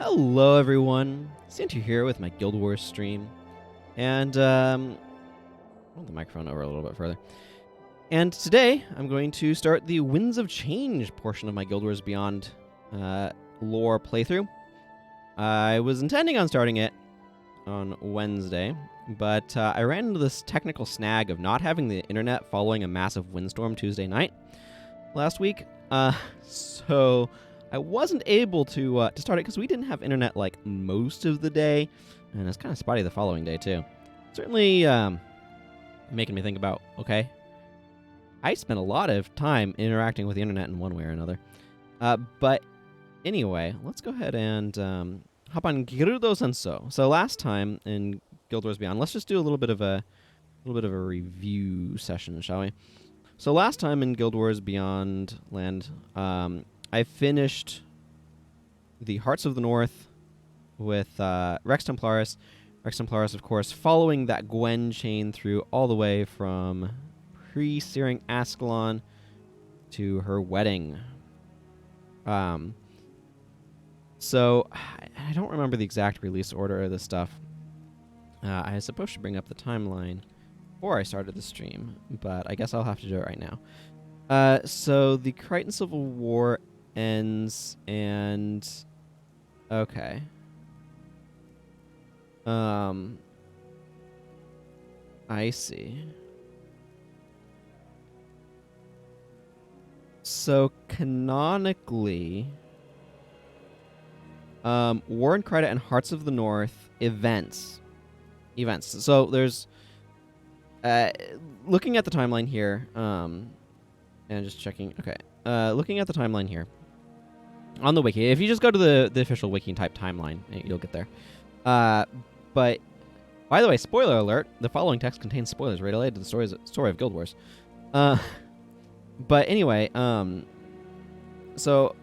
Hello everyone, Santu here with my Guild Wars stream, and move the microphone over a little bit further. And today I'm going to start the Winds of Change portion of my Guild Wars Beyond lore playthrough. I was intending on starting it on Wednesday, but I ran into this technical snag of not having the internet following a massive windstorm Tuesday night last week. So I wasn't able to start it because we didn't have internet like most of the day, and it's kind of spotty the following day too. Certainly making me think about, okay, I spent a lot of time interacting with the internet in one way or another. But anyway, let's go ahead and hop on Gerudo Senso. So last time in Guild Wars Beyond, let's just do a little bit of a review session, shall we? So last time in Guild Wars Beyond Land, I finished the Hearts of the North with Rex Templaris. Rex Templaris, of course, following that Gwen chain through all the way from pre-searing Ascalon to her wedding. So I don't remember the exact release order of this stuff. I was supposed to bring up the timeline before I started the stream, but I guess I'll have to do it right now. So the Crichton Civil War ends, and okay. I see. So canonically, War and Crida and Hearts of the North events. So there's looking at the timeline here, and just checking. Okay, looking at the timeline here on the wiki. If you just go to the official wiki and type timeline, you'll get there. But by the way, spoiler alert: the following text contains spoilers related to the story of Guild Wars. But anyway, so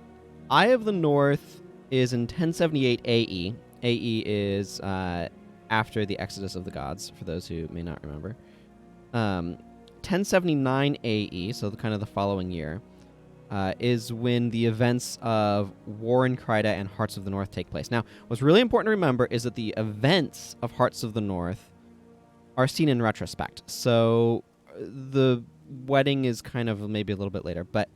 Eye of the North is in 1078 AE. AE is after the Exodus of the Gods, for those who may not remember. 1079 AE, so kind of the following year, is when the events of War in Crida and Hearts of the North take place. Now, what's really important to remember is that the events of Hearts of the North are seen in retrospect. So the wedding is kind of maybe a little bit later, but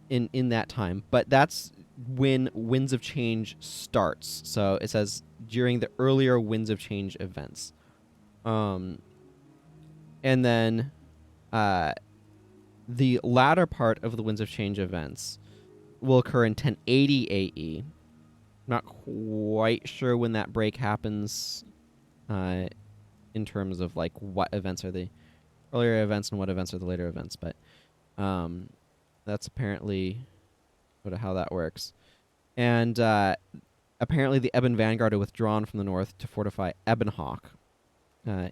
in that time. But that's when Winds of Change starts. So it says during the earlier Winds of Change events. And then the latter part of the Winds of Change events will occur in 1080 AE. Not quite sure when that break happens in terms of like what events are the earlier events and what events are the later events, but that's apparently sort of how that works. And apparently the Ebon Vanguard are withdrawn from the north to fortify Ebonhawk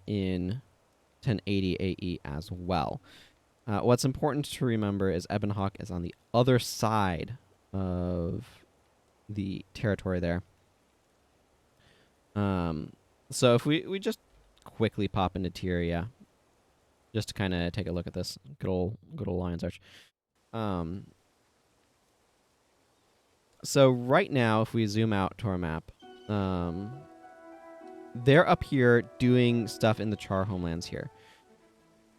in 1080 AE as well. What's important to remember is Ebonhawk is on the other side of the territory there. So if we just quickly pop into Tyria, just to kind of take a look at this good old Lion's Arch. So right now, if we zoom out to our map, they're up here doing stuff in the Char homelands here.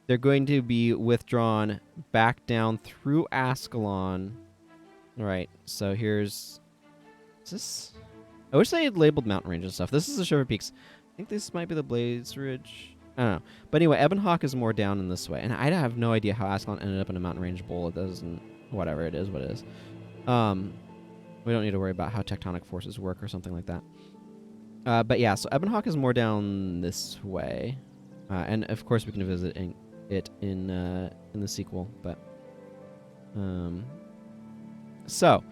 They're going to be withdrawn back down through Ascalon. All right, so is this? I wish they had labeled mountain range and stuff. This is the Shiver Peaks. I think this might be the Blaze Ridge. I don't know. But anyway, Ebonhawk is more down in this way. And I have no idea how Ascalon ended up in a mountain range bowl. It doesn't... Whatever, it is what it is. We don't need to worry about how tectonic forces work or something like that. But yeah, so Ebonhawk is more down this way. And of course we can visit it in the sequel. But so,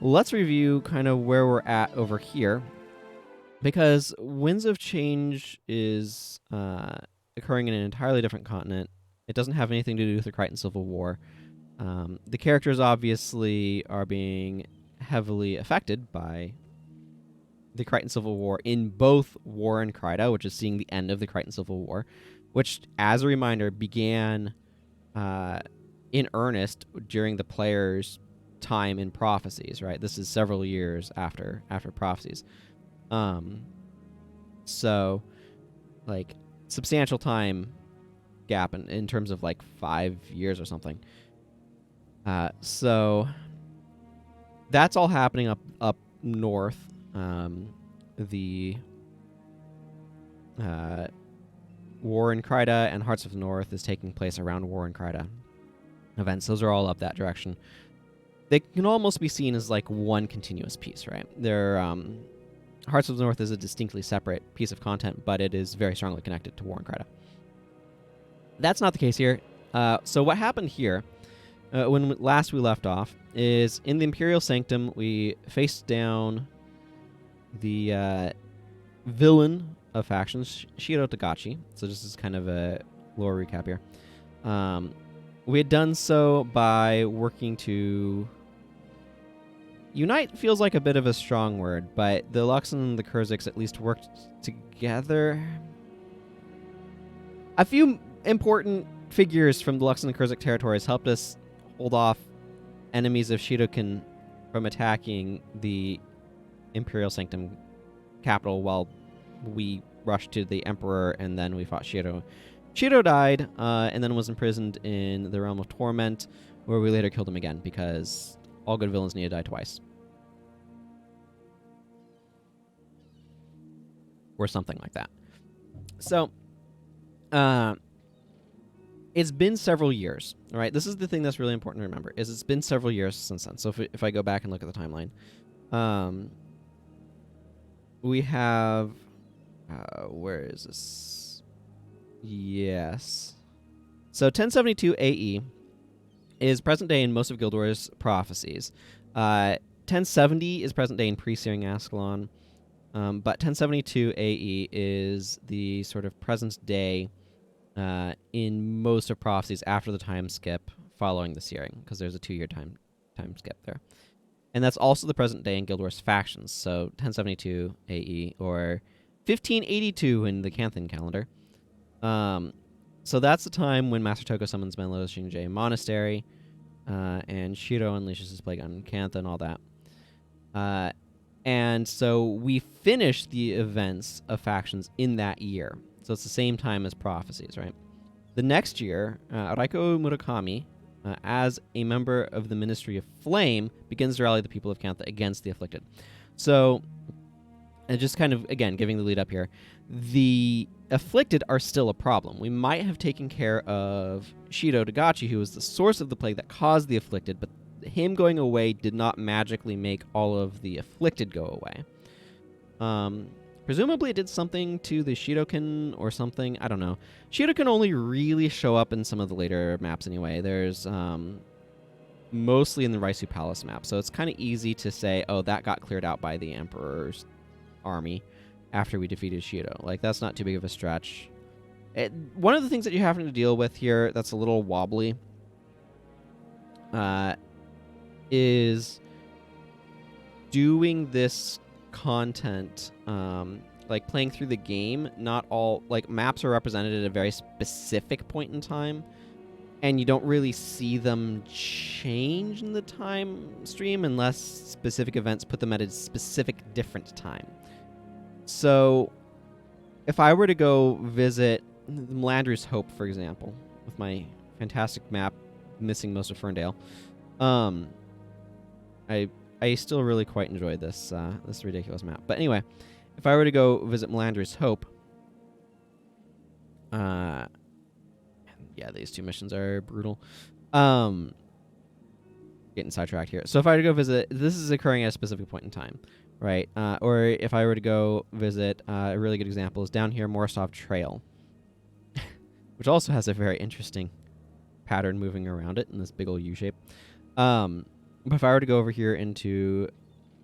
let's review kind of where we're at over here. Because Winds of Change is occurring in an entirely different continent. It doesn't have anything to do with the Crichton Civil War. The characters obviously are being heavily affected by the Crichton Civil War in both War and Crida, which is seeing the end of the Crichton Civil War, which, as a reminder, began in earnest during the players' time in Prophecies, right? This is several years after Prophecies. So, like, substantial time gap in terms of, like, 5 years or something. So, that's all happening up north. The War in Kryda and Hearts of the North is taking place around War in Kryda events. Those are all up that direction. They can almost be seen as like one continuous piece, right? They're Hearts of the North is a distinctly separate piece of content, but it is very strongly connected to War in Kryda. That's not the case here. So what happened here, when last we left off, is in the Imperial Sanctum, we faced down the villain of factions, Shiro Tagachi. So this is kind of a lore recap here. We had done so by working to unite. Feels like a bit of a strong word, but the Luxon and the Kurziks at least worked together. A few important figures from the Luxon and Kurzik territories helped us hold off enemies of Shidokan from attacking the Imperial Sanctum capital while we rushed to the Emperor, and then we fought Shiro. Shiro died, and then was imprisoned in the Realm of Torment, where we later killed him again, because all good villains need to die twice. Or something like that. So, it's been several years, all right? This is the thing that's really important to remember, is it's been several years since then. So if I go back and look at the timeline, we have... where is this? Yes. So 1072 AE is present day in most of Guild Wars prophecies. 1070 is present day in pre-Searing Ascalon, but 1072 AE is the sort of present day in most of prophecies after the time skip following the Searing, because there's a 2-year time skip there. And that's also the present day in Guild Wars factions, so 1072 AE, or 1582 in the Canthan calendar. So that's the time when Master Toko summons Menlo Shinjay Monastery, and Shiro unleashes his plague on Cantha and all that. And so we finished the events of factions in that year. So it's the same time as prophecies, right? The next year, Raiko Murakami, as a member of the Ministry of Flame, begins to rally the people of Cantha against the Afflicted. So, and just kind of, again, giving the lead up here, the Afflicted are still a problem. We might have taken care of Shiro Tagachi, who was the source of the plague that caused the Afflicted, but him going away did not magically make all of the Afflicted go away. Presumably it did something to the Shidokan or something. I don't know. Shidokan only really show up in some of the later maps anyway. There's mostly in the Raisu Palace map, so it's kind of easy to say, oh, that got cleared out by the Emperor's army after we defeated Shiro. Like, that's not too big of a stretch. One of the things that you're having to deal with here that's a little wobbly is doing this content, like playing through the game. Not all, like, maps are represented at a very specific point in time, and you don't really see them change in the time stream unless specific events put them at a specific different time. So if I were to go visit Melandri's Hope, for example, with my fantastic map missing most of Ferndale, I still really quite enjoyed this this ridiculous map. But anyway, if I were to go visit Melandri's Hope, yeah, these two missions are brutal. Getting sidetracked here. So if I were to go visit, this is occurring at a specific point in time, right? Or if I were to go visit, a really good example is down here, Morsov Trail, which also has a very interesting pattern moving around it in this big old U shape. But if I were to go over here into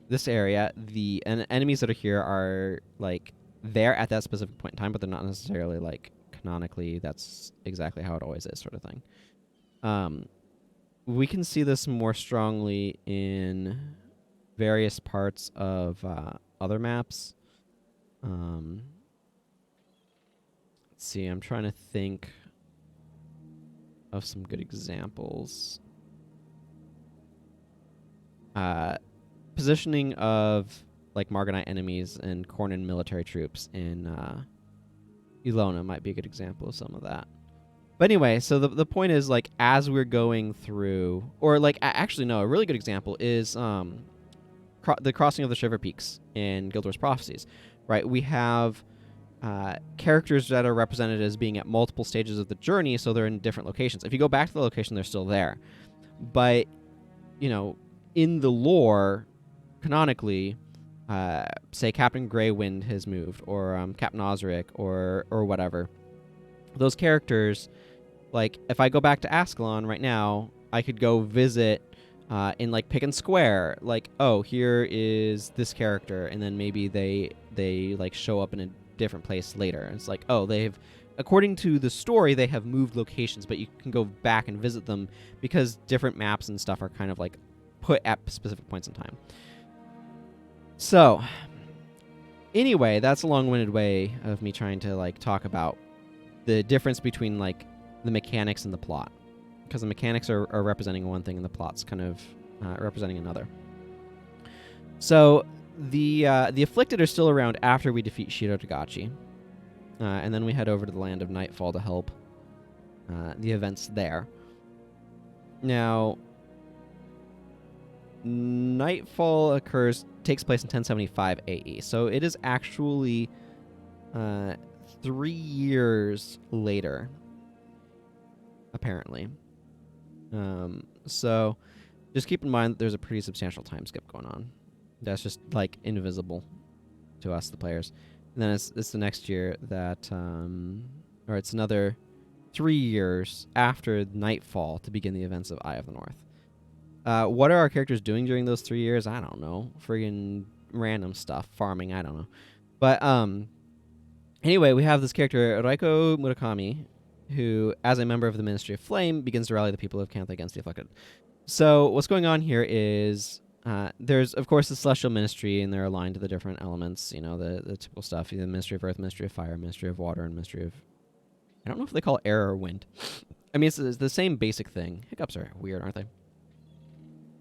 this area, the enemies that are here are, like, there at that specific point in time, but they're not necessarily, like, canonically, that's exactly how it always is, sort of thing. We can see this more strongly in various parts of other maps. Let's see, I'm trying to think of some good examples. positioning of like Marganite enemies and Cornin military troops in Ilona might be a good example of some of that. But anyway, so the point is, like, as we're going through, or like actually no, a really good example is the crossing of the Shiver Peaks in Guild Wars Prophecies, right? We have characters that are represented as being at multiple stages of the journey, so they're in different locations. If you go back to the location, they're still there. But, you know, in the lore, canonically, say Captain Greywind has moved, or Captain Osric, or whatever. Those characters, like, if I go back to Ascalon right now, I could go visit in, like, Pick and Square. Like, oh, here is this character, and then maybe they like, show up in a different place later. It's like, oh, they've, according to the story, they have moved locations, but you can go back and visit them because different maps and stuff are kind of, like, put at specific points in time. So, anyway, that's a long-winded way of me trying to, like, talk about the difference between, like, the mechanics and the plot. Because the mechanics are representing one thing and the plot's kind of representing another. So, the Afflicted are still around after we defeat Shiro Togachi. And then we head over to the Land of Nightfall to help the events there. Now, Nightfall takes place in 1075 AE. So it is actually 3 years later, apparently. So just keep in mind that there's a pretty substantial time skip going on. That's just, like, invisible to us, the players. And then it's the next year that, or it's another 3 years after Nightfall to begin the events of Eye of the North. What are our characters doing during those 3 years? I don't know. Friggin' random stuff. Farming, I don't know. But, anyway, we have this character, Raiko Murakami, who, as a member of the Ministry of Flame, begins to rally the people of Cantha against the Afflicted. So, what's going on here is, there's, of course, the Celestial Ministry, and they're aligned to the different elements, you know, the typical stuff, the Ministry of Earth, Ministry of Fire, Ministry of Water, and Ministry of... I don't know if they call it air or wind. I mean, it's the same basic thing. Hiccups are weird, aren't they?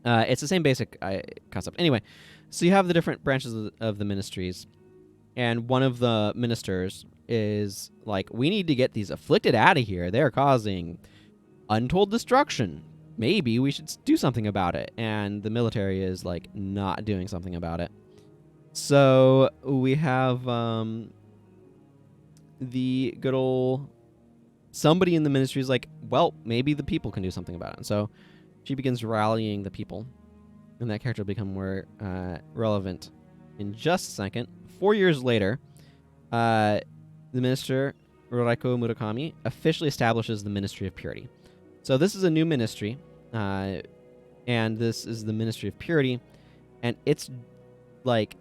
It's the same basic concept. Anyway, so you have the different branches of the ministries, and one of the ministers is like, we need to get these Afflicted out of here. They're causing untold destruction. Maybe we should do something about it. And the military is, like, not doing something about it. So we have the good old somebody in the ministry is like, well, maybe the people can do something about it. And so she begins rallying the people, and that character will become more relevant in just a second. 4 years later, the minister, Raiko Murakami, officially establishes the Ministry of Purity. So this is a new ministry, and this is the Ministry of Purity, and its, like,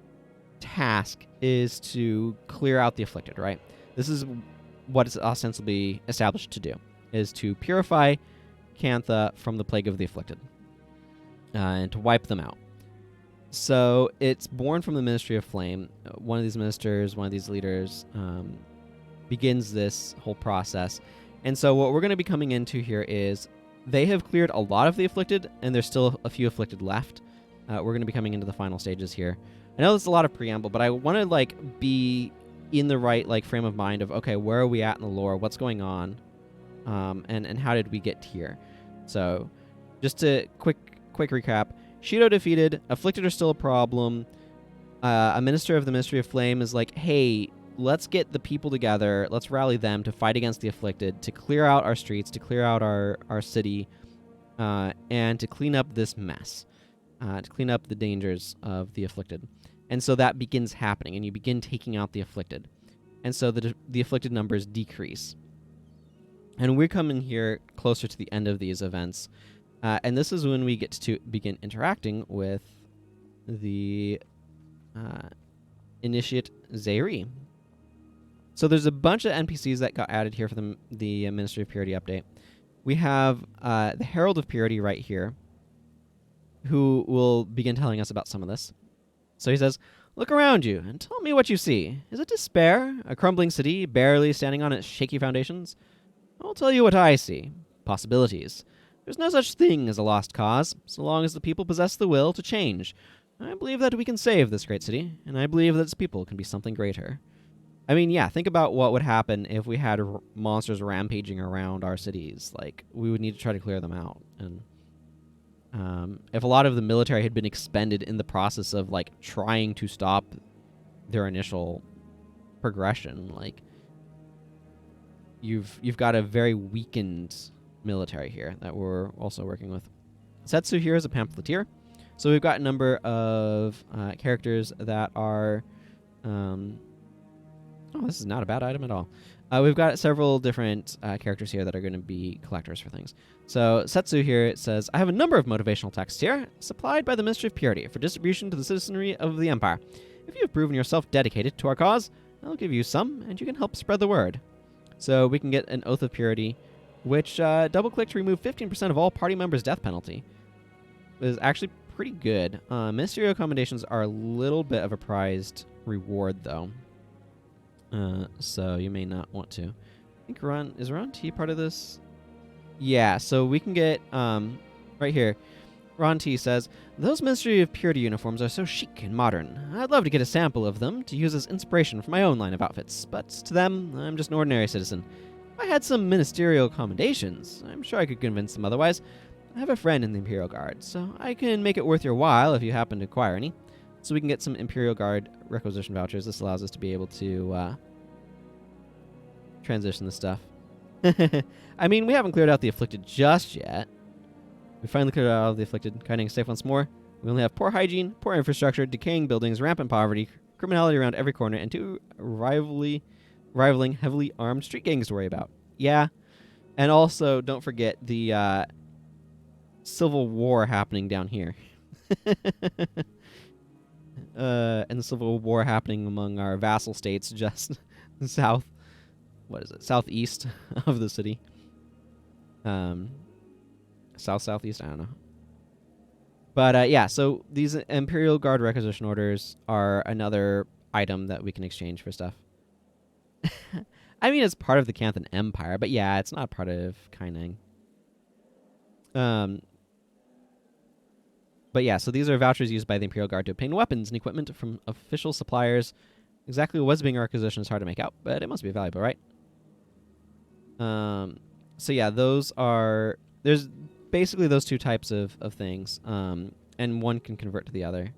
task is to clear out the Afflicted, right? This is what it's ostensibly established to do, is to purify Cantha from the plague of the Afflicted, and to wipe them out. So it's born from the Ministry of Flame. One of these ministers, one of these leaders, begins this whole process. And so what we're going to be coming into here is they have cleared a lot of the Afflicted, and there's still a few Afflicted left. We're going to be coming into the final stages here. I know there's a lot of preamble, but I want to, like, be in the right, like, frame of mind of, okay, where are we at in the lore? What's going on? And how did we get here? So just to quick recap. Shiro defeated. Afflicted are still a problem. A minister of the Ministry of Flame is like, hey, let's get the people together. Let's rally them to fight against the Afflicted, to clear out our streets, to clear out our city, and to clean up this mess, to clean up the dangers of the Afflicted. And so that begins happening, and you begin taking out the Afflicted. And so the Afflicted numbers decrease. And we're coming here closer to the end of these events. And this is when we get to begin interacting with the Initiate Zei Ri. So there's a bunch of NPCs that got added here for the Ministry of Purity update. We have the Herald of Purity right here, who will begin telling us about some of this. So he says, look around you and tell me what you see. Is it despair? A crumbling city, barely standing on its shaky foundations? I'll tell you what I see. Possibilities. There's no such thing as a lost cause, so long as the people possess the will to change. I believe that we can save this great city, and I believe that its people can be something greater. I mean, yeah, think about what would happen if we had monsters rampaging around our cities. Like, we would need to try to clear them out. And if a lot of the military had been expended in the process of, like, trying to stop their initial progression, like, you've got a very weakened military here that we're also working with. Setsu here is a pamphleteer. So we've got a number of characters that are... oh, this is not a bad item at all. We've got several different characters here that are going to be collectors for things. So Setsu here, it says, I have a number of motivational texts here, supplied by the Ministry of Purity for distribution to the citizenry of the Empire. If you have proven yourself dedicated to our cause, I'll give you some, and you can help spread the word. So we can get an Oath of Purity, which double-click to remove 15% of all party members' death penalty. It is actually pretty good. Ministerial commendations are a little bit of a prized reward, though. So you may not want to. I think is Ron T part of this? Yeah, so we can get, right here. Ron T says, those Ministry of Purity uniforms are so chic and modern. I'd love to get a sample of them to use as inspiration for my own line of outfits, but to them, I'm just an ordinary citizen. If I had some ministerial commendations, I'm sure I could convince them otherwise. I have a friend in the Imperial Guard, so I can make it worth your while if you happen to acquire any. So we can get some Imperial Guard requisition vouchers. This allows us to be able to transition the stuff. I mean, we haven't cleared out the Afflicted just yet. We finally cleared out all the Afflicted. Kaineng is safe once more. We only have poor hygiene, poor infrastructure, decaying buildings, rampant poverty, criminality around every corner, and two rivaling heavily armed street gangs to worry about. Yeah. And also, don't forget the civil war happening down here. And the civil war happening among our vassal states just south. What is it? Southeast of the city. Southeast, I don't know. But yeah, so these Imperial Guard requisition orders are another item that we can exchange for stuff. I mean, it's part of the Canthan Empire, but yeah, it's not part of Kaineng. But yeah, so these are vouchers used by the Imperial Guard to obtain weapons and equipment from official suppliers. Exactly what was being requisitioned is hard to make out, but it must be valuable, right? So yeah, those are... There's basically those two types of things, and one can convert to the other.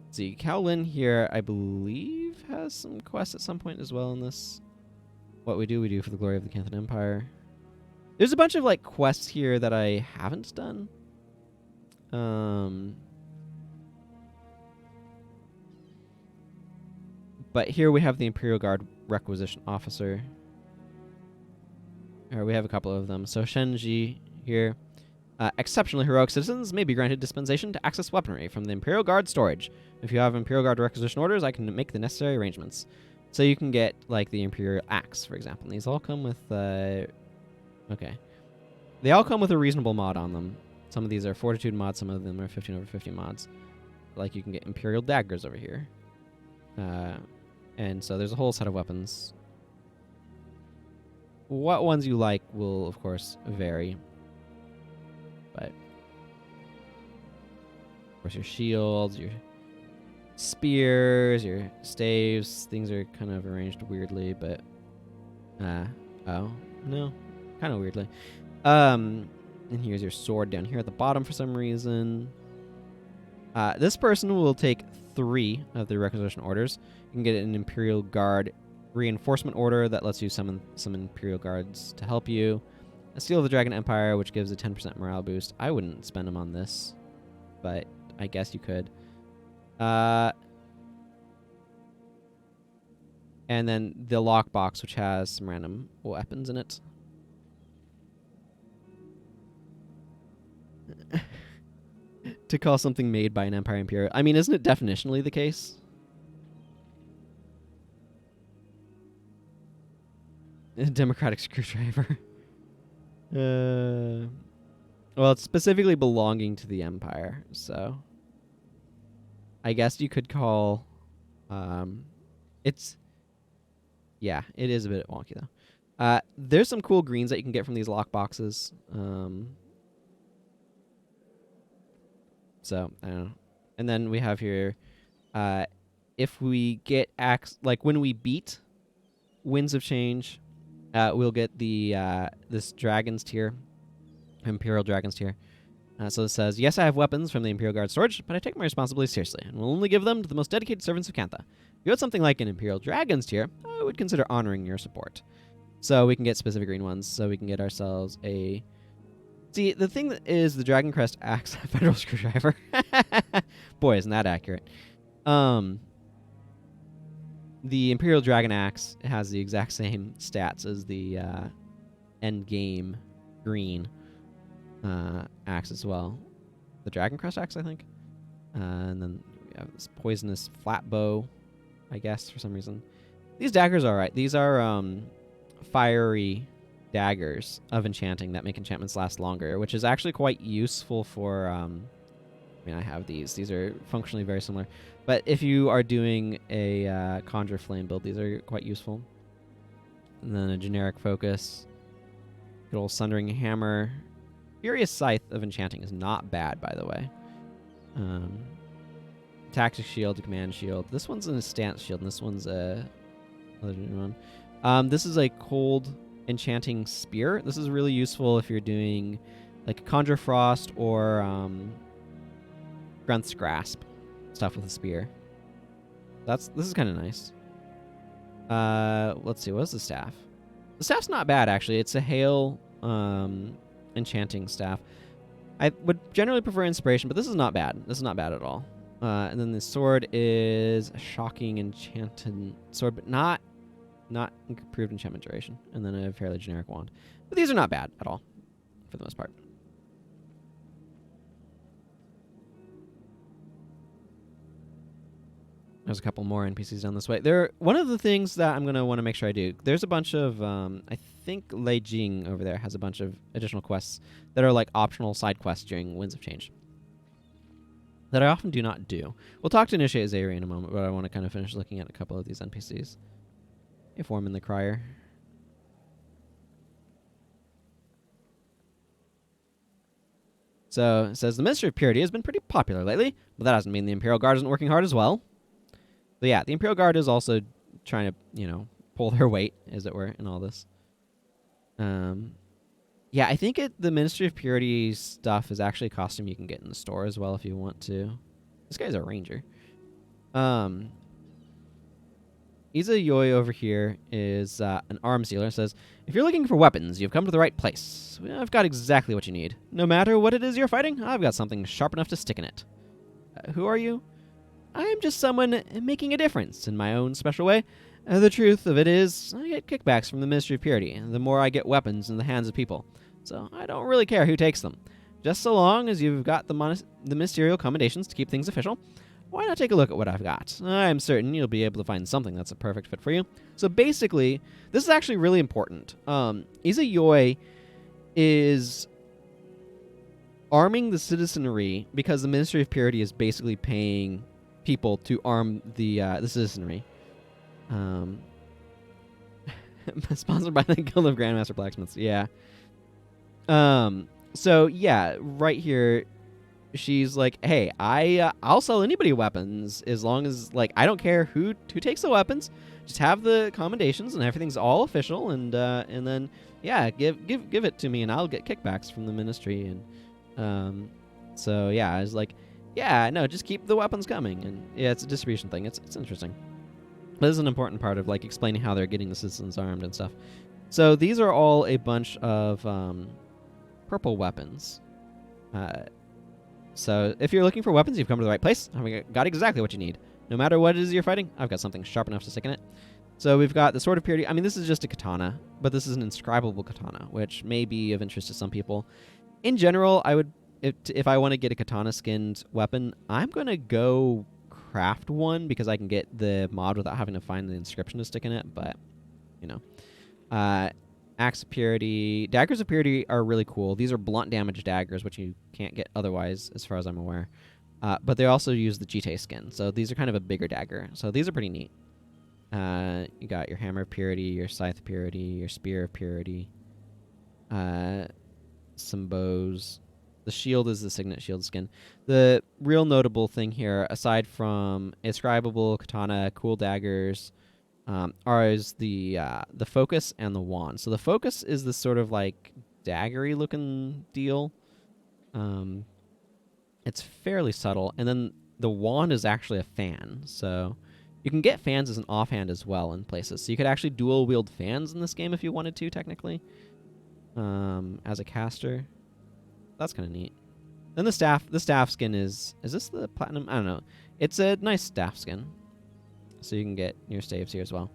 Let's see, Kowlin here, I believe, has some quests at some point as well in this. What we do for the glory of the Canthan Empire. There's a bunch of, like, quests here that I haven't done. But here we have the Imperial Guard Requisition Officer. Or we have a couple of them. So Shenji here. Exceptionally heroic citizens may be granted dispensation to access weaponry from the Imperial Guard storage. If you have Imperial Guard requisition orders, I can make the necessary arrangements. So you can get, like, the Imperial Axe, for example. And these all come with... okay. They all come with a reasonable mod on them. Some of these are Fortitude mods, some of them are 15/50 mods. Like, you can get Imperial Daggers over here. And so there's a whole set of weapons. What ones you like will, of course, vary. But, of course, your shields, your spears, your staves, things are kind of arranged weirdly, but... oh, no. Kind of weirdly. And here's your sword down here at the bottom for some reason. This person will take 3 of the requisition orders. You can get an Imperial Guard reinforcement order that lets you summon some Imperial Guards to help you. A Seal of the Dragon Empire, which gives a 10% morale boost. I wouldn't spend them on this, but I guess you could. And then the lockbox, which has some random weapons in it. To call something made by an Empire Imperial. I mean, isn't it definitionally the case? A democratic screwdriver. Well, it's specifically belonging to the Empire, so... I guess you could call... it's... Yeah, it is a bit wonky, though. There's some cool greens that you can get from these lock boxes. So, I don't know. And then we have here, if we get like when we beat Winds of Change, we'll get the this Dragon's Tier, Imperial Dragon's Tier. So it says, yes, I have weapons from the Imperial Guard storage, but I take my responsibilities seriously, and will only give them to the most dedicated servants of Cantha. If you had something like an Imperial Dragon's Tier, I would consider honoring your support. So we can get specific green ones, so we can get ourselves a... See, the thing that is the Dragon Crest Axe Federal Screwdriver. Boy, isn't that accurate. The Imperial Dragon Axe has the exact same stats as the end game green axe as well. The Dragon Crest Axe, I think. And then we have this poisonous flat bow, I guess, for some reason. These daggers are alright. These are fiery daggers of enchanting that make enchantments last longer, which is actually quite useful for... I mean, I have these. These are functionally very similar. But if you are doing a Conjure Flame build, these are quite useful. And then a generic focus. Good old Sundering Hammer. Furious Scythe of Enchanting is not bad, by the way. Tactic Shield, Command Shield. This one's a Stance Shield, and this one's a other one. This is a Cold Enchanting Spear. This is really useful if you're doing like Conjure Frost or Grunth's Grasp stuff with a spear. This is kind of nice. Let's see, what's the staff? The staff's not bad, actually. It's a Hail enchanting staff. I would generally prefer Inspiration, but this is not bad. This is not bad at all. And then the sword is a Shocking Enchanted sword, but not improved enchantment duration. And then a fairly generic wand. But these are not bad at all, for the most part. There's a couple more NPCs down this way. One of the things that I'm going to want to make sure I do, there's a bunch of, I think Lei Jeng over there has a bunch of additional quests that are like optional side quests during Winds of Change that I often do not do. We'll talk to Initiate Zei Ri in a moment, but I want to kind of finish looking at a couple of these NPCs. Hey, Foreman the Crier. So it says, the Ministry of Purity has been pretty popular lately, but that doesn't mean the Imperial Guard isn't working hard as well. So yeah, the Imperial Guard is also trying to, pull their weight, as it were, in all this. Yeah, I think the Ministry of Purity stuff is actually a costume you can get in the store as well if you want to. This guy's a ranger. Zei Ri over here is an arms dealer. It says, if you're looking for weapons, you've come to the right place. I've got exactly what you need. No matter what it is you're fighting, I've got something sharp enough to stick in it. Who are you? I am just someone making a difference in my own special way. The truth of it is, I get kickbacks from the Ministry of Purity, the more I get weapons in the hands of people. So I don't really care who takes them. Just so long as you've got the ministerial commendations to keep things official, why not take a look at what I've got? I'm certain you'll be able to find something that's a perfect fit for you. So basically, this is actually really important. Zei Ri is arming the citizenry because the Ministry of Purity is basically paying people to arm the citizenry. Sponsored by the Guild of Grandmaster Blacksmiths. Yeah. So yeah, right here, she's like, "Hey, I'll sell anybody weapons as long as I don't care who takes the weapons. Just have the commendations and everything's all official, and then yeah, give it to me, and I'll get kickbacks from the ministry." And so yeah, I was like, yeah, no, just keep the weapons coming. And yeah, it's a distribution thing. It's interesting. But this is an important part of explaining how they're getting the citizens armed and stuff. So these are all a bunch of purple weapons. So if you're looking for weapons, you've come to the right place. I've got exactly what you need. No matter what it is you're fighting, I've got something sharp enough to stick in it. So we've got the Sword of Purity. I mean, this is just a katana, but this is an inscribable katana, which may be of interest to some people. In general, I would, if I want to get a katana skinned weapon, I'm going to go craft one because I can get the mod without having to find the inscription to stick in it, but, Axe of Purity. Daggers of Purity are really cool. These are blunt damage daggers, which you can't get otherwise, as far as I'm aware. But they also use the Jade skin, so these are kind of a bigger dagger. So these are pretty neat. You got your Hammer of Purity, your Scythe of Purity, your Spear of Purity, some bows. The shield is the Signet Shield skin. The real notable thing here, aside from inscribable katana, cool daggers, is the focus and the wand. So the focus is this sort of like daggery looking deal. It's fairly subtle, and then the wand is actually a fan. So you can get fans as an offhand as well in places. So you could actually dual wield fans in this game if you wanted to, technically, as a caster. That's kind of neat. Then the staff skin is this the platinum? I don't know. It's a nice staff skin. So you can get your staves here as well.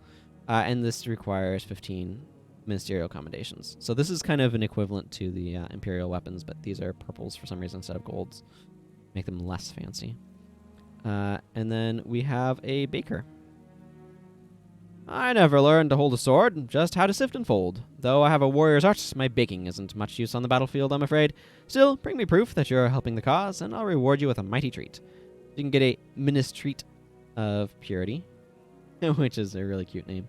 And this requires 15 ministerial commendations. So this is kind of an equivalent to the imperial weapons, but these are purples for some reason instead of golds. Make them less fancy. And then we have a baker. I never learned to hold a sword, just how to sift and fold. Though I have a warrior's art, my baking isn't much use on the battlefield, I'm afraid. Still, bring me proof that you're helping the cause, and I'll reward you with a mighty treat. You can get a Ministreat of Purity, which is a really cute name.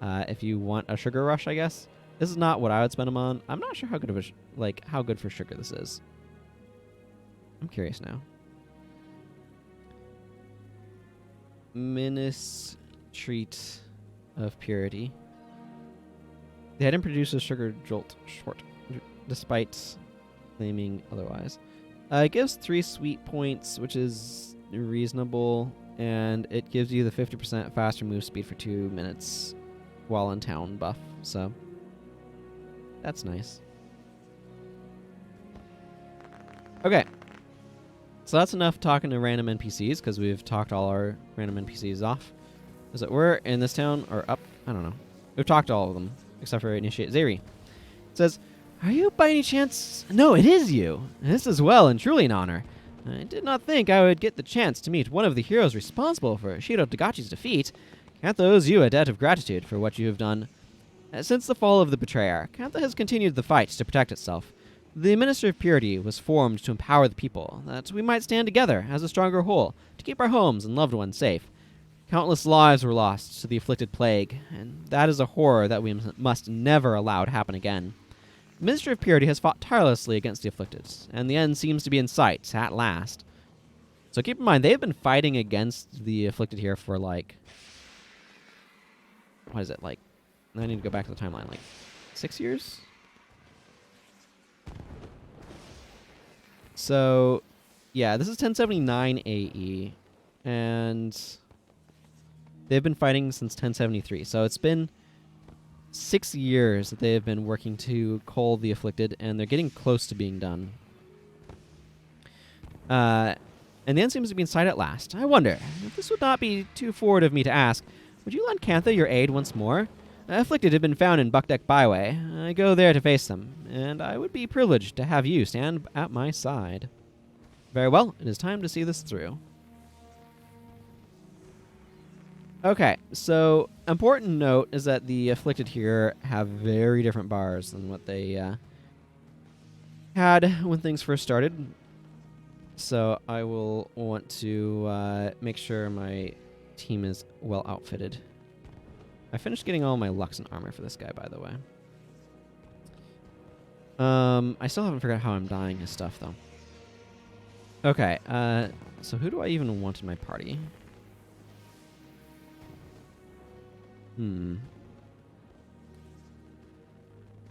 If you want a sugar rush, I guess. This is not what I would spend them on. I'm not sure how good of how good for sugar this is. I'm curious now. Ministreat of Purity. The item produces sugar jolt short, despite claiming otherwise. It gives 3 sweet points, which is reasonable, and it gives you the 50% faster move speed for 2 minutes while in town buff, so that's nice. Okay. So that's enough talking to random NPCs, because we've talked all our random NPCs off. As it were, in this town, or up, I don't know. We've talked to all of them, except for Initiate Zei Ri. It says, "Are you by any chance—" No, it is you! This is well and truly an honor. I did not think I would get the chance to meet one of the heroes responsible for Shiro Togachi's defeat. Kantha owes you a debt of gratitude for what you have done. Since the fall of the Betrayer, Kantha has continued the fight to protect itself. The Minister of Purity was formed to empower the people, that we might stand together as a stronger whole, to keep our homes and loved ones safe. Countless lives were lost to the afflicted plague, and that is a horror that we must never allow to happen again. The Minister of Purity has fought tirelessly against the afflicted, and the end seems to be in sight, at last. So keep in mind, they've been fighting against the afflicted here for, what is it, I need to go back to the timeline, 6 years? So, yeah, this is 1079 AE, and they've been fighting since 1073. So it's been 6 years that they have been working to cull the afflicted, and they're getting close to being done. And the end seems to be in sight at last. I wonder, if this would not be too forward of me to ask, would you lend Kantha your aid once more? Afflicted have been found in Buckdeck Byway. I go there to face them, and I would be privileged to have you stand at my side. Very well, it is time to see this through. Okay, so important note is that the afflicted here have very different bars than what they had when things first started. So I will want to make sure my team is well outfitted. I finished getting all my Luxon armor for this guy, by the way. I still haven't figured out how I'm dyeing his stuff, though. Okay, so who do I even want in my party?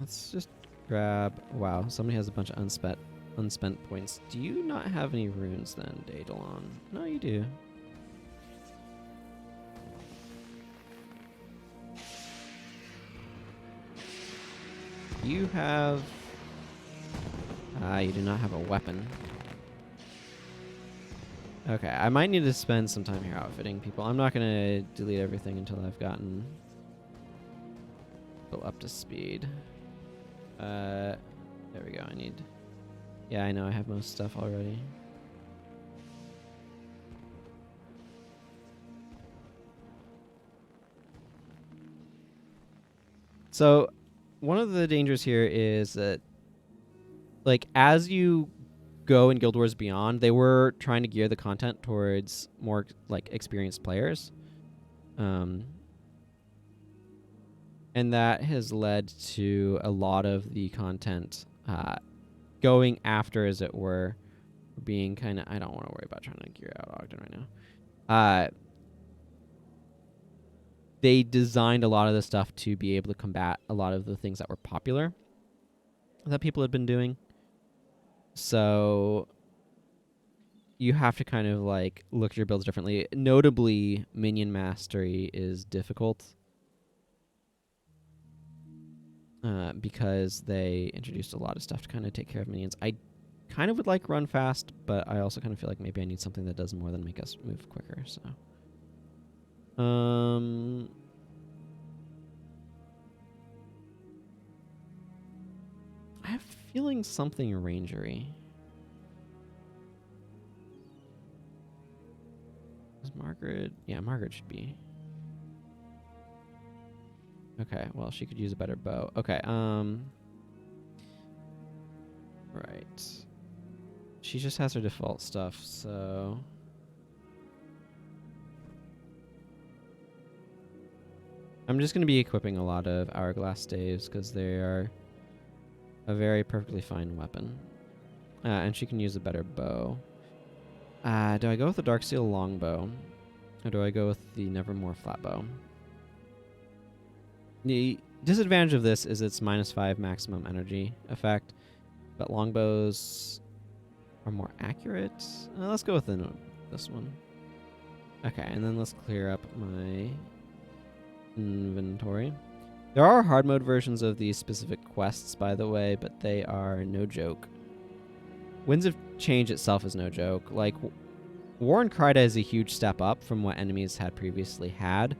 Let's just grab... Wow, somebody has a bunch of unspent points. Do you not have any runes, then, Daedalon? No, you do. You have... you do not have a weapon. Okay, I might need to spend some time here outfitting people. I'm not going to delete everything until I've gotten up to speed. There we go. I need... Yeah, I know I have most stuff already. So... one of the dangers here is that, as you go in Guild Wars Beyond, they were trying to gear the content towards more, experienced players. And that has led to a lot of the content going after, as it were, being kind of... I don't want to worry about trying to gear out Ogden right now. They designed a lot of the stuff to be able to combat a lot of the things that were popular that people had been doing. So you have to kind of like look at your builds differently. Notably, minion mastery is difficult because they introduced a lot of stuff to kind of take care of minions. I kind of would like run fast, but I also kind of feel like maybe I need something that does more than make us move quicker. So, I have a feeling something rangery. Is Margaret? Yeah, Margaret should be. Okay, well, she could use a better bow. Okay, right. She just has her default stuff, so... I'm just going to be equipping a lot of hourglass staves because they are a very perfectly fine weapon. And she can use a better bow. Do I go with the Darksteel longbow? Or do I go with the Nevermore flatbow? The disadvantage of this is it's -5 maximum energy effect, but longbows are more accurate. Let's go with this one. Okay, and then let's clear up my inventory. There are hard mode versions of these specific quests, by the way, but they are no joke. Winds of Change itself is no joke. Like, War and Kryda is a huge step up from what enemies had previously had.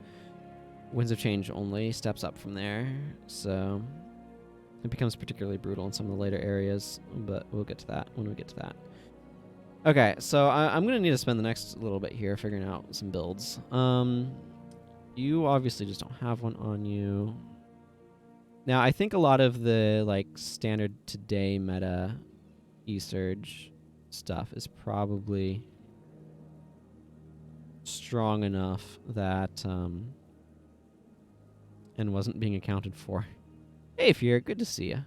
Winds of Change only steps up from there, so it becomes particularly brutal in some of the later areas, but we'll get to that when we get to that. Okay, so I'm going to need to spend the next little bit here figuring out some builds. You obviously just don't have one on you. Now, I think a lot of the like standard today meta E-Surge stuff is probably strong enough that and wasn't being accounted for. Hey, Fear, good to see you.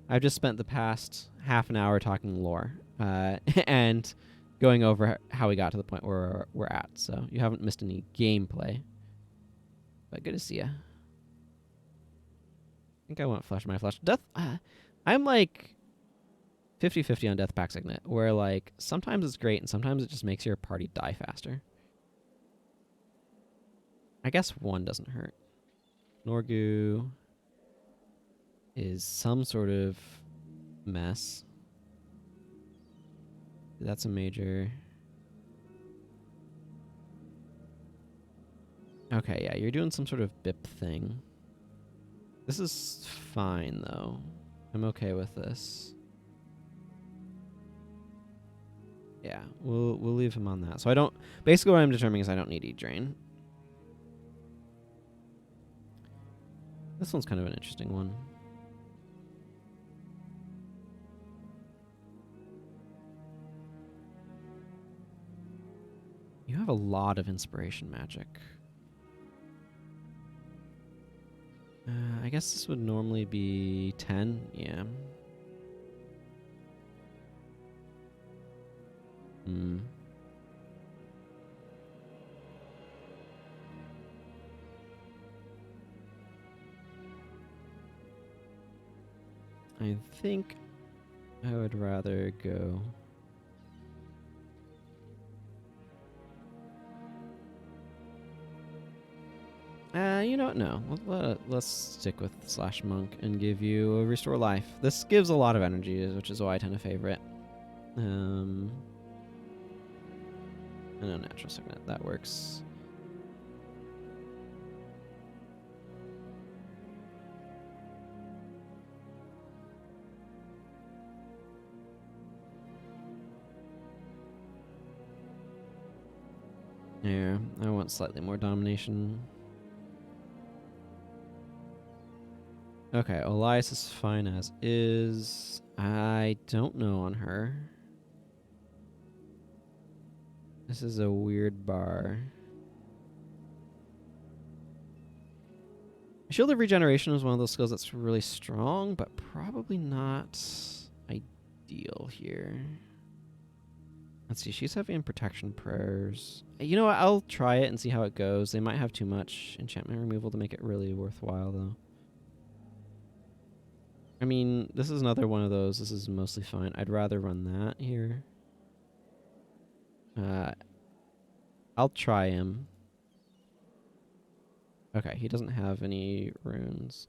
I've just spent the past half an hour talking lore and going over how we got to the point where we're at. So you haven't missed any gameplay. But good to see you. I think I want Flesh My Flesh. Death. I'm like 50-50 on Death Pack Signet, where like sometimes it's great and sometimes it just makes your party die faster. I guess one doesn't hurt. Norgu is some sort of mess. That's a major. Okay, yeah, you're doing some sort of BIP thing. This is fine, though. I'm okay with this. Yeah, we'll leave him on that. So I don't... Basically what I'm determining is I don't need E-Drain. This one's kind of an interesting one. You have a lot of inspiration magic. I guess this would normally be 10. Yeah. I think I would rather go... you know what? No. Let's stick with Slash Monk and give you a Restore Life. This gives a lot of energy, which is why I tend to favor it. I know Natural Signet. That works. Yeah, I want slightly more domination. Okay, Elias is fine as is. I don't know on her. This is a weird bar. Shield of Regeneration is one of those skills that's really strong, but probably not ideal here. Let's see, she's heavy in protection prayers. You know what, I'll try it and see how it goes. They might have too much enchantment removal to make it really worthwhile, though. I mean, this is another one of those. This is mostly fine. I'd rather run that here. I'll try him. Okay, he doesn't have any runes.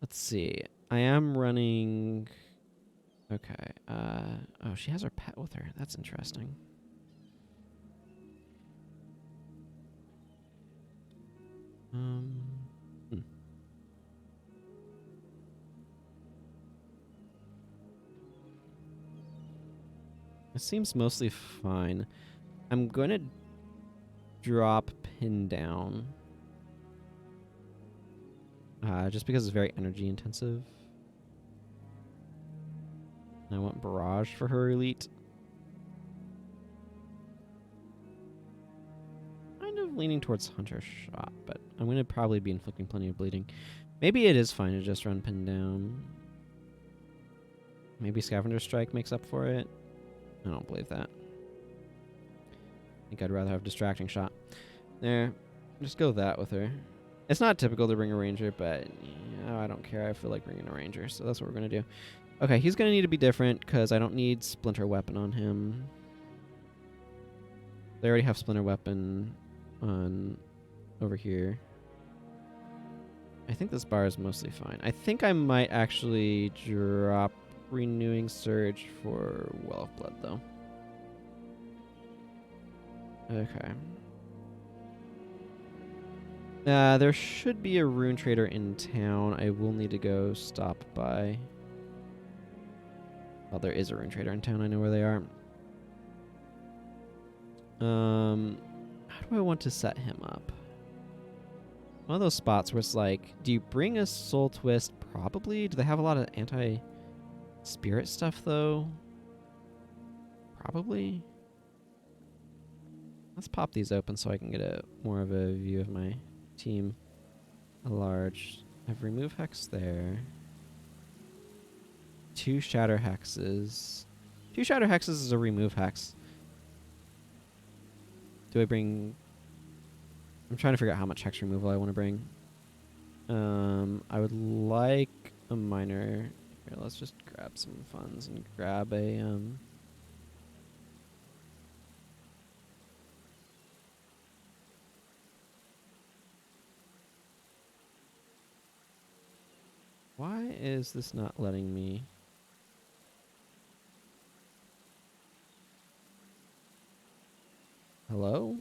Let's see. I am running... Okay. Oh, she has her pet with her. That's interesting. It seems mostly fine. I'm going to drop Pin down. Just because it's very energy intensive. And I want Barrage for her elite. Kind of leaning towards Hunter Shot, but I'm going to probably be inflicting plenty of bleeding. Maybe it is fine to just run Pin down. Maybe Scavenger Strike makes up for it. I don't believe that. I think I'd rather have Distracting Shot. There. Just go that with her. It's not typical to bring a Ranger, but you know, I don't care. I feel like bringing a Ranger, so that's what we're going to do. Okay, he's going to need to be different because I don't need Splinter Weapon on him. They already have Splinter Weapon on over here. I think this bar is mostly fine. I think I might actually drop Renewing Surge for Well of Blood, though. Okay. There should be a Rune Trader in town. I will need to go stop by. Well, there is a Rune Trader in town. I know where they are. How do I want to set him up? One of those spots where it's like, do you bring a Soul Twist? Probably. Do they have a lot of anti-spirit stuff, though? Probably. Let's pop these open so I can get more of a view of my team at large. I have Remove Hex there. 2 Shatter Hexes. 2 Shatter Hexes is a Remove Hex. Do I bring... I'm trying to figure out how much hex removal I want to bring. I would like a minor... Here, let's just grab some funds and grab a... Why is this not letting me... Hello?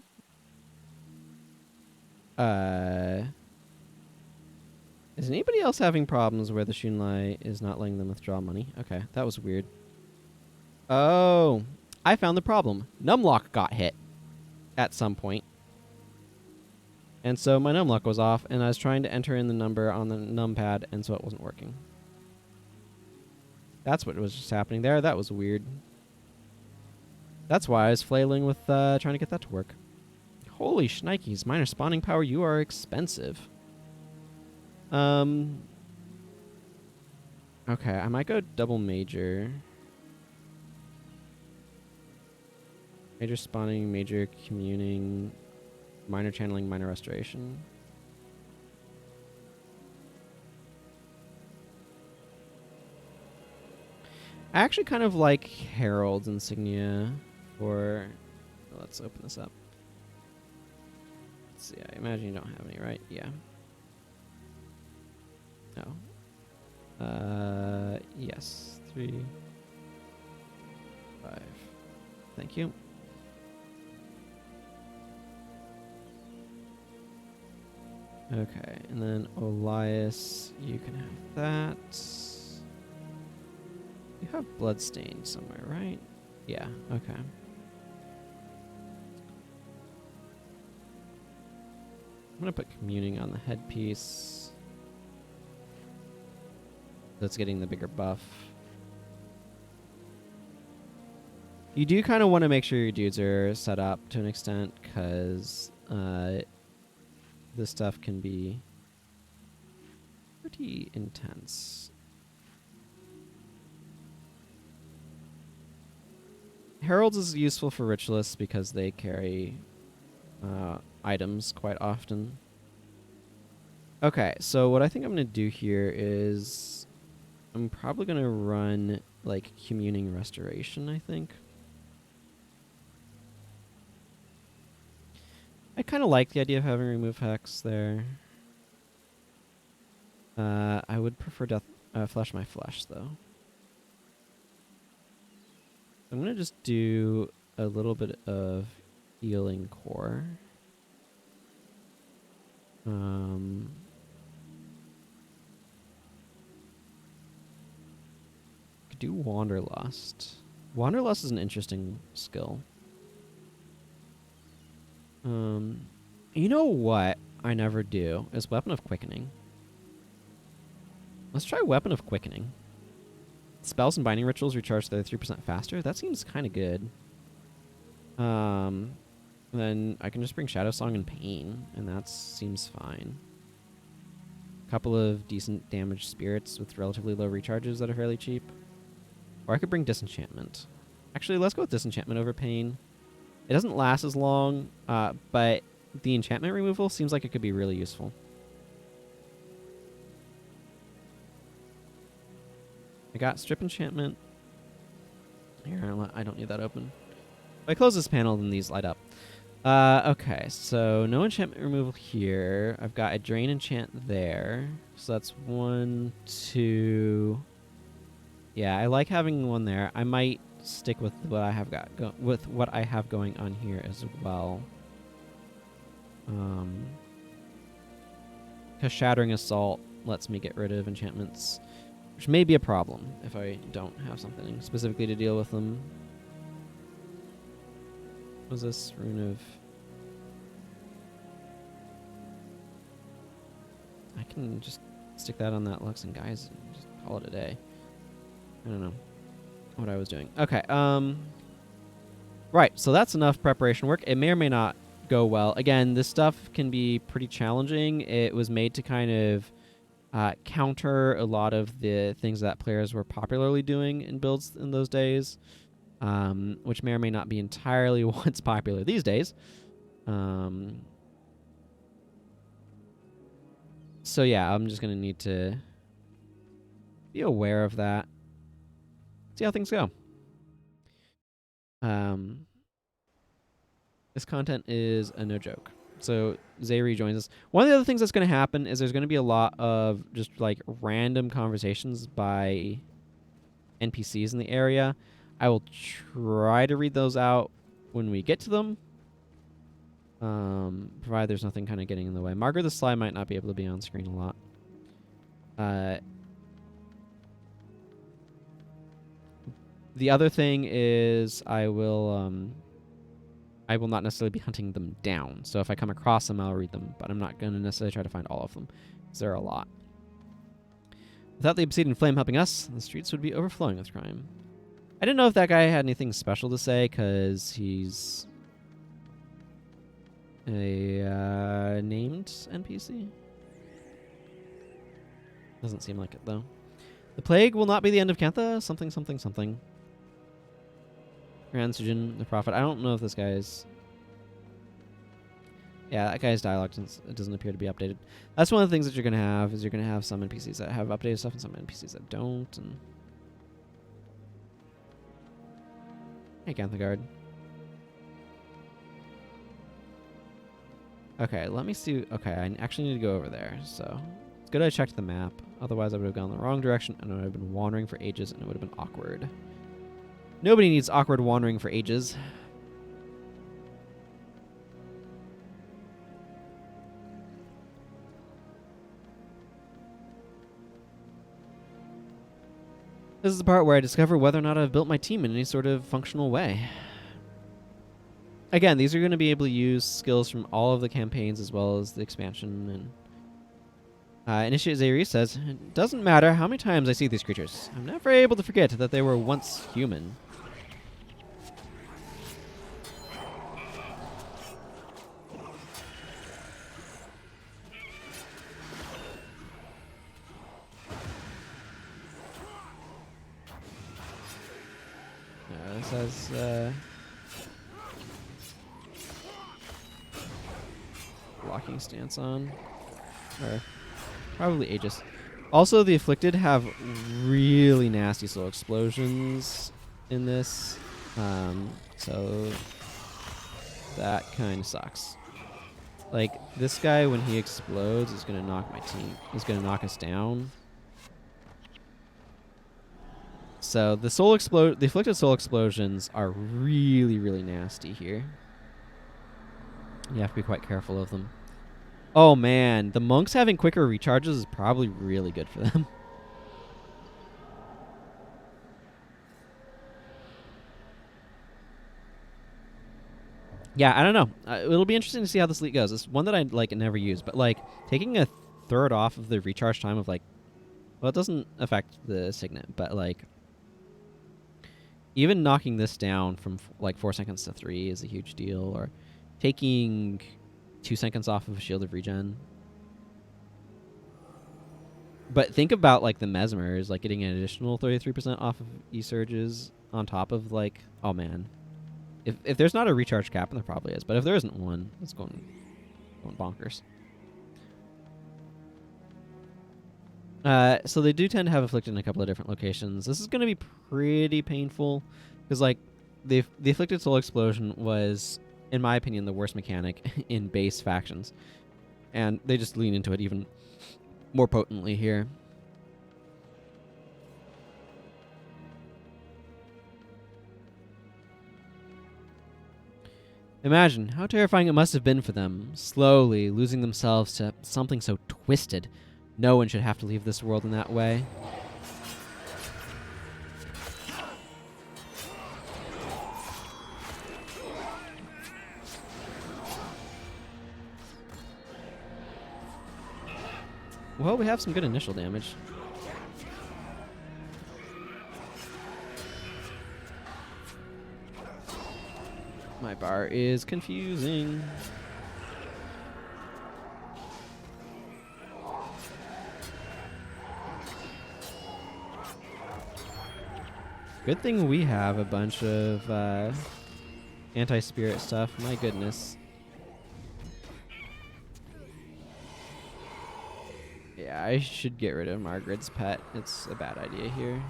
Is anybody else having problems where the Shunlai is not letting them withdraw money? Okay, that was weird. Oh, I found the problem. Numlock got hit at some point. And so my numlock was off, and I was trying to enter in the number on the numpad, and so it wasn't working. That's what was just happening there. That was weird. That's why I was flailing with trying to get that to work. Holy shnikes, minor spawning power, you are expensive. Okay, I might go double major. Major spawning, major communing, minor channeling, minor restoration. I actually kind of like Herald's insignia for... Let's open this up. Let's see, I imagine you don't have any, right? Yeah. No. Yes. 3, 5. Thank you. Okay, and then Elias, you can have that. You have Bloodstain somewhere, right? Yeah, okay. I'm going to put Communing on the headpiece. That's getting the bigger buff. You do kind of want to make sure your dudes are set up to an extent, because this stuff can be pretty intense. Heralds is useful for ritualists because they carry items quite often. Okay, so what I think I'm going to do here is I'm probably going to run like communing restoration, I think. I kind of like the idea of having remove hex there. I would prefer flesh my flesh though. I'm going to just do a little bit of healing core. Could do Wanderlust. Wanderlust is an interesting skill. You know what I never do is Weapon of Quickening. Let's try Weapon of Quickening. Spells and binding rituals recharge 33% faster. That seems kind of good. Then I can just bring Shadow Song and Pain, and that seems fine. A couple of decent damaged spirits with relatively low recharges that are fairly cheap. Or I could bring Disenchantment. Actually, let's go with Disenchantment over Pain. It doesn't last as long, but the enchantment removal seems like it could be really useful. I got Strip Enchantment. Here, I don't need that open. If I close this panel, then these light up. Okay, so no enchantment removal here. I've got a Drain Enchant there. So that's 1, 2. Yeah, I like having one there. I might stick with what I have going on here as well. Because Shattering Assault lets me get rid of enchantments, which may be a problem if I don't have something specifically to deal with them. What was this? Rune of... I can just stick that on that Luxon guys and just call it a day. I don't know what I was doing. Okay, right, so that's enough preparation work. It may or may not go well. Again, this stuff can be pretty challenging. It was made to kind of counter a lot of the things that players were popularly doing in builds in those days, which may or may not be entirely what's popular these days. So yeah, I'm just going to need to be aware of that. See how things go. This content is a no joke. So Zei Ri joins us. One of the other things that's going to happen is there's going to be a lot of just like random conversations by NPCs in the area. I will try to read those out when we get to them. Provided there's nothing kind of getting in the way. Margaret the Sly might not be able to be on screen a lot. The other thing is I will not necessarily be hunting them down. So if I come across them, I'll read them, but I'm not going to necessarily try to find all of them, because there are a lot. Without the Obsidian Flame helping us, the streets would be overflowing with crime. I didn't know if that guy had anything special to say, because he's a named NPC. Doesn't seem like it, though. The plague will not be the end of Kantha. Something, something, something. Ransugen, the prophet. I don't know if this guy's... Yeah, that guy's dialogue doesn't appear to be updated. That's one of the things that you're going to have, is you're going to have some NPCs that have updated stuff and some NPCs that don't. And hey, Ganthagard. Okay, let me see. Okay, I actually need to go over there, so it's good I checked the map. Otherwise, I would have gone the wrong direction, and I would have been wandering for ages, and it would have been awkward. Nobody needs awkward wandering for ages. This is the part where I discover whether or not I've built my team in any sort of functional way. Again, these are going to be able to use skills from all of the campaigns as well as the expansion. And Initiate Zei Ri says, "It doesn't matter how many times I see these creatures. I'm never able to forget that they were once human." has blocking stance on. Or probably Aegis. Also, the Afflicted have really nasty slow explosions in this. So that kind of sucks. Like, this guy, when he explodes, is going to knock my team. Is going to knock us down. So the Afflicted soul explosions are really, really nasty here. You have to be quite careful of them. Oh man, the monks having quicker recharges is probably really good for them. Yeah, I don't know. It'll be interesting to see how this league goes. It's one that I like never use, but like taking a third off of the recharge time of like, well, it doesn't affect the signet, but like even knocking this down from like 4 seconds to 3 is a huge deal, or taking 2 seconds off of a shield of regen. But think about like the mesmers, like getting an additional 33% off of E-surges on top of like, oh man. If there's not a recharge cap, and there probably is, but if there isn't one, it's going bonkers. So they do tend to have Afflicted in a couple of different locations. This is going to be pretty painful, because like the Afflicted Soul Explosion was, in my opinion, the worst mechanic in base factions, and they just lean into it even more potently here. Imagine how terrifying it must have been for them, slowly losing themselves to something so twisted. No one should have to leave this world in that way. Well, we have some good initial damage. My bar is confusing. Good thing we have a bunch of anti-spirit stuff. My goodness. Yeah, I should get rid of Margaret's pet. It's a bad idea here.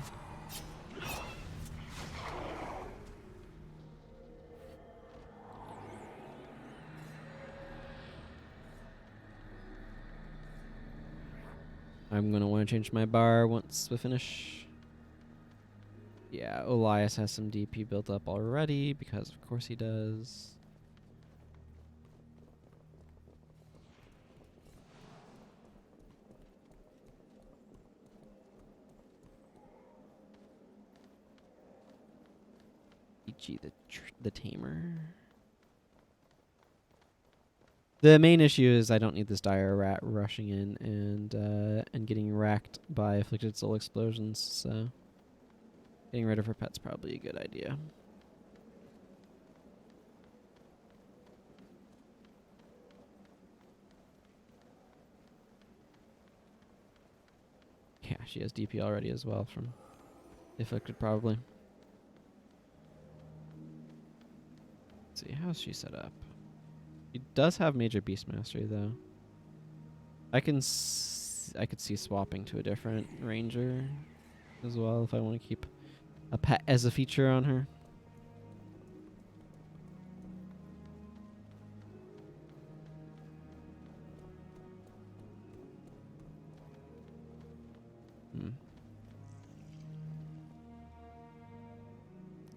I'm going to want to change my bar once we finish. Yeah, Elias has some DP built up already, because of course he does. Ichi the Tamer. The main issue is I don't need this dire rat rushing in and getting wrecked by Afflicted Soul Explosions, so getting rid of her pet's probably a good idea. Yeah, she has DP already as well from Afflicted probably. Let's see, how's she set up? He does have Major Beast Mastery, though. I could see swapping to a different Ranger as well if I want to keep a pet as a feature on her.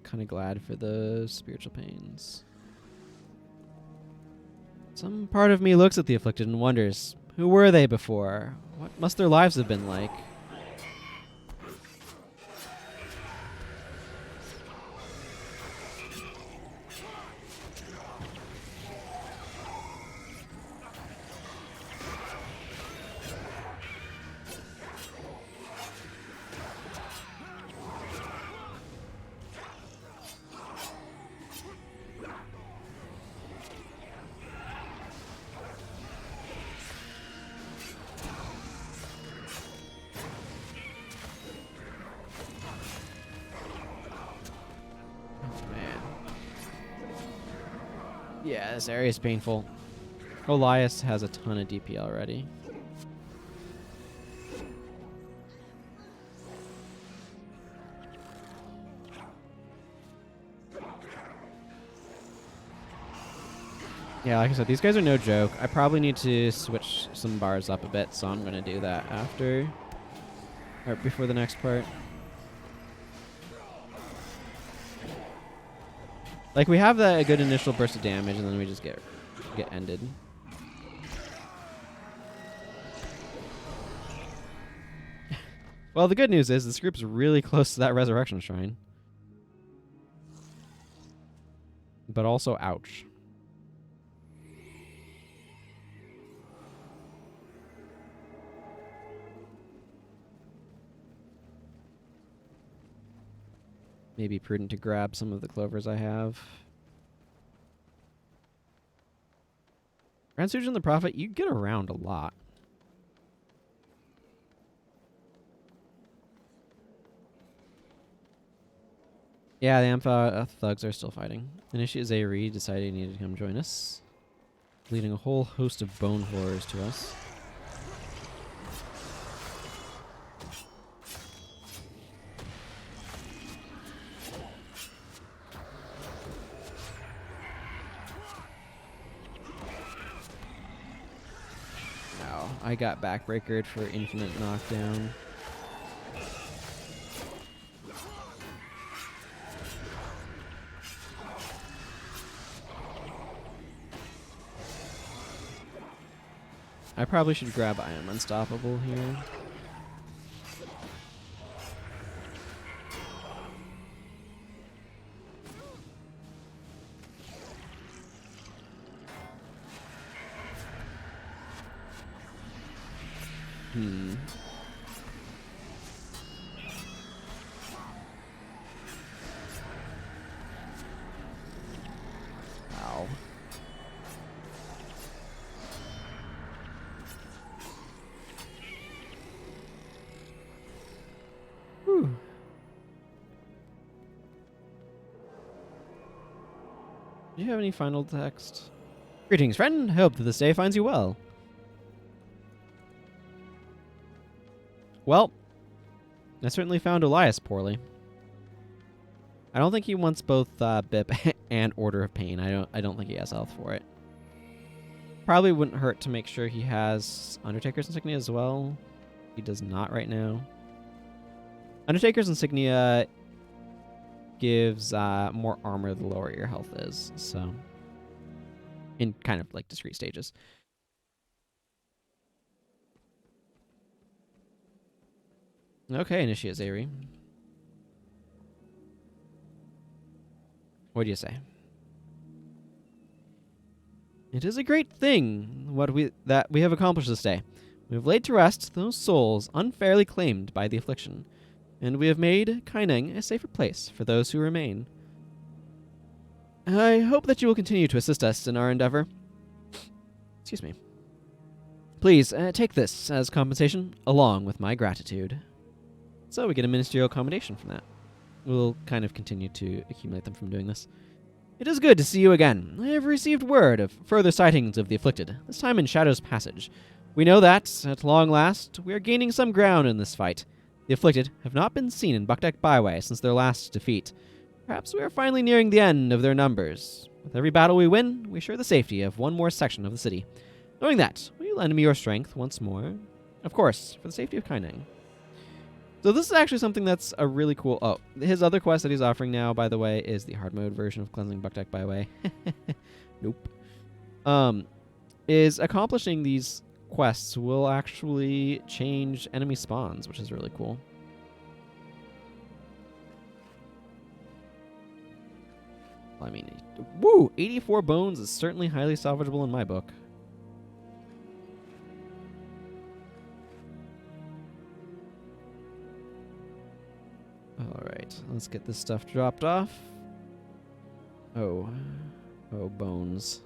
Kind of glad for the spiritual pains. Some part of me looks at the Afflicted and wonders, who were they before? What must their lives have been like? Yeah, this area is painful. Elias has a ton of DP already. Yeah, like I said, these guys are no joke. I probably need to switch some bars up a bit, so I'm going to do that after, or before the next part. Like, we have a good initial burst of damage, and then we just get ended. Well, the good news is this group's really close to that resurrection shrine. But also, ouch. Maybe prudent to grab some of the clovers I have. Grand Surgeon the Prophet, you get around a lot. Yeah, the Ampha thugs are still fighting. Initiate Zei Ri decided he needed to come join us, leading a whole host of bone horrors to us. Ow, I got backbreakered for infinite knockdown. I probably should grab I Am Unstoppable here. Ow. Whew. Do you have any final text? Greetings, friend. Hope that this day finds you well. Well, I certainly found Elias poorly. I don't think he wants both BIP and Order of Pain. I don't think he has health for it. Probably wouldn't hurt to make sure he has Undertaker's Insignia as well. He does not right now. Undertaker's Insignia gives more armor the lower your health is, so in kind of like discrete stages. Okay, Initiate Zei Ri. What do you say? It is a great thing that we have accomplished this day. We have laid to rest those souls unfairly claimed by the affliction, and we have made Kaineng a safer place for those who remain. I hope that you will continue to assist us in our endeavor. Excuse me. Please, take this as compensation, along with my gratitude. So we get a ministerial commendation from that. We'll kind of continue to accumulate them from doing this. It is good to see you again. I have received word of further sightings of the Afflicted, this time in Shadow's Passage. We know that, at long last, we are gaining some ground in this fight. The Afflicted have not been seen in Bukdak Byway since their last defeat. Perhaps we are finally nearing the end of their numbers. With every battle we win, we assure the safety of one more section of the city. Knowing that, will you lend me your strength once more? Of course, for the safety of Kaineng. So this is actually something that's a really cool... Oh, his other quest that he's offering now, by the way, is the hard mode version of Cleansing Bukdak Byway. Nope. Is accomplishing these quests will actually change enemy spawns, which is really cool. I mean, woo! 84 bones is certainly highly salvageable in my book. Alright, let's get this stuff dropped off. Oh, bones.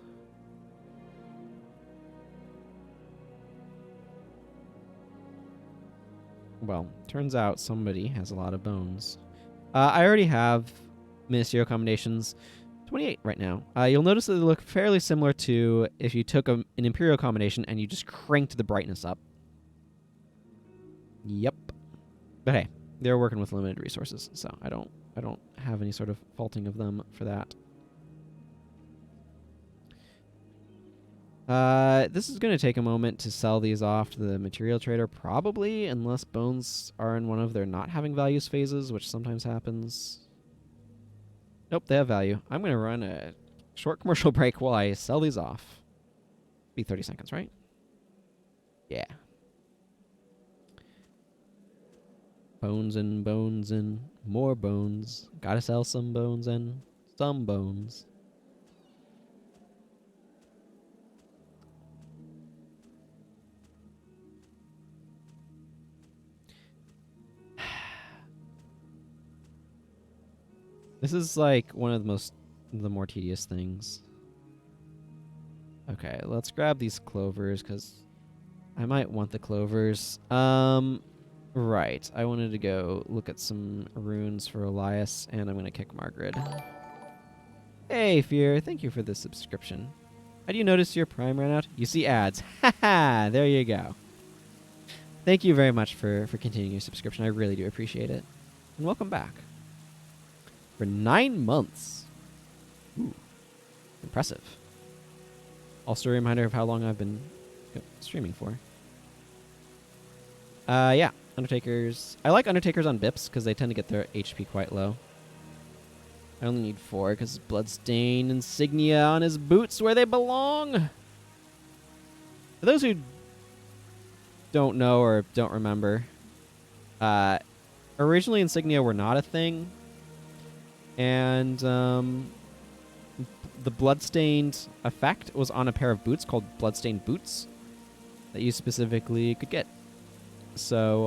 Well, turns out somebody has a lot of bones. I already have ministerial commendations. 28 right now. You'll notice that they look fairly similar to if you took an Imperial combination and you just cranked the brightness up. Yep. But hey, they're working with limited resources, so I don't have any sort of faulting of them for that. This is going to take a moment to sell these off to the material trader, probably, unless bones are in one of their not having values phases, which sometimes happens. Nope, they have value. I'm going to run a short commercial break while I sell these off. Be 30 seconds, right? Yeah. Bones and more bones. Gotta sell some bones and some bones. This is like one of the more tedious things. Okay, let's grab these clovers because I might want the clovers. Right. I wanted to go look at some runes for Elias, and I'm gonna kick Margaret. Hey, Fear, thank you for the subscription. How do you notice your Prime ran out? You see ads. Haha, there you go. Thank you very much for continuing your subscription. I really do appreciate it. And welcome back. For 9 months. Ooh, impressive. Also a reminder of how long I've been streaming for. Yeah, Undertakers. I like Undertakers on Bips because they tend to get their HP quite low. I only need 4 because Bloodstained insignia on his boots where they belong. For those who don't know or don't remember, originally insignia were not a thing. And the Bloodstained effect was on a pair of boots called Bloodstained boots that you specifically could get. So,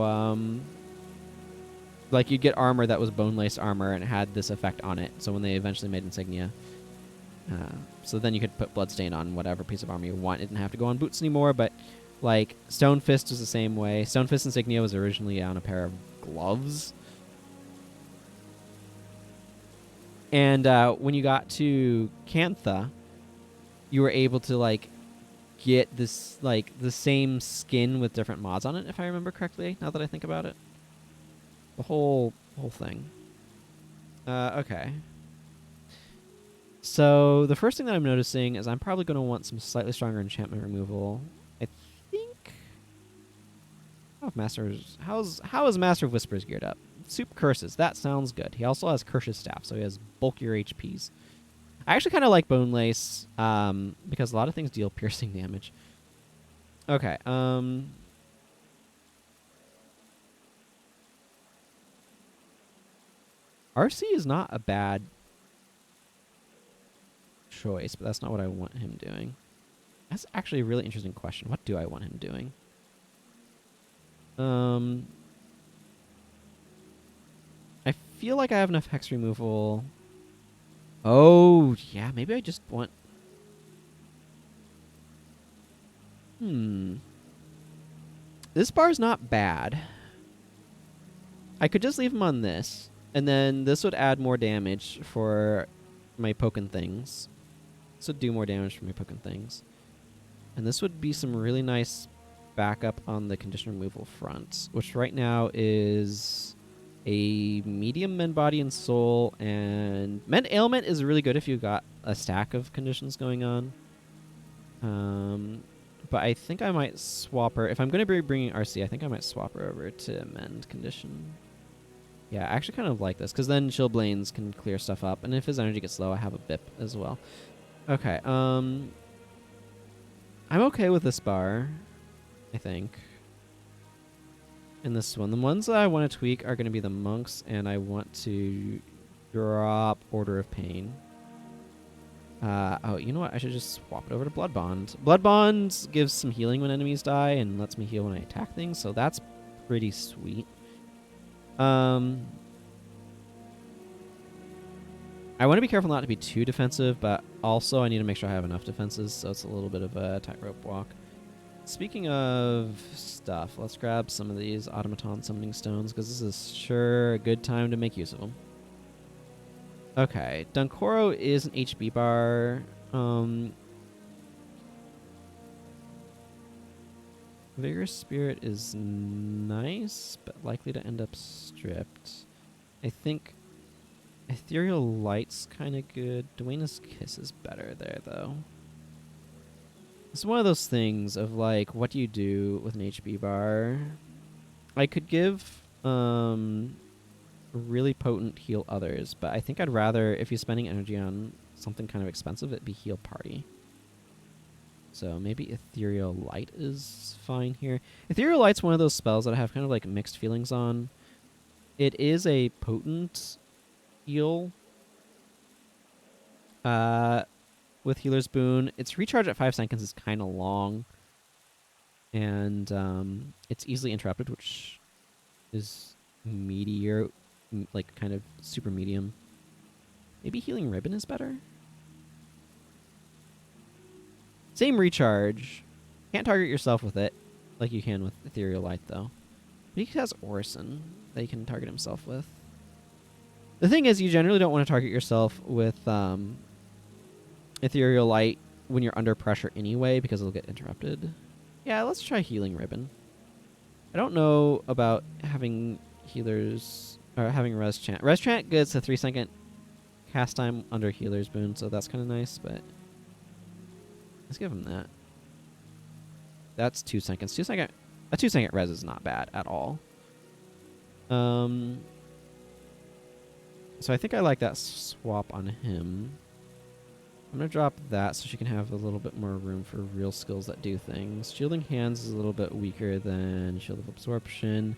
like, you'd get armor that was bone-laced armor and it had this effect on it. So when they eventually made insignia, so then you could put Bloodstain on whatever piece of armor you want. It didn't have to go on boots anymore, but, like, Stone Fist was the same way. Stone Fist insignia was originally on a pair of gloves. And when you got to Cantha, you were able to, like, get this, like, the same skin with different mods on it, if I remember correctly, now that I think about it. The whole thing. Okay. So the first thing that I'm noticing is I'm probably going to want some slightly stronger enchantment removal. I think... How is Master of Whispers geared up? Soup Curses. That sounds good. He also has Curse's Staff, so he has bulkier HPs. I actually kind of like Bone Lace, because a lot of things deal piercing damage. Okay, RC is not a bad choice, but that's not what I want him doing. That's actually a really interesting question. What do I want him doing? I feel like I have enough hex removal. Oh, yeah, maybe I just want... This bar's not bad. I could just leave him on this, and then this would add more damage for my poking things. This would do more damage for my poking things. And this would be some really nice backup on the condition removal front, which right now is a medium Mend Body and Soul, and Mend Ailment is really good if you've got a stack of conditions going on. But I think I might swap her. If I'm going to be bringing RC, I think I might swap her over to Mend Condition. Yeah, I actually kind of like this, because then Chillblains can clear stuff up, and if his energy gets low, I have a BIP as well. Okay, I'm okay with this bar, I think. And this one. The ones that I want to tweak are going to be the monks, and I want to drop Order of Pain. Oh, you know what? I should just swap it over to Blood Bond. Blood Bond gives some healing when enemies die and lets me heal when I attack things, so that's pretty sweet. I want to be careful not to be too defensive, but also I need to make sure I have enough defenses, so it's a little bit of a tightrope walk. Speaking of stuff, let's grab some of these Automaton Summoning Stones, because this is sure a good time to make use of them. Okay, Dunkoro is an HB bar. Vigorous Spirit is nice, but likely to end up stripped. I think Ethereal Light's kind of good. Duena's Kiss is better there, though. It's one of those things of, like, what do you do with an HB bar? I could give really potent heal others, but I think I'd rather, if you're spending energy on something kind of expensive, it be heal party. So maybe Ethereal Light is fine here. Ethereal Light's one of those spells that I have kind of like mixed feelings on. It is a potent heal with Healer's Boon. Its recharge at 5 seconds is kind of long. And it's easily interrupted, which is meteor, like kind of super medium. Maybe Healing Ribbon is better? Same recharge. Can't target yourself with it like you can with Ethereal Light, though. But he has Orison that he can target himself with. The thing is, you generally don't want to target yourself with Ethereal Light when you're under pressure anyway, because it'll get interrupted. Yeah, let's try Healing Ribbon. I don't know about having healers, or having Res Chant. Res Chant gets a 3-second cast time under Healer's Boon, so that's kind of nice, but let's give him that. That's 2 seconds. A 2-second res is not bad at all. So I think I like that swap on him. I'm going to drop that so she can have a little bit more room for real skills that do things. Shielding Hands is a little bit weaker than Shield of Absorption.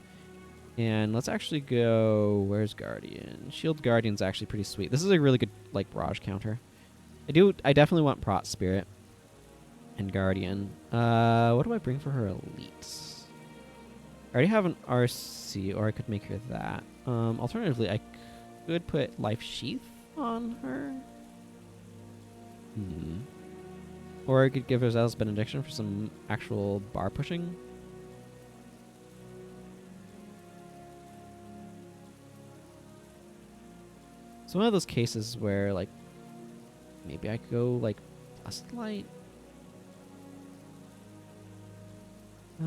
And let's actually go... Where's Guardian? Shield Guardian's actually pretty sweet. This is a really good, like, barrage counter. I definitely want Prot Spirit and Guardian. What do I bring for her elite? I already have an RC, or I could make her that. Alternatively, I could put Life Sheath on her. Or I could give her Zealous Benediction for some actual bar pushing. It's one of those cases where, like, maybe I could go, like, Blessed Light. I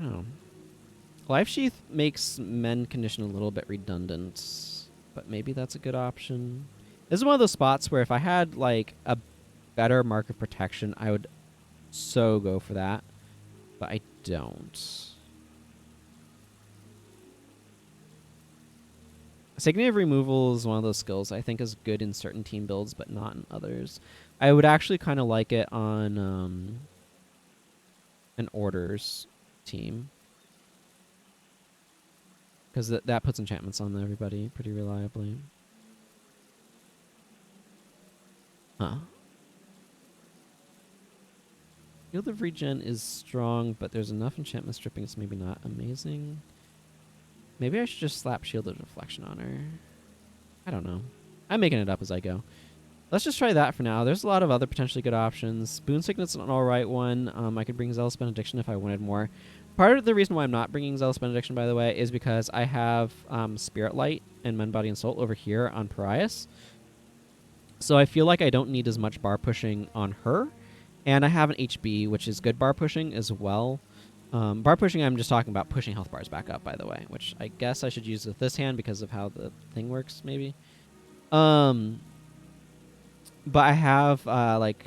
don't know. Life Sheath makes Mend Condition a little bit redundant, but maybe that's a good option. This is one of those spots where if I had, like, a better Mark of Protection, I would so go for that, but I don't. Signative Removal is one of those skills I think is good in certain team builds, but not in others. I would actually kind of like it on an Orders team, because that puts enchantments on everybody pretty reliably. Field of Regen is strong, but there's enough enchantment stripping, it's maybe not amazing. Maybe I should just slap Shield of Deflection on her. I don't know. I'm making it up as I go. Let's just try that for now. There's a lot of other potentially good options. Boon Signet's an alright one. I could bring Zealous Benediction if I wanted more. Part of the reason why I'm not bringing Zealous Benediction, by the way, is because I have Spirit Light and Mend, Body, and Soul over here on Parias. So I feel like I don't need as much bar pushing on her. And I have an HB, which is good bar pushing as well. Bar pushing, I'm just talking about pushing health bars back up, by the way, which I guess I should use with this hand because of how the thing works, maybe. But I have, like,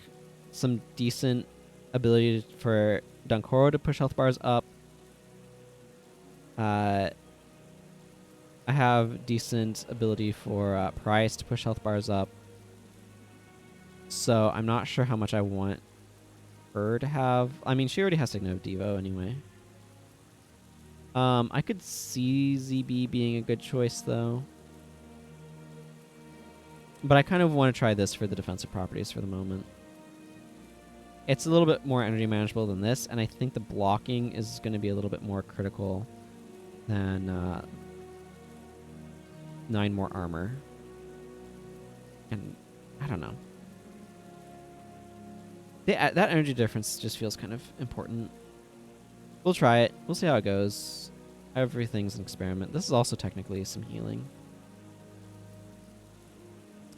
some decent ability for Dunkoro to push health bars up. I have decent ability for Price to push health bars up. So I'm not sure how much I want her to have. I mean, she already has Signo of Devo anyway. I could see ZB being a good choice, though. But I kind of want to try this for the defensive properties for the moment. It's a little bit more energy manageable than this, and I think the blocking is going to be a little bit more critical than 9 more armor. And I don't know. That energy difference just feels kind of important. We'll try it. We'll see how it goes. Everything's an experiment. This is also technically some healing.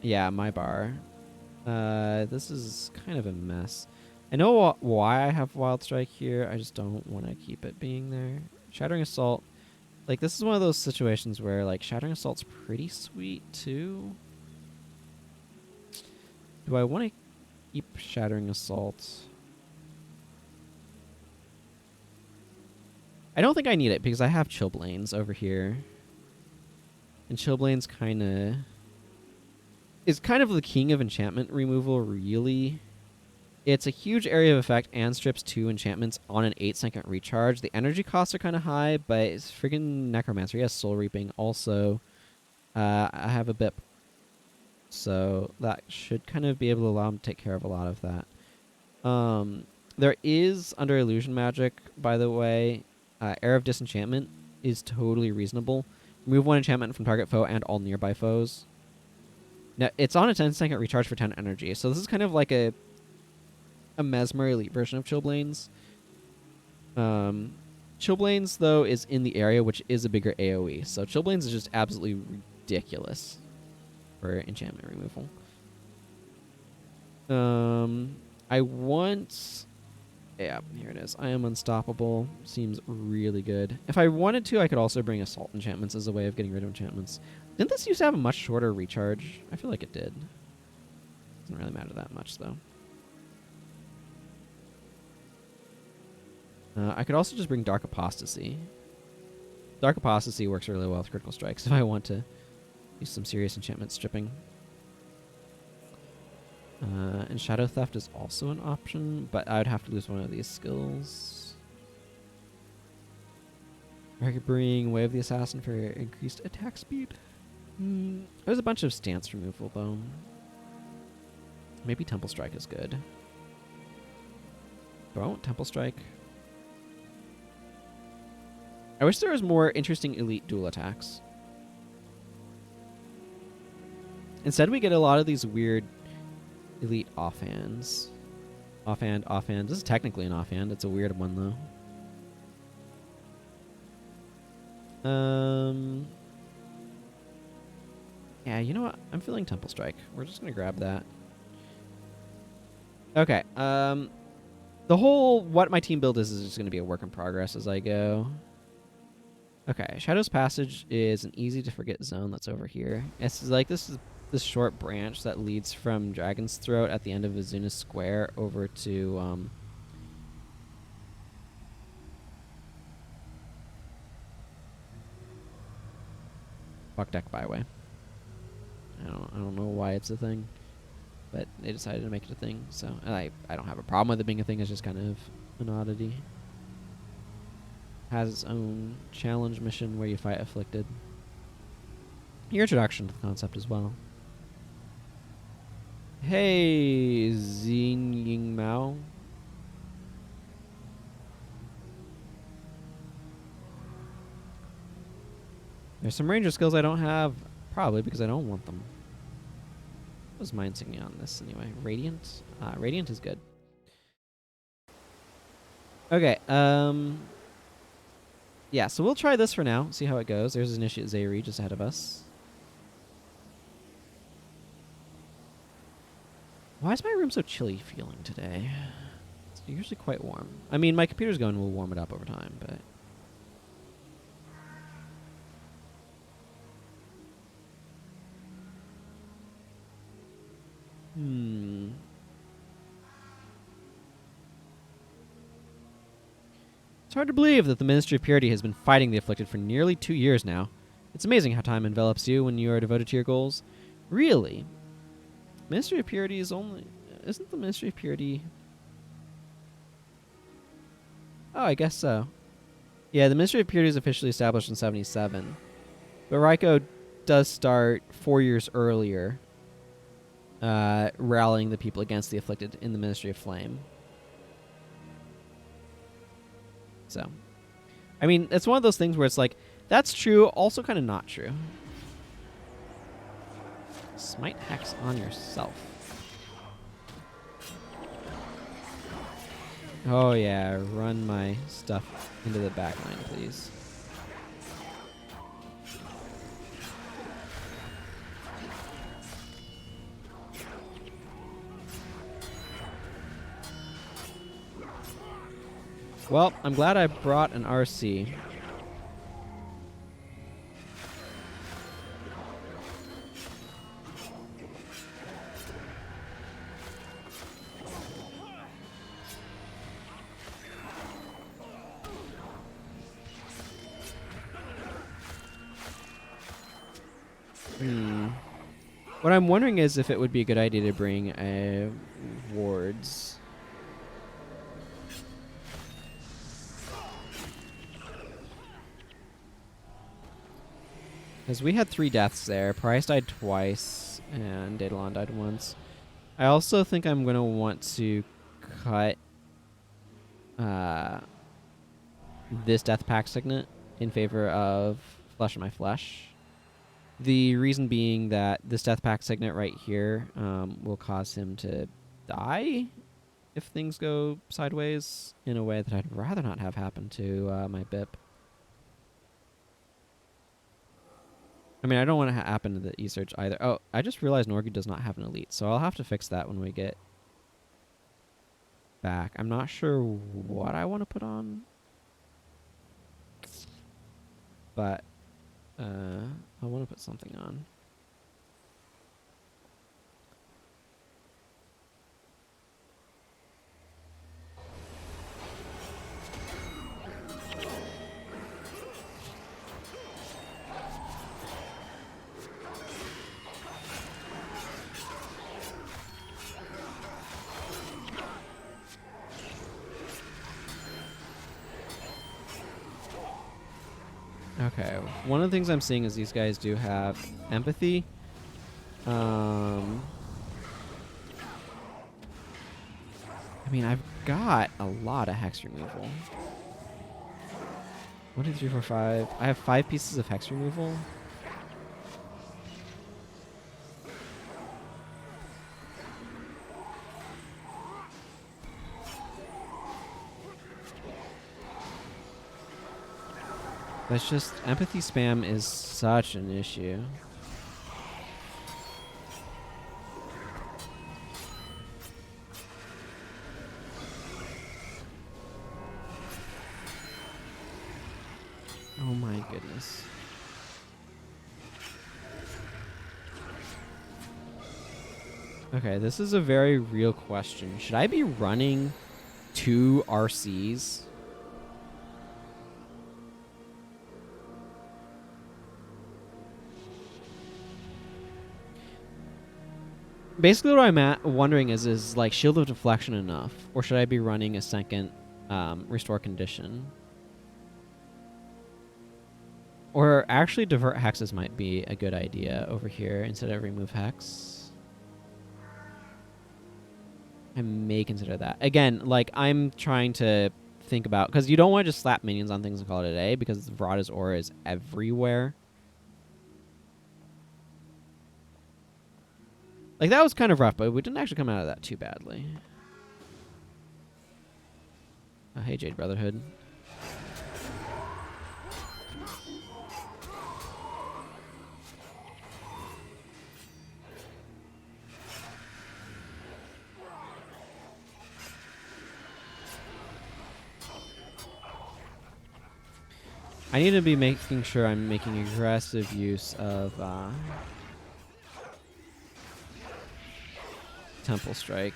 Yeah, my bar. This is kind of a mess. I know why I have Wild Strike here. I just don't want to keep it being there. Shattering Assault. Like, this is one of those situations where, like, Shattering Assault's pretty sweet, too. Do I want to keep Shattering Assault? I don't think I need it because I have Chillblains over here. And Chillblains is kind of the king of enchantment removal, really. It's a huge area of effect and strips 2 enchantments on an 8-second recharge. The energy costs are kind of high, but it's friggin' Necromancer. He has Soul Reaping also. I have a BIP. So that should kind of be able to allow him to take care of a lot of that. There is, under Illusion Magic, by the way, Air of Disenchantment is totally reasonable. Remove 1 enchantment from target foe and all nearby foes. Now, it's on a 10-second recharge for 10 energy, so this is kind of like a Mesmer Elite version of Chillblains. Chillblains, though, is in the area, which is a bigger AoE. So Chillblains is just absolutely ridiculous for enchantment removal. I want... Yeah, here it is. I am unstoppable. Seems really good. If I wanted to, I could also bring Assault enchantments as a way of getting rid of enchantments. Didn't this used to have a much shorter recharge? I feel like it did. Doesn't really matter that much, though. I could also just bring Dark Apostasy. Dark Apostasy works really well with critical strikes if I want to use some serious enchantment stripping. And Shadow Theft is also an option, but I would have to lose one of these skills. I could bring Way of the Assassin for increased attack speed. There's a bunch of stance removal, though. Maybe Temple Strike is good. Do I want Temple Strike? I wish there was more interesting elite dual attacks. Instead, we get a lot of these weird elite offhands. Offhand, offhand. This is technically an offhand. It's a weird one, though. Yeah, you know what? I'm feeling Temple Strike. We're just going to grab that. Okay. The whole what my team build is just going to be a work in progress as I go. Okay, Shadow's Passage is an easy-to-forget zone that's over here. It's like this is this short branch that leads from Dragon's Throat at the end of Azuna Square over to Fuck Deck Byway. I don't know why it's a thing, but they decided to make it a thing. So I don't have a problem with it being a thing. It's just kind of an oddity. Has its own challenge mission where you fight Afflicted. Your introduction to the concept as well. Hey, Xin Ying Mao. There's some ranger skills I don't have, probably because I don't want them. What was my insignia on this anyway? Radiant? Radiant is good. Okay, yeah, so we'll try this for now, see how it goes. There's Initiate Zei Ri just ahead of us. Why is my room so chilly feeling today? It's usually quite warm. I mean, my computer's going will warm it up over time, but... It's hard to believe that the Ministry of Purity has been fighting the Afflicted for nearly 2 years now. It's amazing how time envelops you when you are devoted to your goals. Really? Ministry of Purity is only... Isn't the Ministry of Purity... Oh, I guess so. Yeah, the Ministry of Purity is officially established in 77. But Raiko does start 4 years earlier, rallying the people against the Afflicted in the Ministry of Flame. So, I mean, it's one of those things where it's like, that's true, also kind of not true. Smite Hex on yourself. Oh yeah, run my stuff into the back line, please. Well, I'm glad I brought an RC. What I'm wondering is if it would be a good idea to bring wards. Because we had 3 deaths there. Price died twice, and Daedalon died once. I also think I'm going to want to cut this Death Pact Signet in favor of Flesh of My Flesh. The reason being that this Death Pact Signet right here will cause him to die if things go sideways in a way that I'd rather not have happen to my BIP. I mean, I don't want it to happen to the E-Search either. Oh, I just realized Norgu does not have an elite, so I'll have to fix that when we get back. I'm not sure what I want to put on, but I want to put something on. Okay, one of the things I'm seeing is these guys do have empathy. I mean, I've got a lot of hex removal. 1, 2, 3, 4, 5. I have 5 pieces of hex removal. That's just, empathy spam is such an issue. Oh my goodness. Okay, this is a very real question. Should I be running 2 RCs? Basically, what I'm wondering is like Shield of Deflection enough, or should I be running a second Restore Condition? Or actually, Divert Hexes might be a good idea over here instead of Remove Hex. I may consider that. Again, like I'm trying to think about, because you don't want to just slap minions on things and call it a day, because Vrada's aura is everywhere. Like, that was kind of rough, but we didn't actually come out of that too badly. Oh, hey, Jade Brotherhood. I need to be making sure I'm making aggressive use of Temple Strike.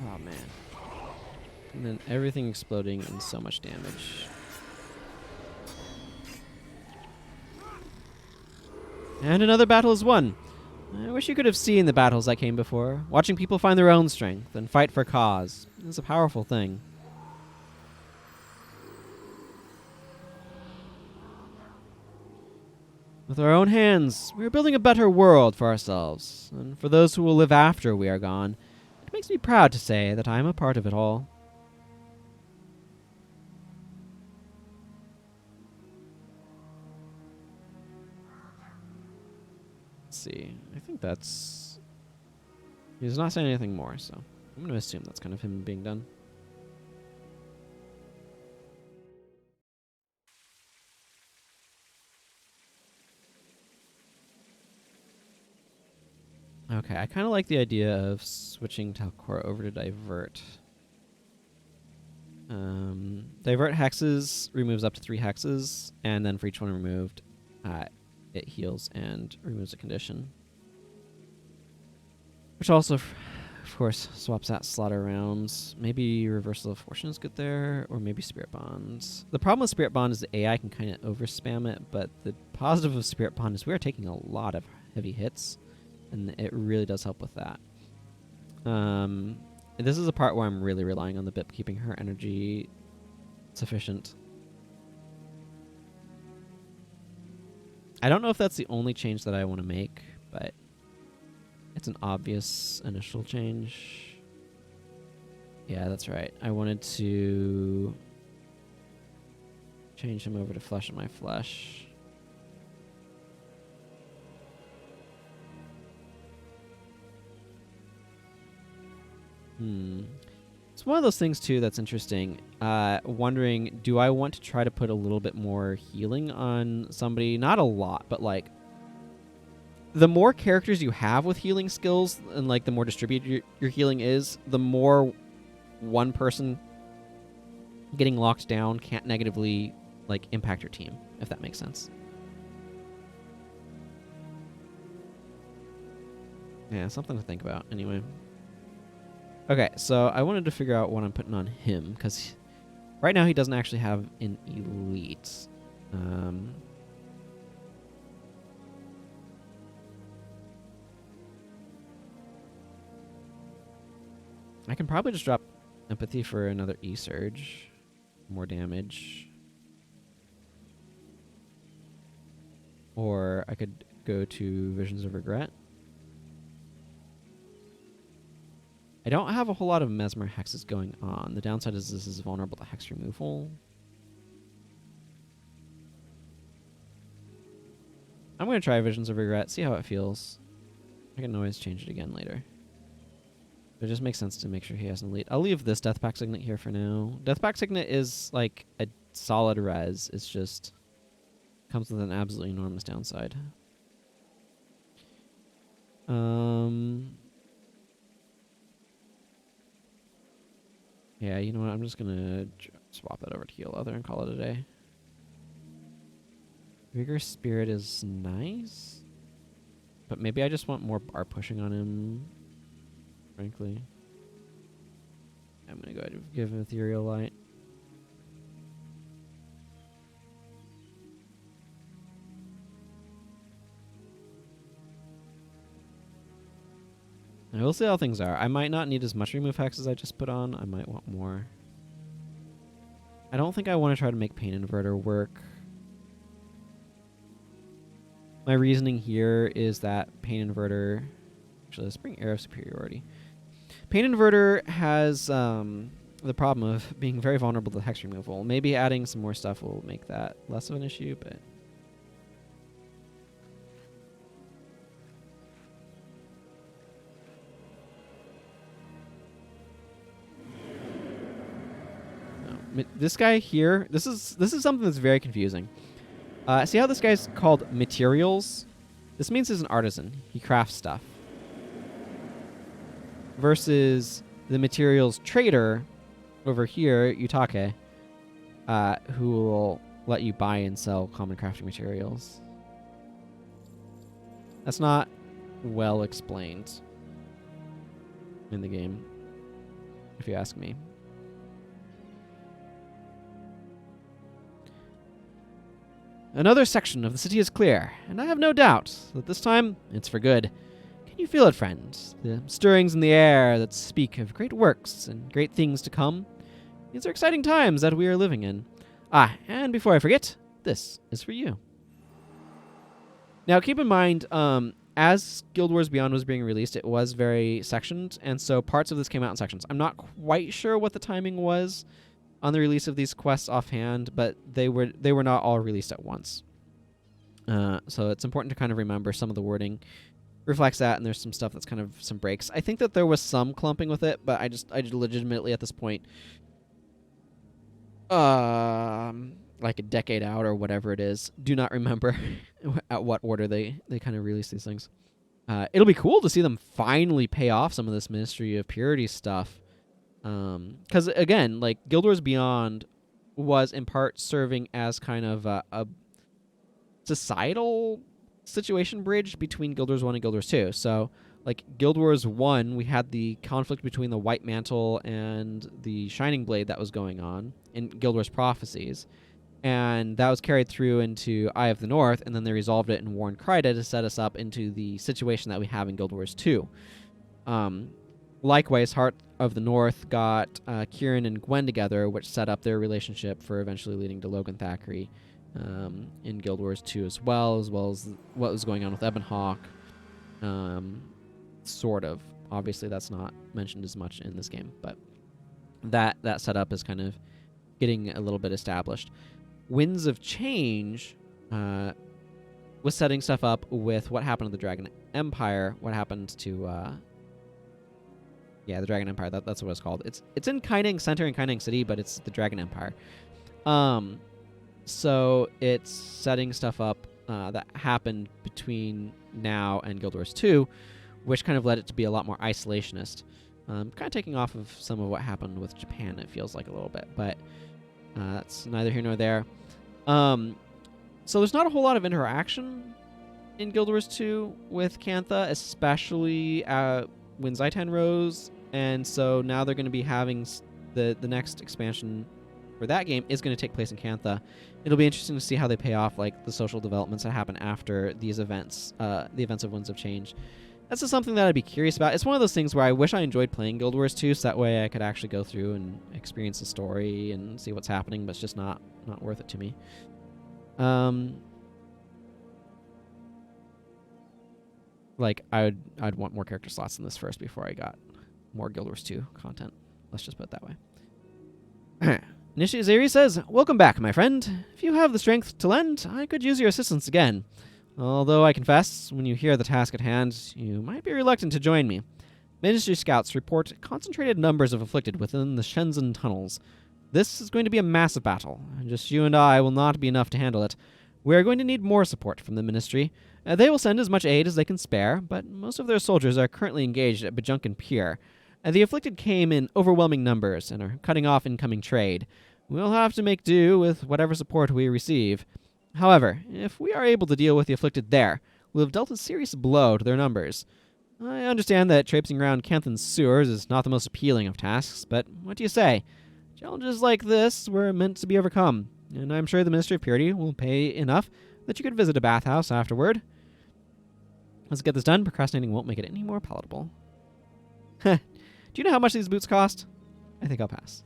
Oh man. And then everything exploding and so much damage. And another battle is won. I wish you could have seen the battles that came before. Watching people find their own strength and fight for cause is a powerful thing. With our own hands, we are building a better world for ourselves, and for those who will live after we are gone. It makes me proud to say that I am a part of it all. Let's see. I think that's... He's not saying anything more, so I'm going to assume that's kind of him being done. Okay, I kind of like the idea of switching Talcor over to Divert. Divert hexes removes up to 3 hexes, and then for each one removed, it heals and removes a condition. Which also, of course, swaps that slot around. Maybe Reversal of Fortune is good there, or maybe Spirit Bonds. The problem with Spirit Bond is the AI can kind of overspam it, but the positive of Spirit Bond is we are taking a lot of heavy hits, and it really does help with that. This is a part where I'm really relying on the BIP keeping her energy sufficient. I don't know if that's the only change that I want to make, but it's an obvious initial change. Yeah, that's right. I wanted to change him over to Flesh of My Flesh. It's one of those things, too, that's interesting. Wondering, do I want to try to put a little bit more healing on somebody? Not a lot, but, like, the more characters you have with healing skills and, like, the more distributed your healing is, the more one person getting locked down can't negatively, like, impact your team, if that makes sense. Yeah, something to think about, anyway. Okay, so I wanted to figure out what I'm putting on him, because right now he doesn't actually have an elite. I can probably just drop Empathy for another E-Surge. More damage. Or I could go to Visions of Regret. I don't have a whole lot of Mesmer hexes going on. The downside is this is vulnerable to hex removal. I'm going to try Visions of Regret, see how it feels. I can always change it again later. It just makes sense to make sure he has an elite. I'll leave this Death Pact Signet here for now. Death Pact Signet is like a solid res. It's just comes with an absolutely enormous downside. Yeah, you know what? I'm just gonna swap that over to Heal Other and call it a day. Vigorous Spirit is nice, but maybe I just want more bar pushing on him. Frankly, I'm gonna go ahead and give him Ethereal Light. I will see how things are. I might not need as much remove hex as I just put on. I might want more. I don't think I want to try to make Pain Inverter work. My reasoning here is that Pain Inverter... Actually, let's bring Air of Superiority. Pain Inverter has the problem of being very vulnerable to hex removal. Maybe adding some more stuff will make that less of an issue, but... This guy here, this is something that's very confusing. See how this guy's called Materials? This means he's an artisan. He crafts stuff. Versus the Materials Trader over here, Utake, who will let you buy and sell common crafting materials. That's not well explained in the game, if you ask me. Another section of the city is clear, and I have no doubt that this time it's for good. Can you feel it, friends? The stirrings in the air that speak of great works and great things to come. These are exciting times that we are living in. Ah, and before I forget, this is for you. Now, keep in mind, as Guild Wars Beyond was being released, it was very sectioned, and so parts of this came out in sections. I'm not quite sure what the timing was on the release of these quests offhand, but they were not all released at once. So it's important to kind of remember some of the wording reflects that, and there's some stuff that's kind of some breaks. I think that there was some clumping with it, but I legitimately at this point, like a decade out or whatever it is, do not remember at what order they kind of release these things. It'll be cool to see them finally pay off some of this Ministry of Purity stuff. Because again, like Guild Wars Beyond was in part serving as kind of a societal situation bridge between Guild Wars 1 and Guild Wars 2. So, like Guild Wars 1, we had the conflict between the White Mantle and the Shining Blade that was going on in Guild Wars Prophecies. And that was carried through into Eye of the North, and then they resolved it in War and Kryda to set us up into the situation that we have in Guild Wars 2. Likewise, Heart of the North got Kieran and Gwen together, which set up their relationship for eventually leading to Logan Thackeray in Guild Wars 2 as well as what was going on with Ebonhawk. Sort of. Obviously, that's not mentioned as much in this game, but that setup is kind of getting a little bit established. Winds of Change was setting stuff up with what happened to the Dragon Empire, what happened to... the Dragon Empire, that's what it's called. It's in Kaineng Center in Kaineng City, but it's the Dragon Empire. So it's setting stuff up that happened between now and Guild Wars 2, which kind of led it to be a lot more isolationist. Kind of taking off of some of what happened with Japan, it feels like a little bit, but that's neither here nor there. So there's not a whole lot of interaction in Guild Wars 2 with Cantha, especially when Zaitan rose, and so now they're going to be having the next expansion for that game is going to take place in Cantha. It'll be interesting to see how they pay off like the social developments that happen after these events, the events of Winds of Change. That's just something that I'd be curious about. It's one of those things where I wish I enjoyed playing Guild Wars 2, so that way I could actually go through and experience the story and see what's happening, but it's just not worth it to me. Like I'd want more character slots in this first before I got more Guild Wars 2 content. Let's just put it that way. Initiate Zei Ri says, "Welcome back, my friend. If you have the strength to lend, I could use your assistance again. Although I confess, when you hear the task at hand, you might be reluctant to join me. Ministry scouts report concentrated numbers of Afflicted within the Shenzhen tunnels. This is going to be a massive battle, and just you and I will not be enough to handle it. We are going to need more support from the Ministry. They will send as much aid as they can spare, but most of their soldiers are currently engaged at Bajunkan Pier. The Afflicted came in overwhelming numbers and are cutting off incoming trade. We'll have to make do with whatever support we receive. However, if we are able to deal with the Afflicted there, we'll have dealt a serious blow to their numbers. I understand that traipsing around Canthan's sewers is not the most appealing of tasks, but what do you say? Challenges like this were meant to be overcome, and I'm sure the Ministry of Purity will pay enough that you could visit a bathhouse afterward. Let's get this done. Procrastinating won't make it any more palatable." Do you know how much these boots cost? I think I'll pass.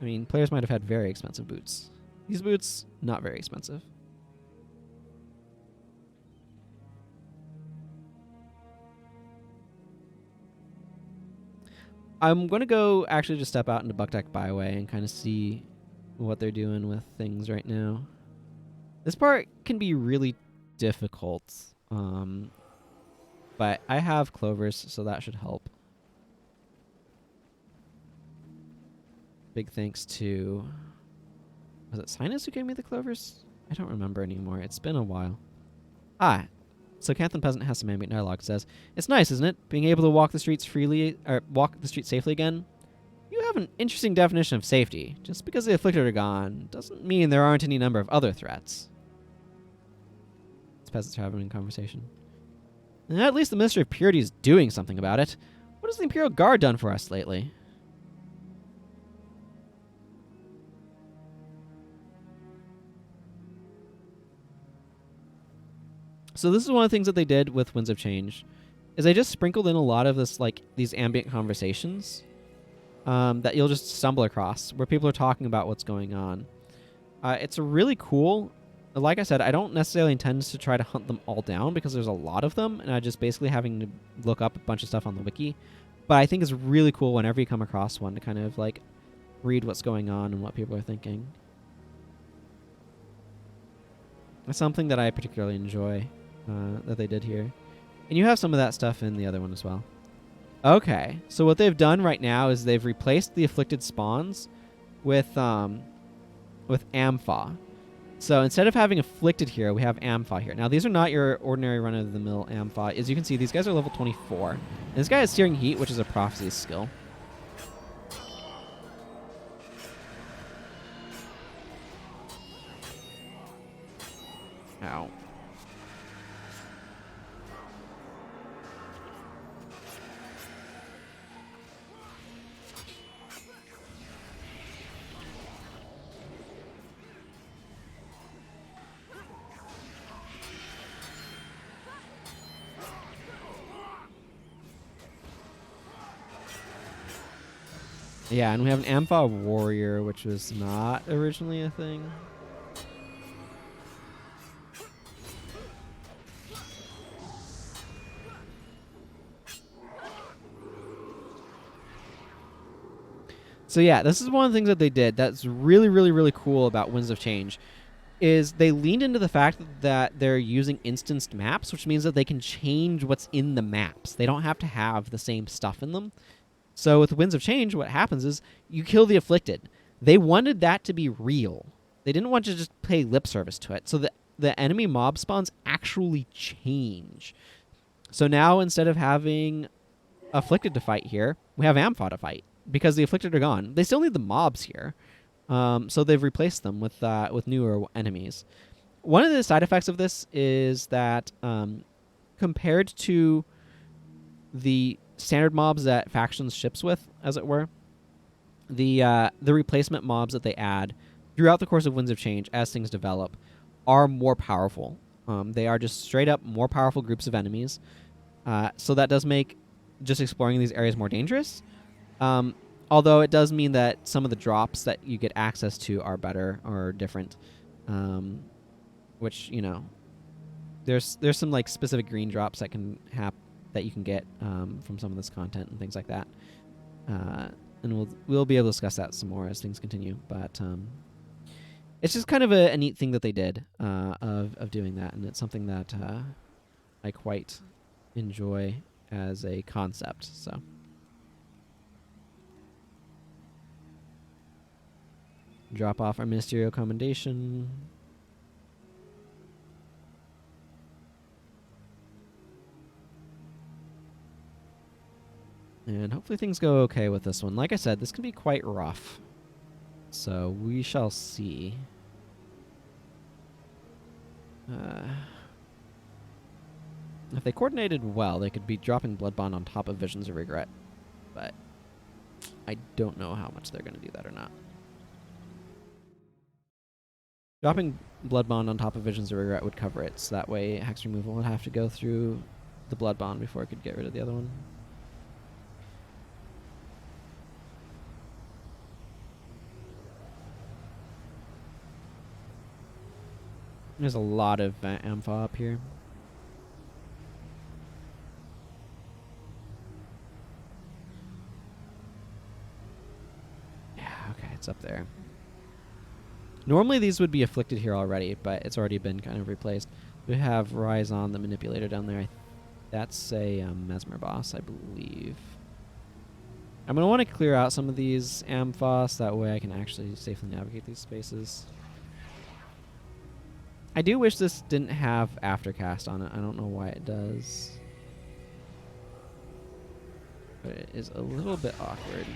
I mean, players might have had very expensive boots. These boots, not very expensive. I'm going to go actually just step out into Buckdeck Byway and kind of see what they're doing with things right now. This part can be really difficult, but I have clovers, so that should help. Big thanks to... Was it Sinus who gave me the clovers? I don't remember anymore. It's been a while. So Canthan Peasant has some ambient dialogue. Says, "It's nice, isn't it? Being able to walk the streets freely, or walk the streets safely again. You have an interesting definition of safety. Just because the Afflicted are gone doesn't mean there aren't any number of other threats." These peasants are having a conversation. At least the Ministry of Purity is doing something about it. What has the Imperial Guard done for us lately? So this is one of the things that they did with Winds of Change, is they just sprinkled in a lot of this, like, these ambient conversations that you'll just stumble across, where people are talking about what's going on. It's really cool like I said, I don't necessarily intend to try to hunt them all down because there's a lot of them, and I just basically having to look up a bunch of stuff on the wiki. But I think it's really cool whenever you come across one to kind of like read what's going on and what people are thinking. It's something that I particularly enjoy that they did here. And you have some of that stuff in the other one as well. Okay, so what they've done right now is they've replaced the Afflicted spawns with Ampha. So instead of having Afflicted here, we have Ampha here. Now, these are not your ordinary run-of-the-mill Ampha. As you can see, these guys are level 24. And this guy has Searing Heat, which is a Prophecy skill. Ow. Yeah, and we have an Ampha Warrior, which was not originally a thing. So yeah, this is one of the things that they did that's really, really, really cool about Winds of Change, is they leaned into the fact that they're using instanced maps, which means that they can change what's in the maps. They don't have to have the same stuff in them. So with Winds of Change, what happens is you kill the Afflicted. They wanted that to be real. They didn't want to just pay lip service to it. So the enemy mob spawns actually change. So now instead of having Afflicted to fight here, we have Ampha to fight because the Afflicted are gone. They still need the mobs here. So they've replaced them with newer enemies. One of the side effects of this is that compared to the standard mobs that factions ships with, as it were, the replacement mobs that they add throughout the course of Winds of Change as things develop are more powerful. They are just straight up more powerful groups of enemies. So that does make just exploring these areas more dangerous. Although it does mean that some of the drops that you get access to are better or different. Which, you know, there's some like specific green drops that can that you can get from some of this content and things like that. And we'll be able to discuss that some more as things continue. But it's just kind of a neat thing that they did of doing that, and it's something that I quite enjoy as a concept. So. Drop off our ministerial commendation. And hopefully things go okay with this one. Like I said, this can be quite rough. So we shall see. If they coordinated well, they could be dropping Blood Bond on top of Visions of Regret. But I don't know how much they're going to do that or not. Dropping Blood Bond on top of Visions of Regret would cover it, so that way Hex Removal would have to go through the Blood Bond before it could get rid of the other one. There's a lot of Ampha up here. Yeah, okay, it's up there. Normally these would be Afflicted here already, but it's already been kind of replaced. We have Ryzon, the Manipulator, down there. That's a Mesmer boss, I believe. I'm going to want to clear out some of these Amphos, that way I can actually safely navigate these spaces. I do wish this didn't have Aftercast on it. I don't know why it does. But it is a little bit awkward.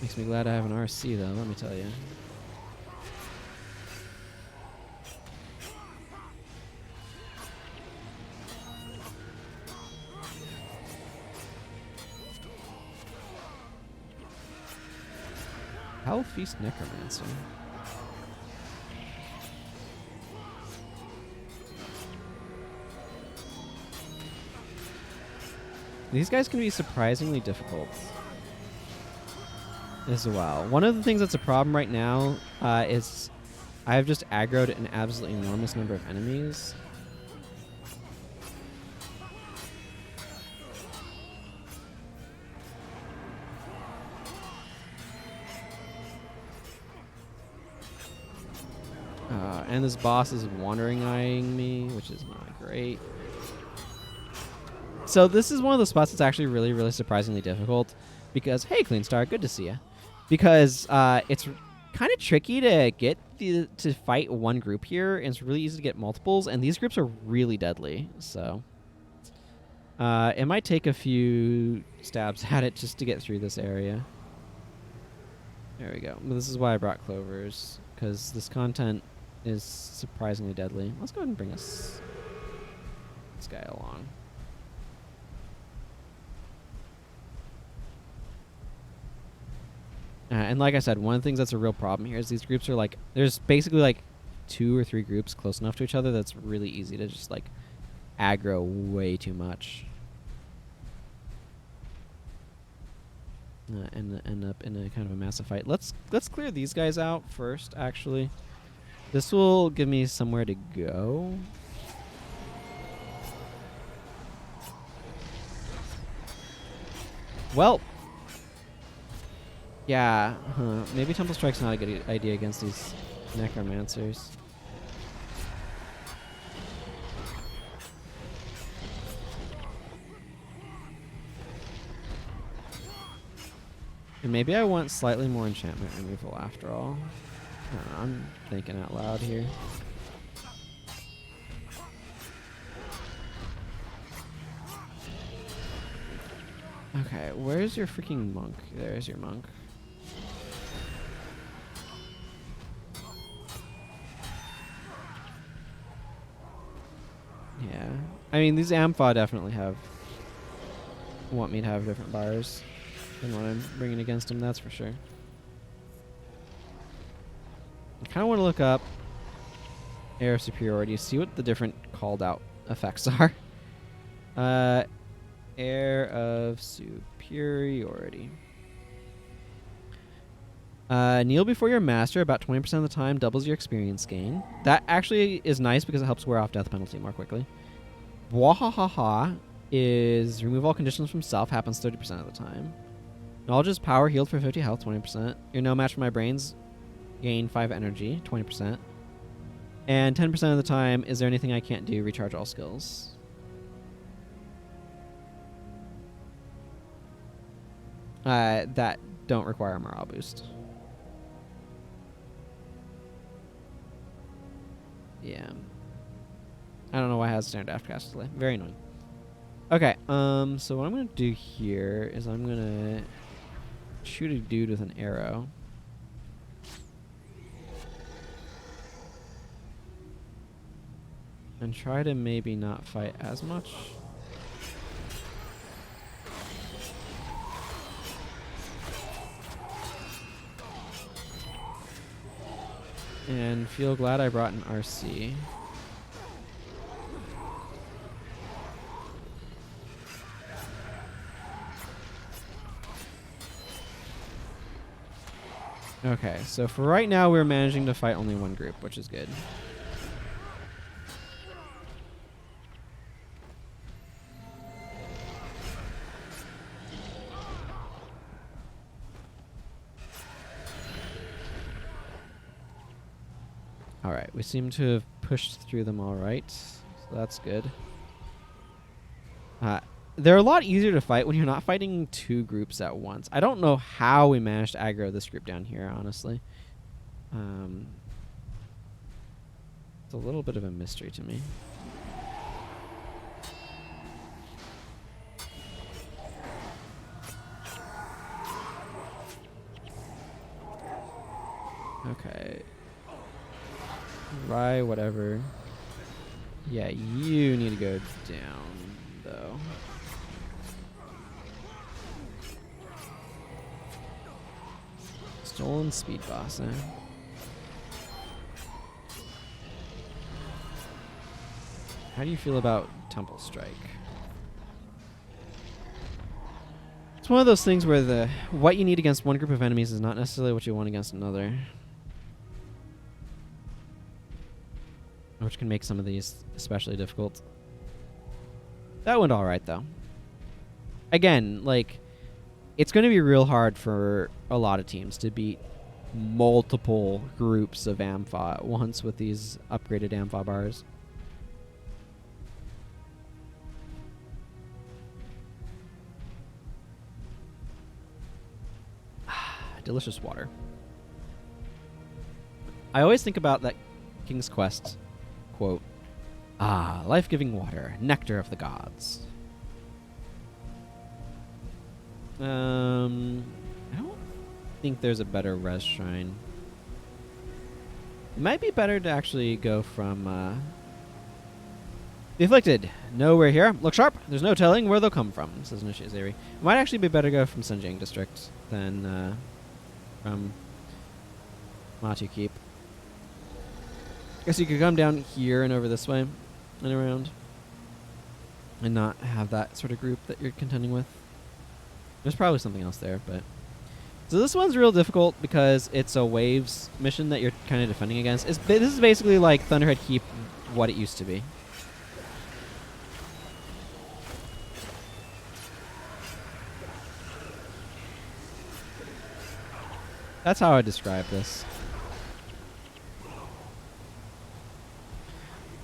Makes me glad I have an RC, though, let me tell you. Hell Feast Necromancer. These guys can be surprisingly difficult as well. One of the things that's a problem right now is I've just aggroed an absolutely enormous number of enemies. And this boss is wandering eyeing me, which is not great. So this is one of the spots that's actually really, really surprisingly difficult because, hey, Clean Star, good to see you. Because it's kind of tricky to get to fight one group here, and it's really easy to get multiples, and these groups are really deadly. So it might take a few stabs at it just to get through this area. There we go. This is why I brought clovers, because this content is surprisingly deadly. Let's go ahead and bring this guy along. And like I said, one of the things that's a real problem here is these groups are like, there's basically like 2 or 3 groups close enough to each other that's really easy to just like aggro way too much. And end up in a kind of a massive fight. Let's clear these guys out first, actually. This will give me somewhere to go. Well, yeah, maybe Temple Strike's not a good idea against these necromancers. And maybe I want slightly more enchantment removal after all. I don't know, I'm thinking out loud here. Okay, where's your freaking monk? There's your monk. Yeah. I mean, these Ampha definitely want me to have different bars than what I'm bringing against them, that's for sure. I kind of want to look up Air of Superiority, see what the different called out effects are. Air of Superiority. Kneel before your master about 20% of the time, doubles your experience gain. That actually is nice because it helps wear off death penalty more quickly. Wahahaha is remove all conditions from self, happens 30% of the time. Knowledge is power, healed for 50 health, 20%. You're no match for my brains, gain 5 energy, 20%. And 10% of the time, is there anything I can't do, recharge all skills. That don't require a morale boost. Yeah. I don't know why it has standard aftercast delay. Very annoying. Okay, so what I'm going to do here is I'm going to shoot a dude with an arrow. And try to maybe not fight as much. And feel glad I brought an RC. Okay, so for right now, we're managing to fight only one group, which is good. Alright, we seem to have pushed through them all right, so that's good. They're a lot easier to fight when you're not fighting 2 groups at once. I don't know how we managed to aggro this group down here, honestly. It's a little bit of a mystery to me. Okay. Rye, whatever. Yeah, you need to go down, though. Stolen speed boss, eh? How do you feel about Temple Strike? It's one of those things where what you need against one group of enemies is not necessarily what you want against another. Which can make some of these especially difficult. That went alright, though. Again, like, it's going to be real hard for a lot of teams to beat multiple groups of Ampha at once with these upgraded Ampha bars. Delicious water. I always think about that King's Quest quote. Ah, life-giving water, nectar of the gods. I don't think there's a better res shrine. It might be better to actually go from the Afflicted. No, we're here. Look sharp. There's no telling where they'll come from, says Initiate Zei Ri. It might actually be better to go from Senjing District than from Matu Keep. Guess you could come down here and over this way and around and not have that sort of group that you're contending with. There's probably something else there, but... So this one's real difficult because it's a waves mission that you're kind of defending against. This is basically like Thunderhead Keep what it used to be. That's how I describe this.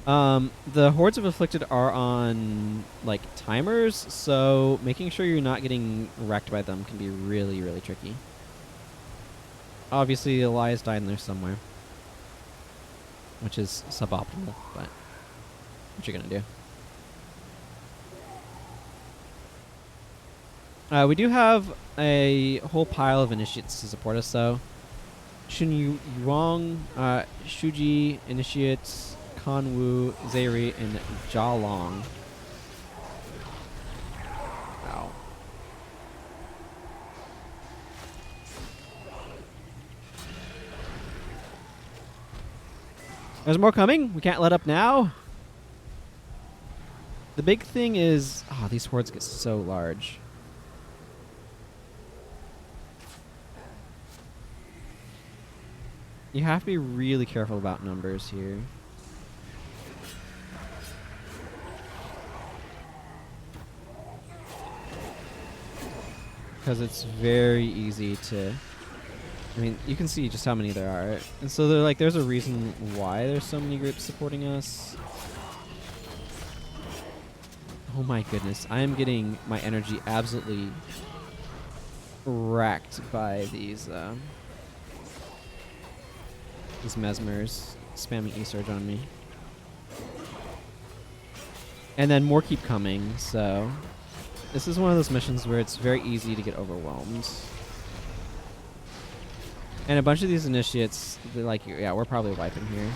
The hordes of Afflicted are on, like, timers, so making sure you're not getting wrecked by them can be really, really tricky. Obviously, Elias died in there somewhere, which is suboptimal, but what you gonna do? We do have a whole pile of initiates to support us, though. Shun Yuang, Shuji, Initiates, Kanwu, Zei Ri, and Jalong. Ow. There's more coming. We can't let up now. The big thing is... Oh, these hordes get so large. You have to be really careful about numbers here. Because it's very easy to... I mean, you can see just how many there are. And so they're like, there's a reason why there's so many groups supporting us. Oh my goodness. I am getting my energy absolutely wrecked by these mesmers spamming E-Surge on me. And then more keep coming, so... This is one of those missions where it's very easy to get overwhelmed. And a bunch of these initiates, they're like, yeah, we're probably wiping here.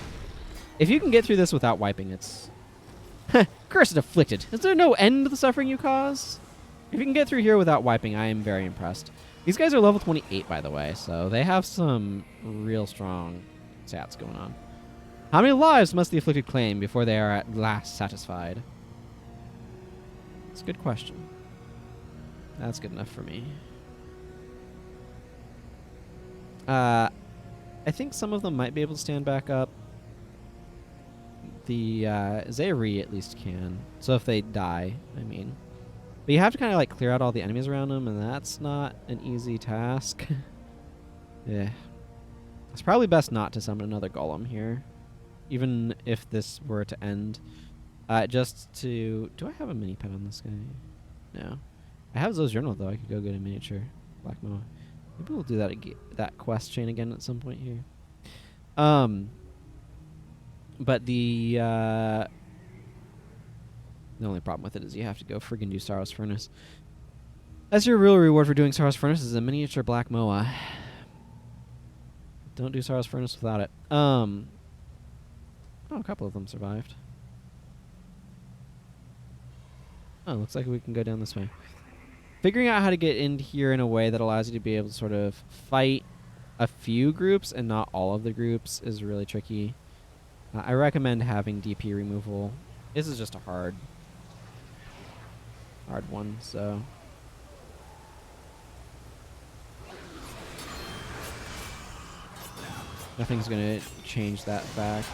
If you can get through this without wiping, it's... Cursed Afflicted. Is there no end to the suffering you cause? If you can get through here without wiping, I am very impressed. These guys are level 28, by the way, so they have some real strong stats going on. How many lives must the Afflicted claim before they are at last satisfied? It's a good question. That's good enough for me. I think some of them might be able to stand back up. The Zei Ri at least can. So if they die, I mean. But you have to kind of like clear out all the enemies around them, and that's not an easy task. Yeah. It's probably best not to summon another golem here. Even if this were to end. Just to... Do I have a mini pet on this guy? No. I have Zo's journal, though. I could go get a miniature Black Moa. Maybe we'll do that quest chain again at some point here. But the only problem with it is you have to go friggin' do Saros Furnace. That's your real reward for doing Saros Furnace is a miniature Black Moa. Don't do Saros Furnace without it. Oh, a couple of them survived. Oh, looks like we can go down this way. Figuring out how to get in here in a way that allows you to be able to sort of fight a few groups and not all of the groups is really tricky. I recommend having DP removal. This is just a hard one, so... Nothing's gonna change that fact.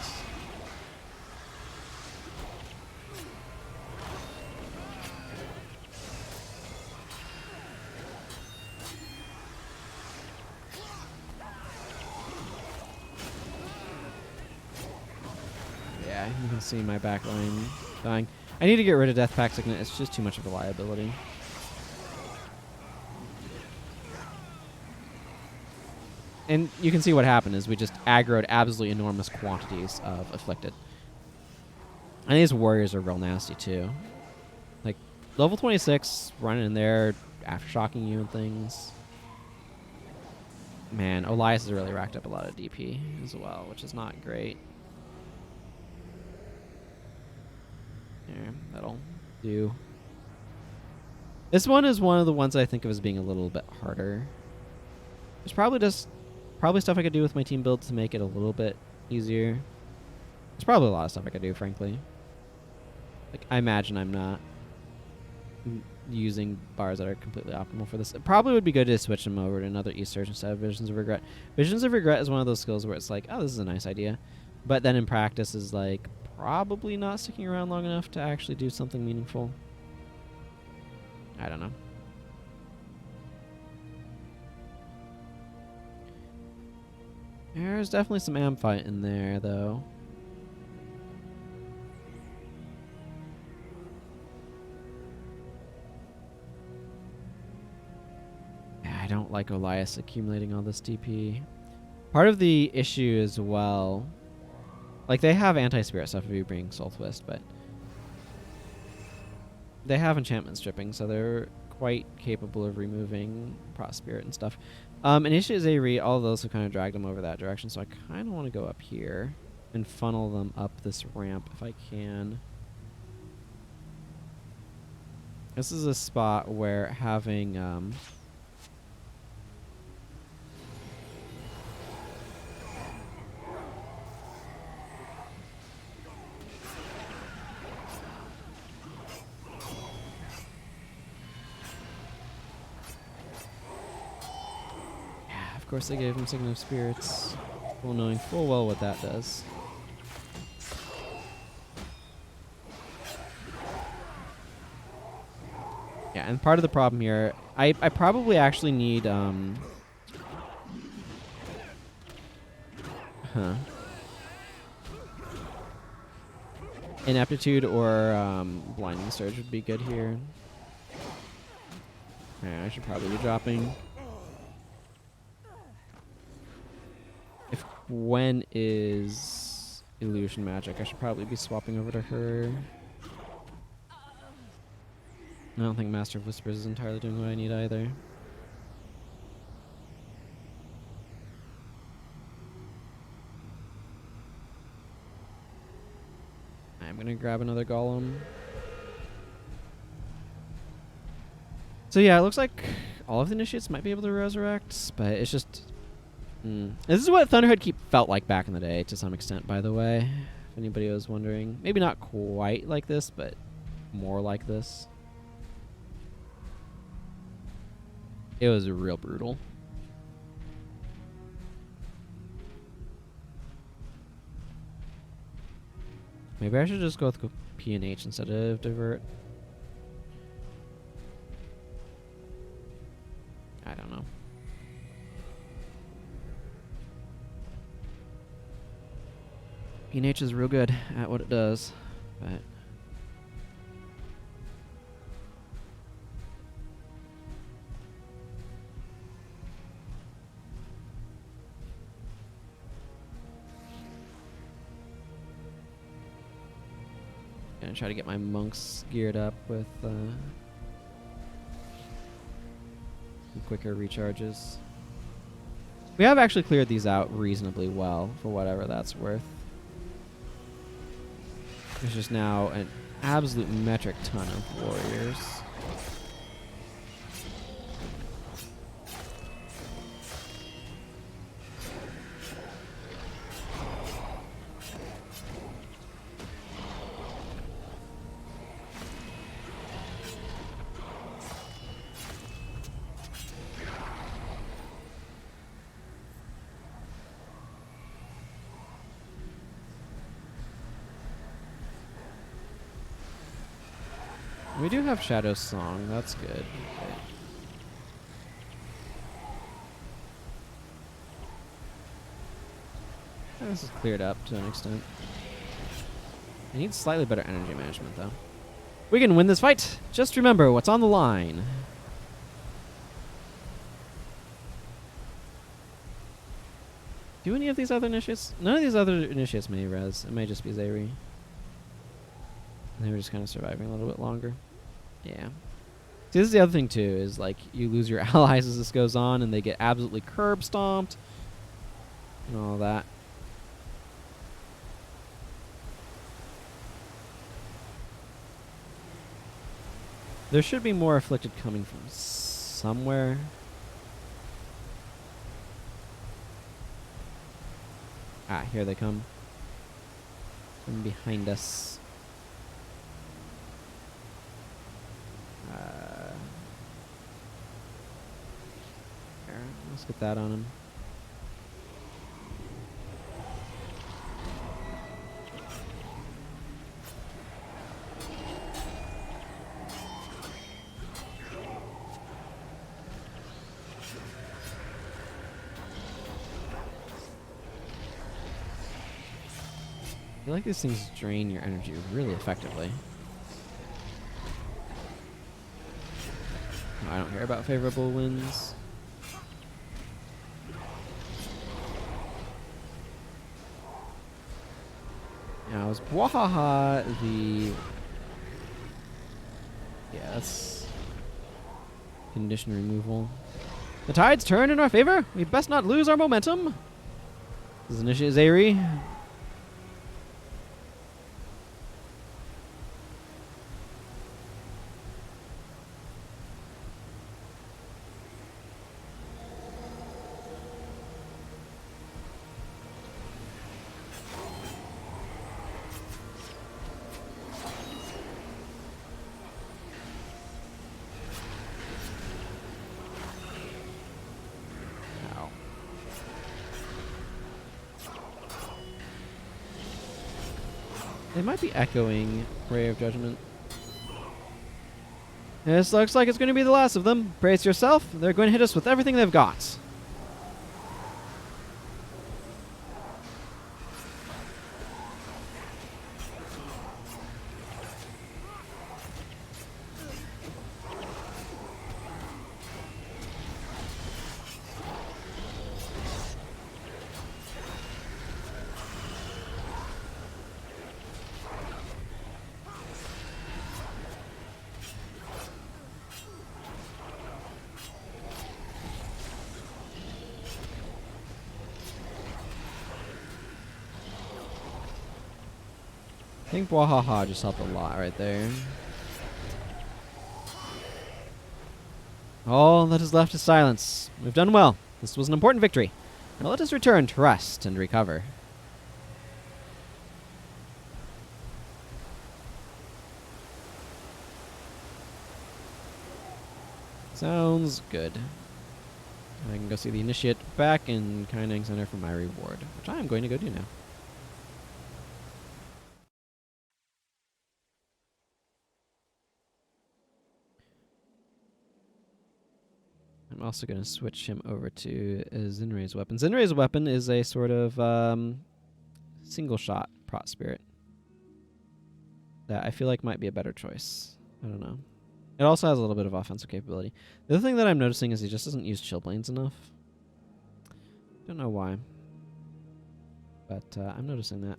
Yeah, you can see my backline dying. I need to get rid of Death Pact Signet. It's just too much of a liability. And you can see what happened is we just aggroed absolutely enormous quantities of Afflicted. And these warriors are real nasty too. Like, level 26, running in there, aftershocking you and things. Man, Elias has really racked up a lot of DP as well, which is not great. There, that'll do. This one is one of the ones I think of as being a little bit harder. There's probably stuff I could do with my team build to make it a little bit easier. There's probably a lot of stuff I could do, frankly. Like, I imagine I'm not using bars that are completely optimal for this. It probably would be good to switch them over to another East Surge instead of Visions of Regret. Visions of Regret is one of those skills where it's like, oh, this is a nice idea. But then in practice is like, probably not sticking around long enough to actually do something meaningful. I don't know. There's definitely some am fight in there, though. Yeah, I don't like Elias accumulating all this DP. Part of the issue as well, like, they have anti-spirit stuff if you bring Soul Twist, but they have enchantment stripping, so they're quite capable of removing Proc Spirit and stuff. Initiate Zei Ri, all of those have kind of dragged them over that direction, so I kind of want to go up here and funnel them up this ramp if I can. This is a spot where having of course they gave him Signal of Spirits, full knowing full well what that does. Yeah, and part of the problem here, I probably actually need Ineptitude or Blinding Surge would be good here. Yeah, I should probably be dropping. If Gwen is Illusion Magic, I should probably be swapping over to her. I don't think Master of Whispers is entirely doing what I need either. I'm going to grab another Golem. So yeah, it looks like all of the Initiates might be able to resurrect, but it's just... This is what Thunderhood felt like back in the day, to some extent, by the way. If anybody was wondering. Maybe not quite like this, but more like this. It was real brutal. Maybe I should just go with P&H instead of Divert. I don't know. P&H is real good at what it does, but... Gonna try to get my monks geared up with quicker recharges. We have actually cleared these out reasonably well, for whatever that's worth. There's just now an absolute metric ton of warriors. We do have Shadow Song. That's good. Okay. This is cleared up to an extent. I need slightly better energy management, though. We can win this fight. Just remember what's on the line. Do any of these other initiates? None of these other initiates may res. It may just be Zei Ri. They were just kind of surviving a little bit longer. Yeah. See, this is the other thing, too, is, like, you lose your allies as this goes on, and they get absolutely curb stomped. And all that. There should be more Afflicted coming from somewhere. Ah, here they come. From behind us. Here, let's get that on him. I feel like these things drain your energy really effectively. Oh, I don't care about favorable winds. Now is Bwahaha the... Yeah, that's condition removal. The tides turn in our favor. We best not lose our momentum. This is Initiate Zei Ri. They might be echoing Ray of Judgment. This looks like it's going to be the last of them. Brace yourself. They're going to hit us with everything they've got. I think Bwahaha just helped a lot right there. All that is left is silence. We've done well. This was an important victory. Now let us return to rest and recover. Sounds good. I can go see the Initiate back in Kaineng Center for my reward, which I am going to go do now. I'm also going to switch him over to Zinre's weapon. Zinre's weapon is a sort of single shot prot spirit that I feel like might be a better choice. I don't know. It also has a little bit of offensive capability. The other thing that I'm noticing is he just doesn't use Chillblains enough. Don't know why, but I'm noticing that.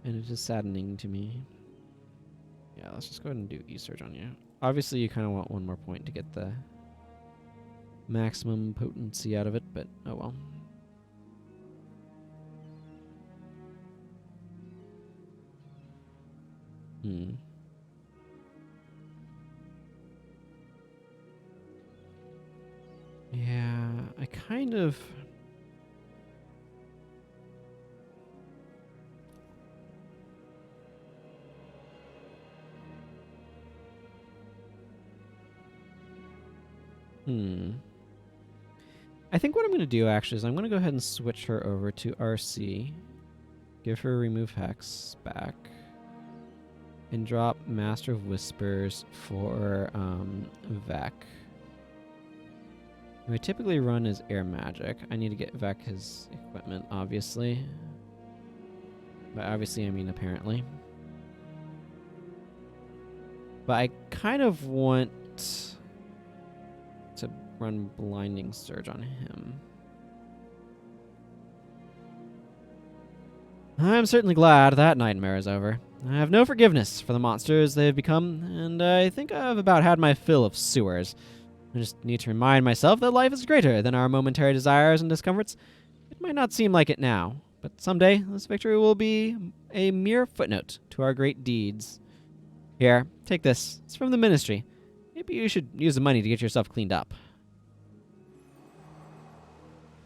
And it is saddening to me. Yeah, let's just go ahead and do E-Surge on you. Obviously, you kind of want one more point to get the maximum potency out of it, but oh well. Yeah, I kind of... I think what I'm going to do, actually, is I'm going to go ahead and switch her over to RC. Give her remove hex back. And drop Master of Whispers for Vec. We typically run as air magic. I need to get Vec his equipment, obviously. But obviously, I mean apparently. But I kind of want to run Blinding Surge on him. I'm certainly glad that nightmare is over. I have no forgiveness for the monsters they have become, and I think I've about had my fill of sewers. I just need to remind myself that life is greater than our momentary desires and discomforts. It might not seem like it now, but someday this victory will be a mere footnote to our great deeds. Here, take this. It's from the ministry. Maybe you should use the money to get yourself cleaned up.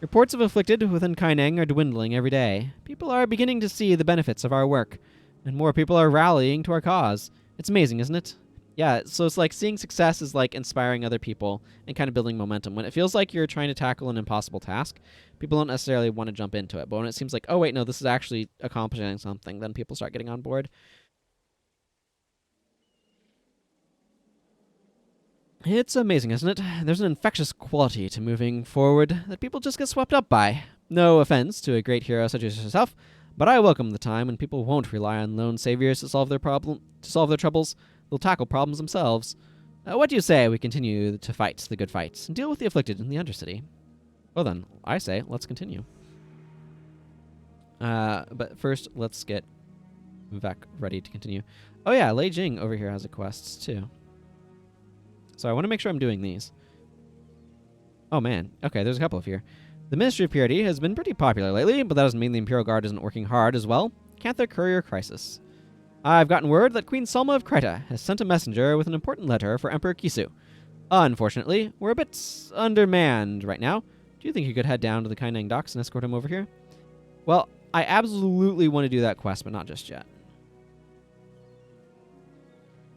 Reports of Afflicted within Kaineng are dwindling every day. People are beginning to see the benefits of our work, and more people are rallying to our cause. It's amazing, isn't it? Yeah, so it's like seeing success is like inspiring other people and kind of building momentum. When it feels like you're trying to tackle an impossible task, people don't necessarily want to jump into it. But when it seems like, oh wait, no, this is actually accomplishing something, then people start getting on board. It's amazing, isn't it? There's an infectious quality to moving forward that people just get swept up by. No offense to a great hero such as yourself, but I welcome the time when people won't rely on lone saviors to solve their troubles. They'll tackle problems themselves. What do you say we continue to fight the good fight and deal with the afflicted in the Undercity? Well then, I say let's continue. But first, let's get Vec ready to continue. Oh yeah, Lei Jeng over here has a quest too. So I want to make sure I'm doing these. Oh man, okay, there's a couple of here. The Ministry of Purity has been pretty popular lately, but that doesn't mean the Imperial Guard isn't working hard as well. Cantha Courier Crisis. I've gotten word that Queen Selma of Krita has sent a messenger with an important letter for Emperor Kisu. Unfortunately, we're a bit undermanned right now. Do you think you could head down to the Kaineng docks and escort him over here? Well, I absolutely want to do that quest, but not just yet.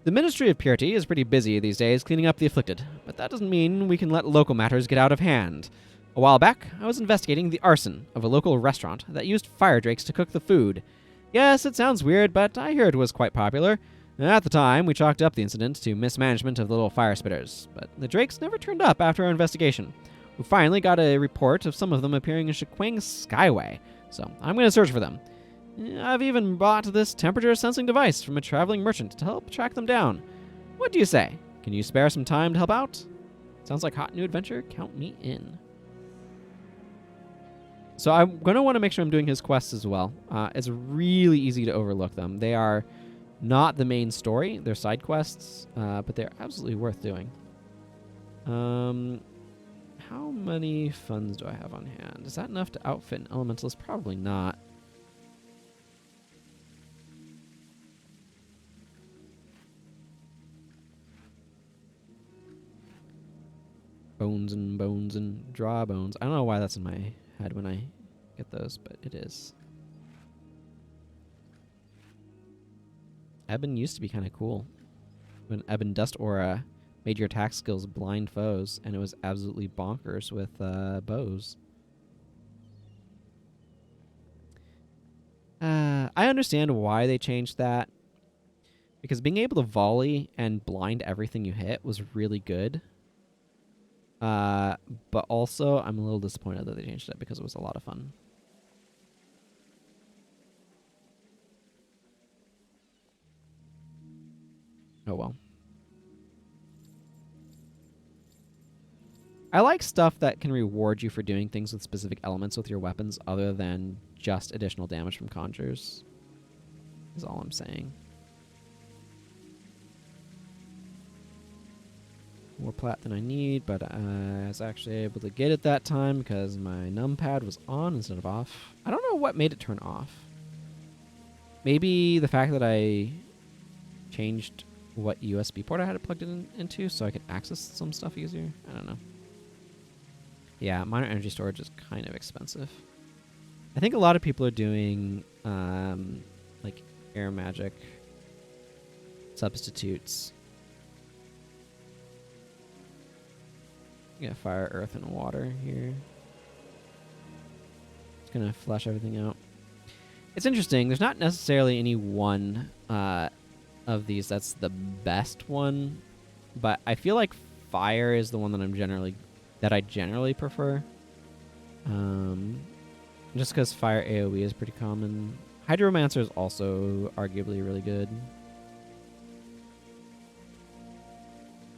The Ministry of Purity is pretty busy these days cleaning up the afflicted, but that doesn't mean we can let local matters get out of hand. A while back, I was investigating the arson of a local restaurant that used fire drakes to cook the food. Yes, it sounds weird, but I hear it was quite popular. At the time, we chalked up the incident to mismanagement of the little fire spitters, but the drakes never turned up after our investigation. We finally got a report of some of them appearing in Shikwang's Skyway, so I'm going to search for them. I've even bought this temperature-sensing device from a traveling merchant to help track them down. What do you say? Can you spare some time to help out? Sounds like hot new adventure. Count me in. So I'm going to want to make sure I'm doing his quests as well. It's really easy to overlook them. They are not the main story. They're side quests, but they're absolutely worth doing. How many funds do I have on hand? Is that enough to outfit an elementalist? Probably not. Bones and draw bones. I don't know why that's in my head when I get those, but it is. Ebon used to be kind of cool. When Ebon Dust Aura made your attack skills blind foes, and it was absolutely bonkers with bows. I understand why they changed that, because being able to volley and blind everything you hit was really good. But also, I'm a little disappointed that they changed it because it was a lot of fun. Oh well. I like stuff that can reward you for doing things with specific elements with your weapons other than just additional damage from conjures. Is all I'm saying. More plat than I need, but I was actually able to get it that time because my numpad was on instead of off. I don't know what made it turn off. Maybe the fact that I changed what USB port I had it plugged into so I could access some stuff easier. I don't know. Yeah, minor energy storage is kind of expensive. I think a lot of people are doing like air magic substitutes. Yeah, fire, earth, and water here. It's gonna flush everything out. It's interesting. There's not necessarily any one of these that's the best one, but I feel like fire is the one that I generally prefer. Just because fire AoE is pretty common. Hydromancer is also arguably really good.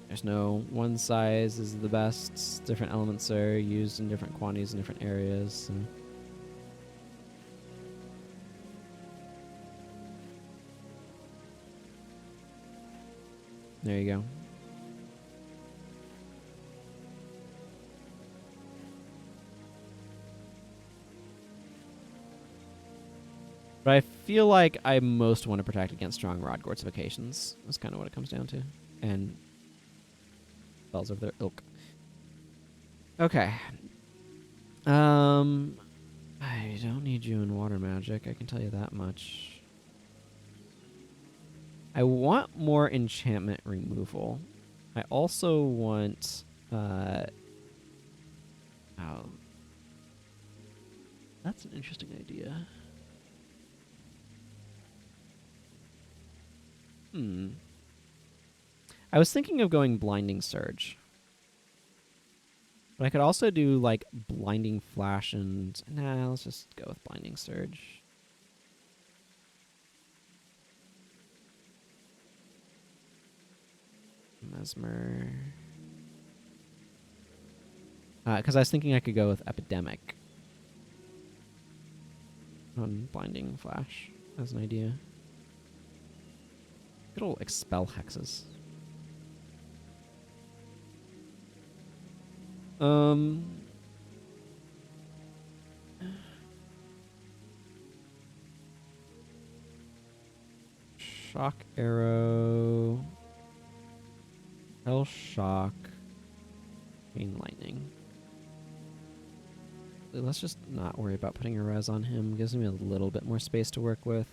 There's no one size is the best. Different elements are used in different quantities in different areas. So. There you go. But I feel like I most want to protect against strong rod gortifications. That's kind of what it comes down to. And spells of their ilk. Okay. I don't need you in water magic, I can tell you that much. I want more enchantment removal. I also want oh, that's an interesting idea. I was thinking of going Blinding Surge. But I could also do, like, Blinding Flash and... Nah, let's just go with Blinding Surge. Mesmer. Because I was thinking I could go with Epidemic on Blinding Flash as an idea. Good old Expel Hexes. Shock Arrow. Hell Shock. Chain Lightning. Let's just not worry about putting a res on him. Gives me a little bit more space to work with.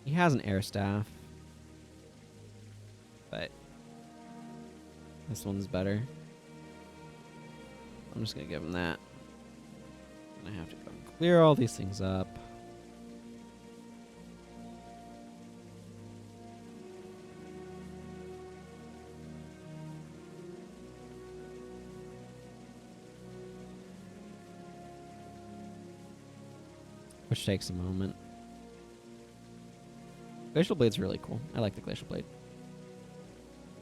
He has an air staff, but this one's better. I'm just gonna give him that. I have to go and clear all these things up. Which takes a moment. Glacial Blade's really cool. I like the Glacial Blade.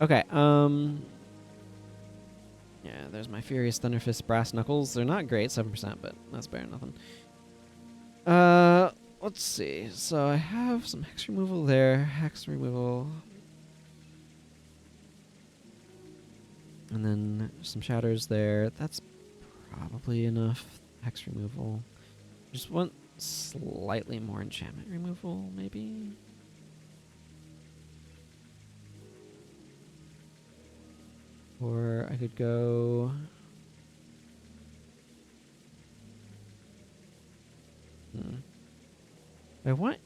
Okay, yeah, there's my Furious Thunderfist Brass Knuckles. They're not great, 7%, but that's better than nothing. Let's see. So I have some Hex removal there. Hex removal. And then some Shatters there. That's probably enough Hex removal. Just want slightly more enchantment removal, maybe? Or I could go... If I want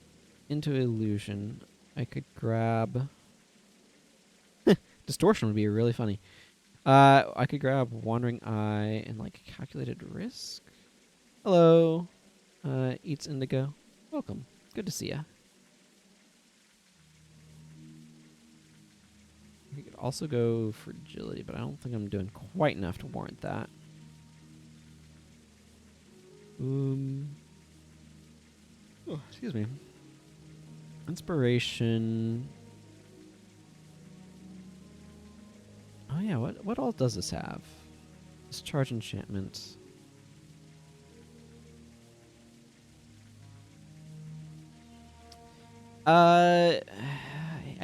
into Illusion, I could grab... Distortion would be really funny. I could grab Wandering Eye and, like, Calculated Risk. Hello. Eats Indigo. Welcome. Good to see ya. I could also go Fragility, but I don't think I'm doing quite enough to warrant that. Oh, excuse me. Inspiration. Oh yeah, what all does this have? Discharge Enchantment.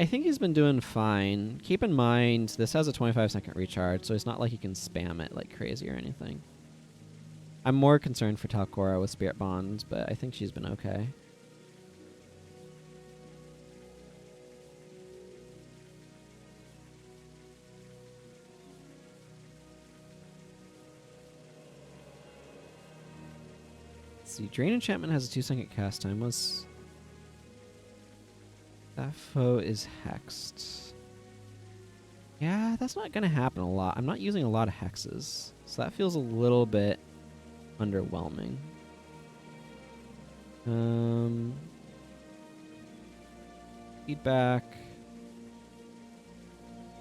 I think he's been doing fine. Keep in mind, this has a 25-second recharge, so it's not like he can spam it like crazy or anything. I'm more concerned for Talcora with Spirit Bonds, but I think she's been okay. see, Drain Enchantment has a 2-second cast time. That foe is hexed. Yeah, that's not going to happen a lot. I'm not using a lot of hexes, so that feels a little bit underwhelming. Feedback.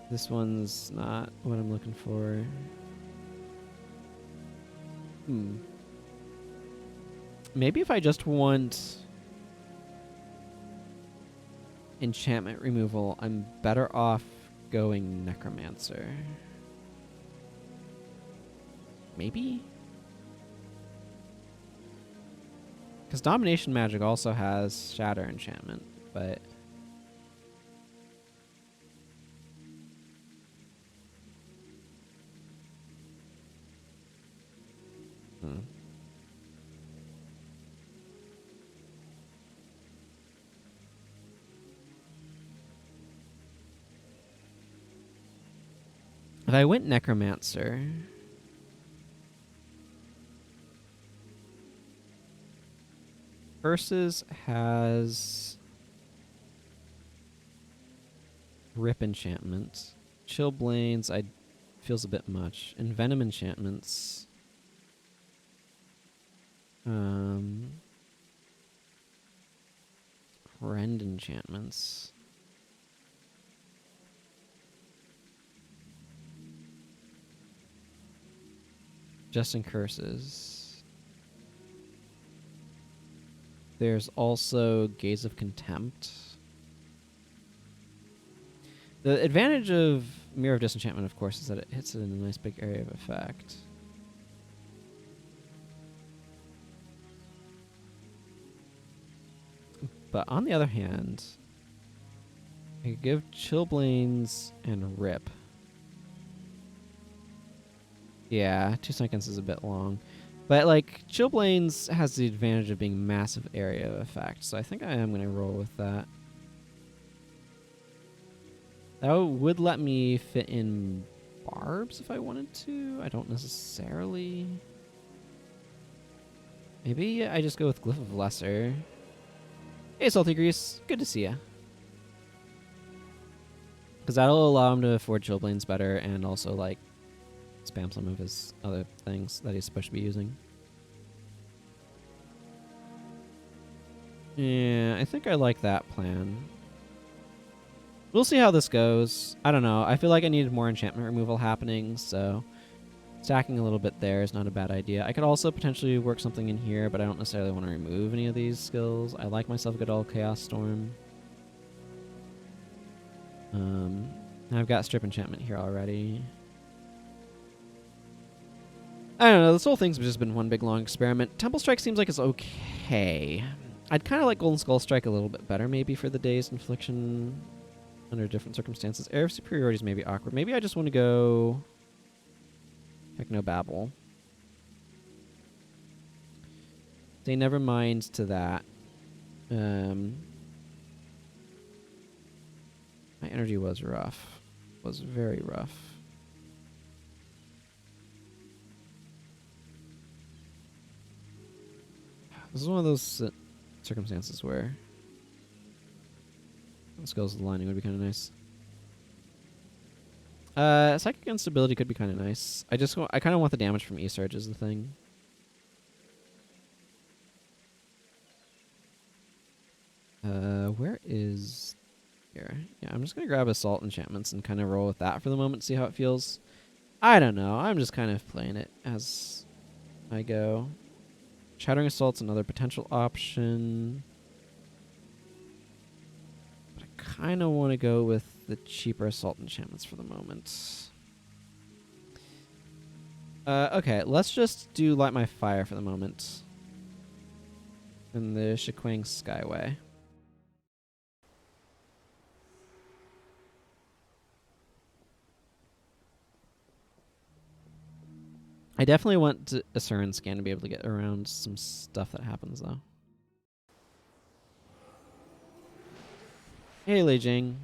This one's not what I'm looking for. Maybe if I just want enchantment removal, I'm better off going Necromancer. Maybe? Because Domination Magic also has Shatter Enchantment, but... If I went Necromancer... Curses has... Rip Enchantment. Chillblains, feels a bit much. And Venom Enchantments... Rend Enchantments. Just in Curses. There's also Gaze of Contempt. The advantage of Mirror of Disenchantment, of course, is that it hits it in a nice big area of effect. But on the other hand, I could give Chillblains and Rip. Yeah, 2 seconds is a bit long. But, like, Chillblains has the advantage of being massive area of effect, so I think I am going to roll with that. That would let me fit in Barbs if I wanted to. I don't necessarily. Maybe I just go with Glyph of Lesser. Hey, Salty Grease. Good to see ya. Because that'll allow him to afford Chillblains better and also, like, spam some of his other things that he's supposed to be using. Yeah, I think I like that plan. We'll see how this goes. I don't know. I feel like I needed more enchantment removal happening, so stacking a little bit there is not a bad idea. I could also potentially work something in here, but I don't necessarily want to remove any of these skills. I like myself a good old Chaos Storm. I've got Strip Enchantment here already. I don't know. This whole thing's just been one big long experiment. Temple Strike seems like it's okay. I'd kind of like Golden Skull Strike a little bit better maybe for the Dazed Infliction under different circumstances. Air of Superiority is maybe awkward. Maybe I just want to go Technobabble. Say never mind to that. My energy was rough. Was very rough. This is one of those circumstances where Skulls aligning would be kind of nice. Psychic Instability could be kind of nice. I kind of want the damage from E-Surge is the thing. Where is... Here. Yeah, I'm just going to grab Assault Enchantments and kind of roll with that for the moment, see how it feels. I don't know. I'm just kind of playing it as I go. Shattering Assault's another potential option. But I kind of want to go with the cheaper Assault Enchantments for the moment. Okay, let's just do Light My Fire for the moment. In the Shikwang Skyway. I definitely want a Surin Scan to be able to get around some stuff that happens, though. Hey, Lei Jeng.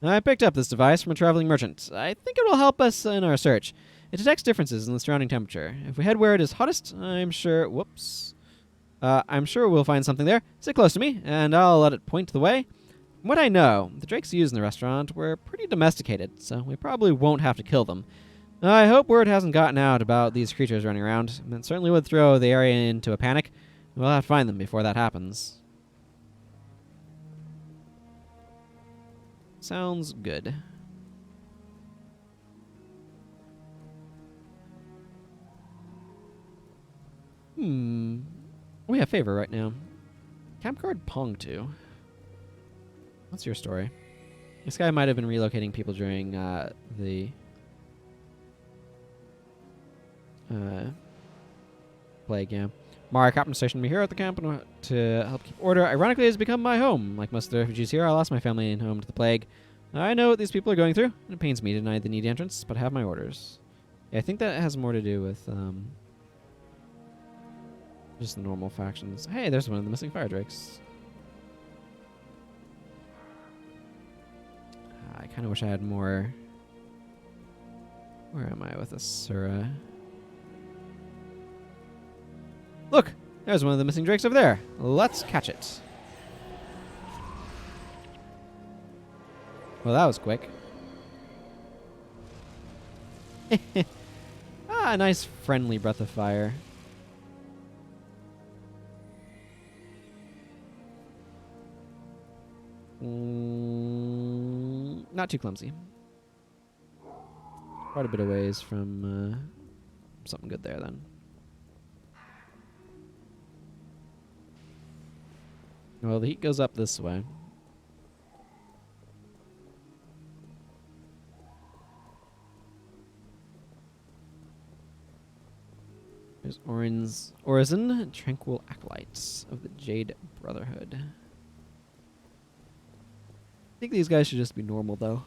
I picked up this device from a traveling merchant. I think it will help us in our search. It detects differences in the surrounding temperature. If we head where it is hottest, I'm sure... Whoops. I'm sure we'll find something there. Sit close to me, and I'll let it point the way. From what I know, the drakes used in the restaurant were pretty domesticated, so we probably won't have to kill them. I hope word hasn't gotten out about these creatures running around. It certainly would throw the area into a panic. We'll have to find them before that happens. Sounds good. We have favor right now. Camp Guard Pong 2. What's your story? This guy might have been relocating people during the plague, yeah. Mara Captain stationed me here at the camp to help keep order. Ironically, it has become my home. Like most of the refugees here, I lost my family and home to the plague. I know what these people are going through, and it pains me to deny the needy entrance, but I have my orders. Yeah, I think that has more to do with just the normal factions. Hey, there's one of the missing fire drakes. I kind of wish I had more. Where am I with Asura? Look! There's one of the missing drakes over there. Let's catch it. Well, that was quick. A nice friendly breath of fire. Not too clumsy. Quite a bit of ways from something good there, then. Well, the heat goes up this way. There's Orison, Tranquil Acolytes of the Jade Brotherhood. I think these guys should just be normal, though.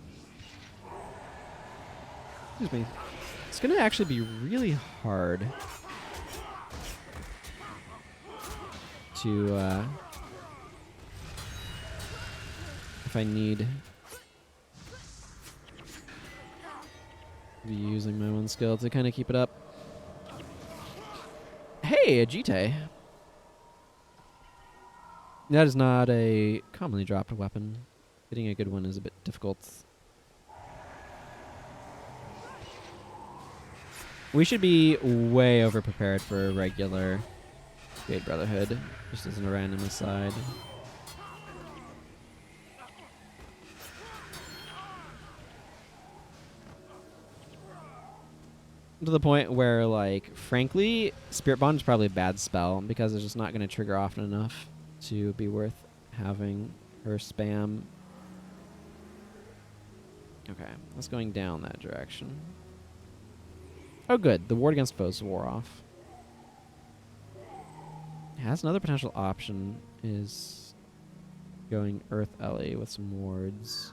Excuse me. It's going to actually be really hard to, if I need to be using my one skill to kind of keep it up. Hey, a Jade. That is not a commonly dropped weapon. Getting a good one is a bit difficult. We should be way over prepared for a regular Jade Brotherhood, just as a random aside. To the point where, like, frankly, Spirit Bond is probably a bad spell because it's just not going to trigger often enough to be worth having her spam. Okay, that's going down that direction. Oh, good. The ward against foes wore off. Yeah, that's another potential option, is going Earth Ellie with some wards.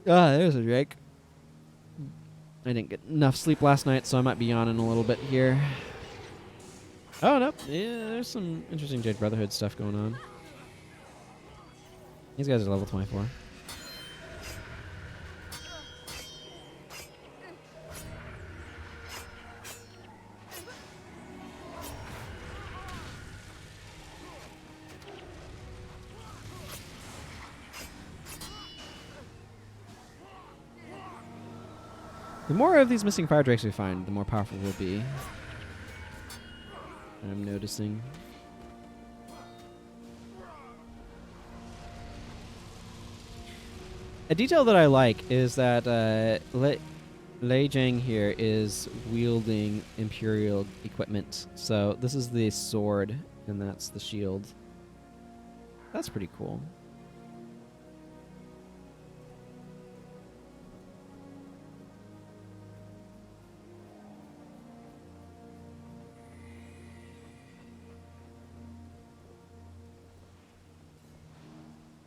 Ah, there's a Drake. I didn't get enough sleep last night, so I might be yawning a little bit here. Oh, nope. Yeah, there's some interesting Jade Brotherhood stuff going on. These guys are level 24. The more of these missing fire drakes we find, the more powerful we'll be. I'm noticing. A detail that I like is that Lei Jeng here is wielding Imperial equipment. So this is the sword, and that's the shield. That's pretty cool.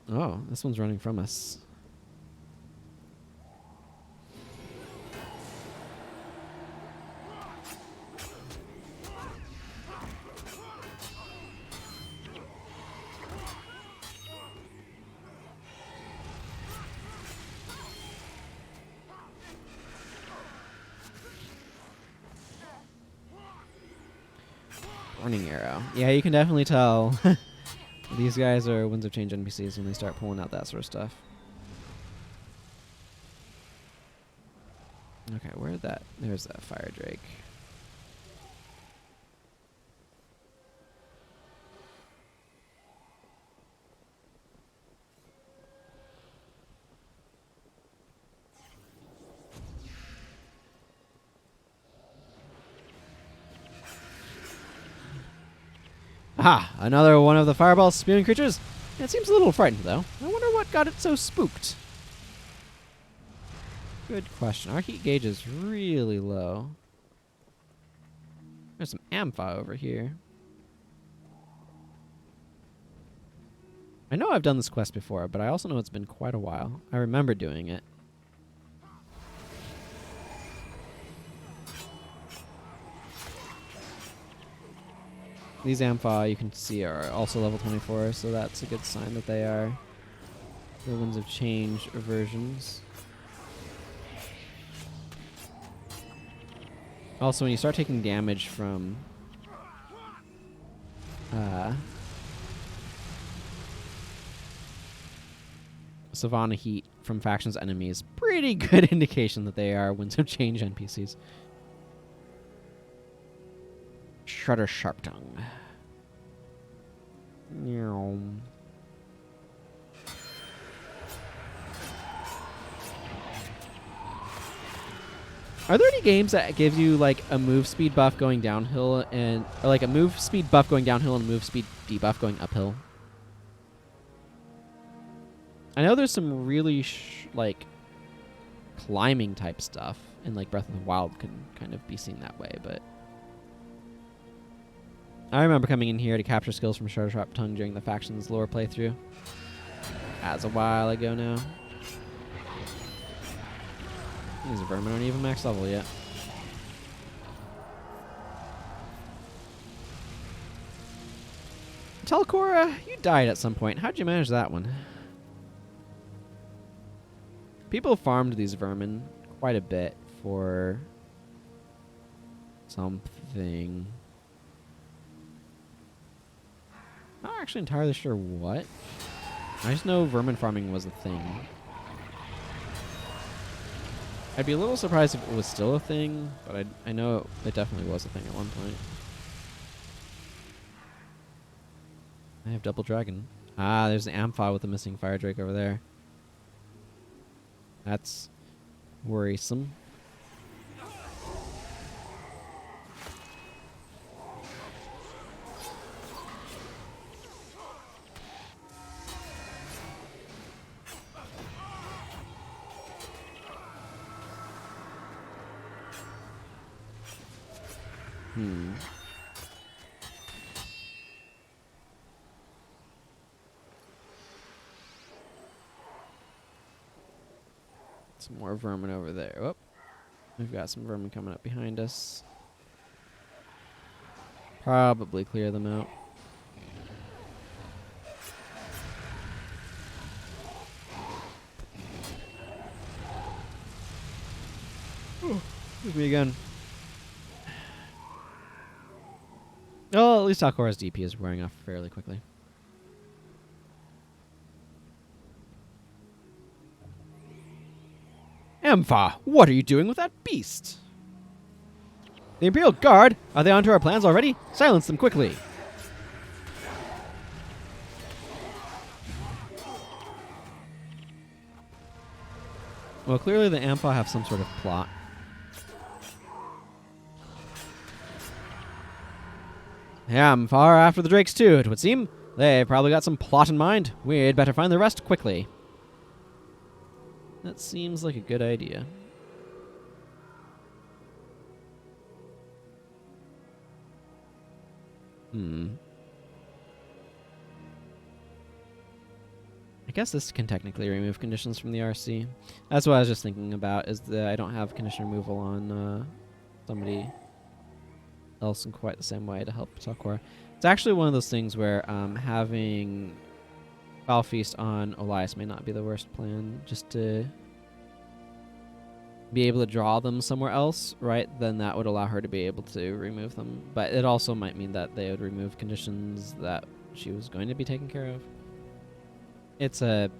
Oh, this one's running from us. Burning Arrow. Yeah, you can definitely tell these guys are Winds of Change NPCs when they start pulling out that sort of stuff. Okay, where'd that? There's that Fire Drake. Aha! Another one of the fireball spewing creatures. It seems a little frightened, though. I wonder what got it so spooked. Good question. Our heat gauge is really low. There's some Ampha over here. I know I've done this quest before, but I also know it's been quite a while. I remember doing it. These Ampha, you can see, are also level 24, so that's a good sign that they are the Winds of Change versions. Also, when you start taking damage from Savannah Heat from factions enemies, pretty good indication that they are Winds of Change NPCs. Shudder Sharptongue. Meow. Are there any games that give you like a move speed buff going downhill or like a move speed buff going downhill and a move speed debuff going uphill? I know there's some really like climbing type stuff, and like Breath of the Wild can kind of be seen that way, but I remember coming in here to capture skills from Shudder Sharptongue during the factions lore playthrough. That's a while ago now. These vermin aren't even max level yet. Telcora, you died at some point. How'd you manage that one? People farmed these vermin quite a bit for something. Not actually entirely sure what. I just know vermin farming was a thing. I'd be a little surprised if it was still a thing, but I know it definitely was a thing at one point. I have Double Dragon. Ah, there's the Ampha with the missing Fire Drake over there. That's worrisome. Some more vermin over there. Oh, we've got some vermin coming up behind us. Probably clear them out. Oh, look at me again. Oh, at least Alcora's DP is wearing off fairly quickly. Ampha, what are you doing with that beast? The Imperial Guard? Are they onto our plans already? Silence them quickly. Well, clearly the Ampha have some sort of plot. Yeah, I'm far after the Drakes too, it would seem. They probably got some plot in mind. We'd better find the rest quickly. That seems like a good idea. I guess this can technically remove conditions from the RC. That's what I was just thinking about, is that I don't have condition removal on somebody else in quite the same way to help Telcora. It's actually one of those things where having Foul Feast on Elias may not be the worst plan, just to be able to draw them somewhere else, right, then that would allow her to be able to remove them. But it also might mean that they would remove conditions that she was going to be taken care of. It's not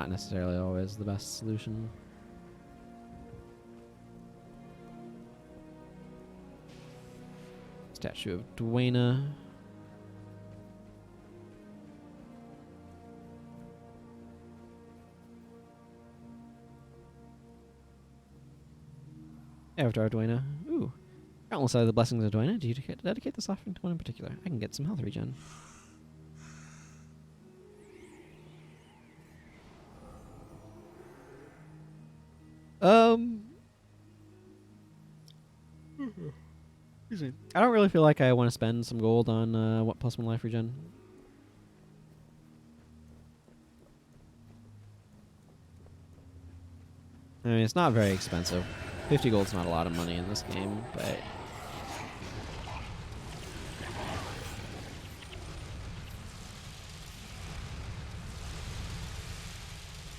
necessarily always the best solution. Statue of Duena. Avatar Duena. Ooh. Countless are the blessings of Duena. Do you dedicate this offering to one in particular? I can get some health regen. Excuse me. I don't really feel like I want to spend some gold on what +1 life regen. I mean, it's not very expensive. 50 gold's not a lot of money in this game, but eh.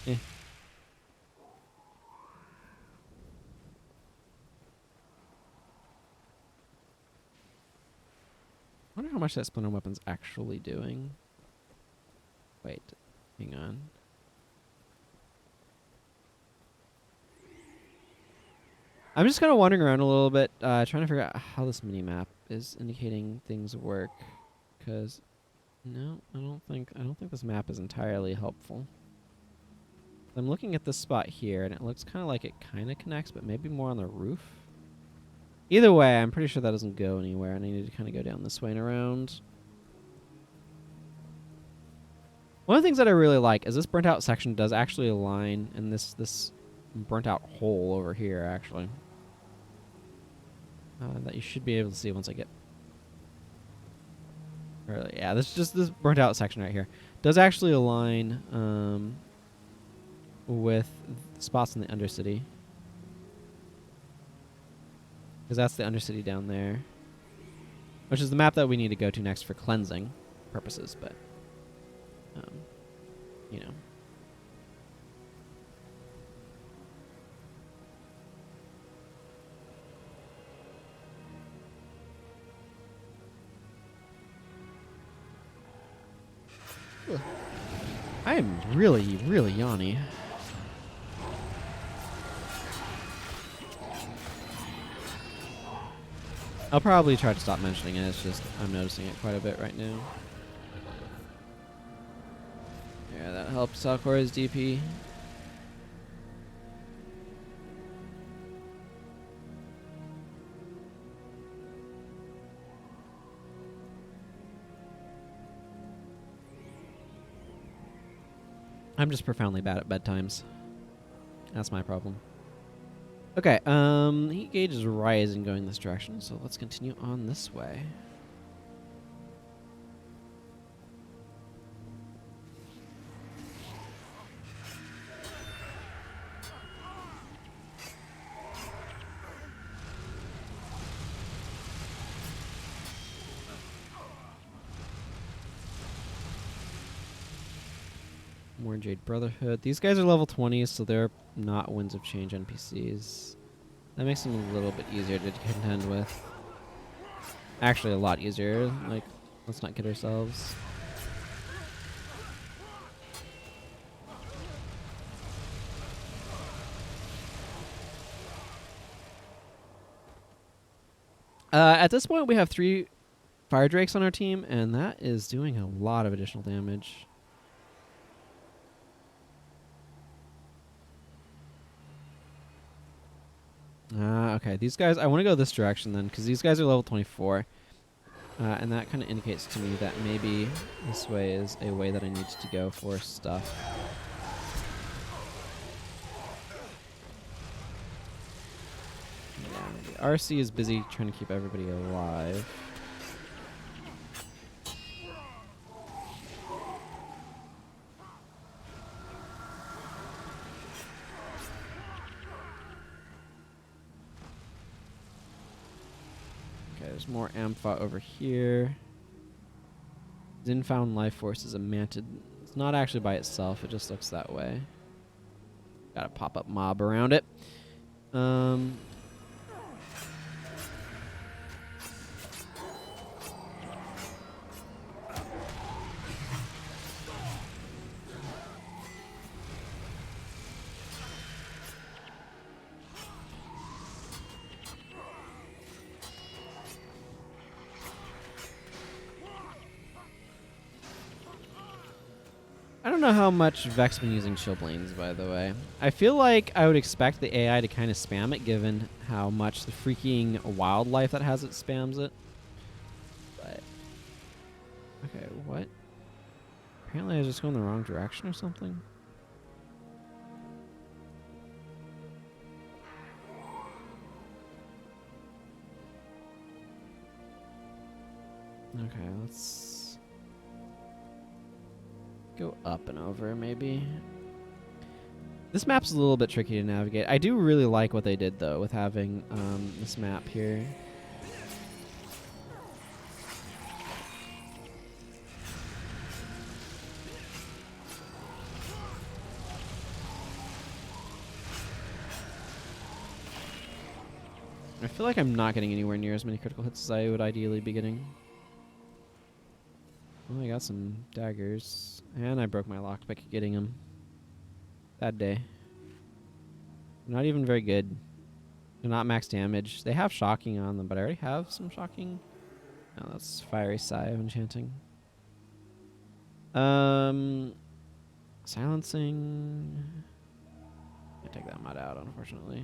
I wonder how much that splinter weapon's actually doing. Wait, hang on. I'm just kind of wandering around a little bit, trying to figure out how this mini-map is indicating things work. Because, no, I don't think this map is entirely helpful. I'm looking at this spot here, and it looks kind of like it kind of connects, but maybe more on the roof. Either way, I'm pretty sure that doesn't go anywhere, and I need to kind of go down this way and around. One of the things that I really like is this burnt out section does actually align in this burnt out hole over here, actually. That you should be able to see once I get... yeah, this burnt out section right here does actually align with spots in the Undercity. Because that's the Undercity down there. Which is the map that we need to go to next for cleansing purposes, but... you know. I am really, really yawny. I'll probably try to stop mentioning it. It's just I'm noticing it quite a bit right now. Yeah, that helps Salcore's DP. I'm just profoundly bad at bedtimes. That's my problem. Okay, heat gauge is rising going this direction, so let's continue on this way. More Jade Brotherhood. These guys are level 20, so they're not Winds of Change NPCs. That makes them a little bit easier to contend with. Actually, a lot easier. Like, let's not kid ourselves. At this point, we have 3 Fire Drakes on our team, and that is doing a lot of additional damage. Okay, these guys, I want to go this direction then, because these guys are level 24. And that kind of indicates to me that maybe this way is a way that I need to go for stuff. Yeah, the RC is busy trying to keep everybody alive. There's more Ampha over here. Zinfound Life Force is a mantid. It's not actually by itself, it just looks that way. Got a pop-up mob around it. I don't know how much Vex been using Chillblains, by the way. I feel like I would expect the AI to kind of spam it, given how much the freaking wildlife that has it spams it. But okay, what? Apparently I was just going the wrong direction or something. Okay, let's go up and over, maybe. This map's a little bit tricky to navigate. I do really like what they did, though, with having this map here. I feel like I'm not getting anywhere near as many critical hits as I would ideally be getting. Well, I got some daggers, and I broke my lockpick getting them. Bad day. Not even very good. They're not max damage. They have shocking on them, but I already have some shocking. No, that's Fiery Sigh of Enchanting. Silencing. Can't take that mod out, unfortunately.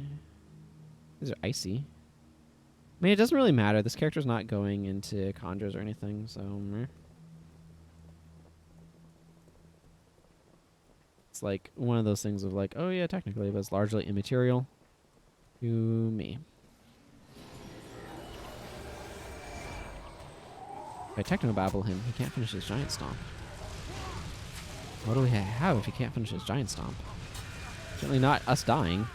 These are icy. I mean, it doesn't really matter. This character's not going into conjures or anything, so meh. It's like one of those things of like, oh yeah, technically, but it's largely immaterial to me. If I technobabble him, he can't finish his giant stomp. What do we have if he can't finish his giant stomp? Certainly not us dying.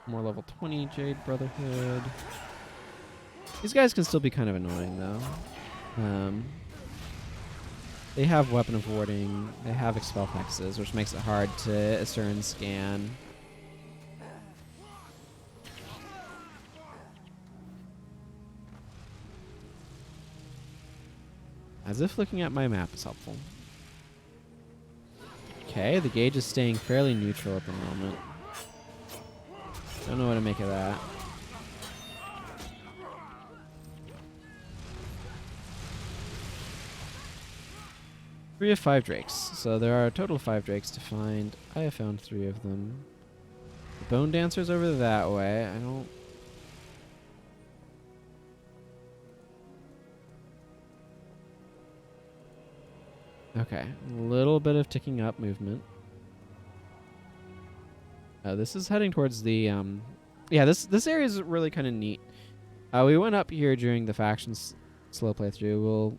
More level 20 Jade Brotherhood. These guys can still be kind of annoying, though. They have Weapon of Warding. They have Expel Hexes, which makes it hard to assert and scan. As if looking at my map is helpful. Okay, the gauge is staying fairly neutral at the moment. Don't know what to make of that. Three of 5 drakes. So there are a total of 5 drakes to find. I have found 3 of them. The Bone Dancer's over that way. I don't... Okay. A little bit of ticking up movement. This is heading towards the... yeah, this area is really kind of neat. We went up here during the factions slow playthrough. We'll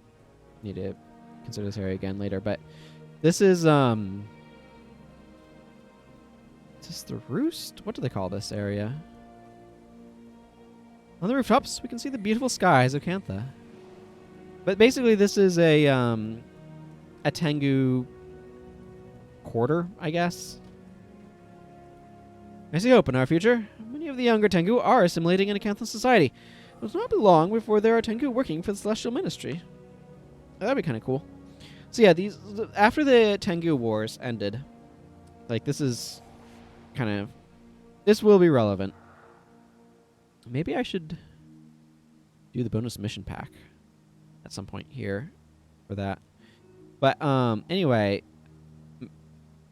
need to consider this area again later, but this is... Is this the roost? What do they call this area? On the rooftops, we can see the beautiful skies of Cantha. But basically, this is a Tengu quarter, I guess. I see hope in our future. Many of the younger Tengu are assimilating in Acanthan society. It will not be long before there are Tengu working for the Celestial Ministry. That'd be kind of cool. So yeah, after the Tengu Wars ended, like this is kind of... This will be relevant. Maybe I should do the bonus mission pack at some point here for that. But anyway,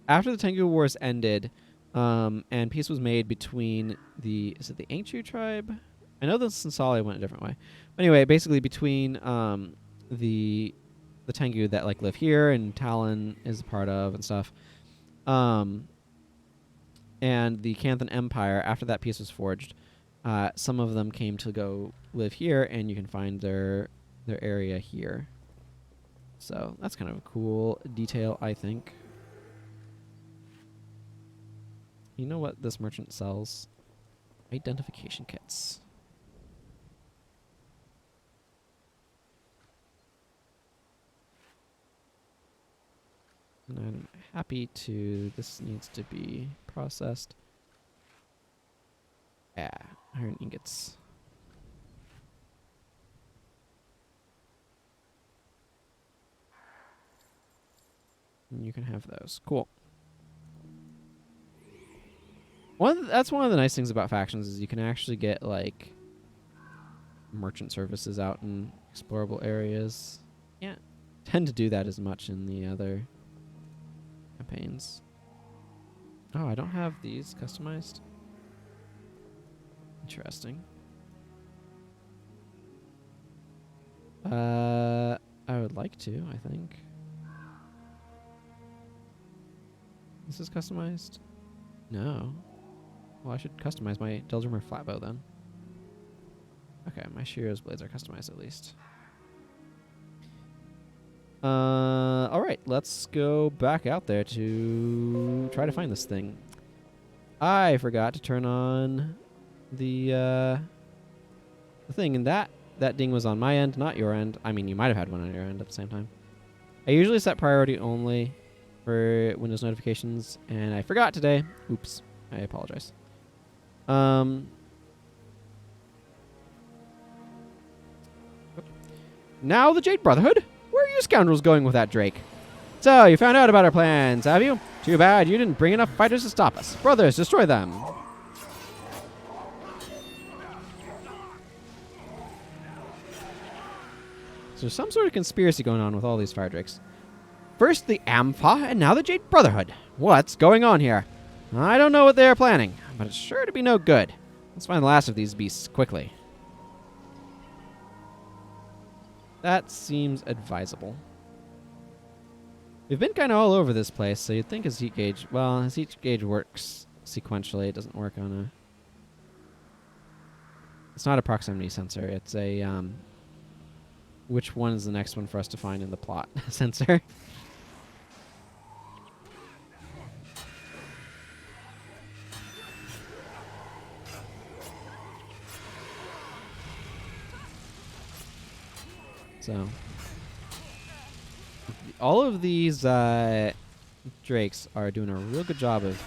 after the Tengu Wars ended... and peace was made between the... Is it the Angchu tribe? I know the Sansali went a different way. But anyway, basically between the Tengu that like live here and Talon is a part of and stuff. And the Canthan Empire, after that peace was forged, some of them came to go live here, and you can find their area here. So that's kind of a cool detail, I think. You know what this merchant sells? Identification kits. And I'm happy to... This needs to be processed. Yeah, iron ingots. And you can have those. Cool. That's one of the nice things about factions is you can actually get, like, merchant services out in explorable areas. Yeah, tend to do that as much in the other campaigns. Oh, I don't have these customized. Interesting. I would like to, I think. This is customized? No. Well, I should customize my Deldrimmer flatbow then. Okay, my Shiro's blades are customized at least. Alright, let's go back out there to try to find this thing. I forgot to turn on the thing, and that ding was on my end, not your end. I mean, you might have had one on your end at the same time. I usually set priority only for Windows notifications, and I forgot today. Oops, I apologize. Now the Jade Brotherhood? Where are you scoundrels going with that Drake? So, you found out about our plans, have you? Too bad you didn't bring enough fighters to stop us. Brothers, destroy them. So there's some sort of conspiracy going on with all these fire drakes. First the Ampha, and now the Jade Brotherhood. What's going on here? I don't know what they are planning, but it's sure to be no good. Let's find the last of these beasts quickly. That seems advisable. We've been kind of all over this place, so you'd think his heat gauge... Well, his heat gauge works sequentially. It doesn't work on a... It's not a proximity sensor. It's a... Which one is the next one for us to find in the plot sensor? So, all of these drakes are doing a real good job of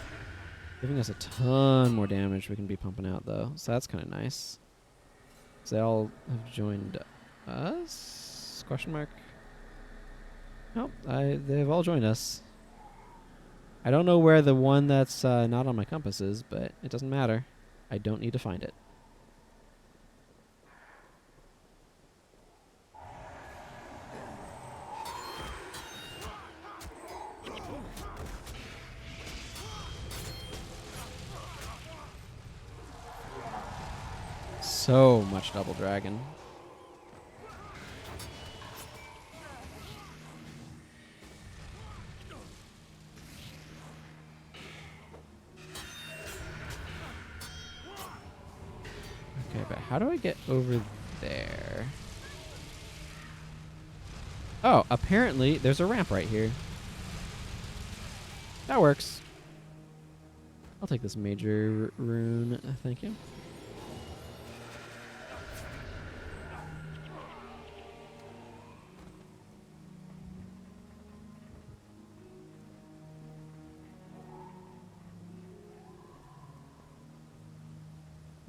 giving us a ton more damage we can be pumping out, though. So that's kind of nice. So they all have joined us? Question mark? Nope, they've all joined us. I don't know where the one that's not on my compass is, but it doesn't matter. I don't need to find it. So much double dragon. Okay, but how do I get over there? Oh, apparently there's a ramp right here. That works. I'll take this major rune, thank you.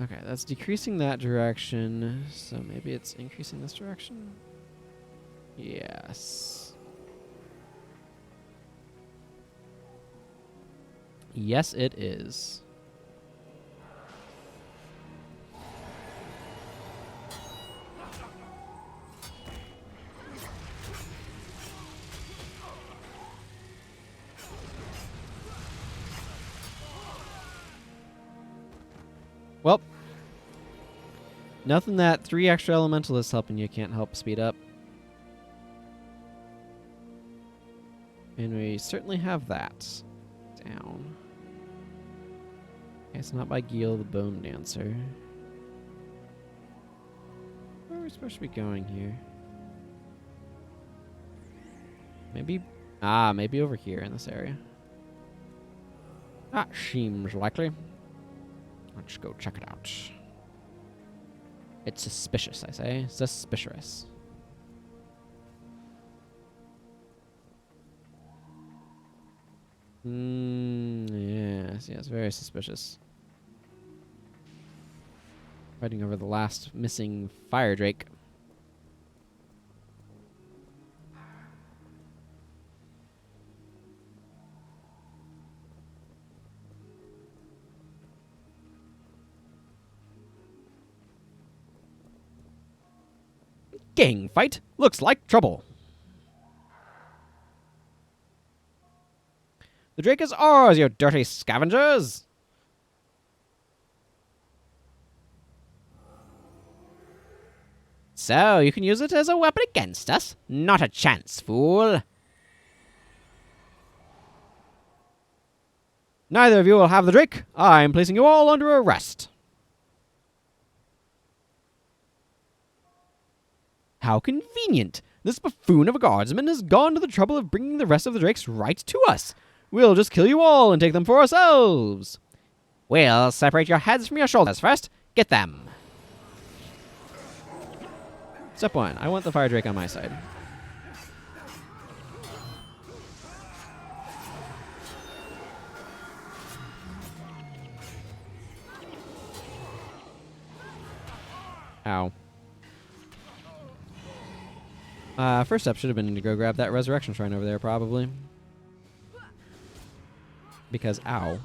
Okay, that's decreasing that direction, so maybe it's increasing this direction? Yes. Yes, it is. Well, nothing that 3 extra elementalists helping you can't help speed up. And we certainly have that down. Okay, it's not by Gil the Bone Dancer. Where are we supposed to be going here? Maybe... maybe over here in this area. That seems likely. Let's go check it out. It's suspicious, I say. Suspicious. Yes, yes, very suspicious. Fighting over the last missing fire drake. Gang fight. Looks like trouble. The drake is ours, you dirty scavengers! So, you can use it as a weapon against us? Not a chance, fool. Neither of you will have the drake. I'm placing you all under arrest. How convenient. This buffoon of a guardsman has gone to the trouble of bringing the rest of the drakes right to us. We'll just kill you all and take them for ourselves. We'll separate your heads from your shoulders first. Get them. Step 1. I want the fire drake on my side. Ow. First step should have been to go grab that resurrection shrine over there, probably. Because, ow.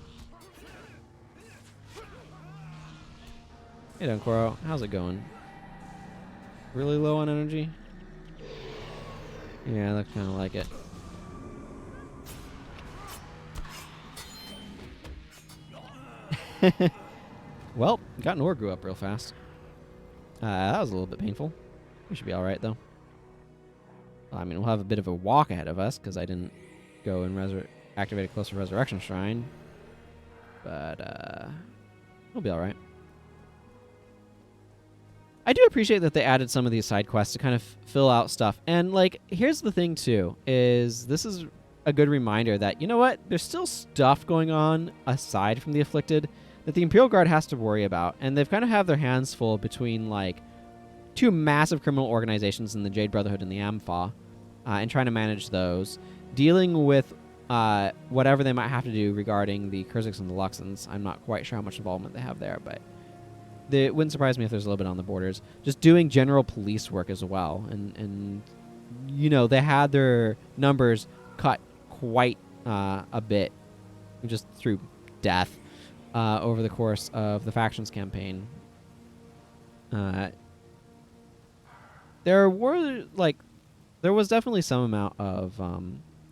Hey, Dunkoro. How's it going? Really low on energy? Yeah, looks kind of like it. Well, got an Orgrew up real fast. That was a little bit painful. We should be alright, though. I mean, we'll have a bit of a walk ahead of us, because I didn't go and activate a closer resurrection shrine. But, we'll be alright. I do appreciate that they added some of these side quests to kind of fill out stuff. And, like, here's the thing, too, is this is a good reminder that, you know what, there's still stuff going on aside from the Afflicted that the Imperial Guard has to worry about. And they've kind of have their hands full between, like, two massive criminal organizations in the Jade Brotherhood and the Amphah, and trying to manage those. Dealing with whatever they might have to do regarding the Kurziks and the Luxons. I'm not quite sure how much involvement they have there, but it wouldn't surprise me if there's a little bit on the borders. Just doing general police work as well. And you know, they had their numbers cut quite a bit just through death over the course of the factions campaign. There was definitely some amount of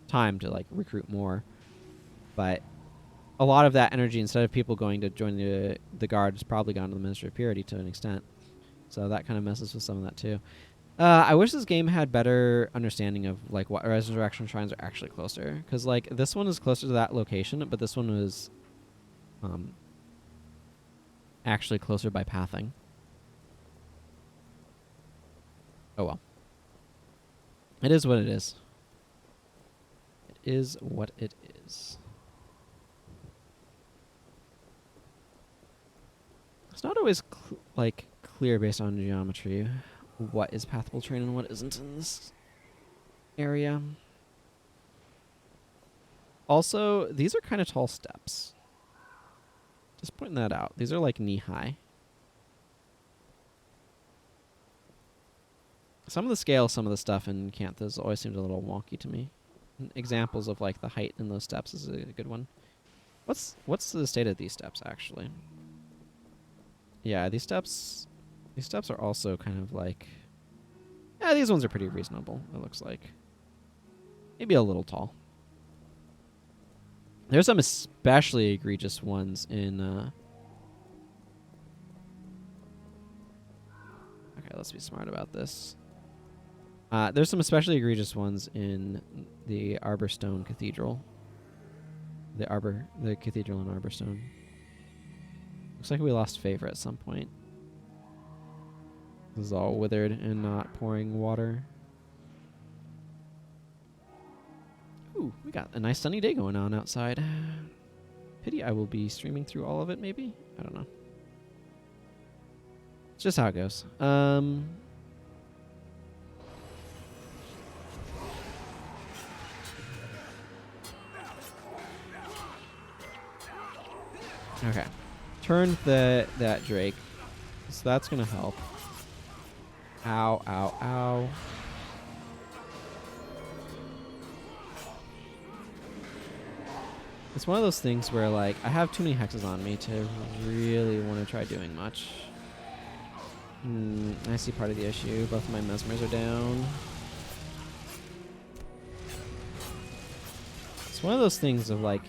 time to, like, recruit more, but a lot of that energy, instead of people going to join the guard, has probably gone to the Ministry of Purity to an extent. So that kind of messes with some of that too. I wish this game had better understanding of, like, what resurrection shrines are actually closer, because, like, this one is closer to that location, but this one was actually closer by pathing. Oh well. It is what it is. It is what it is. It's not always clear based on geometry what is pathable terrain and what isn't in this area. Also, these are kind of tall steps. Just pointing that out. These are like knee high. Some of the scale, some of the stuff in Canthas always seems a little wonky to me. Examples of, like, the height in those steps is a good one. What's the state of these steps, actually? Yeah, these steps are also kind of like, yeah, these ones are pretty reasonable, it looks like. Maybe a little tall. There's some especially egregious ones in okay, let's be smart about this. There's some especially egregious ones in the Arborstone Cathedral. The cathedral in Arborstone. Looks like we lost favor at some point. This is all withered and not pouring water. Ooh, we got a nice sunny day going on outside. Pity I will be streaming through all of it, maybe? I don't know. It's just how it goes. Okay. Turn that Drake. So that's going to help. Ow, ow, ow. It's one of those things where, like, I have too many hexes on me to really want to try doing much. I see part of the issue. Both of my mesmers are down. It's one of those things of, like,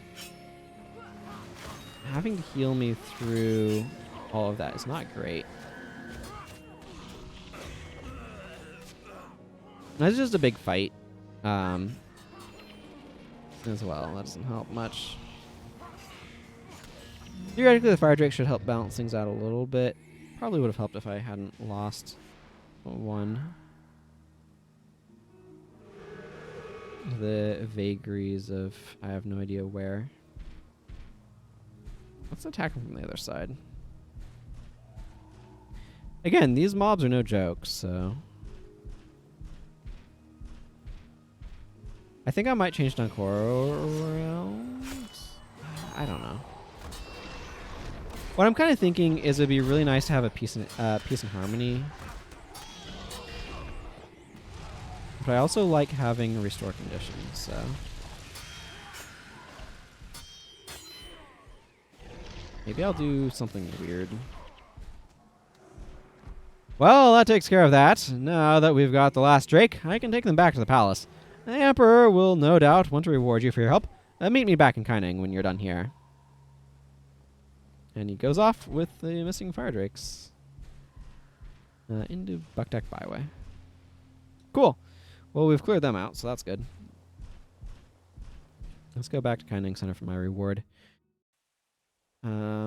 having to heal me through all of that is not great. That's just a big fight. As well. That doesn't help much. Theoretically, the Fire Drake should help balance things out a little bit. Probably would have helped if I hadn't lost one. The vagaries of I have no idea where. Let's attack him from the other side. Again, these mobs are no joke, so... I think I might change Dunkoro. I don't know. What I'm kind of thinking is it'd be really nice to have a peace and harmony. But I also like having restore conditions, so... Maybe I'll do something weird. Well, that takes care of that. Now that we've got the last Drake, I can take them back to the palace. The Emperor will no doubt want to reward you for your help. Meet me back in Kaineng when you're done here. And he goes off with the missing Fire Drakes. Into Bukdak Byway. Cool. Well, we've cleared them out, so that's good. Let's go back to Kaineng Center for my reward. Okay.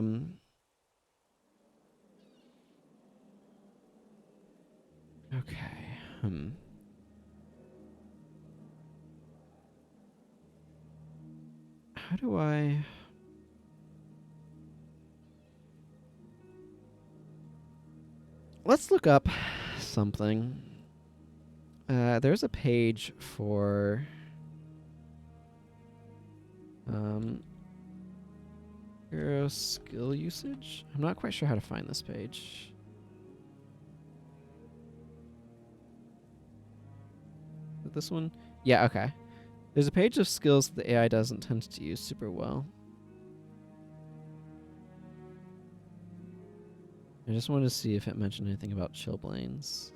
How do I... Let's look up something. There's a page for... hero skill usage? I'm not quite sure how to find this page. Is it this one? Yeah, okay. There's a page of skills that the AI doesn't tend to use super well. I just wanted to see if it mentioned anything about Chillblains.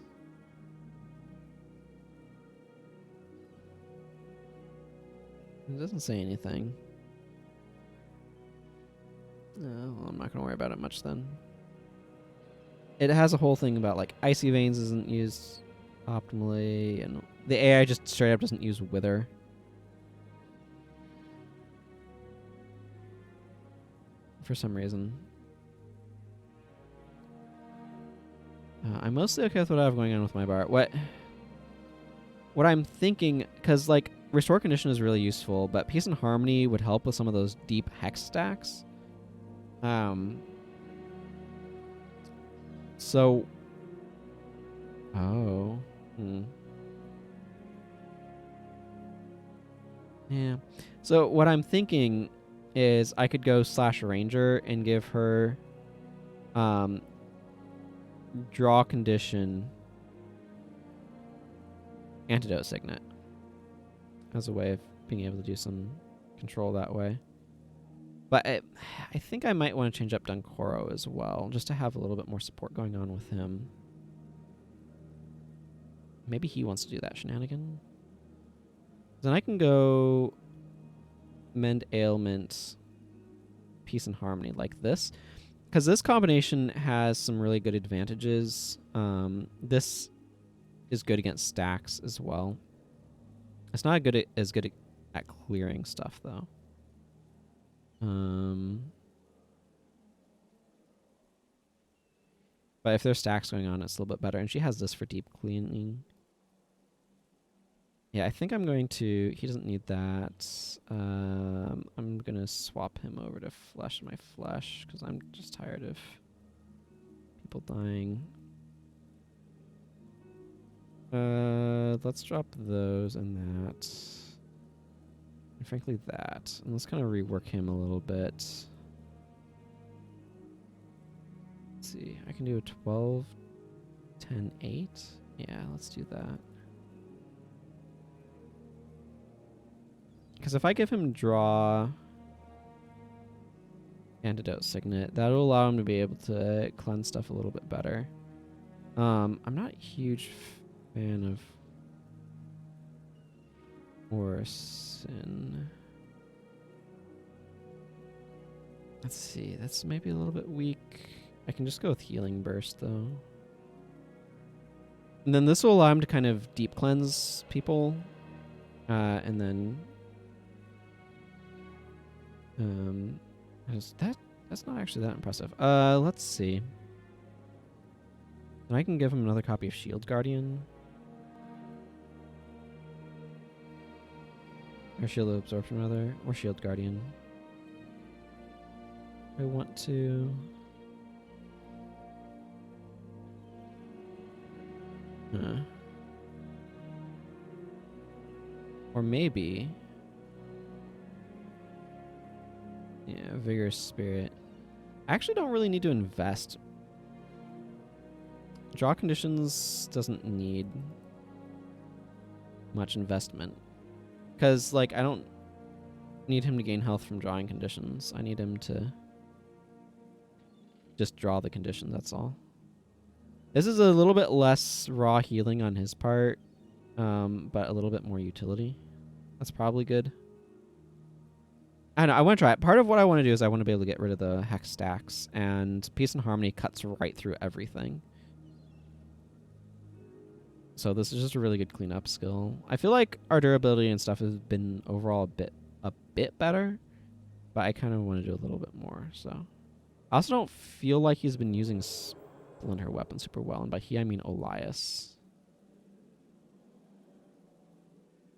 It doesn't say anything. No, well, I'm not going to worry about it much then. It has a whole thing about, like, Icy Veins isn't used optimally, and the AI just straight up doesn't use Wither. For some reason. I'm mostly okay with what I have going on with my bar. What I'm thinking, because, like, Restore Condition is really useful, but Peace and Harmony would help with some of those deep hex stacks. So... Oh. Yeah. So what I'm thinking is I could go Slash Ranger and give her Draw Condition Antidote Signet as a way of being able to do some control that way. But I think I might want to change up Dunkoro as well, just to have a little bit more support going on with him. Maybe he wants to do that shenanigan. Then I can go Mend Ailment, Peace and Harmony like this. Because this combination has some really good advantages. This is good against stacks as well. It's not as good at clearing stuff, though. But if there's stacks going on, it's a little bit better. And she has this for deep cleaning. Yeah, I think I'm going to... He doesn't need that. I'm going to to swap him over to flesh my flesh because I'm just tired of people dying. Let's drop those and that. And frankly, that. And let's kind of rework him a little bit. Let's see. I can do a 12, 10, 8. Yeah, let's do that. Because if I give him draw antidote signet, that'll allow him to be able to cleanse stuff a little bit better. I'm not a huge fan of Orison. Let's see, that's maybe a little bit weak. I can just go with Healing Burst though. And then this will allow him to kind of deep cleanse people. And then that's not actually that impressive. Let's see. And I can give him another copy of Shield Guardian. Or Shield Absorption, rather. Or Shield Guardian. I want to... Or maybe... Yeah, Vigorous Spirit. I actually don't really need to invest. Draw conditions doesn't need much investment. Because, like, I don't need him to gain health from drawing conditions. I need him to just draw the condition, that's all. This is a little bit less raw healing on his part, but a little bit more utility. That's probably good. I don't know, I want to try it. Part of what I want to do is I want to be able to get rid of the hex stacks, and Peace and Harmony cuts right through everything. So this is just a really good cleanup skill. I feel like our durability and stuff has been overall a bit better, but I kind of want to do a little bit more. So I also don't feel like he's been using Splinter Weapon super well, and by he I mean Elias.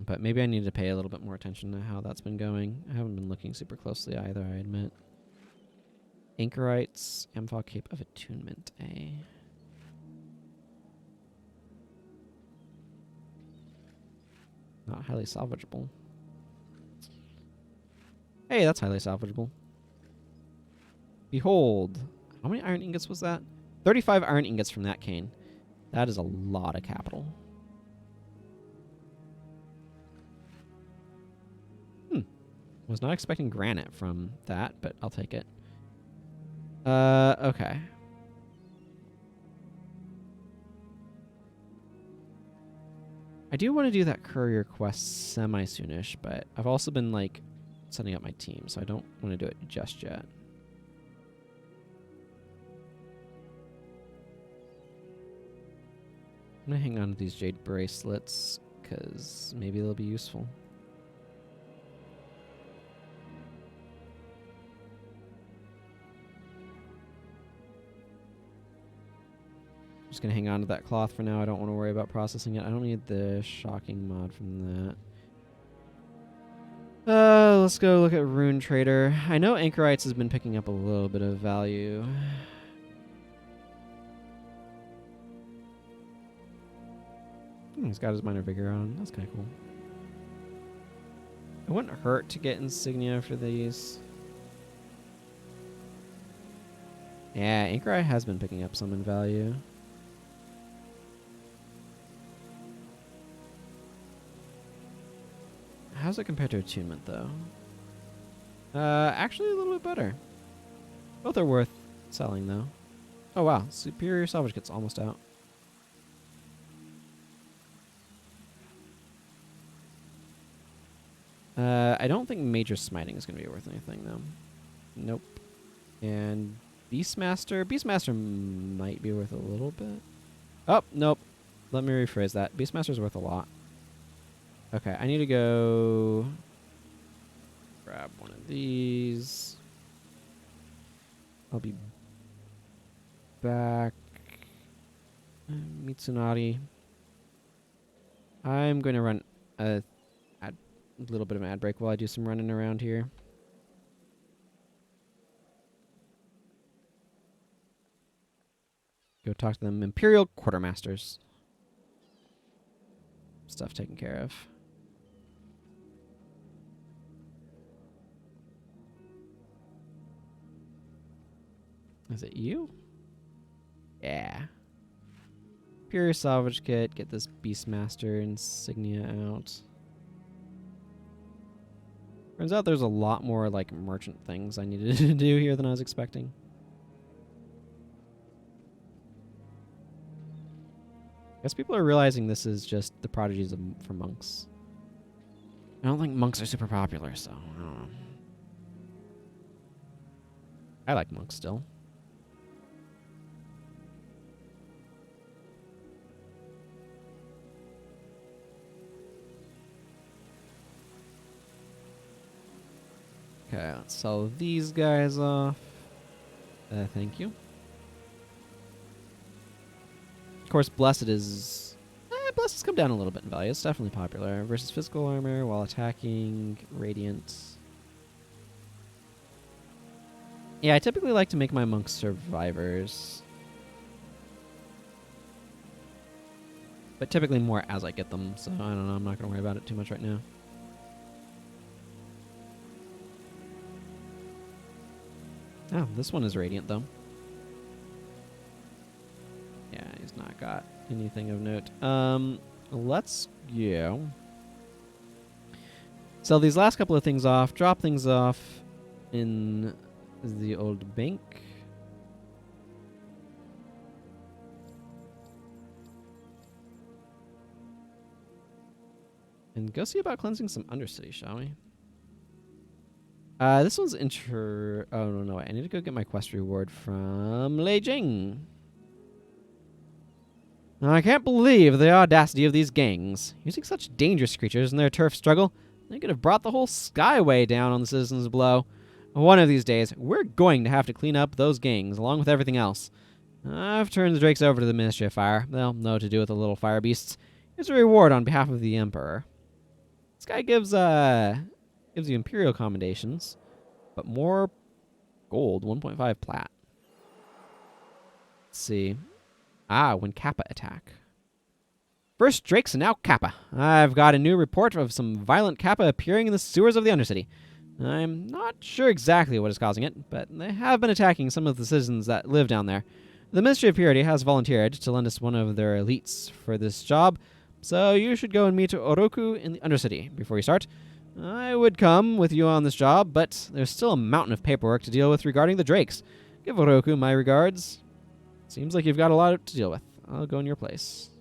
But maybe I need to pay a little bit more attention to how that's been going. I haven't been looking super closely either, I admit. Anchorites, Amphal Cape of Attunement, eh? Not highly salvageable. Hey, that's highly salvageable. Behold. How many iron ingots was that? 35 iron ingots from that cane. That is a lot of capital. Was not expecting granite from that, but I'll take it. Okay. I do want to do that courier quest semi-soonish, but I've also been, like, setting up my team, so I don't want to do it just yet. I'm going to hang on to these jade bracelets, because maybe they'll be useful. Just gonna hang on to that cloth for now. I don't want to worry about processing it. I don't need the shocking mod from that. Let's go look at Rune Trader. I know Anchorites has been picking up a little bit of value. He's got his Minor Vigor on. That's kind of cool. It wouldn't hurt to get insignia for these. Yeah, Anchorite has been picking up some in value. How's it compared to Attunement, though? Actually a little bit better. Both are worth selling, though. Oh, wow. Superior Salvage gets almost out. I don't think Major Smiting is going to be worth anything, though. Nope. And Beastmaster? Beastmaster might be worth a little bit. Oh, nope. Let me rephrase that. Beastmaster's worth a lot. Okay, I need to go grab one of these. I'll be back. Mitsunari. I'm going to run a little bit of an ad break while I do some running around here. go talk to them. Imperial quartermasters. Stuff taken care of. Is it you? Yeah. Pure salvage kit. Get this Beastmaster insignia out. Turns out there's a lot more like merchant things I needed to do here than I was expecting. I guess people are realizing this is just the prodigies for monks. I don't think monks are super popular, so I don't know. I like monks still. Okay, let's sell these guys off. Thank you. Of course, Blessed is... Blessed's come down a little bit in value. It's definitely popular. Versus physical armor while attacking. Radiant. Yeah, I typically like to make my monks survivors. But typically more as I get them, so I don't know. I'm not going to worry about it too much right now. Oh, this one is radiant, though. Yeah, he's not got anything of note. Let's go. Sell these last couple of things off. Drop things off in the old bank. And go see about cleansing some Undercity, shall we? This one's Oh, no, I need to go get my quest reward from Lei Jeng. Now, I can't believe the audacity of these gangs. Using such dangerous creatures in their turf struggle, they could have brought the whole skyway down on the citizens below. One of these days, we're going to have to clean up those gangs, along with everything else. I've turned the drakes over to the Ministry of Fire. They'll know what to do with the little fire beasts. Here's a reward on behalf of the Emperor. This guy gives you Imperial commendations, but more gold, 1.5 plat. Let's see. When Kappa attack. First Drakes and now Kappa. I've got a new report of some violent Kappa appearing in the sewers of the Undercity. I'm not sure exactly what is causing it, but they have been attacking some of the citizens that live down there. The Ministry of Purity has volunteered to lend us one of their elites for this job, so you should go and meet Oroku in the Undercity before you start. I would come with you on this job, but there's still a mountain of paperwork to deal with regarding the Drakes. Give Oroku my regards. Seems like you've got a lot to deal with. I'll go in your place.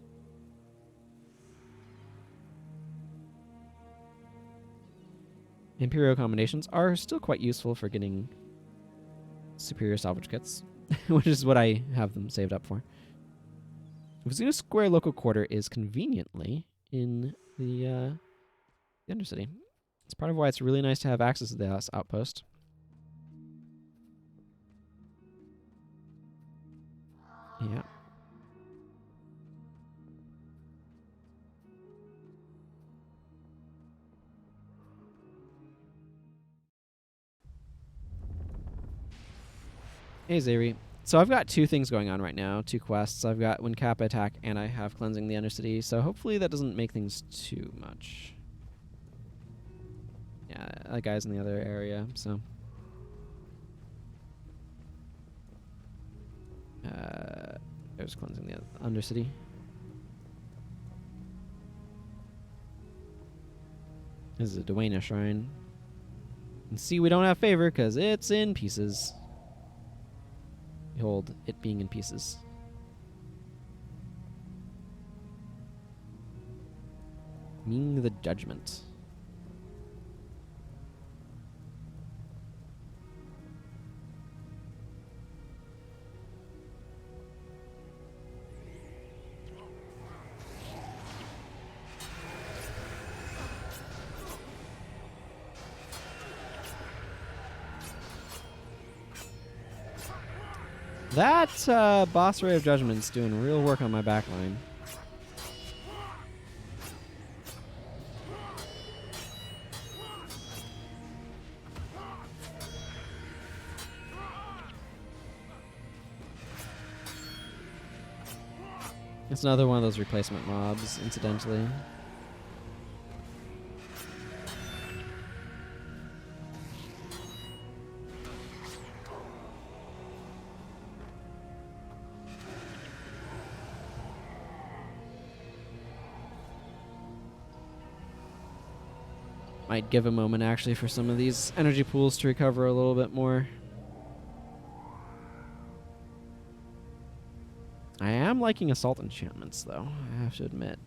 Imperial combinations are still quite useful for getting superior salvage kits, which is what I have them saved up for. Vizina Square local quarter is conveniently in the Undercity. It's part of why it's really nice to have access to the outpost. Yeah. Hey, Zei Ri. So I've got two things going on right now, two quests. I've got When Kappa attack, and I have Cleansing the Undercity, so hopefully that doesn't make things too much. Yeah, that guy's in the other area, so... there's Cleansing the Undercity. This is a Dwayne shrine. And see, we don't have favor because it's in pieces. Behold, it being in pieces. Meaning the judgment. That boss Ray of Judgment's doing real work on my backline. It's another one of those replacement mobs, incidentally. Might give a moment actually for some of these energy pools to recover a little bit more. I am liking assault enchantments though, I have to admit.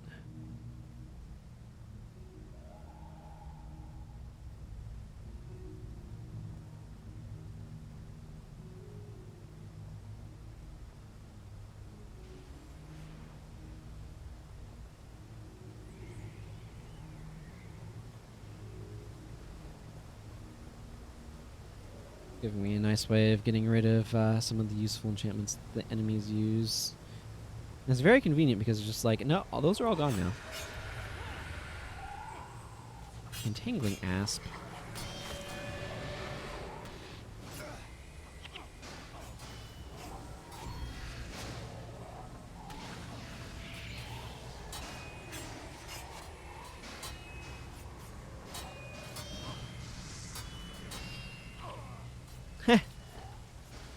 Giving me a nice way of getting rid of some of the useful enchantments the enemies use. And it's very convenient because it's just like, no, those are all gone now. Entangling Asp.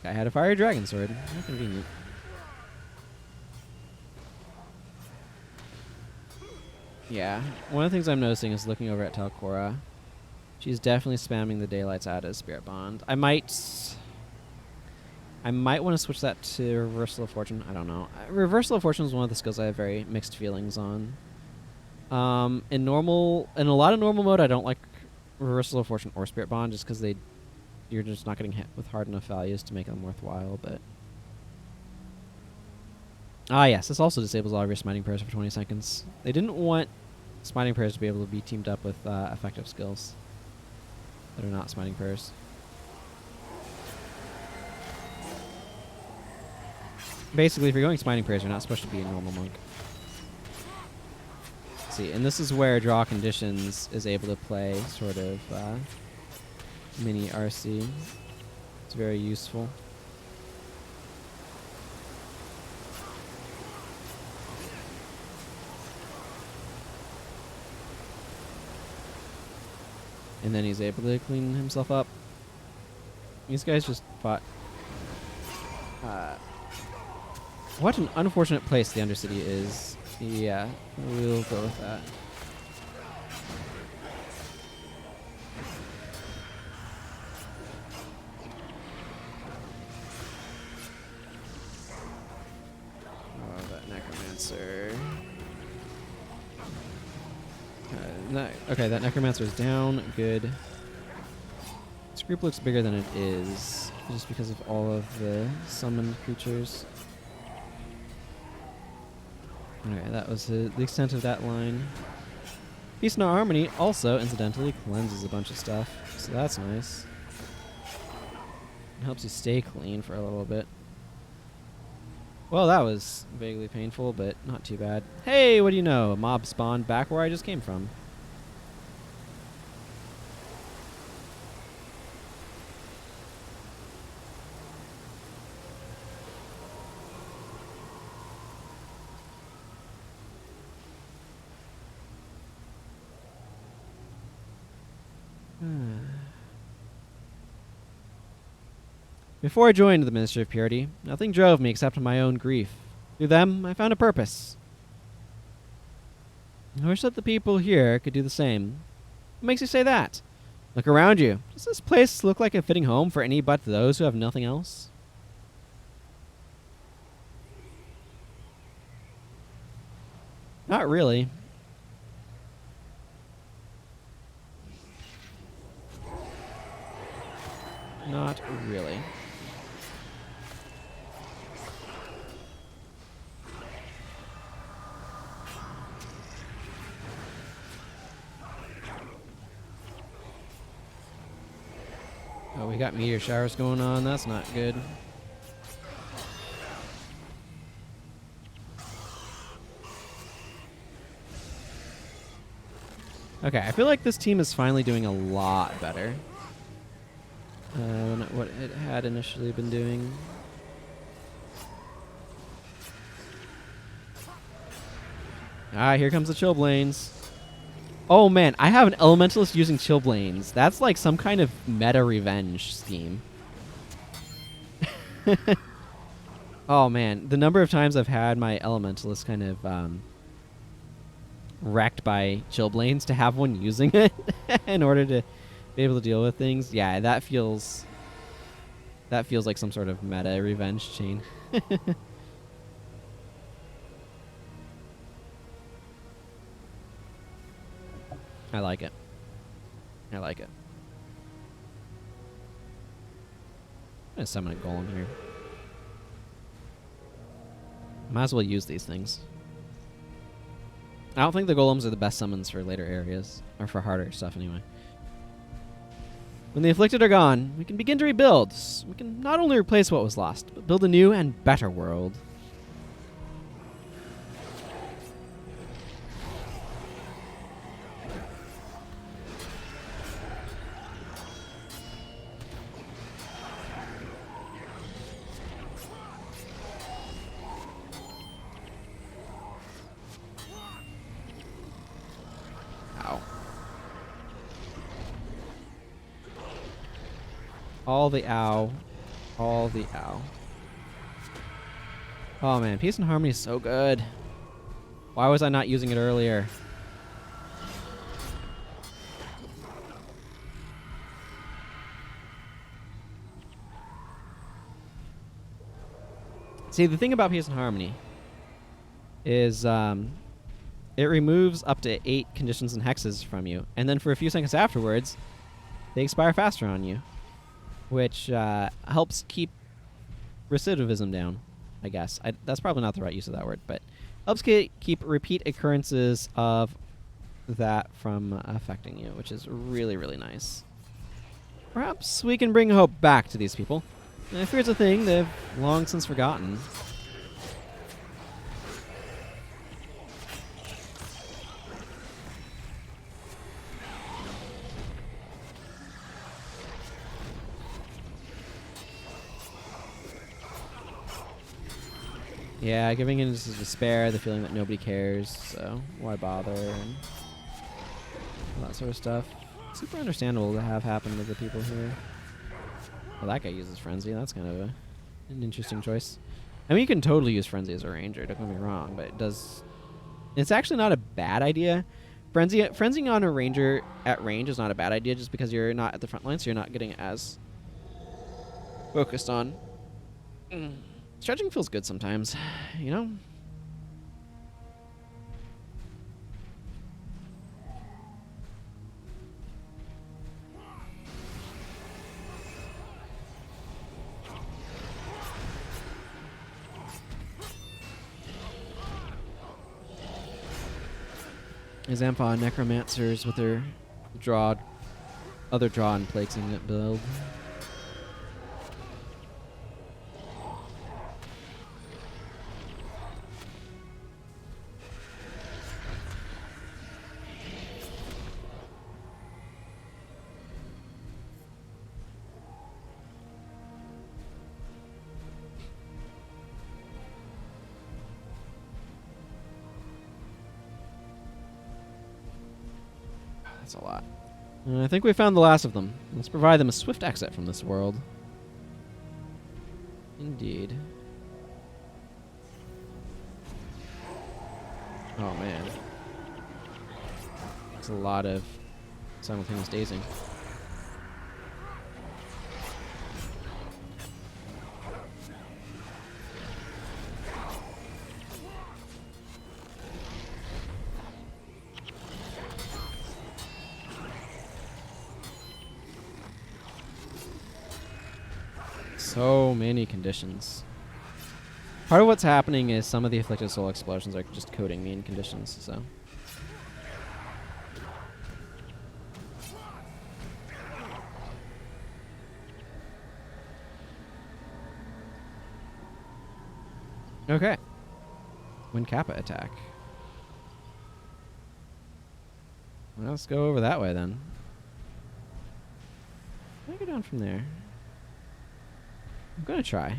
I had a fiery dragon sword. How convenient. Yeah, one of the things I'm noticing is looking over at Talcora. She's definitely spamming the daylights out as Spirit Bond. I might want to switch that to Reversal of Fortune. I don't know. Reversal of Fortune is one of the skills I have very mixed feelings on. In a lot of normal mode, I don't like Reversal of Fortune or Spirit Bond just because you're just not getting hit with hard enough values to make them worthwhile, but... Ah, yes, this also disables all of your smiting prayers for 20 seconds. They didn't want smiting prayers to be able to be teamed up with effective skills that are not smiting prayers. Basically, if you're going smiting prayers, you're not supposed to be a normal monk. See, and this is where Draw Conditions is able to play sort of mini RC. It's very useful. And then he's able to clean himself up. These guys just fought. What an unfortunate place the Undercity is. Yeah, we'll go with that. Oh, that Necromancer. Okay, that Necromancer is down. Good. This group looks bigger than it is, just because of all of the summoned creatures. Okay, that was the extent of that line. Peace and Harmony also, incidentally, cleanses a bunch of stuff, so that's nice. It helps you stay clean for a little bit. Well, that was vaguely painful, but not too bad. Hey, what do you know? A mob spawned back where I just came from. Before I joined the Ministry of Purity, nothing drove me except my own grief. Through them, I found a purpose. I wish that the people here could do the same. What makes you say that? Look around you. Does this place look like a fitting home for any but those who have nothing else? Not really. Not really. Oh, we got meteor showers going on. That's not good. Okay, I feel like this team is finally doing a lot better than what it had initially been doing. Ah, here comes the Chillblains. Oh man, I have an Elementalist using Chillblains. That's like some kind of meta revenge scheme. Oh man, the number of times I've had my Elementalist kind of wrecked by Chillblains to have one using it in order to be able to deal with things. Yeah, that feels like some sort of meta revenge chain. I like it. I like it. I'm gonna summon a golem here. Might as well use these things. I don't think the golems are the best summons for later areas, or for harder stuff anyway. When the Afflicted are gone, we can begin to rebuild. We can not only replace what was lost, but build a new and better world. All the ow. All the ow. Oh man, Peace and Harmony is so good. Why was I not using it earlier? See, the thing about Peace and Harmony is it removes up to 8 conditions and hexes from you, and then for a few seconds afterwards, they expire faster on you. Which helps keep recidivism down, I guess. That's probably not the right use of that word, but helps keep repeat occurrences of that from affecting you, which is really, really nice. Perhaps we can bring hope back to these people. And if here's a thing they've long since forgotten. Yeah, giving in to despair, the feeling that nobody cares, so why bother, and all that sort of stuff. Super understandable to have happen to the people here. Well, that guy uses Frenzy. That's kind of an interesting choice. I mean, you can totally use Frenzy as a ranger, don't get me wrong, but it does... It's actually not a bad idea. Frenzying on a ranger at range is not a bad idea just because you're not at the front line, so you're not getting as focused on... Stretching feels good sometimes, you know? Example, necromancers with their other draw and plague signet build. That's a lot. I think we found the last of them. Let's provide them a swift exit from this world. Indeed. Oh man. It's a lot of simultaneous dazing. So many conditions. Part of what's happening is some of the Afflicted Soul explosions are just coding me in conditions, so. Okay. When Kappa attack. Well, let's go over that way then. Can I go down from there? I'm gonna try.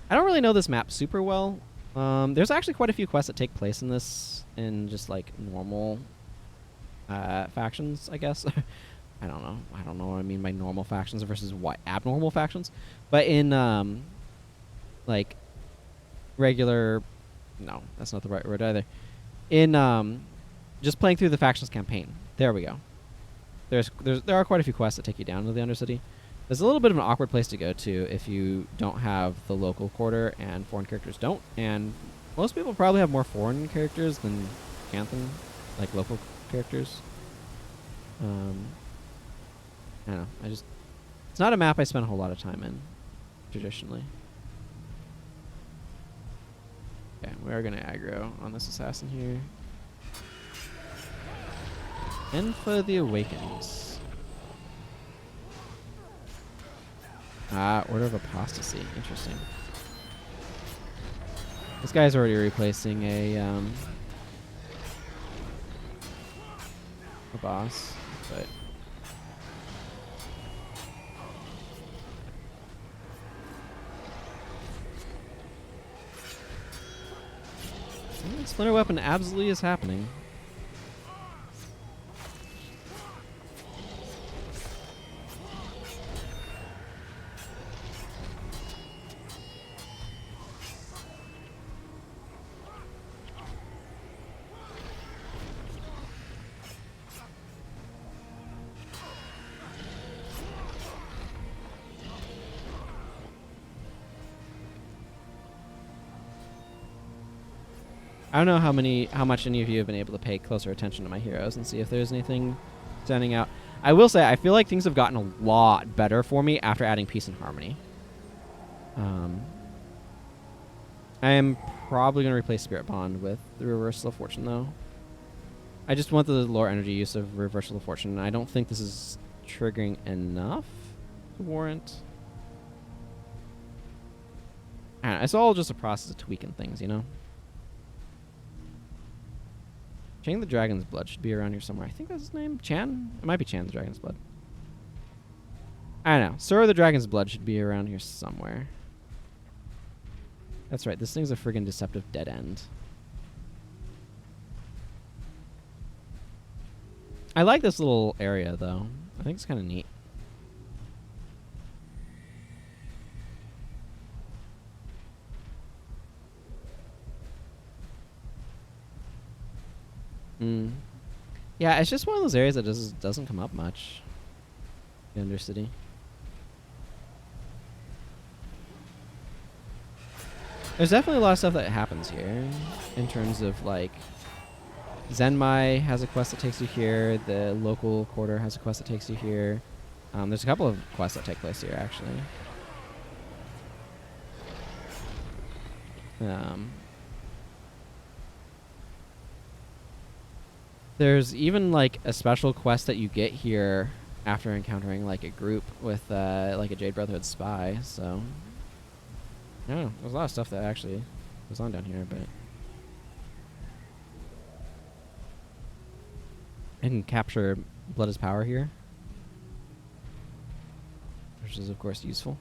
I don't really know this map super well, There's actually quite a few quests that take place in this in just like normal factions, I guess. I don't know. I don't know what I mean by normal factions versus what abnormal factions. But in like regular, no, that's not the right word either. In just playing through the factions campaign. There we go. There are quite a few quests that take you down to the Undercity. There's a little bit of an awkward place to go to if you don't have the local quarter and foreign characters don't. And most people probably have more foreign characters than Anthem, like local characters. I don't know. It's not a map I spend a whole lot of time in, traditionally. Okay, we are going to aggro on this assassin here. And for the Awakens. Order of Apostasy. Interesting. This guy's already replacing a boss, but Splinter Weapon absolutely is happening. I don't know how much any of you have been able to pay closer attention to my heroes and see if there's anything standing out. I will say I feel like things have gotten a lot better for me after adding Peace and Harmony. I am probably going to replace Spirit Bond with the Reversal of Fortune, though. I just want the lower energy use of Reversal of Fortune, and I don't think this is triggering enough to warrant. I don't know, it's all just a process of tweaking things, you know? Chang the Dragon's Blood should be around here somewhere. I think that's his name. Chan? It might be Chan the Dragon's Blood. I don't know. Sir the Dragon's Blood should be around here somewhere. That's right. This thing's a friggin' deceptive dead end. I like this little area, though. I think it's kind of neat. Yeah, it's just one of those areas that doesn't come up much. The Undercity. There's definitely a lot of stuff that happens here in terms of like Zenmai has a quest that takes you here. The local quarter has a quest that takes you here. There's a couple of quests that take place here actually. There's even like a special quest that you get here after encountering like a group with like a Jade Brotherhood spy. So I don't know. There's a lot of stuff that actually goes on down here, but I can capture Blood is Power here, which is of course useful.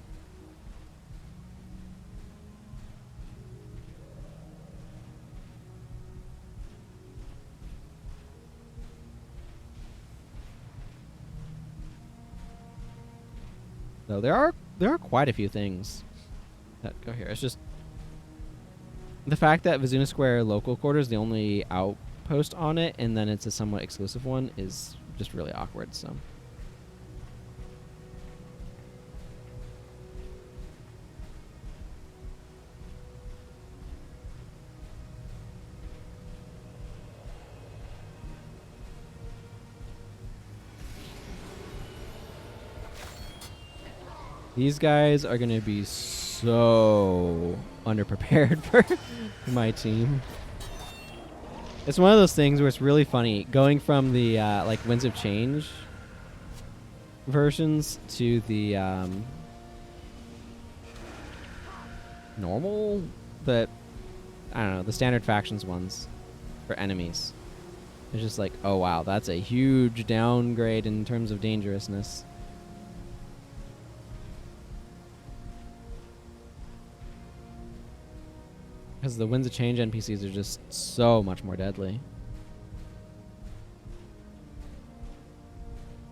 So there are quite a few things that go here. It's just the fact that Vizuna Square local quarter is the only outpost on it, and then it's a somewhat exclusive one, is just really awkward. So these guys are going to be so underprepared for my team. It's one of those things where it's really funny going from the like Winds of Change versions to the normal, I don't know, the standard factions ones for enemies. It's just like, oh wow, that's a huge downgrade in terms of dangerousness. Because the Winds of Change NPCs are just so much more deadly.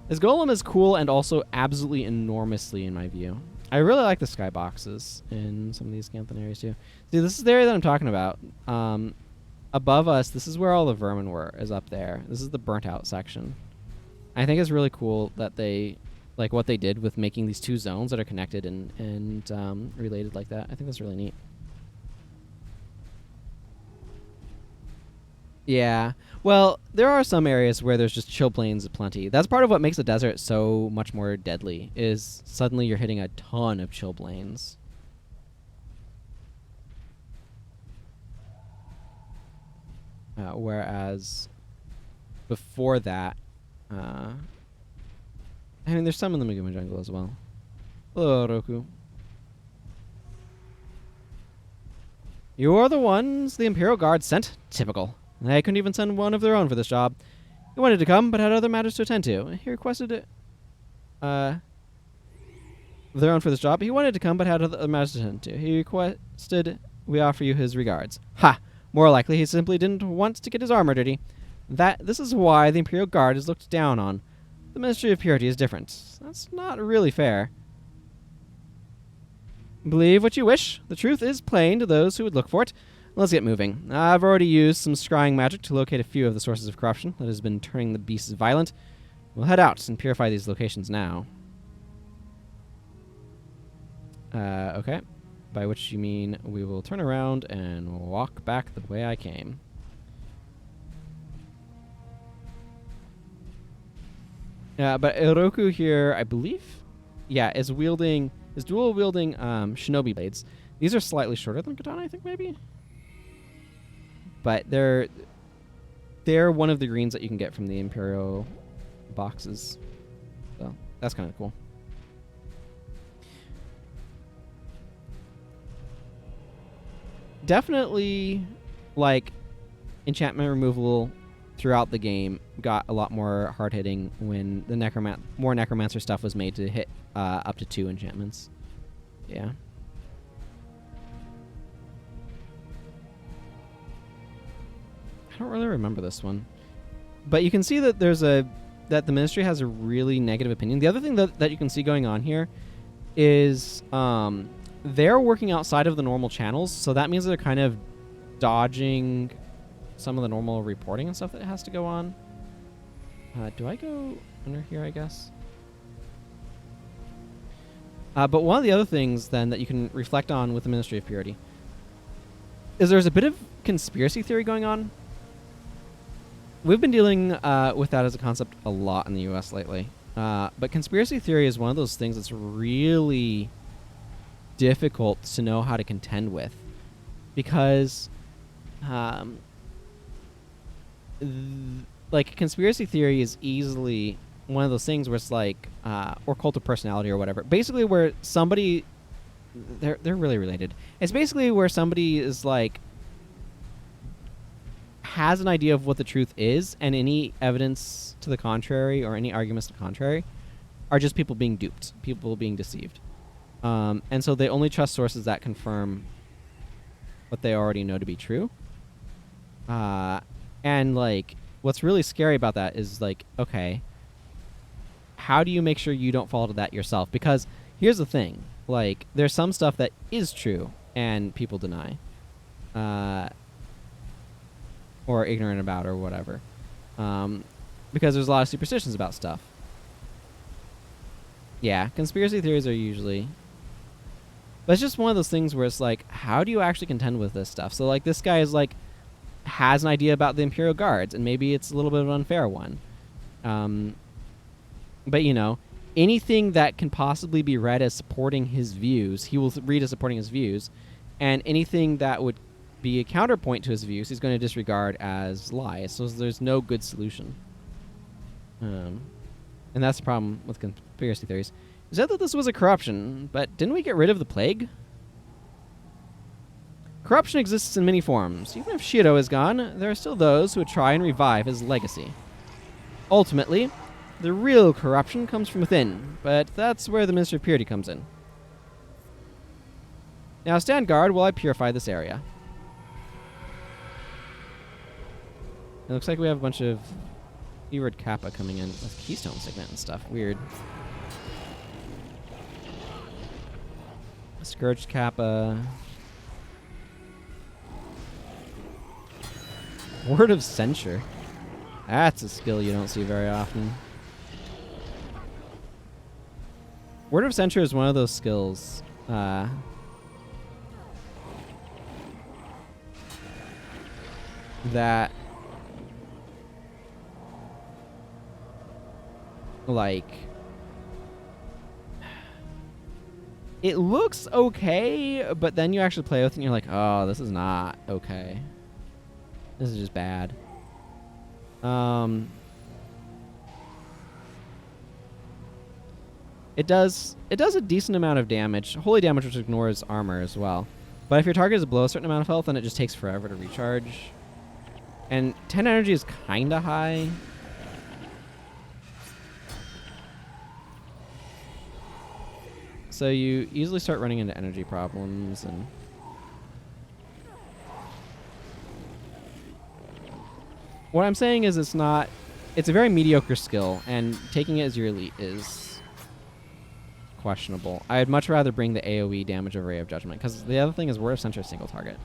This golem is cool and also absolutely enormously in my view. I really like the skyboxes in some of these Scanthan areas too. See, this is the area that I'm talking about. Above us, this is where all the vermin were, is up there. This is the burnt out section. I think it's really cool that they, like what they did with making these two zones that are connected and related like that. I think that's really neat. Yeah. Well, there are some areas where there's just chill plains aplenty. That's part of what makes the desert so much more deadly, is suddenly you're hitting a ton of chill plains. Whereas before that, I mean, there's some in the Megumi jungle as well. Hello, Roku. You're the ones the Imperial Guard sent? Typical. They couldn't even send one of their own for this job. He wanted to come, but had other matters to attend to. He requested it. Their own for this job. He wanted to come, but had other matters to attend to. He requested we offer you his regards. Ha! More likely, he simply didn't want to get his armor dirty. This is why the Imperial Guard is looked down on. The Ministry of Purity is different. That's not really fair. Believe what you wish. The truth is plain to those who would look for it. Let's get moving. I've already used some scrying magic to locate a few of the sources of corruption that has been turning the beasts violent. We'll head out and purify these locations now. Okay. By which you mean we will turn around and walk back the way I came. But Oroku here, I believe, is dual wielding shinobi blades. These are slightly shorter than katana, I think, maybe. But they're one of the greens that you can get from the Imperial boxes. So that's kind of cool. Definitely, like, enchantment removal throughout the game got a lot more hard-hitting when the more Necromancer stuff was made to hit up to 2 enchantments. Yeah. I don't really remember this one. But you can see that that the Ministry has a really negative opinion. The other thing that you can see going on here is they're working outside of the normal channels, so that means they're kind of dodging some of the normal reporting and stuff that has to go on. Do I go under here, I guess? But one of the other things, then, that you can reflect on with the Ministry of Purity is there's a bit of conspiracy theory going on. We've been dealing with that as a concept a lot in the U.S. lately. But conspiracy theory is one of those things that's really difficult to know how to contend with. Because, like, conspiracy theory is easily one of those things where it's like, or cult of personality or whatever. Basically where somebody, they're really related. It's basically where somebody is like, has an idea of what the truth is, and any evidence to the contrary or any arguments to the contrary are just people being duped, people being deceived. And so they only trust sources that confirm what they already know to be true. And, like, what's really scary about that is, like, okay, how do you make sure you don't fall to that yourself? Because here's the thing. Like, there's some stuff that is true and people deny. Or ignorant about or whatever. Because there's a lot of superstitions about stuff. Yeah, conspiracy theories are usually... But it's just one of those things where it's like, how do you actually contend with this stuff? So, like, this guy is, like, has an idea about the Imperial Guards, and maybe it's a little bit of an unfair one. But, you know, anything that can possibly be read as supporting his views, he will read as supporting his views, and anything that would be a counterpoint to his views, he's going to disregard as lies. So there's no good solution. And that's the problem with conspiracy theories. He said that this was a corruption, but didn't we get rid of the plague? Corruption exists in many forms. Even if Shiro is gone, there are still those who would try and revive his legacy. Ultimately, the real corruption comes from within, but that's where the Minister of Purity comes in. Now stand guard while I purify this area. It looks like we have a bunch of keyword Kappa coming in with Keystone Signet and stuff. Weird. Scourged Kappa. Word of Censure. That's a skill you don't see very often. Word of Censure is one of those skills that, like, it looks okay, but then you actually play with it and you're like, oh, this is not okay. This is just bad. It does a decent amount of damage. Holy damage, which ignores armor as well. But if your target is below a certain amount of health, then it just takes forever to recharge. And 10 energy is kind of high. So you easily start running into energy problems. And what I'm saying is it's a very mediocre skill, and taking it as your elite is questionable. I'd much rather bring the AoE damage of Ray of Judgment, because the other thing is Word of Censure single target.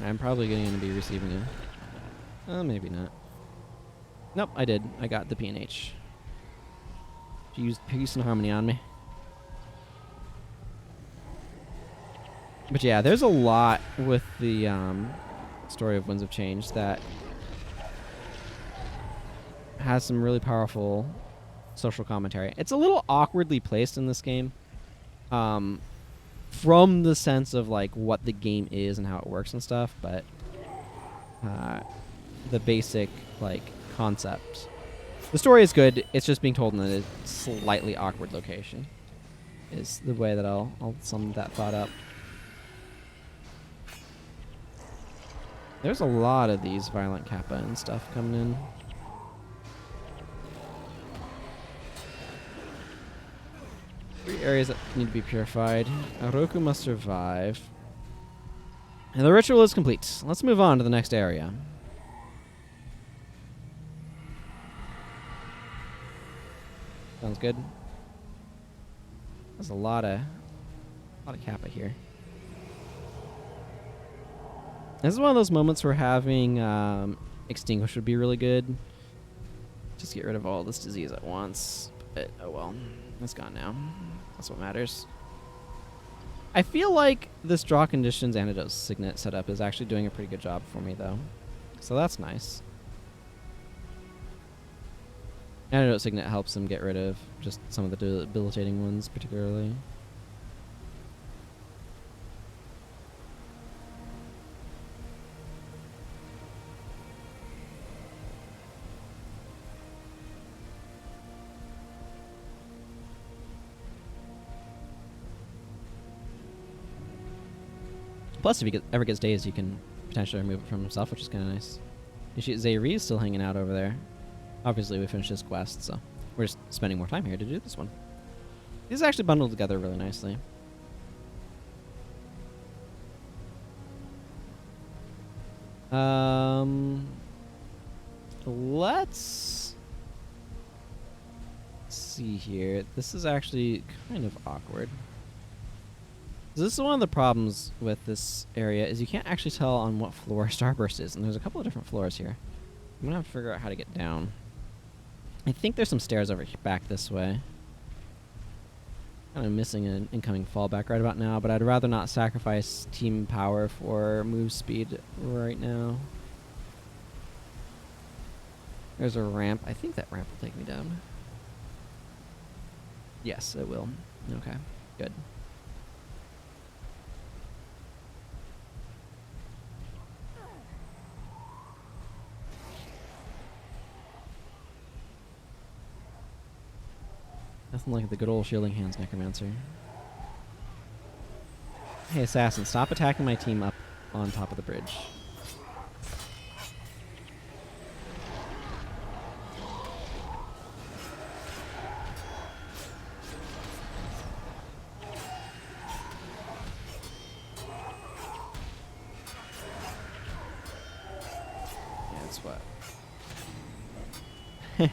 I'm probably going to be receiving a... maybe not. Nope, I did. I got the PNH. She used Peace and Harmony on me. But yeah, there's a lot with the story of Winds of Change that has some really powerful social commentary. It's a little awkwardly placed in this game, from the sense of like what the game is and how it works and stuff, but the basic like concept. The story is good. It's just being told in a slightly awkward location is the way that I'll sum that thought up. There's a lot of these violent Kappa and stuff coming in. Three areas that need to be purified. Oroku must survive. And the ritual is complete. Let's move on to the next area. Sounds good. There's a lot of Kappa here. This is one of those moments where having Extinguish would be really good. Just get rid of all this disease at once. But, oh well. It's gone now. That's what matters. I feel like this Draw Conditions Antidote Signet setup is actually doing a pretty good job for me, though. So that's nice. Antidote Signet helps them get rid of just some of the debilitating ones, particularly. Plus, if he ever gets dazed, you can potentially remove it from himself, which is kind of nice. Initiate Zei Ri is still hanging out over there. Obviously, we finished this quest, so we're just spending more time here to do this one. These actually bundled together really nicely. Let's see here. This is actually kind of awkward. This is one of the problems with this area is you can't actually tell on what floor Starburst is, and there's a couple of different floors here. I'm gonna have to figure out how to get down. I think there's some stairs over back this way. Kind of missing an incoming fallback right about now, but I'd rather not sacrifice team power for move speed right now. There's a ramp. I think that ramp will take me down. Yes, it will. Okay, good. Nothing like the good old Shielding Hands Necromancer. Hey, Assassin, stop attacking my team up on top of the bridge. guess what?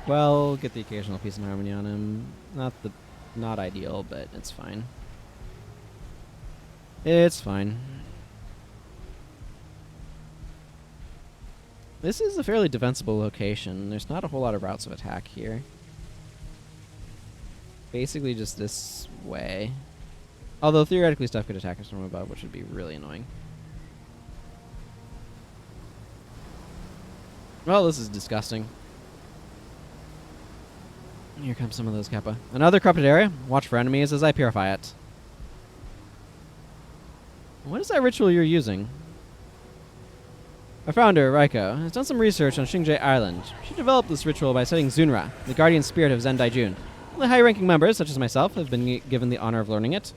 Well, get the occasional peace and harmony on him. Not ideal, but it's fine. It's fine. This is a fairly defensible location. There's not a whole lot of routes of attack here. Basically just this way. Although theoretically stuff could attack us from above, which would be really annoying. Well, this is disgusting. Here comes some of those Kappa. Another corrupted area. Watch for enemies as I purify it. What is that ritual you're using? Our founder, Raiko, has done some research on Xingzhe Island. She developed this ritual by studying Zunra, the guardian spirit of Zen Daijun. The high-ranking members, such as myself, have been given the honor of learning it.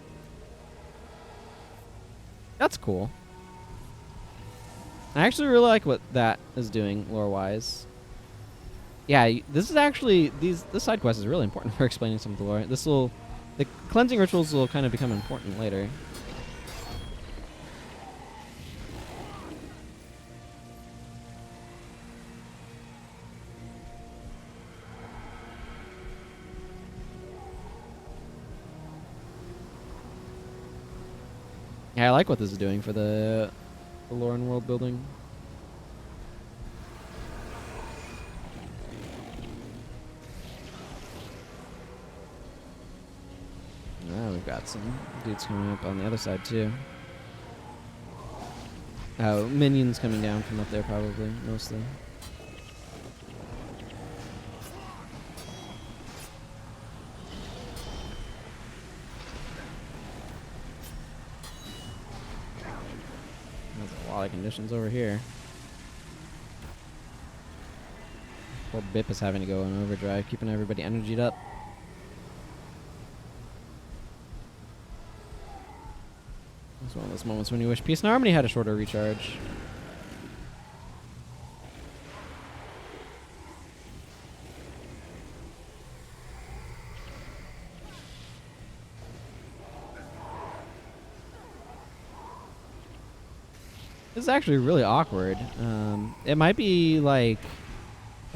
That's cool. I actually really like what that is doing, lore-wise. Yeah, this is actually this side quest is really important for explaining some of the lore. The cleansing rituals will kind of become important later. Yeah, I like what this is doing for the lore and world building. Oh, we've got some dudes coming up on the other side too. Oh, minions coming down from up there probably, mostly. There's a lot of conditions over here. Poor Bip is having to go on overdrive, keeping everybody energied up. It's one of those moments when you wish peace and harmony had a shorter recharge. This is actually really awkward. It might be like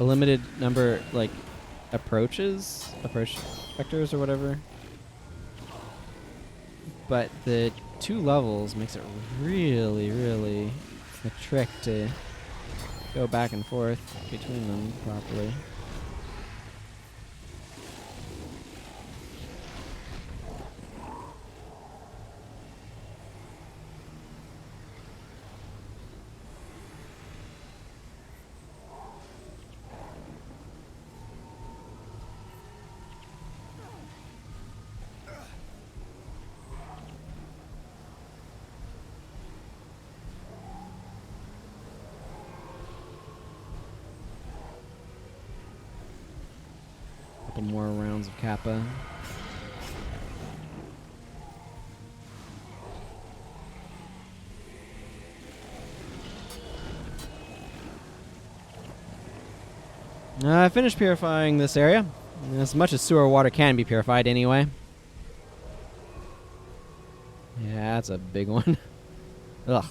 a limited number, like approach vectors or whatever. But the 2 levels makes it really, really a trick to go back and forth between them properly. Couple more rounds of Kappa. I finished purifying this area, as much as sewer water can be purified anyway. Yeah, that's a big one. Ugh.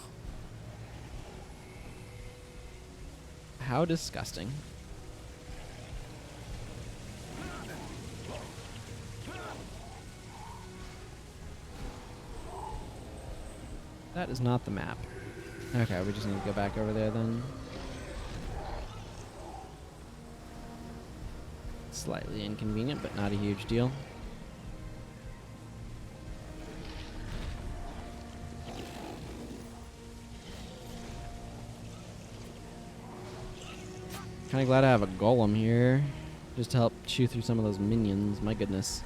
How disgusting. That is not the map. Okay, we just need to go back over there then. Slightly inconvenient, but not a huge deal. Kinda glad I have a golem here, just to help chew through some of those minions, my goodness.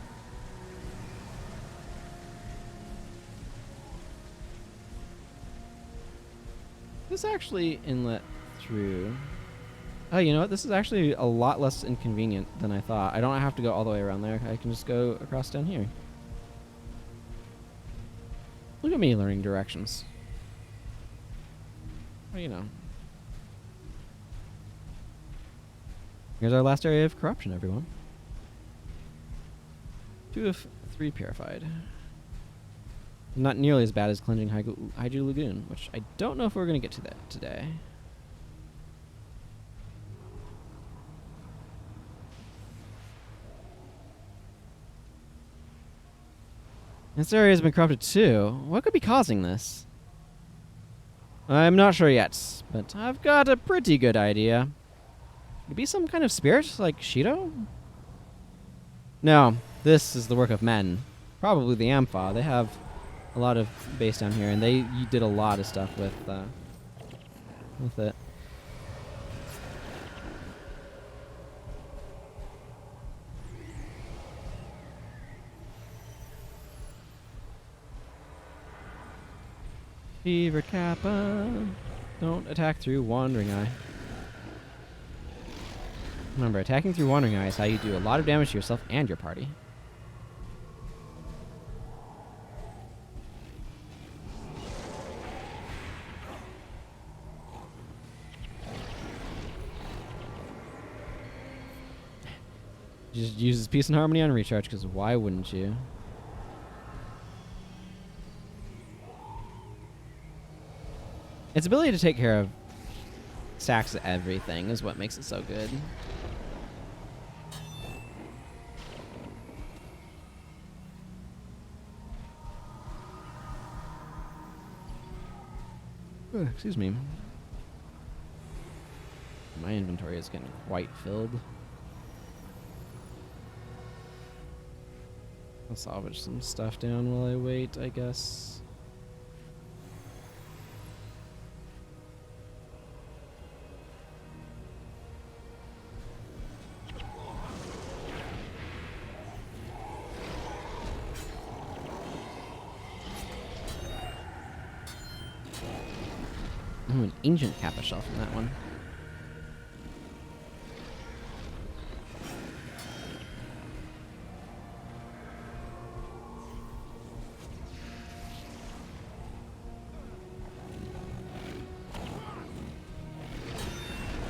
This actually inlet through. Oh, you know what? This is actually a lot less inconvenient than I thought. I don't have to go all the way around there. I can just go across down here. Look at me learning directions. Well, you know. Here's our last area of corruption, everyone. 2 of 3 purified. Not nearly as bad as cleansing Haiju Lagoon, which I don't know if we're going to get to that today. This area has been corrupted too. What could be causing this? I'm not sure yet, but I've got a pretty good idea. Could it be some kind of spirit, like Shido? No, this is the work of men. Probably the Ampha. They have a lot of base down here, and they did a lot of stuff with it. Fever Kappa. Don't attack through Wandering Eye. Remember, attacking through Wandering Eye is how you do a lot of damage to yourself and your party. Just uses Peace and Harmony on recharge, because why wouldn't you? Its ability to take care of stacks of everything is what makes it so good. Excuse me. My inventory is getting quite filled. I'll salvage some stuff down while I wait, I guess. Ooh, an ancient Kappa shell from that one.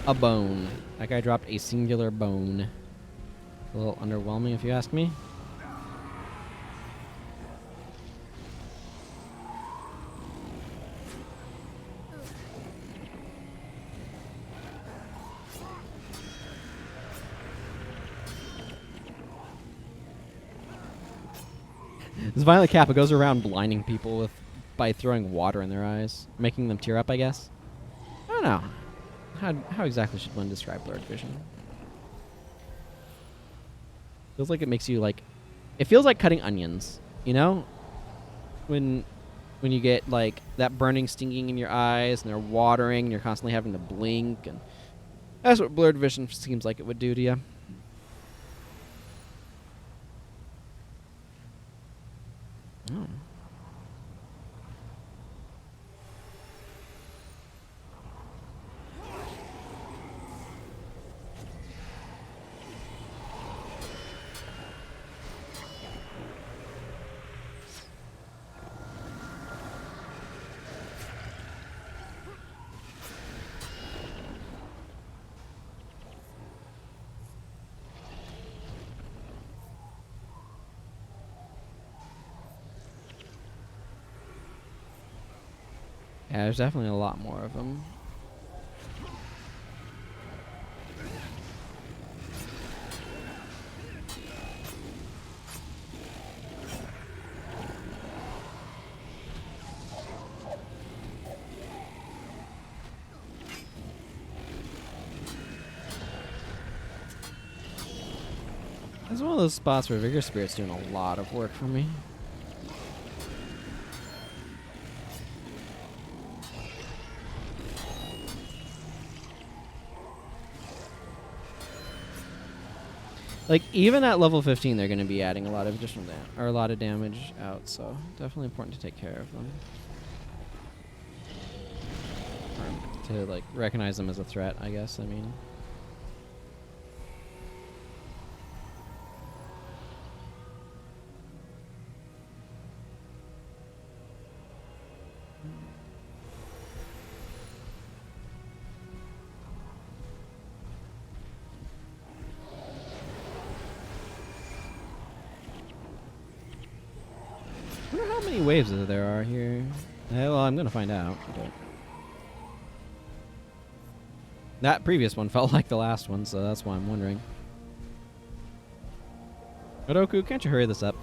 A bone. That guy dropped a singular bone. A little underwhelming, if you ask me. This violent Kappa goes around blinding people by throwing water in their eyes, making them tear up, I guess. I don't know. How exactly should one describe blurred vision? Feels like it makes you like... It feels like cutting onions, you know? When you get like that burning, stinging in your eyes and they're watering and you're constantly having to blink, and that's what blurred vision seems like it would do to you. Oh. Yeah, there's definitely a lot more of them. This is one of those spots where Vigor Spirit's doing a lot of work for me. Like, even at level 15, they're going to be adding a lot of additional or a lot of damage out, so definitely important to take care of them. Or to, like, recognize them as a threat, I guess, I mean. I wonder how many waves there are here. Well, I'm going to find out. But that previous one felt like the last one, so that's why I'm wondering. Odoku, can't you hurry this up?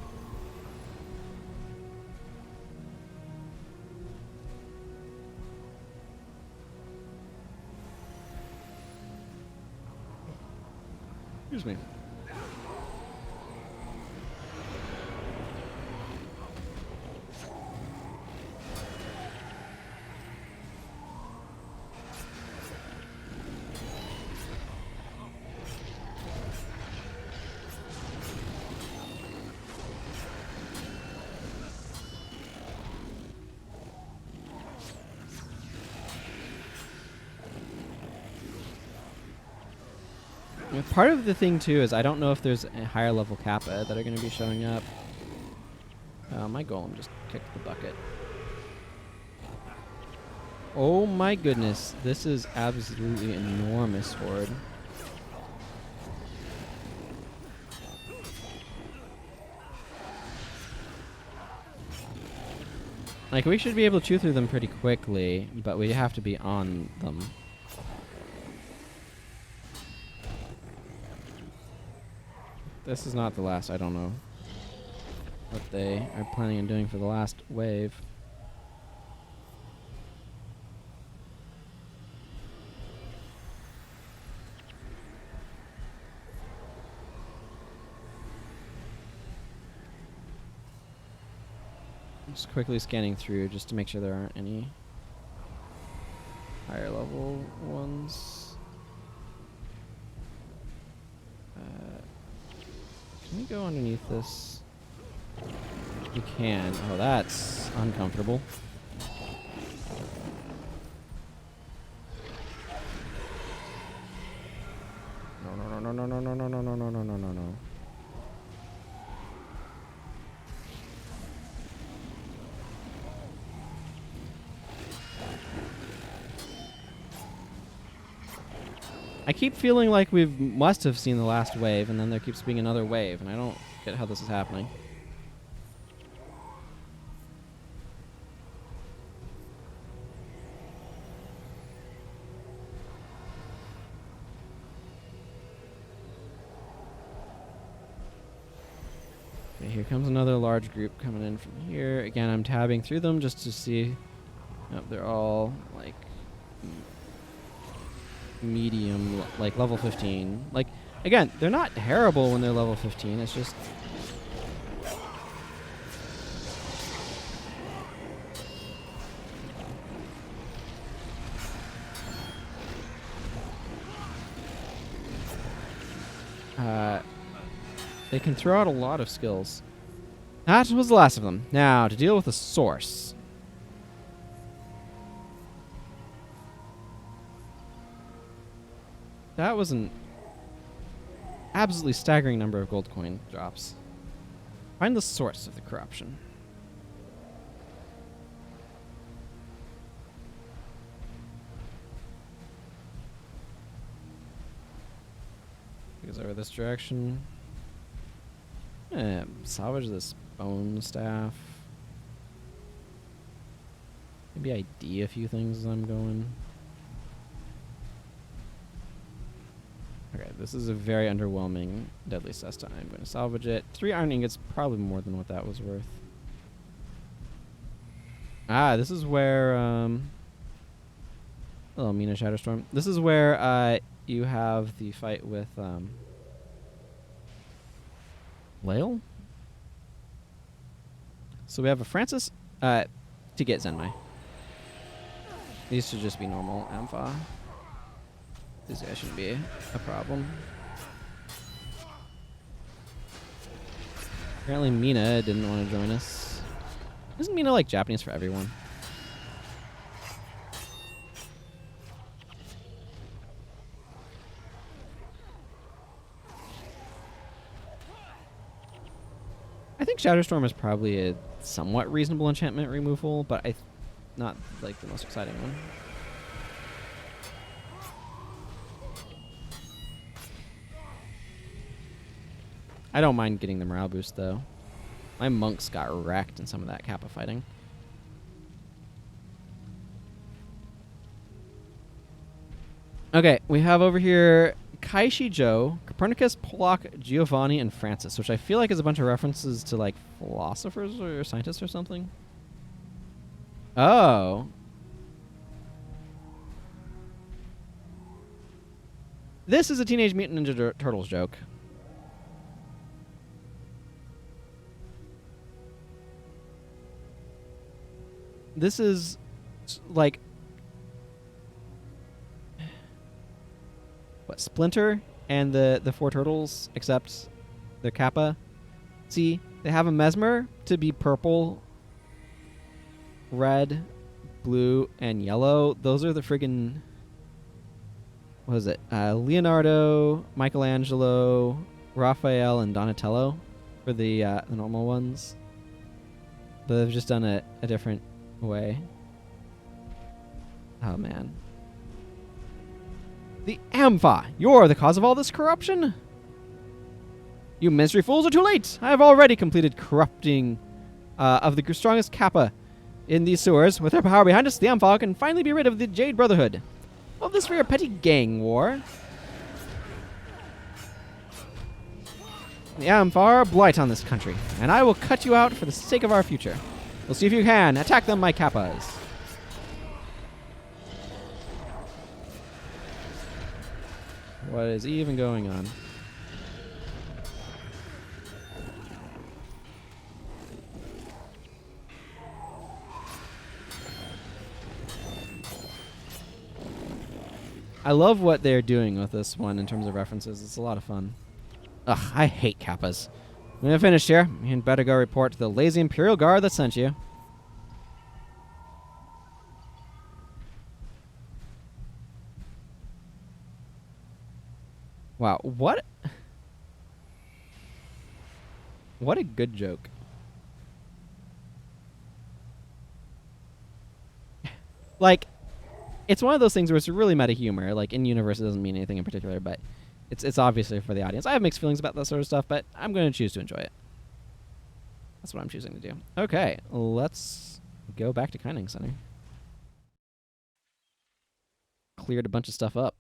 Excuse me. Part of the thing too is I don't know if there's a higher level Kappa that are going to be showing up. My golem just kicked the bucket. Oh my goodness, this is absolutely enormous horde. Like, we should be able to chew through them pretty quickly, but we have to be on them. This is not the last. I don't know what they are planning on doing for the last wave. Just quickly scanning through just to make sure there aren't any higher level ones. Can we go underneath this? We can. Oh, that's uncomfortable. No, no, no, no, no, no, no, no, no, no, no, no, no. I keep feeling like we must have seen the last wave, and then there keeps being another wave, and I don't get how this is happening. Okay, here comes another large group coming in from here. Again, I'm tabbing through them just to see. Nope, they're all like medium, like level 15. Like, again, they're not terrible when they're level 15. It's just they can throw out a lot of skills. That was the last of them. Now, to deal with the source. That was an absolutely staggering number of gold coin drops. Find the source of the corruption. Goes over this direction. Salvage this bone staff. Maybe ID a few things as I'm going. Okay, this is a very underwhelming deadly cesta. I'm going to salvage it. 3 iron ingots, probably more than what that was worth. Ah, this is where hello, Mina Shatterstorm. This is where you have the fight with Lael. So we have a Francis to get Zenmai. These should just be normal Ampha. This guy shouldn't be a problem. Apparently Mina didn't want to join us. Isn't Mina like Japanese for everyone? I think Shatterstorm is probably a somewhat reasonable enchantment removal, but not like the most exciting one. I don't mind getting the morale boost, though. My monks got wrecked in some of that Kappa fighting. Okay, we have over here Kaishi Joe, Copernicus, Pollock, Giovanni, and Francis, which I feel like is a bunch of references to, like, philosophers or scientists or something. Oh. This is a Teenage Mutant Ninja Turtles joke. This is like what, Splinter and the four turtles, except they're Kappa. See, they have a Mesmer to be purple, red, blue, and yellow. Those are the friggin', what is it? Leonardo, Michelangelo, Raphael, and Donatello for the normal ones. But they've just done it a different way. Oh, man. The Ampha! You're the cause of all this corruption? You misery fools are too late! I have already completed corrupting of the strongest Kappa in these sewers. With their power behind us, the Ampha can finally be rid of the Jade Brotherhood. All this for your petty gang war. The Ampha are a blight on this country, and I will cut you out for the sake of our future. We'll see if you can. Attack them, my Kappas. What is even going on? I love what they're doing with this one in terms of references. It's a lot of fun. Ugh, I hate Kappas. I'm gonna finish here. You'd better go report to the lazy Imperial Guard that sent you. Wow, what a good joke. Like, it's one of those things where it's really meta humor. Like, in universe, it doesn't mean anything in particular, but it's obviously for the audience. I have mixed feelings about that sort of stuff, but I'm going to choose to enjoy it. That's what I'm choosing to do. Okay, let's go back to Kaineng Center. Cleared a bunch of stuff up.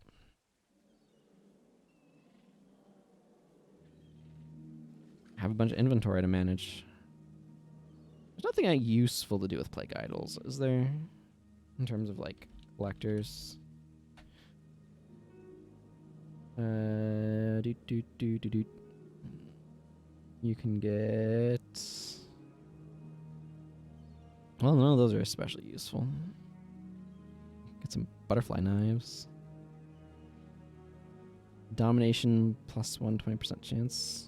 Have a bunch of inventory to manage. There's nothing useful to do with Plague Idols, is there? In terms of, like, collectors. You can get... Well, none of those are especially useful. Get some butterfly knives. Domination plus 120% chance.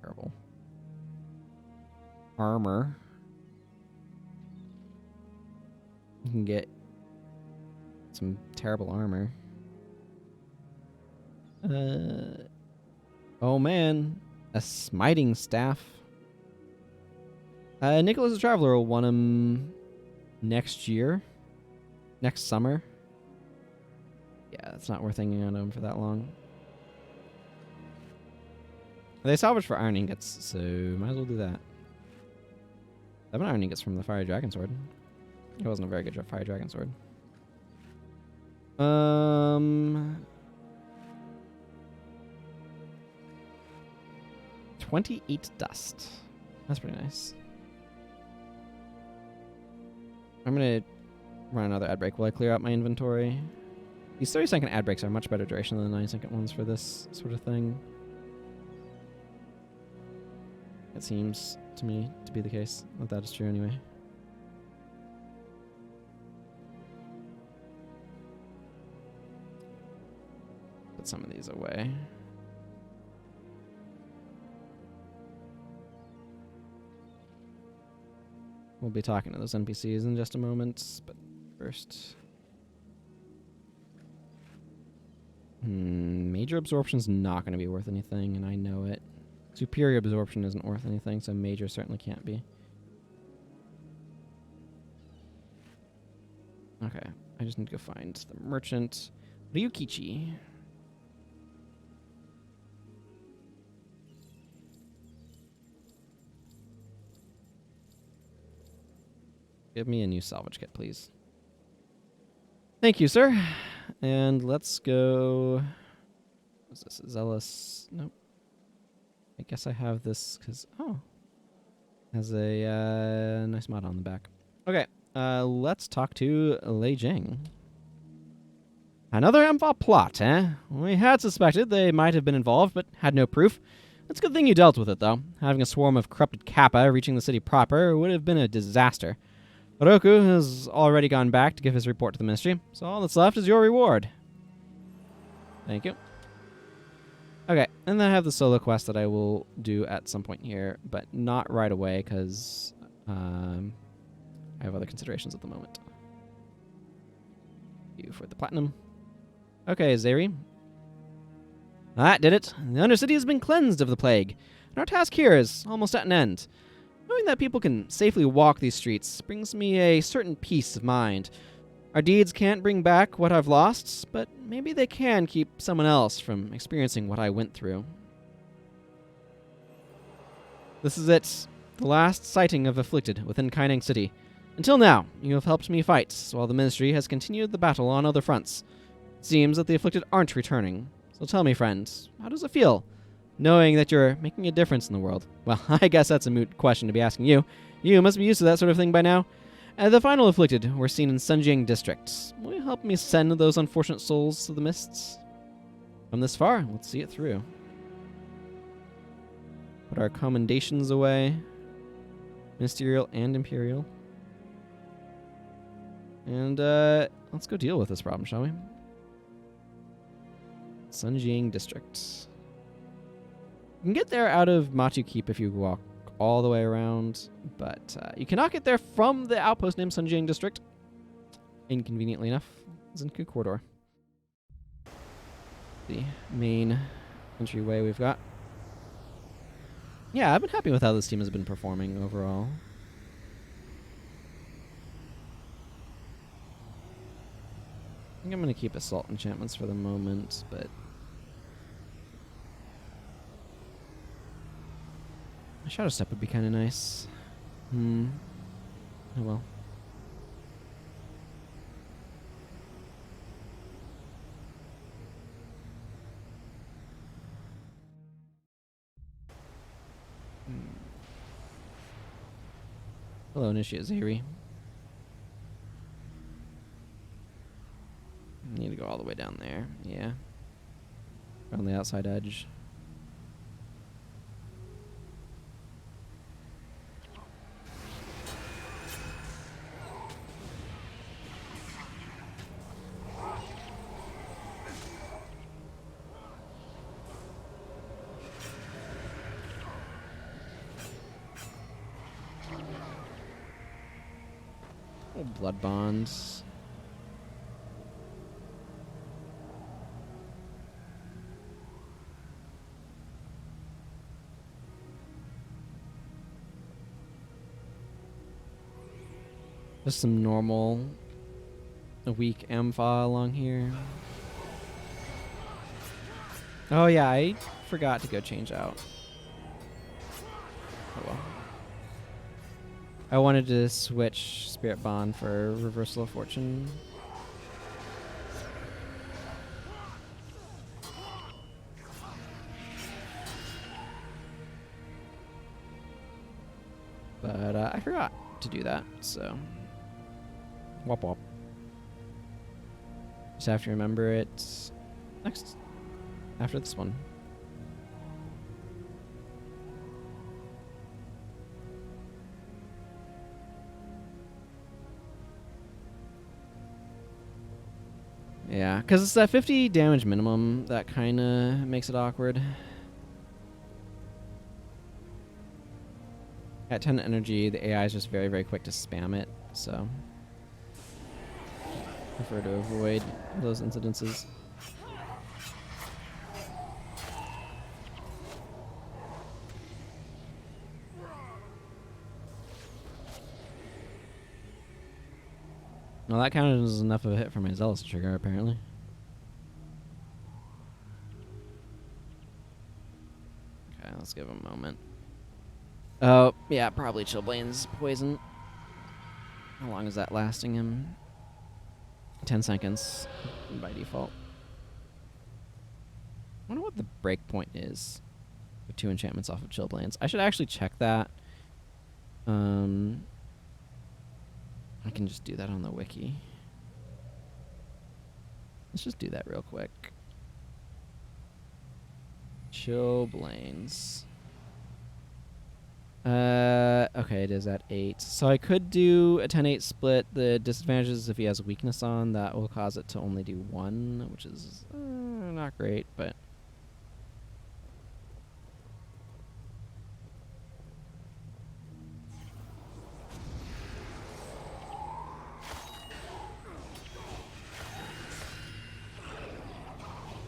Terrible. Armor. You can get some terrible armor. Oh man, a smiting staff. Nicholas the Traveler will want him next year, next summer. Yeah, it's not worth hanging on to him for that long. They salvage for iron ingots, so might as well do that. 7 iron ingots from the Fire Dragon Sword. It wasn't a very good Fire Dragon Sword. 28 dust. That's pretty nice. I'm gonna run another ad break while I clear out my inventory. These 30-second ad breaks are much better duration than the 9-second ones for this sort of thing. It seems to me to be the case. That is true anyway. Put some of these away. We'll be talking to those NPCs in just a moment, but first... Major absorption's not going to be worth anything, and I know it. Superior absorption isn't worth anything, so major certainly can't be. Okay, I just need to go find the merchant. Ryukichi. Give me a new salvage kit, please. Thank you, sir. And let's go... What's this? Zealous? Nope. I guess I have this because... Oh. Has a nice mod on the back. Okay. Let's talk to Lei Jeng. Another Amphal plot, eh? We had suspected they might have been involved, but had no proof. It's a good thing you dealt with it, though. Having a swarm of corrupted Kappa reaching the city proper would have been a disaster. Roku has already gone back to give his report to the ministry, so all that's left is your reward. Thank you. Okay, and then I have the solo quest that I will do at some point here, but not right away, because I have other considerations at the moment. You for the platinum. Okay, Zei Ri. That did it. The Undercity has been cleansed of the plague, and our task here is almost at an end. Knowing that people can safely walk these streets brings me a certain peace of mind. Our deeds can't bring back what I've lost, but maybe they can keep someone else from experiencing what I went through. This is it. The last sighting of Afflicted within Kaineng City. Until now, you have helped me fight, while the Ministry has continued the battle on other fronts. It seems that the Afflicted aren't returning. So tell me, friend, how does it feel, knowing that you're making a difference in the world? Well, I guess that's a moot question to be asking you. You must be used to that sort of thing by now. The final Afflicted were seen in Sunjing District. Will you help me send those unfortunate souls to the mists? From this far, let's see it through. Put our commendations away. Ministerial and Imperial. And let's go deal with this problem, shall we? Sunjing District. You can get there out of Matu Keep if you walk all the way around, but you cannot get there from the outpost named Sunjing District. Inconveniently enough, it's in Ku Corridor. The main entryway we've got. Yeah, I've been happy with how this team has been performing overall. I think I'm going to keep Assault enchantments for the moment, but a Shadow Step would be kind of nice. Oh well. Hello, Initiate Zei Ri. Need to go all the way down there. Yeah. On the outside edge. Oh, blood bonds. Just some normal, a weak Ampha along here. Oh yeah, I forgot to go change out. Oh well. I wanted to switch Spirit Bond for Reversal of Fortune. But I forgot to do that, so wop wop. Just have to remember it next, after this one. Yeah, because it's that 50 damage minimum that kind of makes it awkward. At 10 energy, the AI is just very, very quick to spam it, so I prefer to avoid those incidences. Well, that counted as enough of a hit for my Zealous trigger, apparently. Okay, let's give him a moment. Oh, yeah, probably Chillblade's poison. How long is that lasting him? 10 seconds by default. I wonder what the breakpoint is with 2 enchantments off of Chillblains. I should actually check that. I can just do that on the wiki. Let's just do that real quick. Chilblains. Okay, it is at 8. So I could do a 10-8 split. The disadvantage is if he has a weakness on, that will cause it to only do 1, which is not great, but...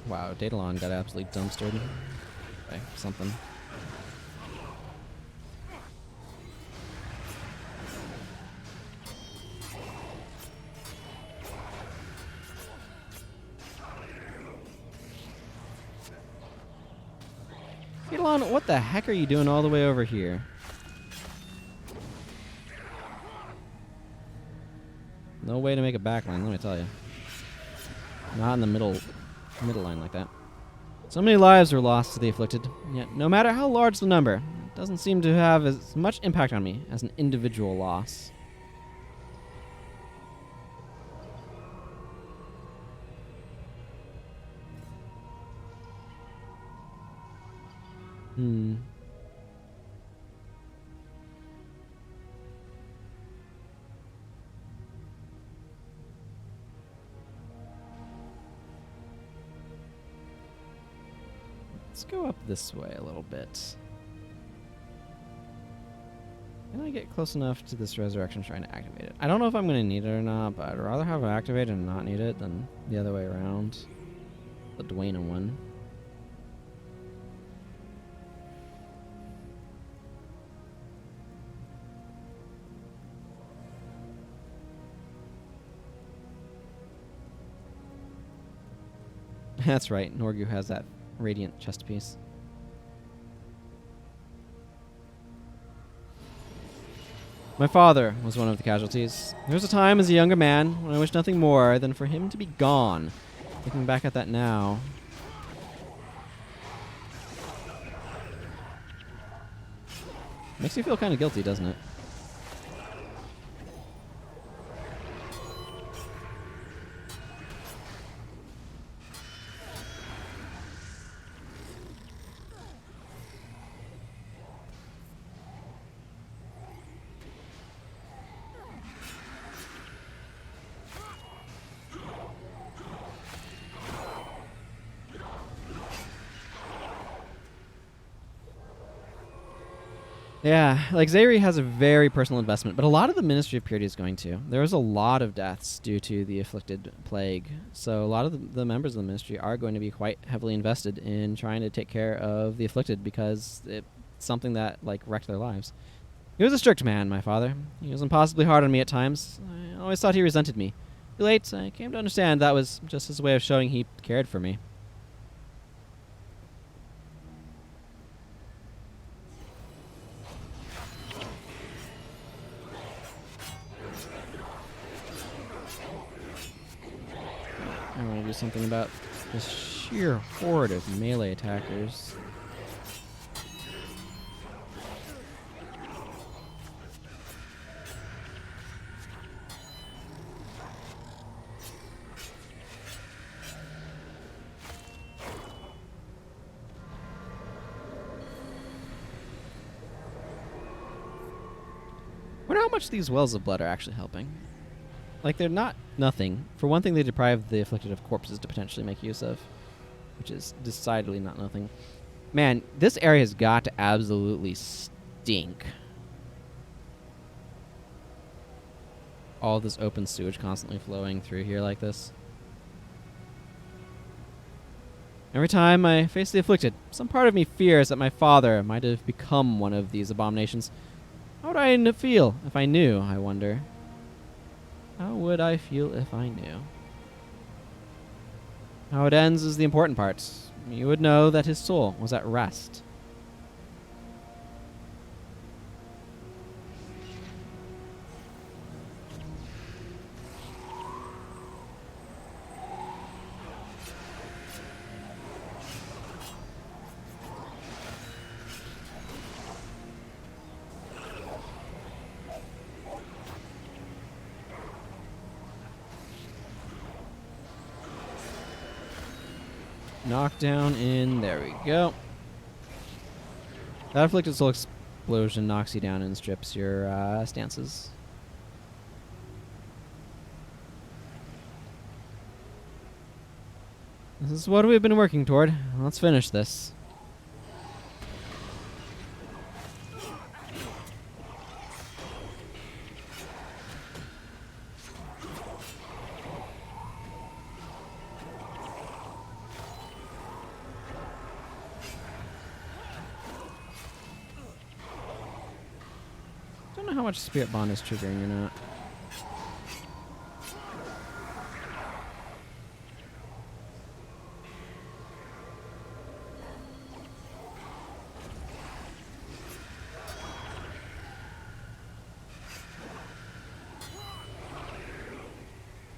Wow, Daedalon got absolutely dumpstered by something. Daedalon, what the heck are you doing all the way over here? No way to make a backline, let me tell you. Not in the middle line like that. So many lives were lost to the Afflicted, yet no matter how large the number, it doesn't seem to have as much impact on me as an individual loss. Let's go up this way a little bit. Can I get close enough to this resurrection shrine to activate it? I don't know if I'm going to need it or not, but I'd rather have it activated and not need it than the other way around. The Dwayne one. That's right, Norgu has that radiant chest piece. My father was one of the casualties. There was a time as a younger man when I wished nothing more than for him to be gone. Looking back at that now. Makes you feel kind of guilty, doesn't it? Yeah, like Zei Ri has a very personal investment, but a lot of the Ministry of Purity is going to. There was a lot of deaths due to the Afflicted plague, so a lot of the members of the Ministry are going to be quite heavily invested in trying to take care of the Afflicted because it's something that like wrecked their lives. He was a strict man, my father. He was impossibly hard on me at times. I always thought he resented me. Too late, I came to understand that was just his way of showing he cared for me. I want to do something about this sheer horde of melee attackers. Wonder how much these wells of blood are actually helping. Like, they're not nothing. For one thing, they deprive the Afflicted of corpses to potentially make use of, which is decidedly not nothing. Man, this area has got to absolutely stink. All this open sewage constantly flowing through here like this. Every time I face the Afflicted, some part of me fears that my father might have become one of these abominations. How would I feel if I knew, I wonder? How would I feel if I knew? How it ends is the important part. You would know that his soul was at rest. knockdown in. There we go. That Afflicted Soul Explosion knocks you down and strips your stances. This is what we've been working toward. Let's finish this. Don't know how much Spirit Bond is triggering or not.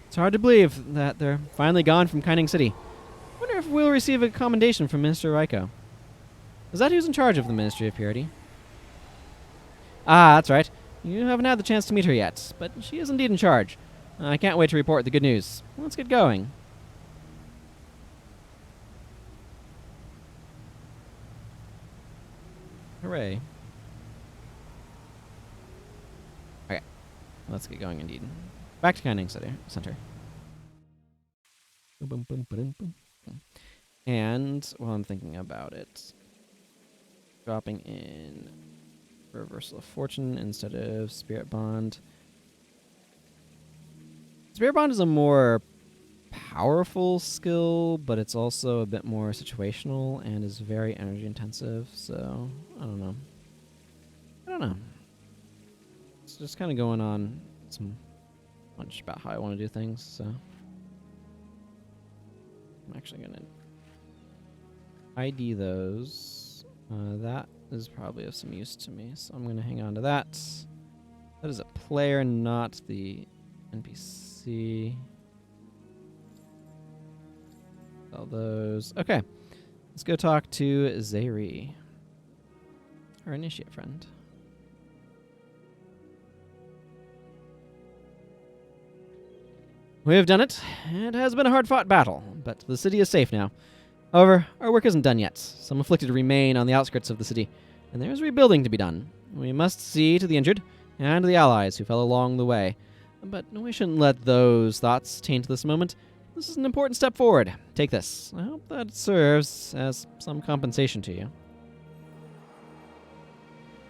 It's hard to believe that they're finally gone from Kaineng City. Wonder if we'll receive a commendation from Minister Raiko. Is that who's in charge of the Ministry of Purity? Ah, that's right. You haven't had the chance to meet her yet, but she is indeed in charge. I can't wait to report the good news. Let's get going. Hooray. Okay, let's get going indeed. Back to Kaineng Center. Boom, boom, boom, boom. And while I'm thinking about it, dropping in Reversal of Fortune instead of Spirit Bond. Spirit Bond is a more powerful skill, but it's also a bit more situational and is very energy intensive, so I don't know. It's just kind of going on some much about how I want to do things, so I'm actually going to ID those. That is probably of some use to me, so I'm going to hang on to that. That is a player, not the NPC. All those. Okay, let's go talk to Zei Ri, our initiate friend. We have done it. It has been a hard-fought battle, but the city is safe now. However, our work isn't done yet. Some afflicted remain on the outskirts of the city, and there is rebuilding to be done. We must see to the injured and the allies who fell along the way. But we shouldn't let those thoughts taint this moment. This is an important step forward. Take this. I hope that serves as some compensation to you.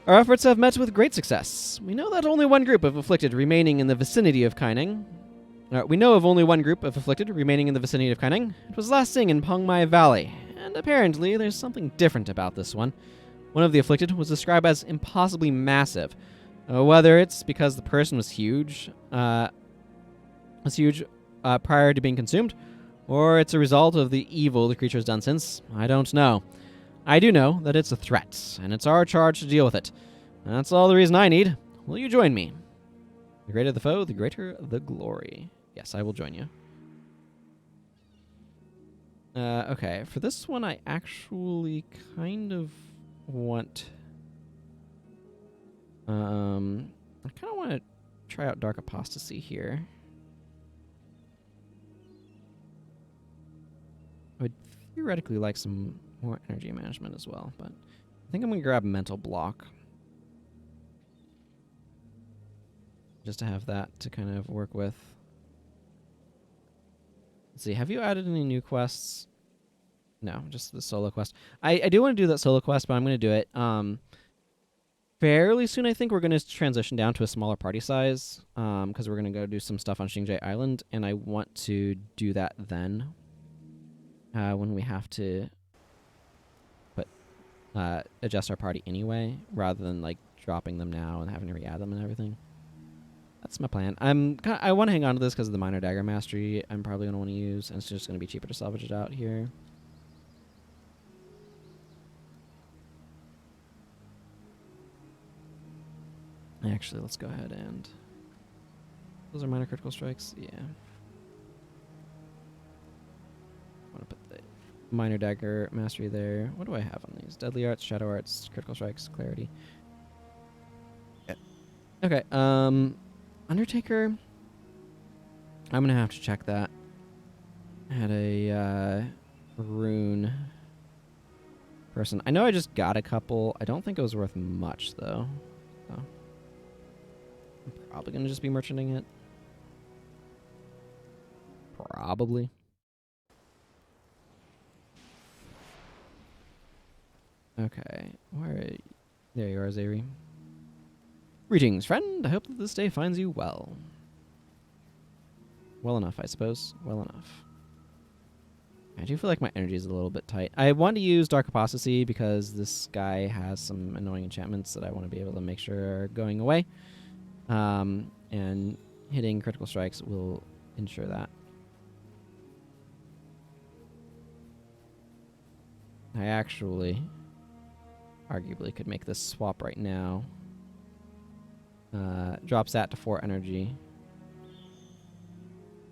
Our efforts have met with great success. We know that only one group of afflicted remaining in the vicinity of Kaineng. We know of only one group of afflicted remaining in the vicinity of Kaineng. It was last seen in Pengmai Valley, and apparently there's something different about this one. One of the afflicted was described as impossibly massive. Whether it's because the person was huge prior to being consumed, or it's a result of the evil the creature has done since, I don't know. I do know that it's a threat, and it's our charge to deal with it. That's all the reason I need. Will you join me? The greater the foe, the greater the glory. Yes, I will join you. Okay, for this one, I actually kind of want... I kind of want to try out Dark Apostasy here. I would theoretically like some more energy management as well, but I think I'm going to grab Mental Block. Just to have that to kind of work with. Let's see, have you added any new quests? No, just the solo quest. I do want to do that solo quest, but I'm going to do it fairly soon. I think we're going to transition down to a smaller party size because we're going to go do some stuff on Xingzhei Island, and I want to do that then when we have to adjust our party anyway, rather than like dropping them now and having to re-add them and everything. That's my plan. I want to hang on to this because of the Minor Dagger Mastery I'm probably going to want to use, and it's just going to be cheaper to salvage it out here. Actually, let's go ahead and... Those are minor critical strikes? Yeah. I want to put the Minor Dagger Mastery there. What do I have on these? Deadly Arts, Shadow Arts, Critical Strikes, Clarity. Yeah. Okay, Undertaker, I'm going to have to check that. I had a rune person. I know I just got a couple. I don't think it was worth much, though. So I'm probably going to just be merchanting it. Probably. Okay. There you are, Zei Ri. Greetings, friend. I hope that this day finds you well. Well enough, I suppose. Well enough. I do feel like my energy is a little bit tight. I want to use Dark Apostasy because this guy has some annoying enchantments that I want to be able to make sure are going away. And hitting critical strikes will ensure that. I actually, arguably, could make this swap right now. Drops that to 4 energy.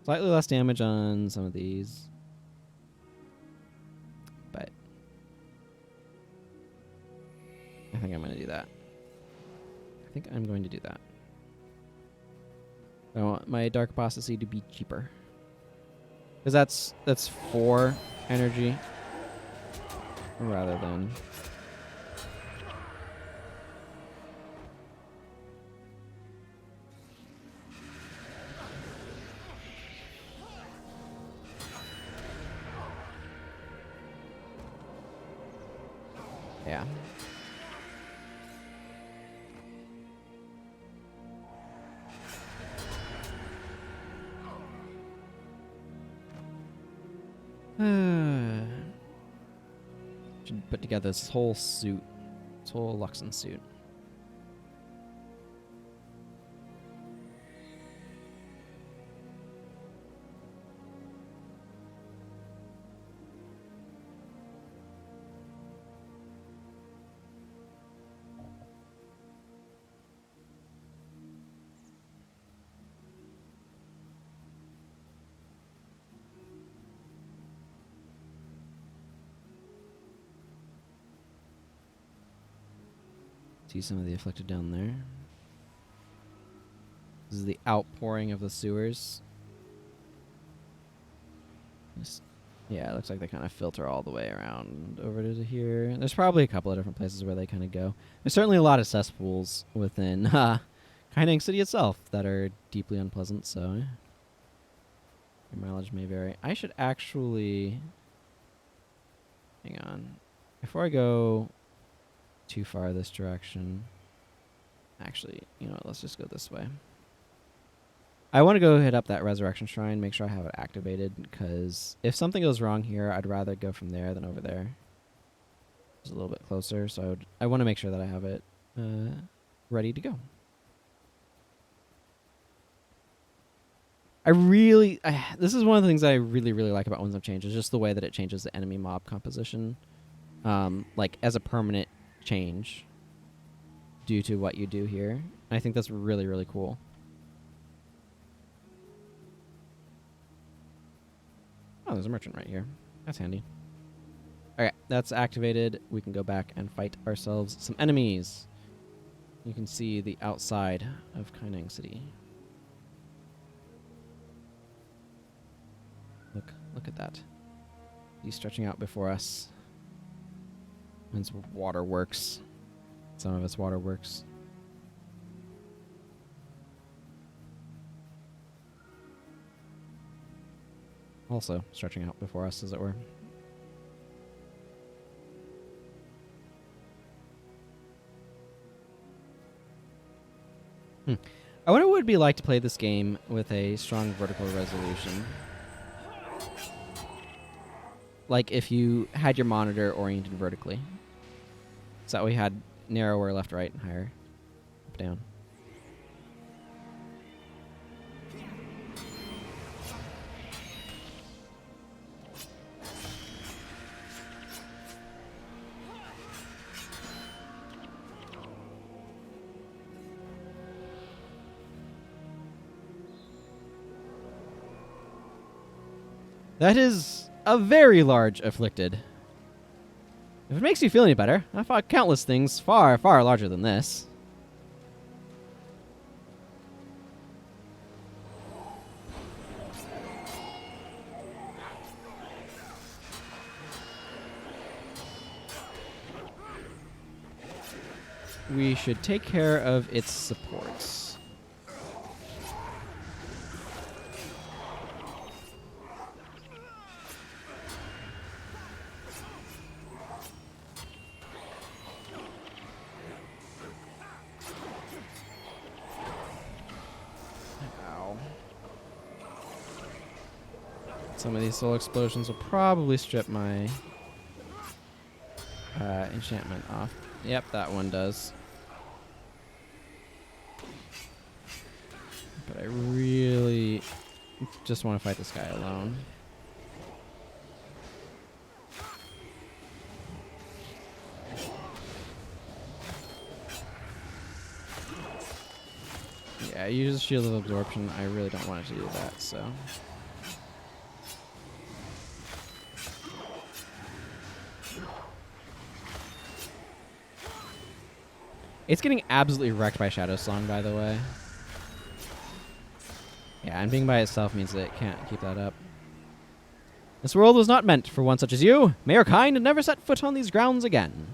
Slightly less damage on some of these. But I think I'm going to do that. I want my Dark Apostasy to be cheaper. Because that's 4 energy. Rather than... Yeah. Should put together this whole suit. This whole Luxon suit. See some of the Afflicted down there. This is the outpouring of the sewers. Yeah, it looks like they kind of filter all the way around over to here. There's probably a couple of different places where they kind of go. There's certainly a lot of cesspools within Kaineng City itself that are deeply unpleasant, so your mileage may vary. I should actually... Hang on. Before I go too far this direction... Actually, you know what, let's just go this way. I want to go hit up that Resurrection Shrine, make sure I have it activated, because if something goes wrong here, I'd rather go from there than over there. It's a little bit closer, so I want to make sure that I have it ready to go. This is one of the things that I really, really like about Winds of Change, is just the way that it changes the enemy mob composition, like as a permanent change due to what you do here. I think that's really, really cool. Oh, there's a merchant right here. That's handy. Okay, that's activated. We can go back and fight ourselves some enemies. You can see the outside of Kaineng City. Look at that. He's stretching out before us. It's waterworks. Some of it's waterworks. Also stretching out before us, as it were. I wonder what it would be like to play this game with a strong vertical resolution. Like if you had your monitor oriented vertically. So that we had narrower left, right, and higher up, down. That is a very large Afflicted. If it makes you feel any better, I fought countless things far, far larger than this. we should take care of its supports. Ow. Some of these soul explosions will probably strip my enchantment off. Yep, that one does. But I really just want to fight this guy alone. Yeah, use Shield of Absorption. I really don't want it to do that, so... It's getting absolutely wrecked by Shadow Song, by the way. Yeah, and being by itself means that it can't keep that up. This world was not meant for one such as you. May your kind never set foot on these grounds again.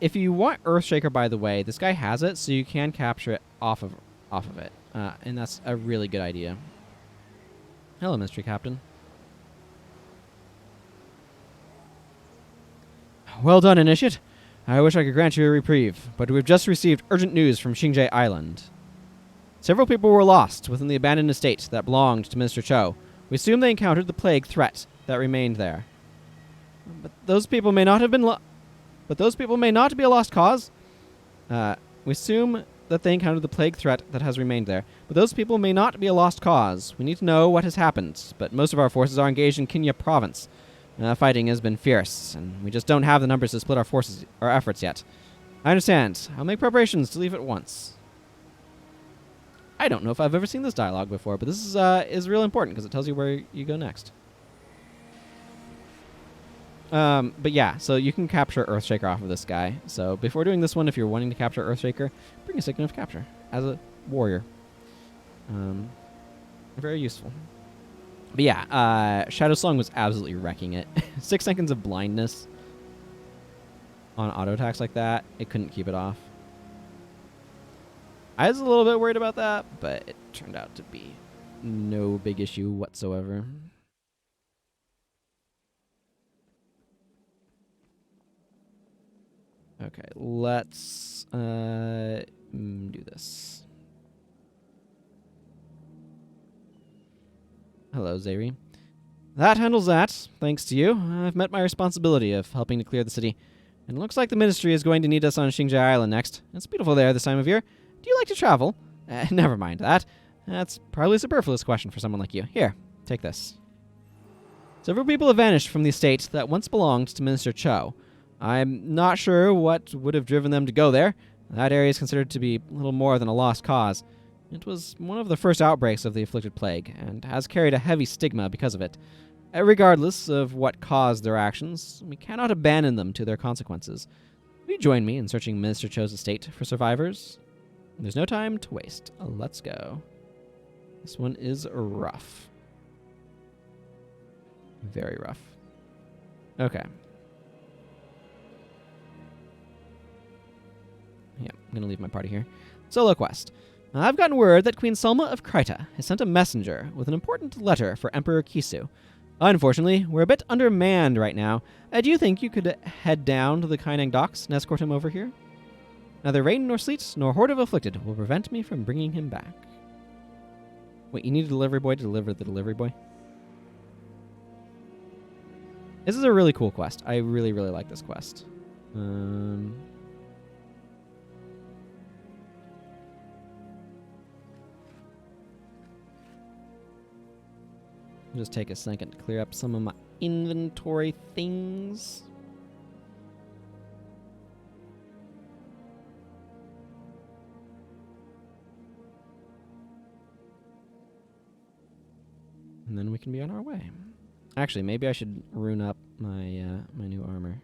If you want Earthshaker, by the way, this guy has it, so you can capture it off of it. And that's a really good idea. Hello, Mystery Captain. Well done, Initiate. I wish I could grant you a reprieve, but we've just received urgent news from Xingzhe Island. Several people were lost within the abandoned estate that belonged to Minister Cho. We assume they encountered the plague threat that remained there. But those people may not have been be a lost cause. We assume that they encountered the plague threat that has remained there. But those people may not be a lost cause. We need to know what has happened, but most of our forces are engaged in Kenya province. Fighting has been fierce, and we just don't have the numbers to split our efforts yet. I understand. I'll make preparations to leave at once. I don't know if I've ever seen this dialogue before, but this is real important because it tells you where you go next. But yeah, so you can capture Earthshaker off of this guy. So before doing this one, if you're wanting to capture Earthshaker, bring a Signet of Capture as a warrior. Very useful. But yeah, Shadow Song was absolutely wrecking it. 6 seconds of blindness on auto attacks like that. It couldn't keep it off. I was a little bit worried about that, but it turned out to be no big issue whatsoever. Okay, let's do this. Hello, Zei Ri. That handles that. Thanks to you, I've met my responsibility of helping to clear the city. And it looks like the Ministry is going to need us on Xingzhe Island next. It's beautiful there this time of year. Do you like to travel? Never mind that. That's probably a superfluous question for someone like you. Here, take this. Several people have vanished from the estate that once belonged to Minister Cho. I'm not sure what would have driven them to go there. That area is considered to be little more than a lost cause. It was one of the first outbreaks of the Afflicted Plague, and has carried a heavy stigma because of it. Regardless of what caused their actions, we cannot abandon them to their consequences. Will you join me in searching Minister Cho's estate for survivors? There's no time to waste. Let's go. This one is rough. Very rough. Okay. Yeah, I'm going to leave my party here. Solo quest. I've gotten word that Queen Selma of Krita has sent a messenger with an important letter for Emperor Kisu. Unfortunately, we're a bit undermanned right now. Do you think you could head down to the Kaineng docks and escort him over here? Neither rain nor sleet nor horde of Afflicted will prevent me from bringing him back. Wait, you need a delivery boy to deliver the delivery boy? This is a really cool quest. I really, really like this quest. Just take a second to clear up some of my inventory things. And then we can be on our way. Actually, maybe I should rune up my my new armor.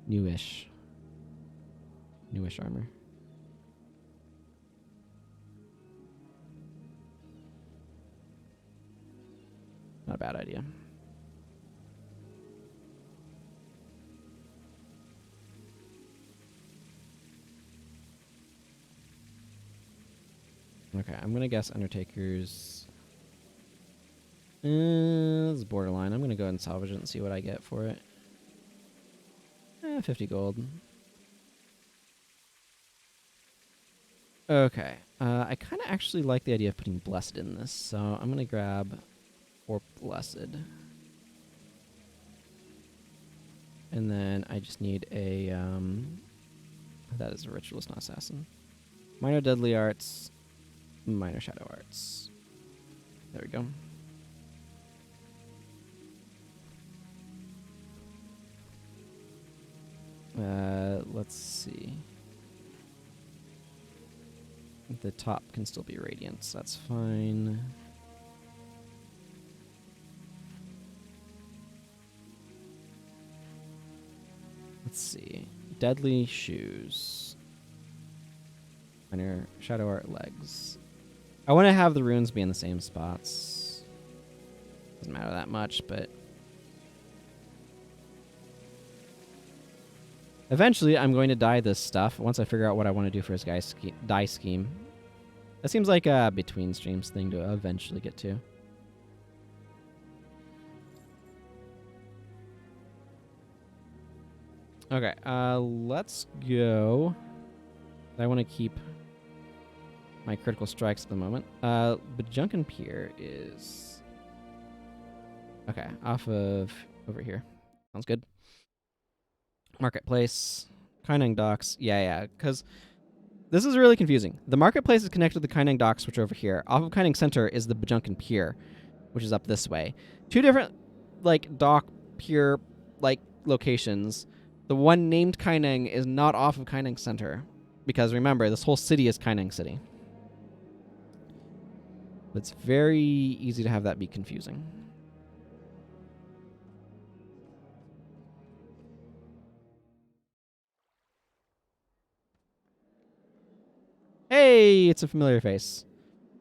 Newish armor. Not a bad idea. Okay, I'm gonna guess Undertaker's. This is borderline. I'm gonna go ahead and salvage it and see what I get for it. 50 gold. Okay. I kind of actually like the idea of putting Blessed in this, so I'm going to grab 4 Blessed. And then I just need a, that is a Ritualist, not Assassin. Minor Deadly Arts, Minor Shadow Arts. There we go. Let's see. The top can still be Radiant, so that's fine. Let's see. Deadly Shoes. Minor Shadow Art Legs. I want to have the runes be in the same spots. Doesn't matter that much, but eventually I'm going to dye this stuff once I figure out what I want to do for his dye scheme. That seems like a between streams thing to eventually get to. Okay, let's go. I want to keep my critical strikes at the moment. But Junkin Pier is... Okay, off of over here. Sounds good. Marketplace. Kaineng Docks. Yeah, because this is really confusing. The marketplace is connected to the Kaineng Docks, which are over here. Off of Kaineng Center is the Bajunkan Pier, which is up this way. 2 different, like, dock pier, like, locations. The one named Kaineng is not off of Kaineng Center. Because remember, this whole city is Kaineng City. It's very easy to have that be confusing. Hey, it's a familiar face.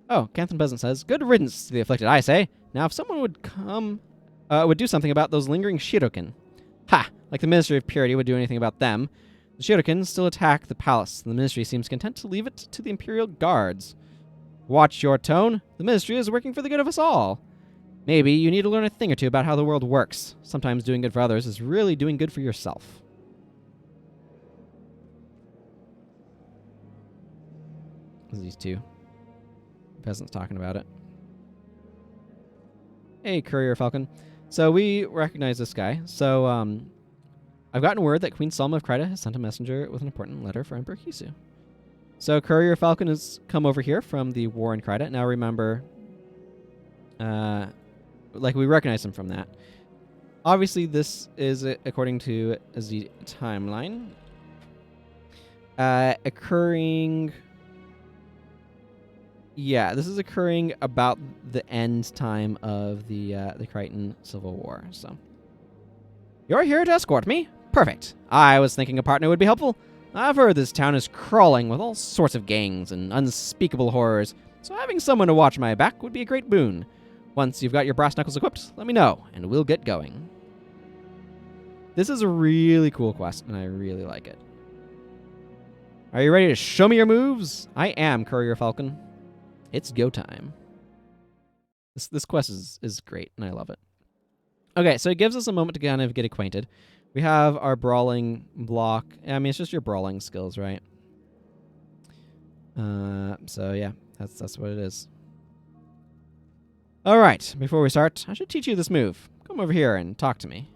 Oh, Canthan Peasant says, good riddance to the afflicted, I say. Now, if someone would come, would do something about those lingering Shirokin. Ha! Like the Ministry of Purity would do anything about them. The Shirokin still attack the palace. The Ministry seems content to leave it to the Imperial Guards. Watch your tone. The Ministry is working for the good of us all. Maybe you need to learn a thing or two about how the world works. Sometimes doing good for others is really doing good for yourself. These 2 peasants talking about it. Hey, Courier Falken. So we recognize this guy. So I've gotten word that Queen Selma of Krita has sent a messenger with an important letter for Emperor Kisu. So Courier Falken has come over here from the war in Krita. Now remember, like we recognize him from that. Obviously, this is according to the timeline. Occurring... Yeah, this is occurring about the end time of the Crichton Civil War, so. You're here to escort me? Perfect. I was thinking a partner would be helpful. I've heard this town is crawling with all sorts of gangs and unspeakable horrors, so having someone to watch my back would be a great boon. Once you've got your brass knuckles equipped, let me know, and we'll get going. This is a really cool quest, and I really like it. Are you ready to show me your moves? I am, Courier Falken. It's go time. This quest is great, and I love it. Okay, so it gives us a moment to kind of get acquainted. We have our brawling block. I mean, it's just your brawling skills, right? So yeah, that's what it is. All right, before we start, I should teach you this move. Come over here and talk to me.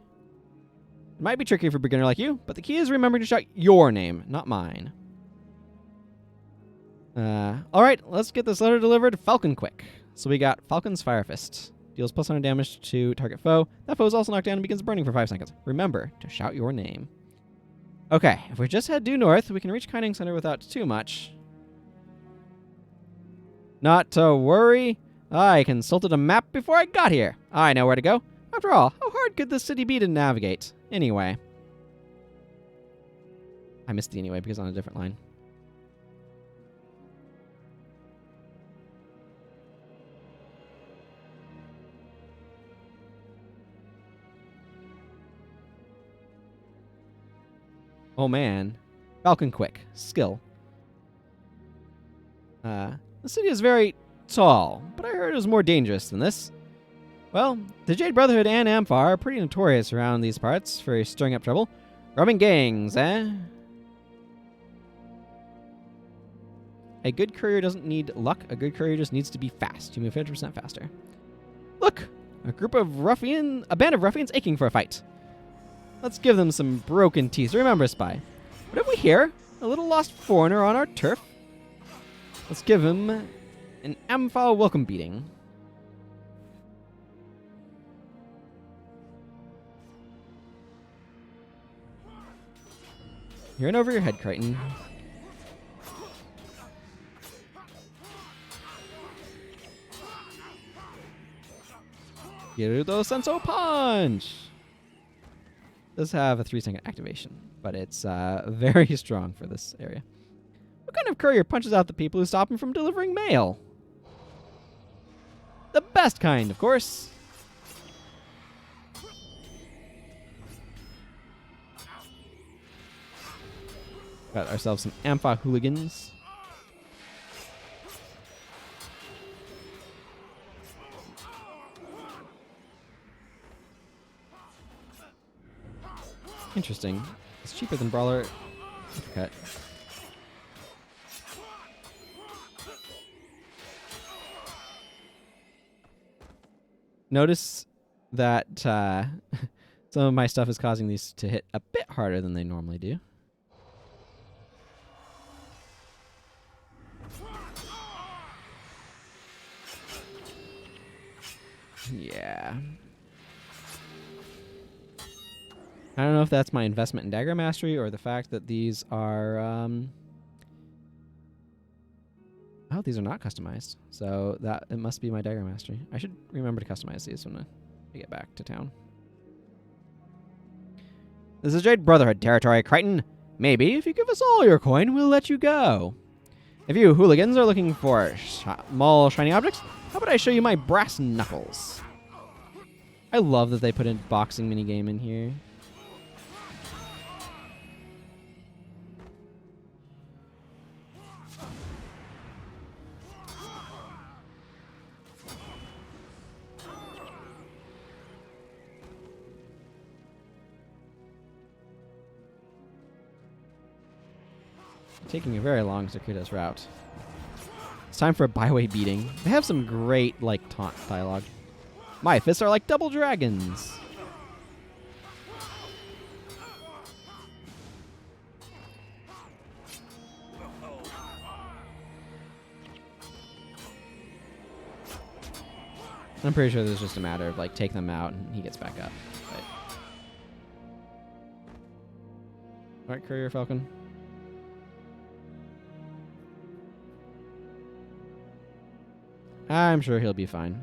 It might be tricky for a beginner like you, but the key is remembering to shout your name, not mine. Alright, let's get this letter delivered Falcon quick. So we got Falcon's Fire Fist. Deals +100 damage to target foe. That foe is also knocked down and begins burning for 5 seconds. Remember to shout your name. Okay, if we just head due north, we can reach Kaineng Center without too much. Not to worry. I consulted a map before I got here. I know where to go. After all, how hard could this city be to navigate? Anyway. I missed the anyway because on a different line. Oh man. Falcon quick. Skill. Let The city is very tall, but I heard it was more dangerous than this. Well, the Jade Brotherhood and Ampha are pretty notorious around these parts for stirring up trouble. Roaming gangs, eh? A good courier doesn't need luck. A good courier just needs to be fast. You move 50% faster. Look! A band of ruffians aching for a fight. Let's give them some broken teeth. Remember, spy. What have we here? A little lost foreigner on our turf? Let's give him an Ampha welcome beating. You're in over your head, Crichton. Gyudo Senso Punch! Does have a 3-second activation, but it's very strong for this area. What kind of courier punches out the people who stop him from delivering mail? The best kind, of course. Got ourselves some Ampha hooligans. Interesting. It's cheaper than Brawler. Cut. Notice that some of my stuff is causing these to hit a bit harder than they normally do. Yeah. I don't know if that's my investment in Dagger Mastery or the fact that these are... Oh, these are not customized. So it must be my Dagger Mastery. I should remember to customize these when I get back to town. This is Jade Brotherhood territory, Crichton. Maybe if you give us all your coin, we'll let you go. If you hooligans are looking for small shiny objects, how about I show you my brass knuckles? I love that they put a boxing minigame in here. Taking a very long circuitous route. It's time for a byway beating. They have some great, taunt dialogue. My fists are like double dragons. I'm pretty sure there's just a matter of, take them out and he gets back up. Alright, Courier Falken. I'm sure he'll be fine.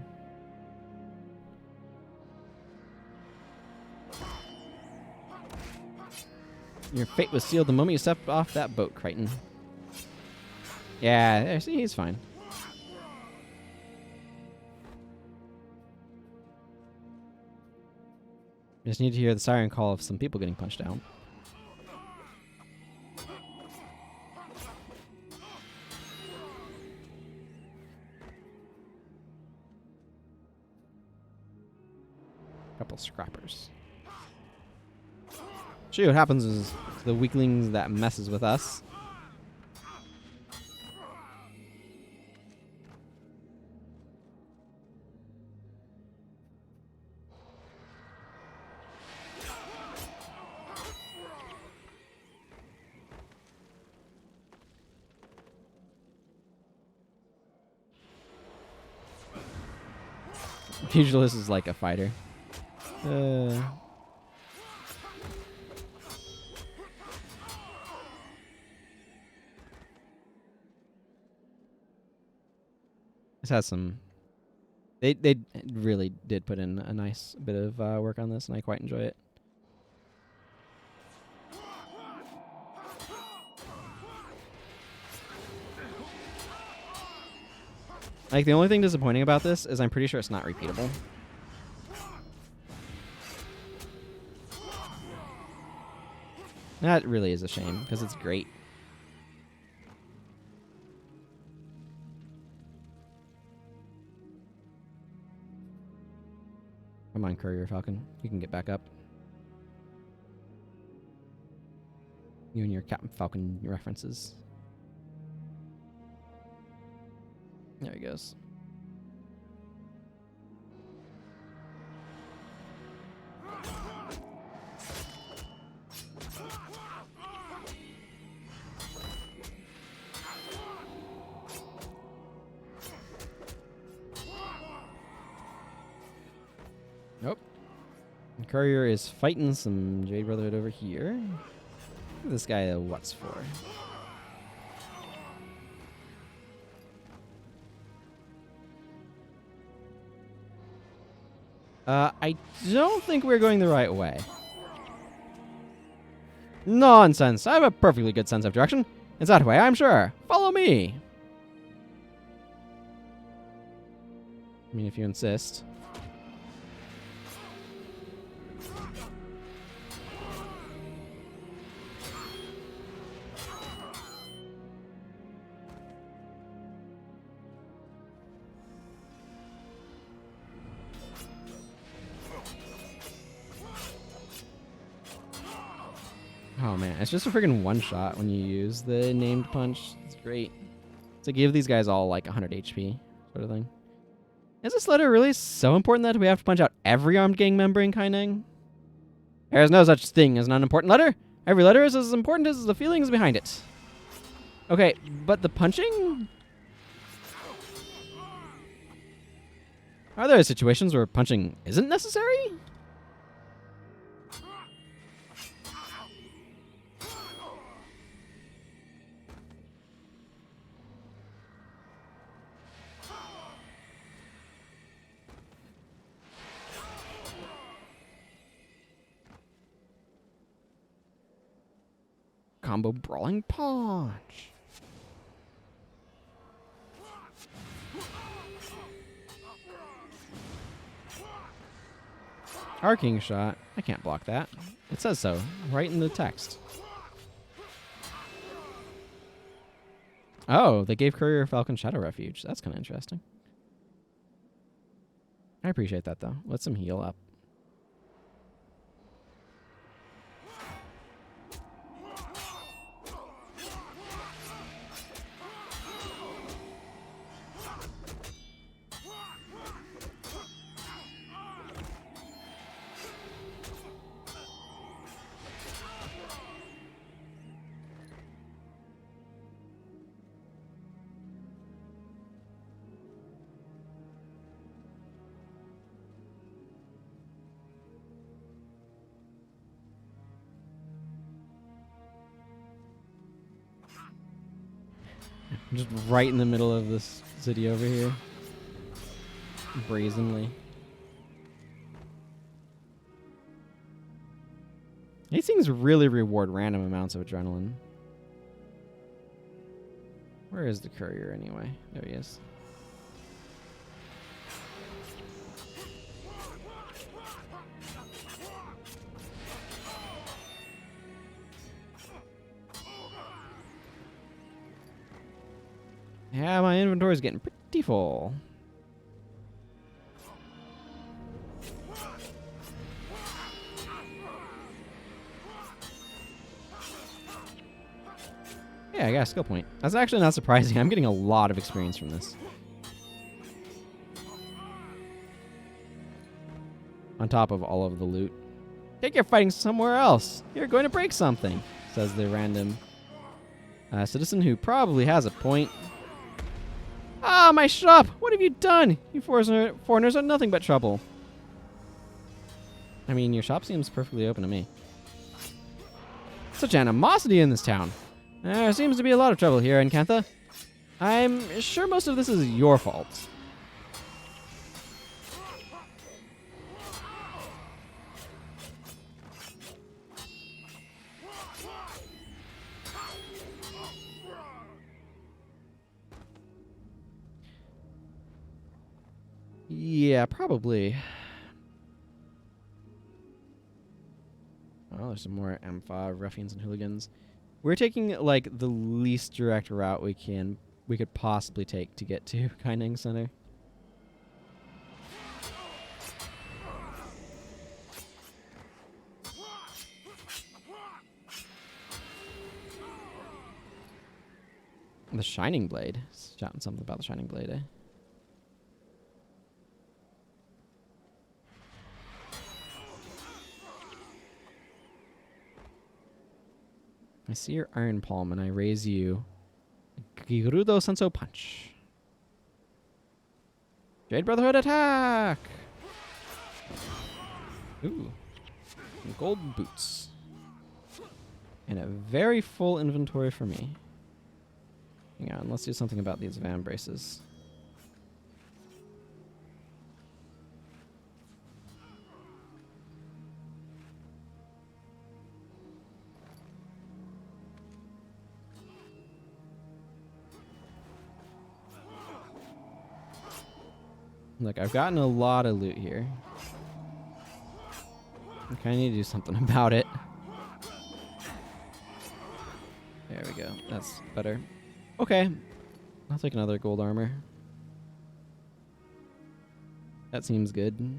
Your fate was sealed the moment you stepped off that boat, Crichton. Yeah, see, he's fine. Just need to hear the siren call of some people getting punched out. Couple scrappers. See what happens is the weaklings that messes with us. Pugilist is like a fighter. This has some... They really did put in a nice bit of work on this, and I quite enjoy it. The only thing disappointing about this is I'm pretty sure it's not repeatable. That really is a shame, because it's great. Come on, Courier Falken. You can get back up. You and your Captain Falcon references. There he goes. Nope. The Courier is fighting some Jade Brotherhood over here. Look at this guy, what's for? I don't think we're going the right way. Nonsense! I have a perfectly good sense of direction. It's that way, I'm sure. Follow me! I mean, if you insist. Oh man, it's just a freaking one shot when you use the named punch. It's great. To give these guys all like 100 HP, sort of thing. Is this letter really so important that we have to punch out every armed gang member in Kaineng? There is no such thing as an unimportant letter. Every letter is as important as the feelings behind it. Okay, but the punching? Are there situations where punching isn't necessary? Combo brawling punch. Arcing shot. I can't block that. It says so right in the text. Oh, they gave Courier Falken Shadow Refuge. That's kind of interesting. I appreciate that though. Let's him heal up. Just right in the middle of this city over here. Brazenly. These things really reward random amounts of adrenaline. Where is the courier anyway? There he is. Yeah, my inventory is getting pretty full. Yeah, I got a skill point. That's actually not surprising. I'm getting a lot of experience from this. On top of all of the loot. Take your fighting somewhere else. You're going to break something, says the random citizen who probably has a point. Ah, my shop! What have you done? You foreigners are nothing but trouble. I mean, your shop seems perfectly open to me. Such animosity in this town. There seems to be a lot of trouble here in Kantha. I'm sure most of this is your fault. Yeah, probably. Oh, there's some more M5 ruffians and hooligans. We're taking like the least direct route we could possibly take to get to Kaineng Center. The Shining Blade. He's shouting something about the Shining Blade, eh? I see your Iron Palm, and I raise you Girudo Senso Punch. Jade Brotherhood attack! Ooh. Gold boots. And a very full inventory for me. Hang on, let's do something about these Van braces. Look, I've gotten a lot of loot here. I kind of need to do something about it. There we go. That's better. Okay. I'll take another gold armor. That seems good.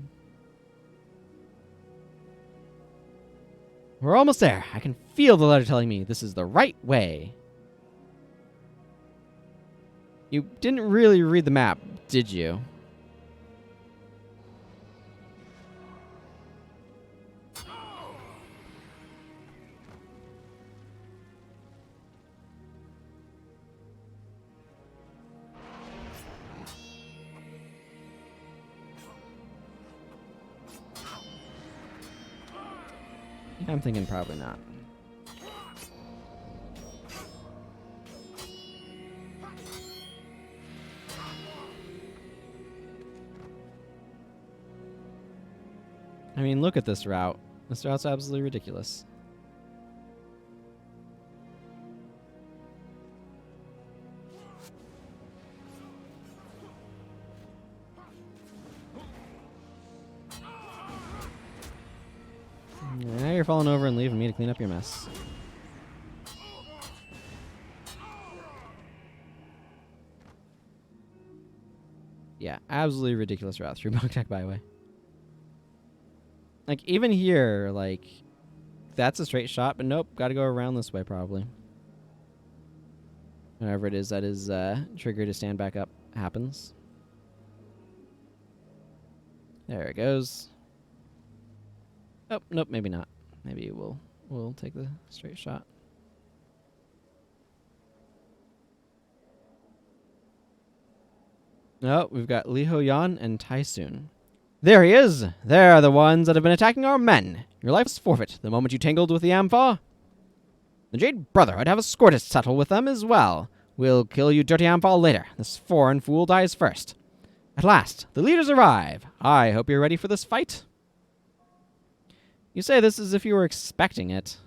We're almost there. I can feel the letter telling me this is the right way. You didn't really read the map, did you? I'm thinking probably not. I mean, look at this route. This route's absolutely ridiculous. Now you're falling over and leaving me to clean up your mess. Yeah, absolutely ridiculous route through Bogtek Byway. Like, even here, like, that's a straight shot, but nope, gotta go around this way, probably. Whatever it is that is triggered to stand back up happens. There it goes. Oh, nope, maybe not. Maybe we'll take the straight shot. Oh, we've got Li Ho Yan and Tai Sun. There he is! They're the ones that have been attacking our men. Your life is forfeit the moment you tangled with the Ampha. The Jade Brotherhood have a score to settle with them as well. We'll kill you dirty Ampha later. This foreign fool dies first. At last, the leaders arrive. I hope you're ready for this fight. You say this as if you were expecting it.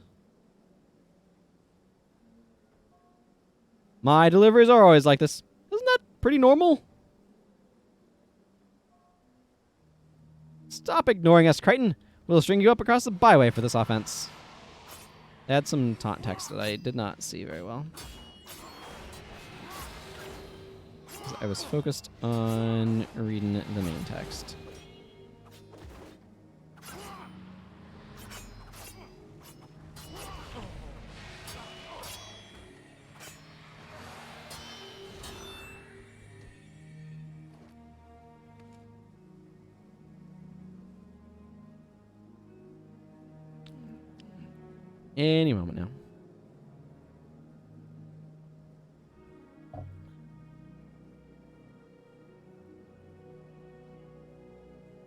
My deliveries are always like this. Isn't that pretty normal? Stop ignoring us, Crichton. We'll string you up across the byway for this offense. They had some taunt text that I did not see very well. I was focused on reading the main text. Any moment now.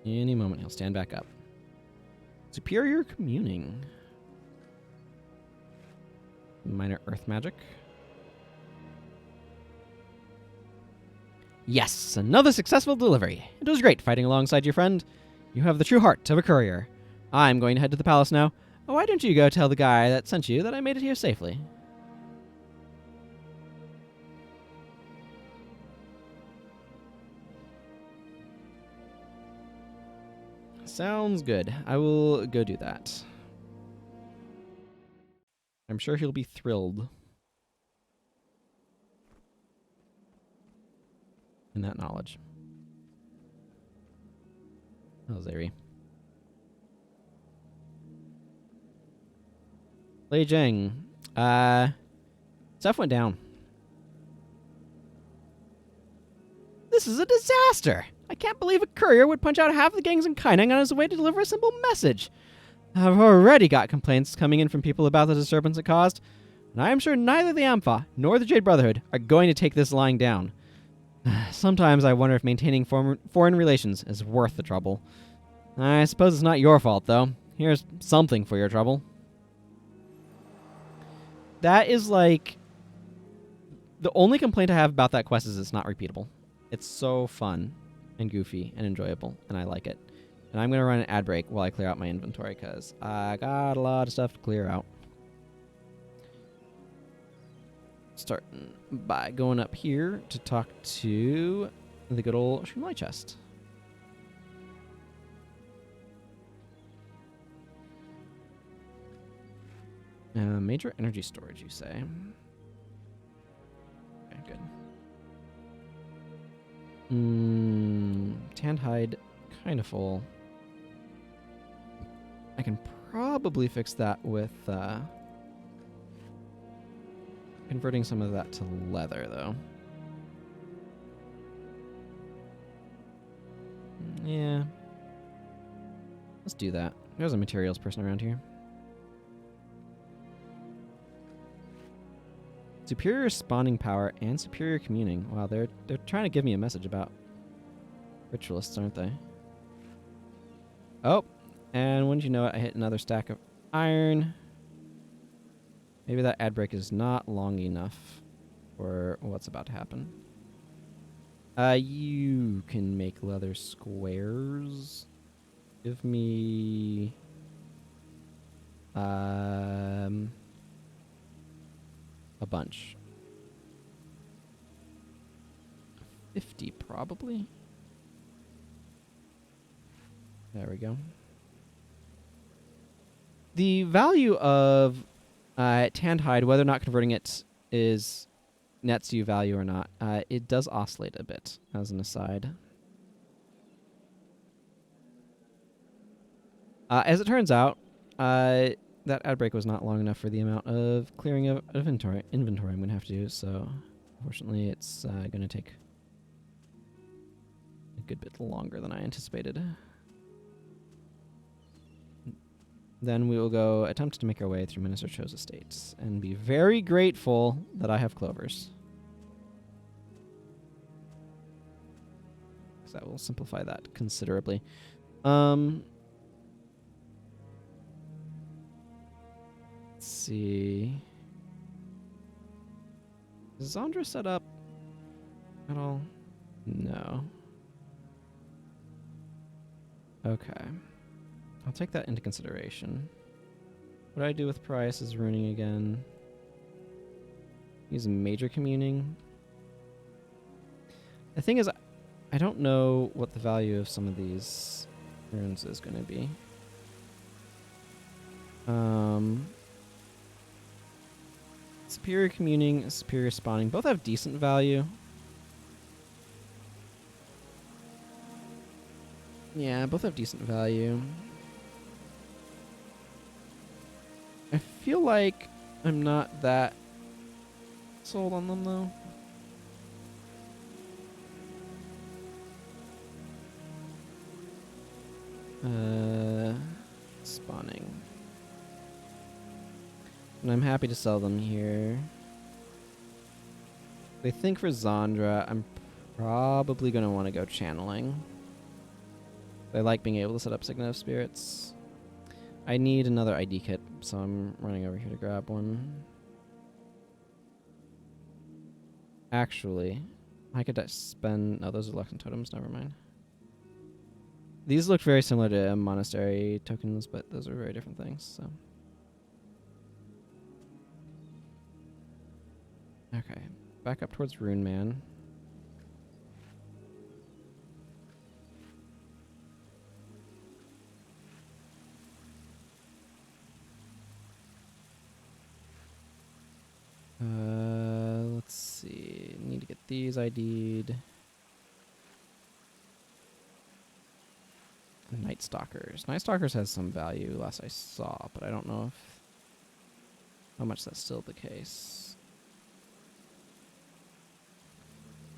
Any moment he'll stand back up. Superior communing. Minor earth magic. Yes, another successful delivery. It was great fighting alongside your friend. You have the true heart of a courier. I'm going to head to the palace now. Why don't you go tell the guy that sent you that I made it here safely? Sounds good. I will go do that. I'm sure he'll be thrilled in that knowledge. Oh, Zei Ri. Lei Jeng. Stuff went down. This is a disaster! I can't believe a courier would punch out half the gangs in Kaineng on his way to deliver a simple message. I've already got complaints coming in from people about the disturbance it caused, and I am sure neither the Ampha nor the Jade Brotherhood are going to take this lying down. Sometimes I wonder if maintaining foreign relations is worth the trouble. I suppose it's not your fault, though. Here's something for your trouble. That is like... The only complaint I have about that quest is it's not repeatable. It's so fun and goofy and enjoyable, and I like it. And I'm going to run an ad break while I clear out my inventory, because I got a lot of stuff to clear out. Starting by going up here to talk to the good old Streamlight chest. Major energy storage, you say? Okay, good. Tanned hide, kind of full. I can probably fix that with converting some of that to leather, though. Yeah. Let's do that. There's a materials person around here. Superior spawning power and superior communing. Wow, they're trying to give me a message about ritualists, aren't they? Oh, and wouldn't you know it, I hit another stack of iron. Maybe that ad break is not long enough for what's about to happen. You can make leather squares. Give me... a bunch. 50, probably. There we go. The value of tanned hide, whether or not converting it is nets you value or not, it does oscillate a bit, as an aside. As it turns out, that ad break was not long enough for the amount of clearing of inventory I'm going to have to do, so unfortunately it's going to take a good bit longer than I anticipated. Then we will go attempt to make our way through Minister Cho's estates and be very grateful that I have clovers. Because that will simplify that considerably. Let's see. Is Zandra set up at all? No. Okay. I'll take that into consideration. What do I do with price is ruining again. Use major communing. The thing is, I don't know what the value of some of these runes is going to be. Superior communing, superior spawning, both have decent value. Yeah, both have decent value. I feel like I'm not that sold on them, though. Spawning. And I'm happy to sell them here. I think for Zandra, I'm probably going to want to go channeling. I like being able to set up Signet of Spirits. I need another ID kit, so I'm running over here to grab one. Actually, I could spend... No, those are Luxon totems, never mind. These look very similar to monastery tokens, but those are very different things, so... Okay, back up towards Rune Man. Let's see. Need to get these ID'd. Night Stalkers. Night Stalkers has some value last I saw, but I don't know if how much that's still the case.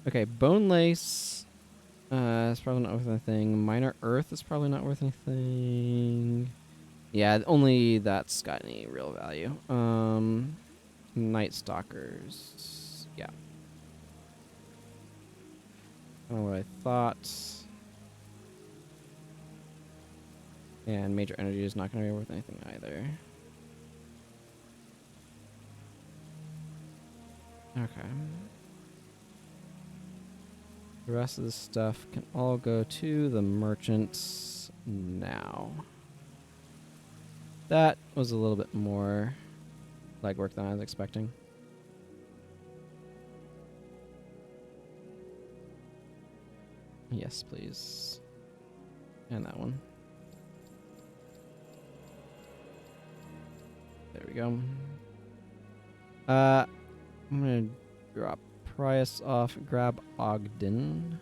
Okay, Bone Lace It's probably not worth anything. Minor Earth is probably not worth anything. Yeah, only that's got any real value. Night Stalkers. Yeah. Kind of what I thought. And Major Energy is not going to be worth anything either. Okay. The rest of the stuff can all go to the merchants now. That was a little bit more legwork than I was expecting. Yes, please. And that one. There we go. I'm gonna drop Price off, grab Ogden.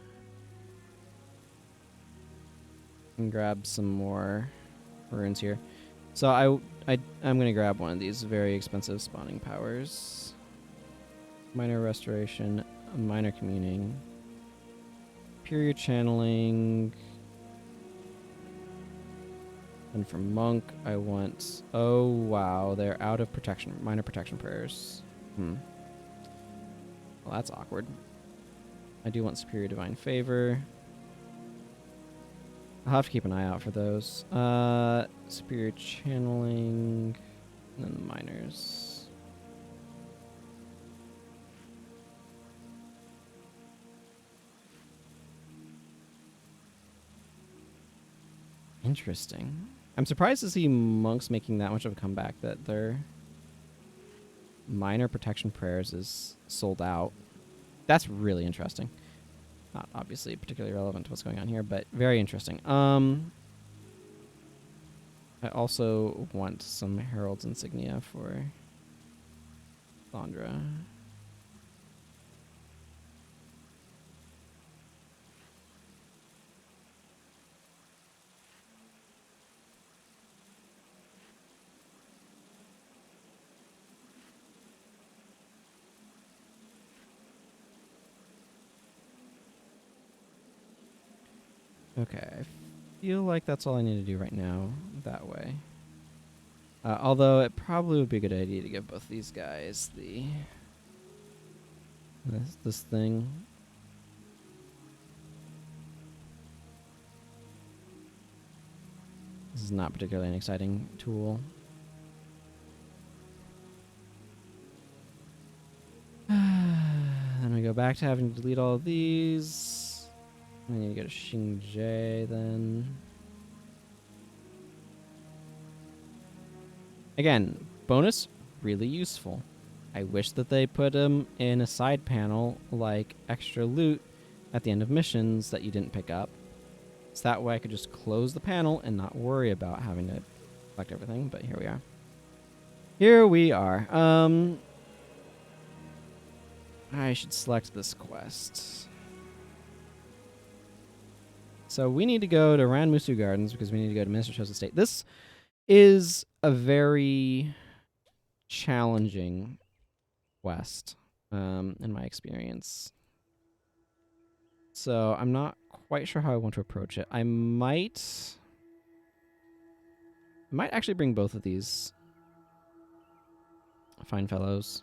And grab some more runes here. So I'm gonna grab one of these very expensive spawning powers. Minor Restoration, Minor Communing, Superior Channeling, and for Monk I want... Oh wow, they're out of protection, Minor Protection Prayers. Well, that's awkward. I do want Superior Divine Favor. I'll have to keep an eye out for those. Superior Channeling, and then the Miners. Interesting. I'm surprised to see Monks making that much of a comeback, that their Minor Protection Prayers is sold out. That's really interesting. Not obviously particularly relevant to what's going on here, but very interesting. I also want some Herald's Insignia for Thondra. Okay, I feel like that's all I need to do right now that way. Although it probably would be a good idea to give both these guys this thing. This is not particularly an exciting tool. Then we go back to having to delete all of these. I need to go to Xingzhe then. Again, bonus, really useful. I wish that they put them in a side panel like extra loot at the end of missions that you didn't pick up. So that way I could just close the panel and not worry about having to collect everything, but here we are. Here we are. I should select this quest. So we need to go to Ranmusu Gardens because we need to go to Minister Cho's estate. This is a very challenging quest, in my experience. So I'm not quite sure how I want to approach it. I might actually bring both of these fine fellows.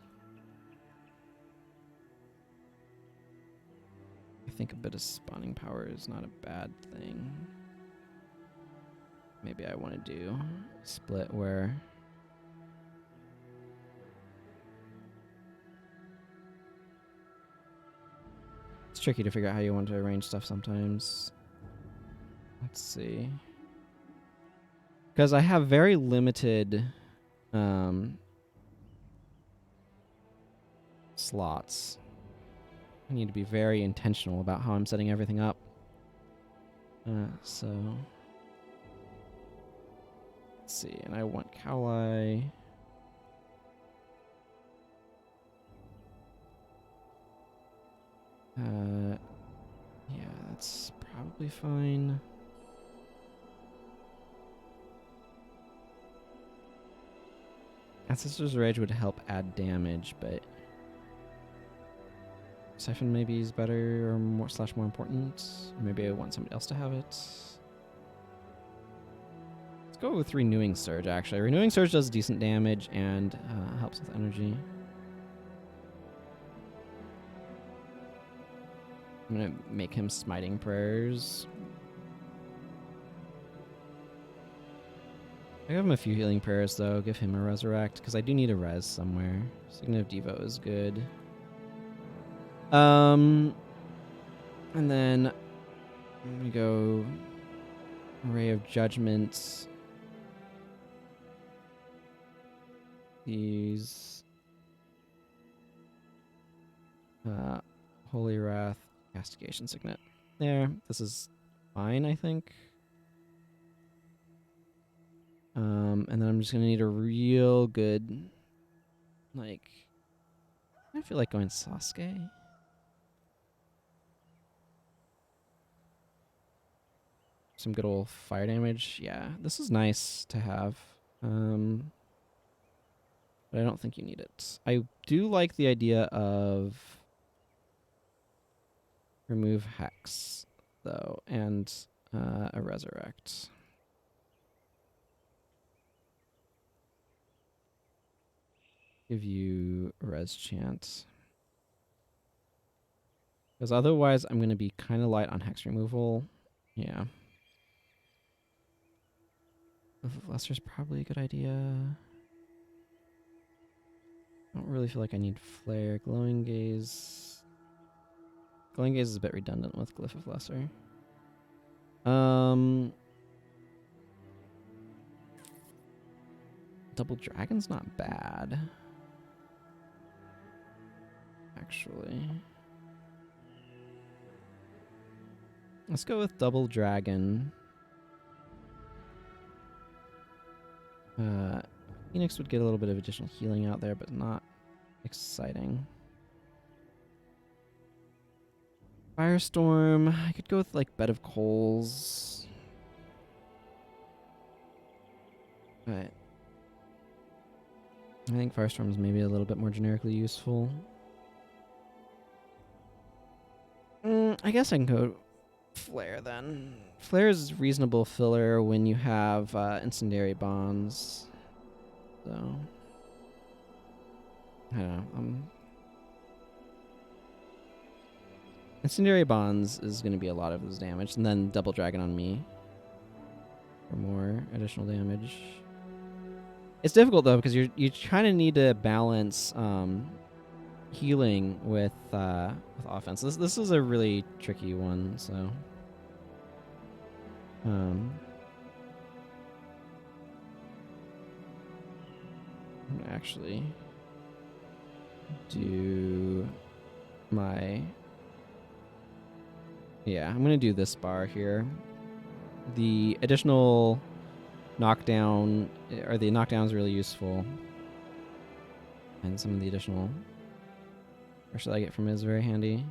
I think a bit of spawning power is not a bad thing. Maybe I want to do a split where it's tricky to figure out how you want to arrange stuff sometimes. Let's see. Because I have very limited slots. I need to be very intentional about how I'm setting everything up. So let's see, and I want Kaolai. Yeah, that's probably fine. Ancestor's Rage would help add damage, but for Siphon maybe is better or more / more important. Or maybe I want somebody else to have it. Let's go with Renewing Surge, actually. Renewing Surge does decent damage and helps with energy. I'm going to make him Smiting Prayers. I give him a few Healing Prayers, though. Give him a Resurrect, because I do need a res somewhere. Signet of Devo is good. And then I'm going to go Ray of Judgment. These Holy Wrath, Castigation Signet. There. This is fine, I think. And then I'm just going to need a real good, like, I feel like going Sasuke. Some good old fire damage. Yeah, this is nice to have. But I don't think you need it. I do like the idea of remove Hex, though, and a Resurrect. Give you a Res Chant. Because otherwise I'm going to be kind of light on Hex removal. Yeah. Lester's probably a good idea. I don't really feel like I need Flare. Glowing Gaze. Glowing Gaze is a bit redundant with Glyph of Lesser. Double Dragon's not bad. Actually. Let's go with Double Dragon. Phoenix would get a little bit of additional healing out there, but not exciting. Firestorm. I could go with like Bed of Coals. But I think Firestorm is maybe a little bit more generically useful. I guess I can go Flare then. Flare is reasonable filler when you have incendiary bonds. So I don't know. Incendiary bonds is going to be a lot of his damage, and then Double Dragon on me for more additional damage. It's difficult though because you kind of need to balance healing with offense. This is a really tricky one, so I'm gonna actually do my I'm gonna do this bar here. The additional knockdown, or the knockdown is really useful, and some of the additional pressure that I get from it is very handy.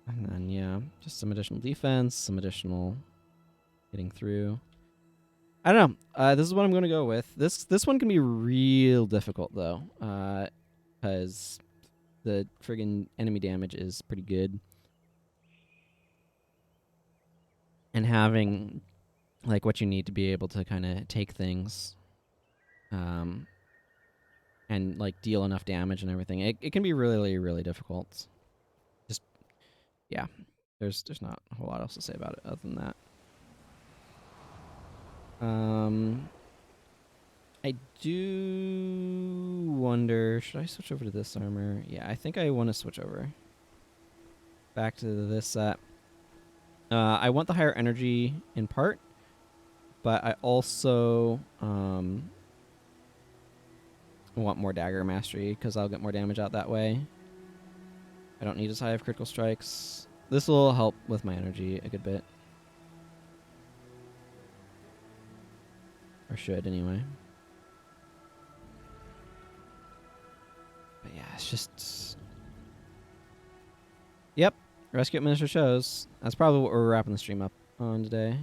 And then just some additional defense, some additional getting through. I don't know. This is what I'm going to go with. This one can be real difficult though, because the friggin' enemy damage is pretty good. And having like what you need to be able to kind of take things and like deal enough damage and everything, it can be really, really difficult. Just there's not a whole lot else to say about it other than that. I do wonder, should I switch over to this armor? Yeah, I think I want to switch over back to this set. I want the higher energy in part, but I also want more dagger mastery because I'll get more damage out that way. I don't need as high of critical strikes. This will help with my energy a good bit. Or should, anyway. But yeah, it's just... Yep. Rescue at Minister Cho's. That's probably what we're wrapping the stream up on today.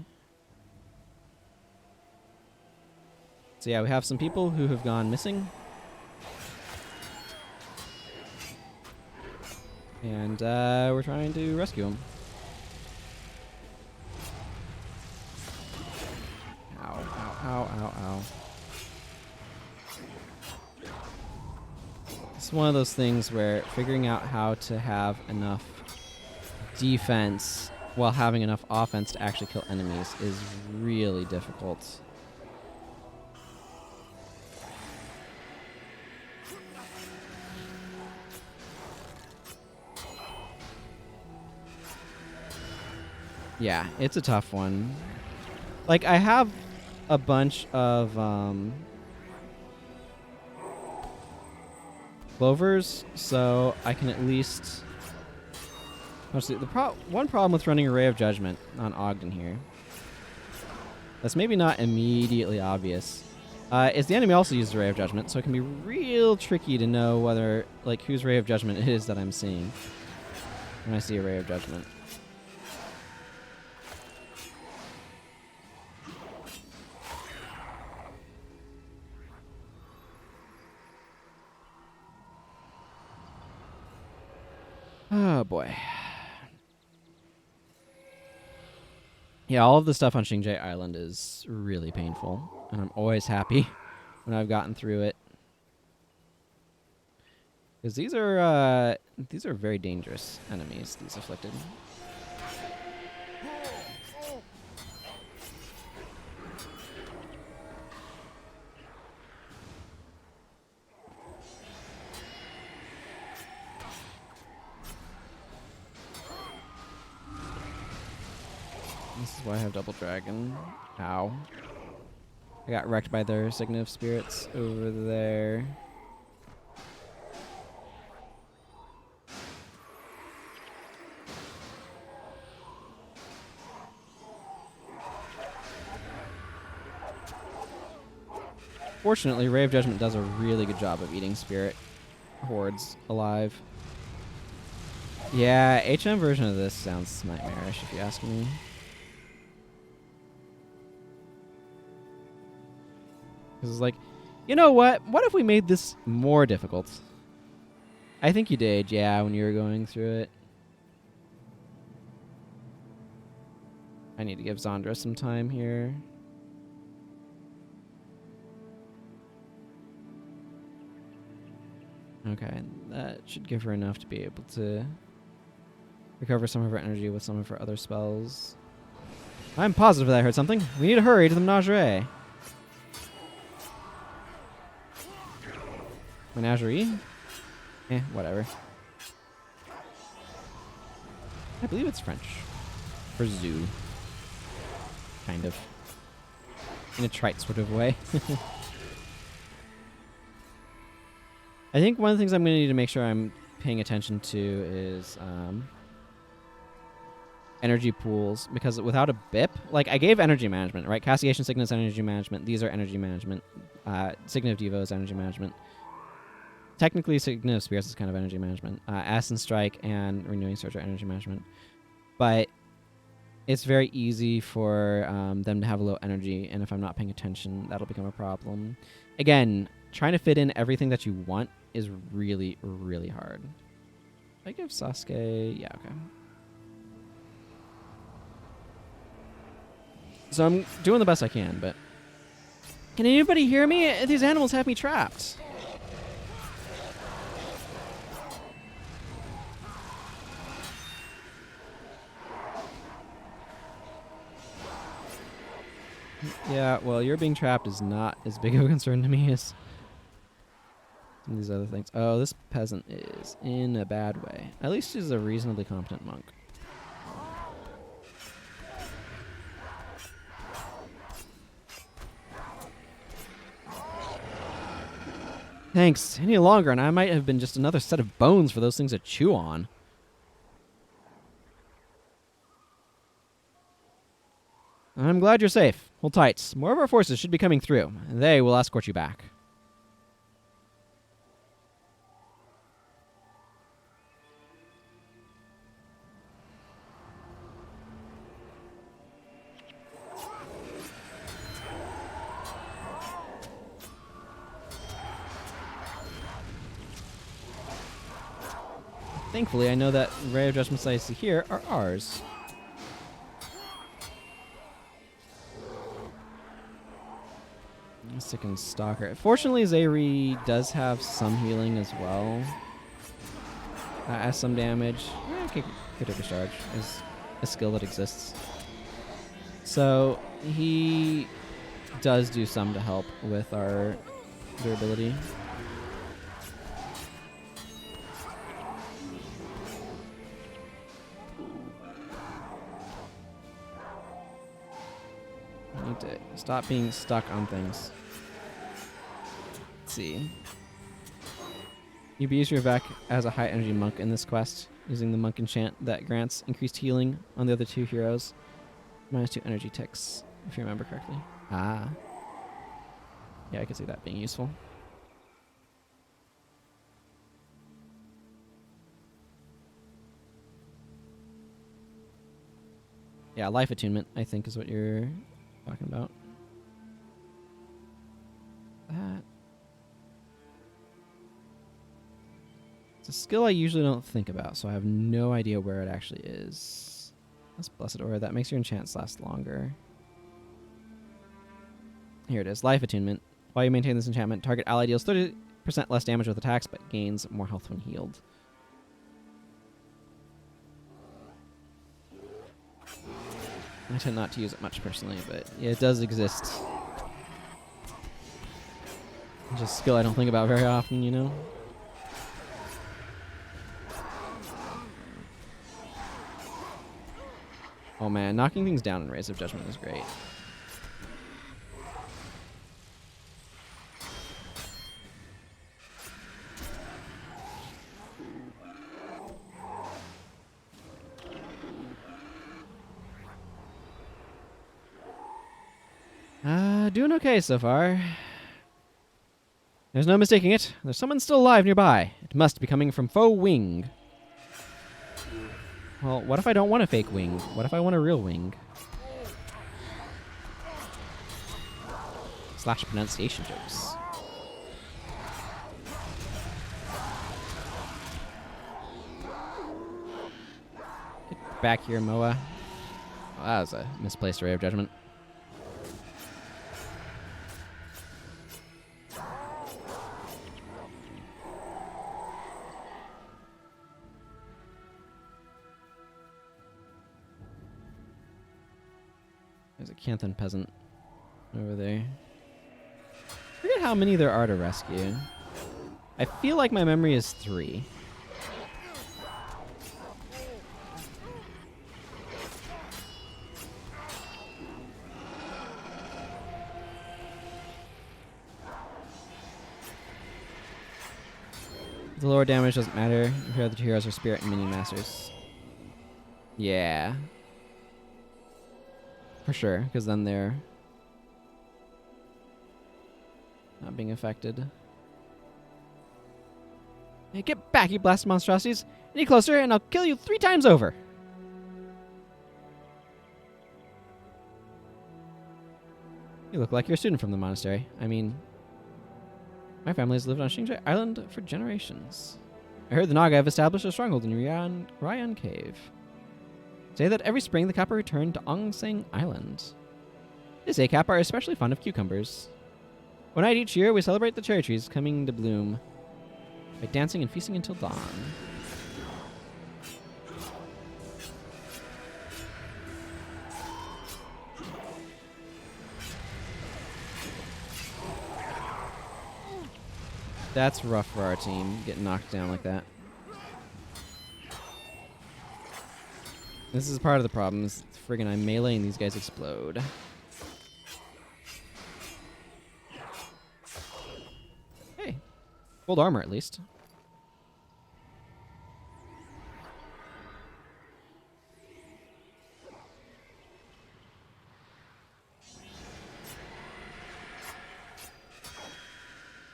So yeah, we have some people who have gone missing. And we're trying to rescue him. Ow, ow, ow, ow, ow. It's one of those things where figuring out how to have enough defense while having enough offense to actually kill enemies is really difficult. Yeah, it's a tough one. Like, I have a bunch of clovers, so I can at least... Let's see, one problem with running a Ray of Judgment on Ogden here, that's maybe not immediately obvious, is the enemy also uses a Ray of Judgment, so it can be real tricky to know whether, like, whose Ray of Judgment it is that I'm seeing when I see a Ray of Judgment. Oh, boy. Yeah, all of the stuff on Xingjie Island is really painful, and I'm always happy when I've gotten through it. Because these are very dangerous enemies, these Afflicted. This is why I have Double Dragon. Ow. I got wrecked by their Signet of Spirits over there. Fortunately, Ray of Judgment does a really good job of eating spirit hordes alive. Yeah, HM version of this sounds nightmarish if you ask me. Because it's like, you know what? What if we made this more difficult? I think you did, yeah, when you were going through it. I need to give Zandra some time here. Okay, that should give her enough to be able to recover some of her energy with some of her other spells. I'm positive that I heard something. We need to hurry to the menagerie. Menagerie? Eh, whatever. I believe it's French. For zoo. Kind of. In a trite sort of way. I think one of the things I'm going to need to make sure I'm paying attention to is energy pools, because without a BIP, like I gave energy management, right? Castigation Sickness, energy management. These are energy management. Signet of Devo is energy management. Technically, Signet of Spirits is kind of energy management. Ascent Strike and Renewing Surge are energy management. But it's very easy for them to have low energy, and if I'm not paying attention, that'll become a problem. Again, trying to fit in everything that you want is really, really hard. I give Sasuke... Yeah, okay. So I'm doing the best I can, but... Can anybody hear me? These animals have me trapped. Yeah, well, your being trapped is not as big of a concern to me as some of these other things. Oh, this peasant is in a bad way. At least he's a reasonably competent monk. Thanks. Any longer, and I might have been just another set of bones for those things to chew on. I'm glad you're safe. Hold tight. More of our forces should be coming through. They will escort you back. I thankfully, I know that ray of judgments I see here are ours. Second Stalker. Fortunately, Zei Ri does have some healing as well. As some damage. Critical Charge is a skill that exists. So he does do some to help with our durability. I need to stop being stuck on things. Let's see. You use your Vec as a high energy monk in this quest, using the monk enchant that grants increased healing on the other two heroes. -2 energy ticks, if you remember correctly. Ah. Yeah, I could see that being useful. Yeah, life attunement, I think, is what you're talking about. That. It's a skill I usually don't think about, so I have no idea where it actually is. That's Blessed Aura. That makes your enchants last longer. Here it is. Life attunement. While you maintain this enchantment, target ally deals 30% less damage with attacks, but gains more health when healed. I tend not to use it much personally, but yeah, it does exist. It's just a skill I don't think about very often, you know? Oh man, knocking things down in Rays of Judgment is great. Doing okay so far. There's no mistaking it. There's someone still alive nearby. It must be coming from Faux Wing. Well, what if I don't want a fake wing? What if I want a real wing? / pronunciation jokes. Get back here, Moa. Well, that was a misplaced Ray of Judgment. There's a Canthan peasant over there. I forget how many there are to rescue. I feel like my memory is 3. The lower damage doesn't matter if your other two heroes are Spirit and Minion Masters. Yeah. For sure, because then they're not being affected. Hey, get back, you blasted monstrosities! Any closer, and I'll kill you 3 times over! You look like you're a student from the monastery. I mean, my family has lived on Xingzhe Island for generations. I heard the Naga have established a stronghold in Ryan Cave. Say that every spring the Kappa return to Ongseng Island. This Kappa are especially fond of cucumbers. One night each year, we celebrate the cherry trees coming to bloom by dancing and feasting until dawn. That's rough for our team, getting knocked down like that. This is part of the problem, is friggin' I'm meleeing these guys explode. Hey, gold armor at least.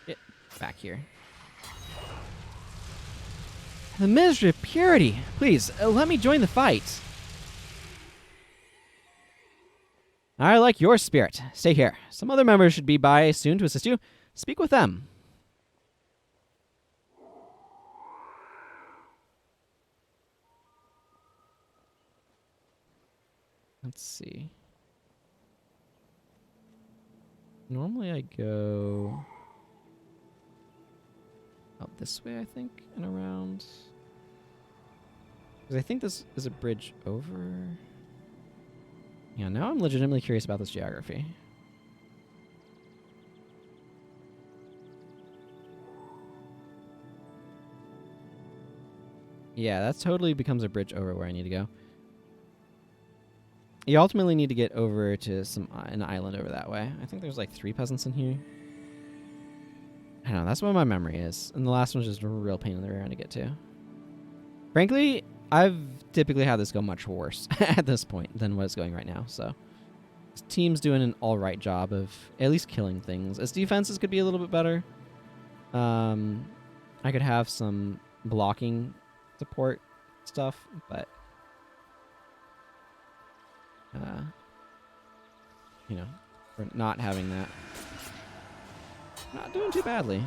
Get back here. The Ministry of Purity! Please, let me join the fight. I like your spirit. Stay here. Some other members should be by soon to assist you. Speak with them. Let's see. Normally I go out this way, I think, and around. Because I think this is a bridge over. Yeah, now I'm legitimately curious about this geography. Yeah, that totally becomes a bridge over where I need to go. You ultimately need to get over to an island over that way. I think there's like 3 peasants in here. I don't know, that's what my memory is. And the last one's just a real pain in the rear end to get to. Frankly, I've typically had this go much worse at this point than what it's going right now, so. This team's doing an alright job of at least killing things. Its defenses could be a little bit better. I could have some blocking support stuff, but you know, we're not having that. Not doing too badly.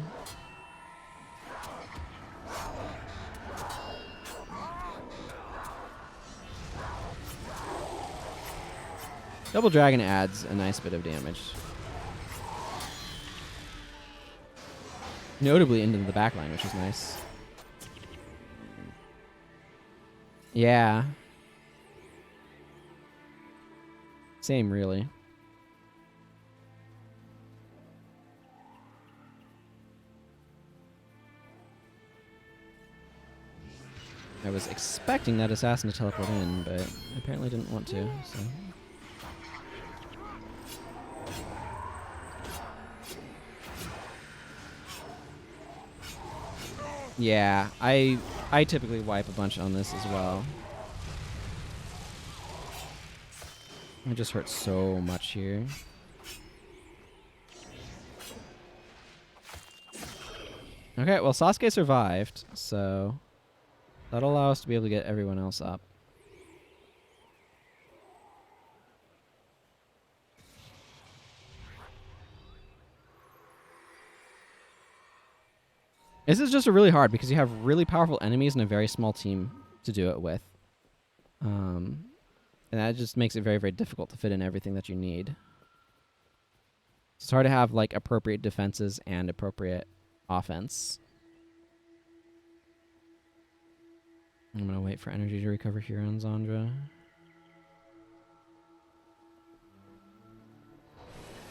Double Dragon adds a nice bit of damage. Notably into the backline, which is nice. Yeah. Same, really. I was expecting that assassin to teleport in, but apparently didn't want to, so. Yeah, I typically wipe a bunch on this as well. It just hurts so much here. Okay, well, Sasuke survived, so that'll allow us to be able to get everyone else up. This is just really hard because you have really powerful enemies and a very small team to do it with. And that just makes it very, very difficult to fit in everything that you need. It's hard to have like appropriate defenses and appropriate offense. I'm going to wait for energy to recover here on Zandra.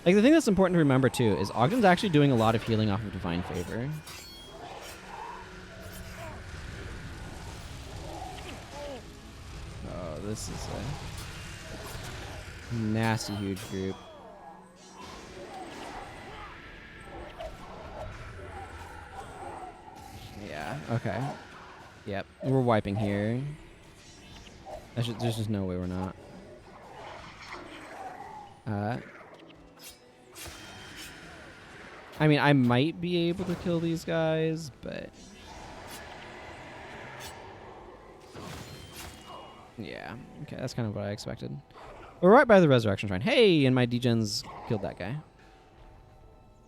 Like, the thing that's important to remember, too, is Ogden's actually doing a lot of healing off of Divine Favor. Oh, this is a nasty, huge group. Yeah, okay. Yep, we're wiping here. There's just no way we're not. I mean, I might be able to kill these guys, but yeah, okay, that's kind of what I expected. We're right by the Resurrection Shrine. Hey, and my degens killed that guy.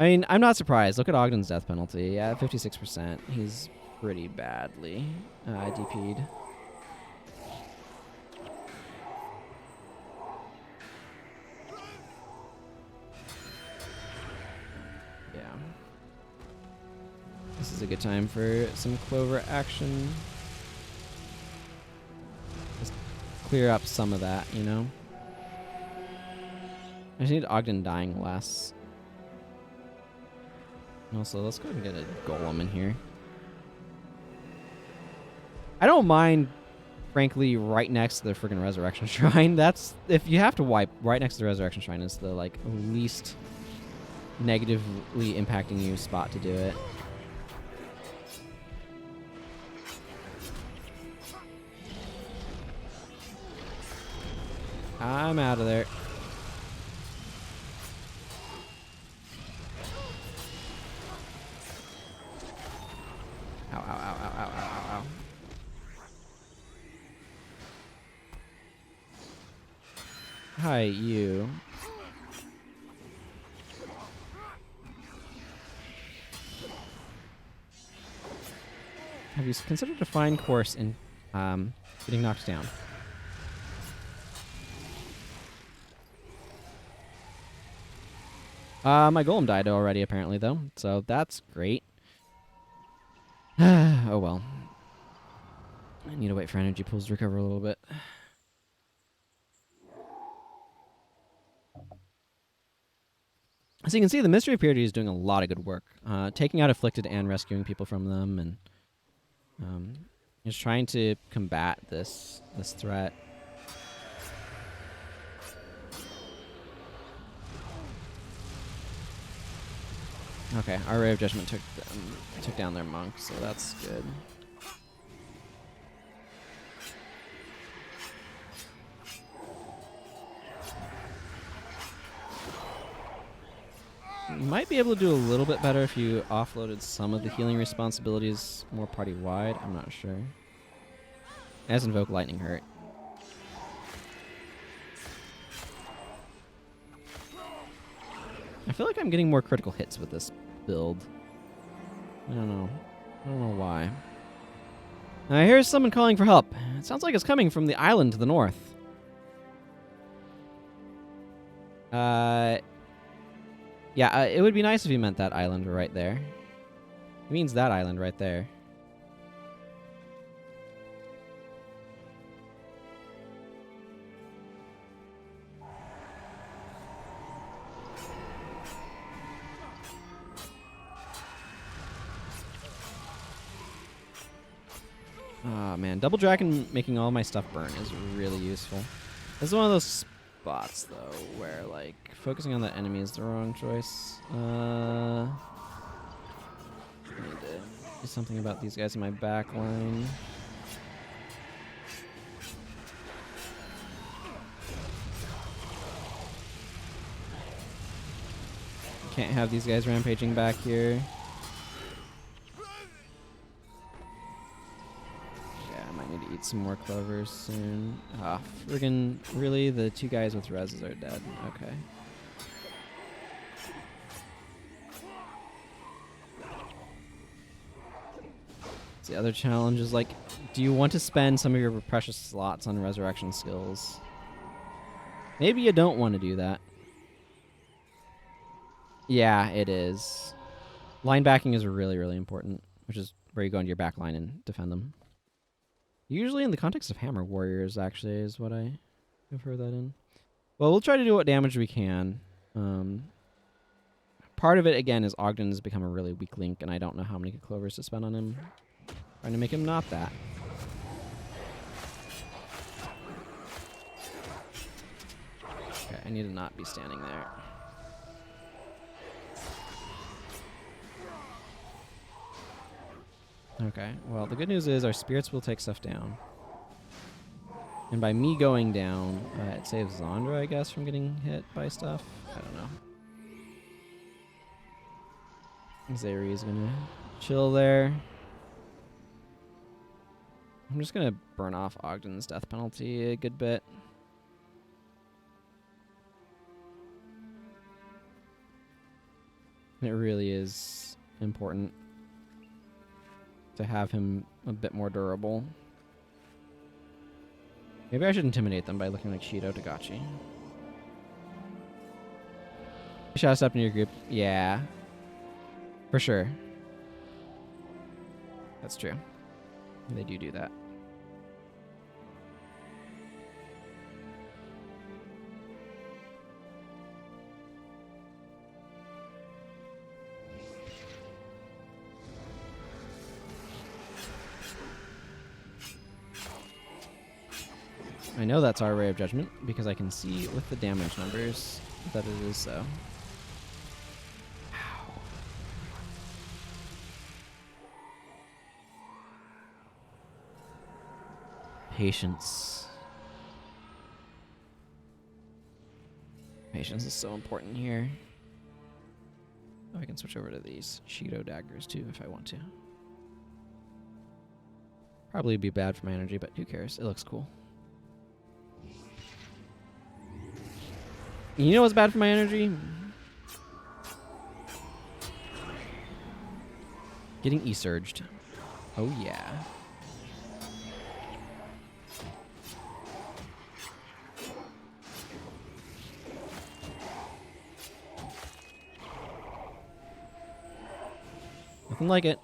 I mean, I'm not surprised. Look at Ogden's death penalty. Yeah, 56%. He's pretty badly DP'd. Yeah. This is a good time for some Clover action. Just clear up some of that, you know? I just need Ogden dying less. Also, let's go ahead and get a golem in here. I don't mind, frankly, right next to the freaking Resurrection Shrine. That's, if you have to wipe, right next to the Resurrection Shrine is the, like, least negatively impacting you spot to do it. I'm out of there. Ow, ow, ow, ow, ow, ow, ow. Hi, you. Have you considered a fine course in getting knocked down? My golem died already, apparently, though, so that's great. Oh, well. I need to wait for energy pools to recover a little bit. So you can see the Mystery Purity is doing a lot of good work. Taking out Afflicted and rescuing people from them, and just trying to combat this threat. Okay, our Ray of Judgment took down their monk, so that's good. You might be able to do a little bit better if you offloaded some of the healing responsibilities more party-wide. I'm not sure. As Invoke Lightning hurt. I feel like I'm getting more critical hits with this build. I don't know. I don't know why. Here's someone calling for help. It sounds like it's coming from the island to the north. Yeah, it would be nice if you meant that island right there. It means that island right there. Oh man, Double Dragon making all my stuff burn is really useful. This is one of those spots though where like focusing on the enemy is the wrong choice. I need to do something about these guys in my back line. Can't have these guys rampaging back here. Eat some more clovers soon. Ah, friggin' really? The two guys with reses are dead. Okay. The other challenge is like, do you want to spend some of your precious slots on resurrection skills? Maybe you don't want to do that. Yeah, it is. Line backing is really, really important, which is where you go into your back line and defend them. Usually in the context of Hammer Warriors, actually, is what I have heard that in. Well, we'll try to do what damage we can. Part of it, again, is Ogden has become a really weak link, and I don't know how many clovers to spend on him. Trying to make him not that. Okay, I need to not be standing there. Okay, well, the good news is our spirits will take stuff down. And by me going down, it saves Zandra, I guess, from getting hit by stuff. I don't know. Zei Ri is going to chill there. I'm just going to burn off Ogden's death penalty a good bit. It really is important to have him a bit more durable. Maybe I should intimidate them by looking like Shido Tagachi. Shout us up in your group. Yeah. For sure. That's true. They do that. I know that's our Ray of Judgment because I can see with the damage numbers that it is so. Ow. Patience. Patience is so important here. Oh, I can switch over to these Shido daggers too if I want to. Probably be bad for my energy, but who cares? It looks cool. You know what's bad for my energy? Getting E-surged. Oh yeah. Nothing like it.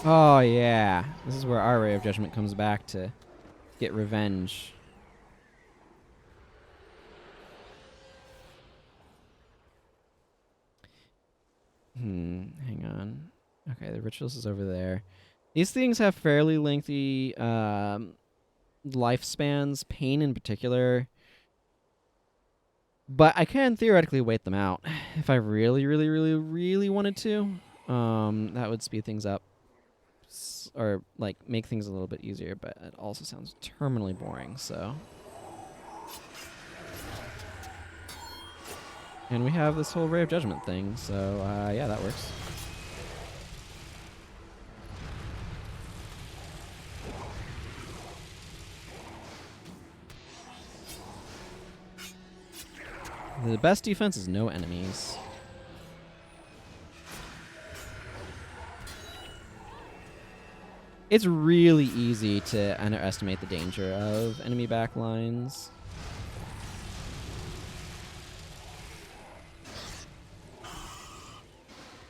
Oh, yeah. This is where our Ray of Judgment comes back to get revenge. Hang on. Okay, the rituals is over there. These things have fairly lengthy lifespans, pain in particular. But I can theoretically wait them out if I really, really, really, really wanted to. That would speed things up. Or, like, make things a little bit easier, but it also sounds terminally boring, so. And we have this whole Ray of Judgment thing, so, yeah, that works. The best defense is no enemies. It's really easy to underestimate the danger of enemy backlines.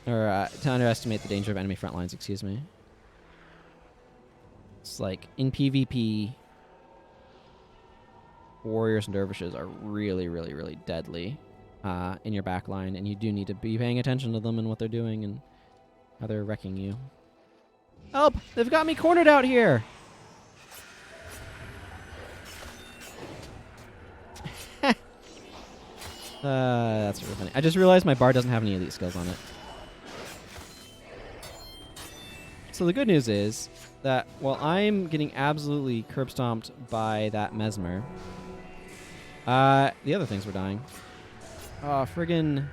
Or to underestimate the danger of enemy front lines, excuse me. It's like, in PvP, warriors and dervishes are really, really, really deadly in your backline, and you do need to be paying attention to them and what they're doing and how they're wrecking you. Help! They've got me cornered out here! That's really funny. I just realized my bar doesn't have any elite skills on it. So the good news is that while I'm getting absolutely curb stomped by that Mesmer, the other things were dying. Oh, friggin'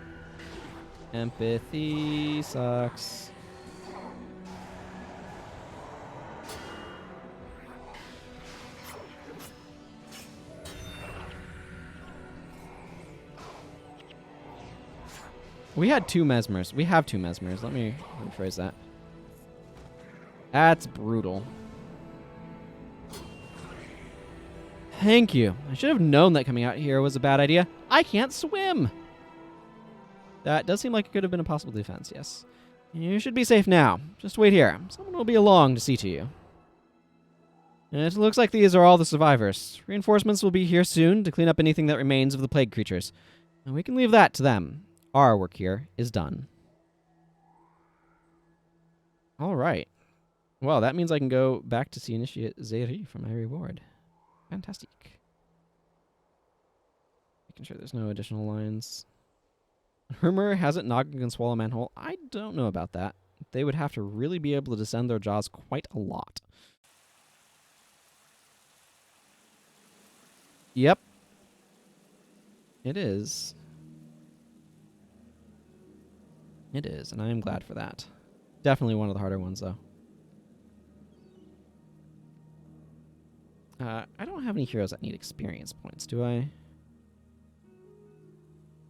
empathy sucks. We had 2 Mesmers. We have 2 Mesmers. Let me rephrase that. That's brutal. Thank you. I should have known that coming out here was a bad idea. I can't swim! That does seem like it could have been a possible defense, yes. You should be safe now. Just wait here. Someone will be along to see to you. It looks like these are all the survivors. Reinforcements will be here soon to clean up anything that remains of the plague creatures. And we can leave that to them. Our work here is done. All right. Well, that means I can go back to see Initiate Zei Ri for my reward. Fantastic. Making sure there's no additional lines. Rumor has it Noggin can swallow manhole. I don't know about that. They would have to really be able to descend their jaws quite a lot. Yep. It is. It is, and I am glad for that. Definitely one of the harder ones, though. I don't have any heroes that need experience points, do I?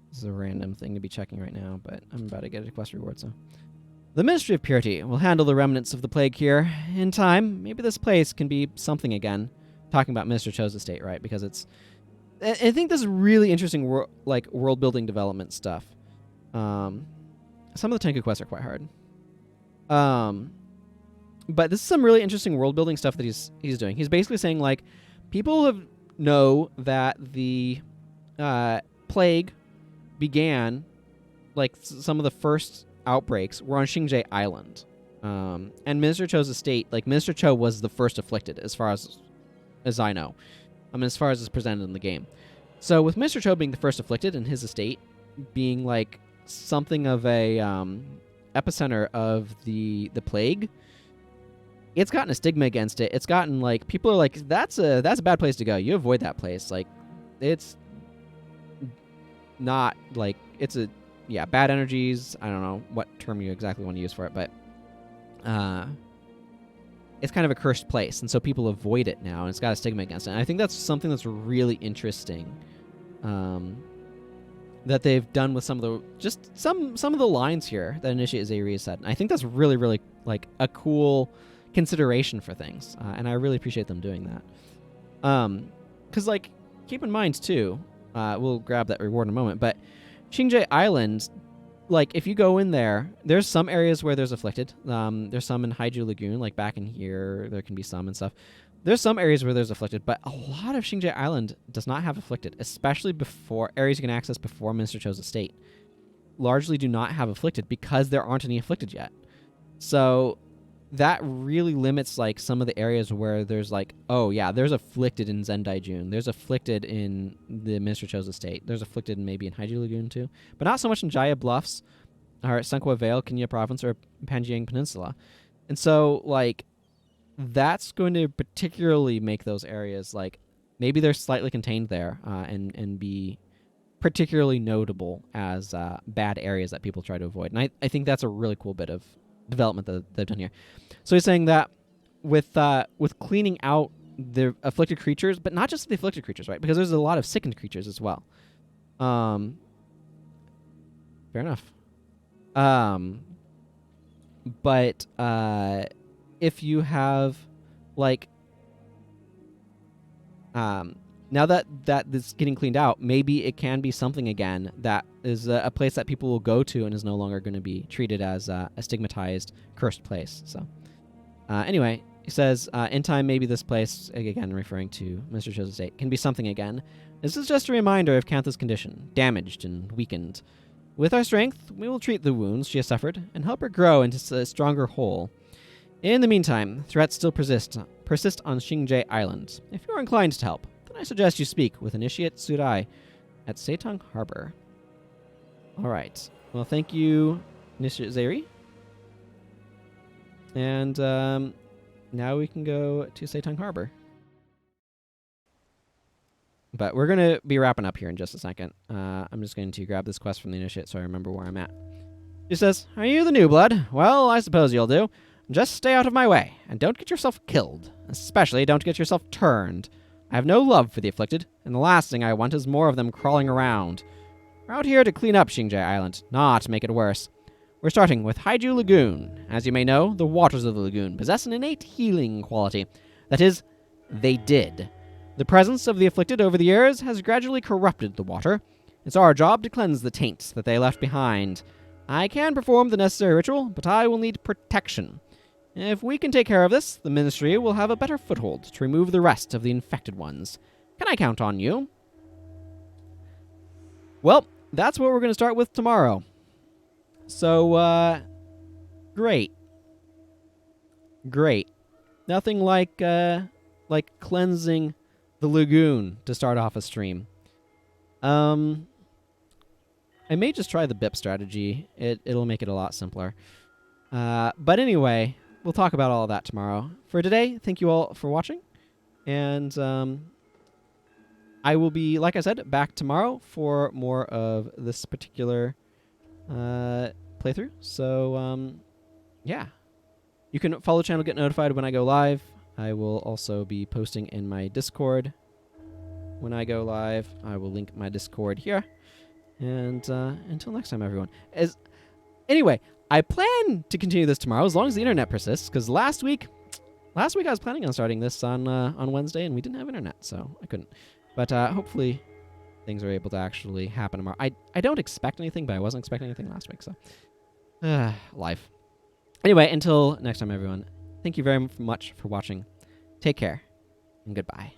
This is a random thing to be checking right now, but I'm about to get a quest reward, so. The Ministry of Purity will handle the remnants of the plague here. In time, maybe this place can be something again. Talking about Minister Cho's estate, right? Because it's... I think this is really interesting world-building development stuff. Some of the Tenku quests are quite hard. But this is some really interesting world-building stuff that he's doing. He's basically saying, like, people know that the plague began, like, some of the first outbreaks were on Xingzhe Island. And Minister Cho's estate, like, Minister Cho was the first afflicted, as far as I know. I mean, as far as it's presented in the game. So with Minister Cho being the first afflicted and his estate being, like, something of a epicenter of the plague, it's gotten a stigma against it. It's gotten, like, people are like, that's a bad place to go. You avoid that place. Like, it's not, like, it's a, yeah, bad energies. I don't know what term you exactly want to use for it, but it's kind of a cursed place, and so people avoid it now, and it's got a stigma against it. And I think that's something that's really interesting that they've done with some of the lines here that Initiate Zei Ri said. And I think that's really, really, like, a cool consideration for things, and I really appreciate them doing that. Because, like, keep in mind, too, we'll grab that reward in a moment, but Xingzhe Island like, if you go in there, there's some areas where there's Afflicted. There's some in Haiju Lagoon, like back in here, there can be some and stuff. There's some areas where there's Afflicted, but a lot of Xingye Island does not have Afflicted, especially before areas you can access before Minister Cho's estate. Largely do not have Afflicted because there aren't any Afflicted yet. So that really limits, like, some of the areas where there's, like, oh, yeah, there's Afflicted in Zendaijun. There's Afflicted in the Minister Cho's estate. There's Afflicted maybe in Haiju Lagoon, too. But not so much in Jaya Bluffs, or Senkwa Vale, Kenya Province, or Panjiang Peninsula. And so, like, that's going to particularly make those areas, like, maybe they're slightly contained there and be particularly notable as bad areas that people try to avoid. And I think that's a really cool bit of development that they've done here. So he's saying that with cleaning out the afflicted creatures, but not just the afflicted creatures, right? Because there's a lot of sickened creatures as well. Fair enough. But if you have, like, now that this is getting cleaned out, maybe it can be something again that is a place that people will go to and is no longer going to be treated as a stigmatized, cursed place. So, anyway, he says, in time, maybe this place, again referring to Mr. Cho's estate, can be something again. This is just a reminder of Kantha's condition, damaged and weakened. With our strength, we will treat the wounds she has suffered and help her grow into a stronger whole. In the meantime, threats still persist on Xingye Island. If you're inclined to help, then I suggest you speak with Initiate Zei Ri at Seitang Harbor. All right. Well, thank you, Initiate Zei Ri. And now we can go to Seitang Harbor. But we're going to be wrapping up here in just a second. I'm just going to grab this quest from the Initiate so I remember where I'm at. She says, "Are you the new blood? Well, I suppose you'll do. Just stay out of my way, and don't get yourself killed. Especially don't get yourself turned. I have no love for the afflicted, and the last thing I want is more of them crawling around. We're out here to clean up Xingye Island, not make it worse. We're starting with Haiju Lagoon. As you may know, the waters of the lagoon possess an innate healing quality. That is, they did. The presence of the afflicted over the years has gradually corrupted the water. It's our job to cleanse the taints that they left behind. I can perform the necessary ritual, but I will need protection. If we can take care of this, the Ministry will have a better foothold to remove the rest of the infected ones. Can I count on you?" Well, that's what we're going to start with tomorrow. So, great. Great. Nothing like cleansing the lagoon to start off a stream. I may just try the BIP strategy. It'll make it a lot simpler. But anyway, we'll talk about all of that tomorrow. For today, thank you all for watching. And I will be, like I said, back tomorrow for more of this particular playthrough. So, yeah. You can follow the channel, get notified when I go live. I will also be posting in my Discord when I go live. I will link my Discord here. And until next time, everyone. Anyway, I plan to continue this tomorrow as long as the internet persists, because last week I was planning on starting this on Wednesday, and we didn't have internet, so I couldn't. But hopefully things are able to actually happen tomorrow. I don't expect anything, but I wasn't expecting anything last week, so life. Anyway, until next time, everyone, thank you very much for watching. Take care, and goodbye.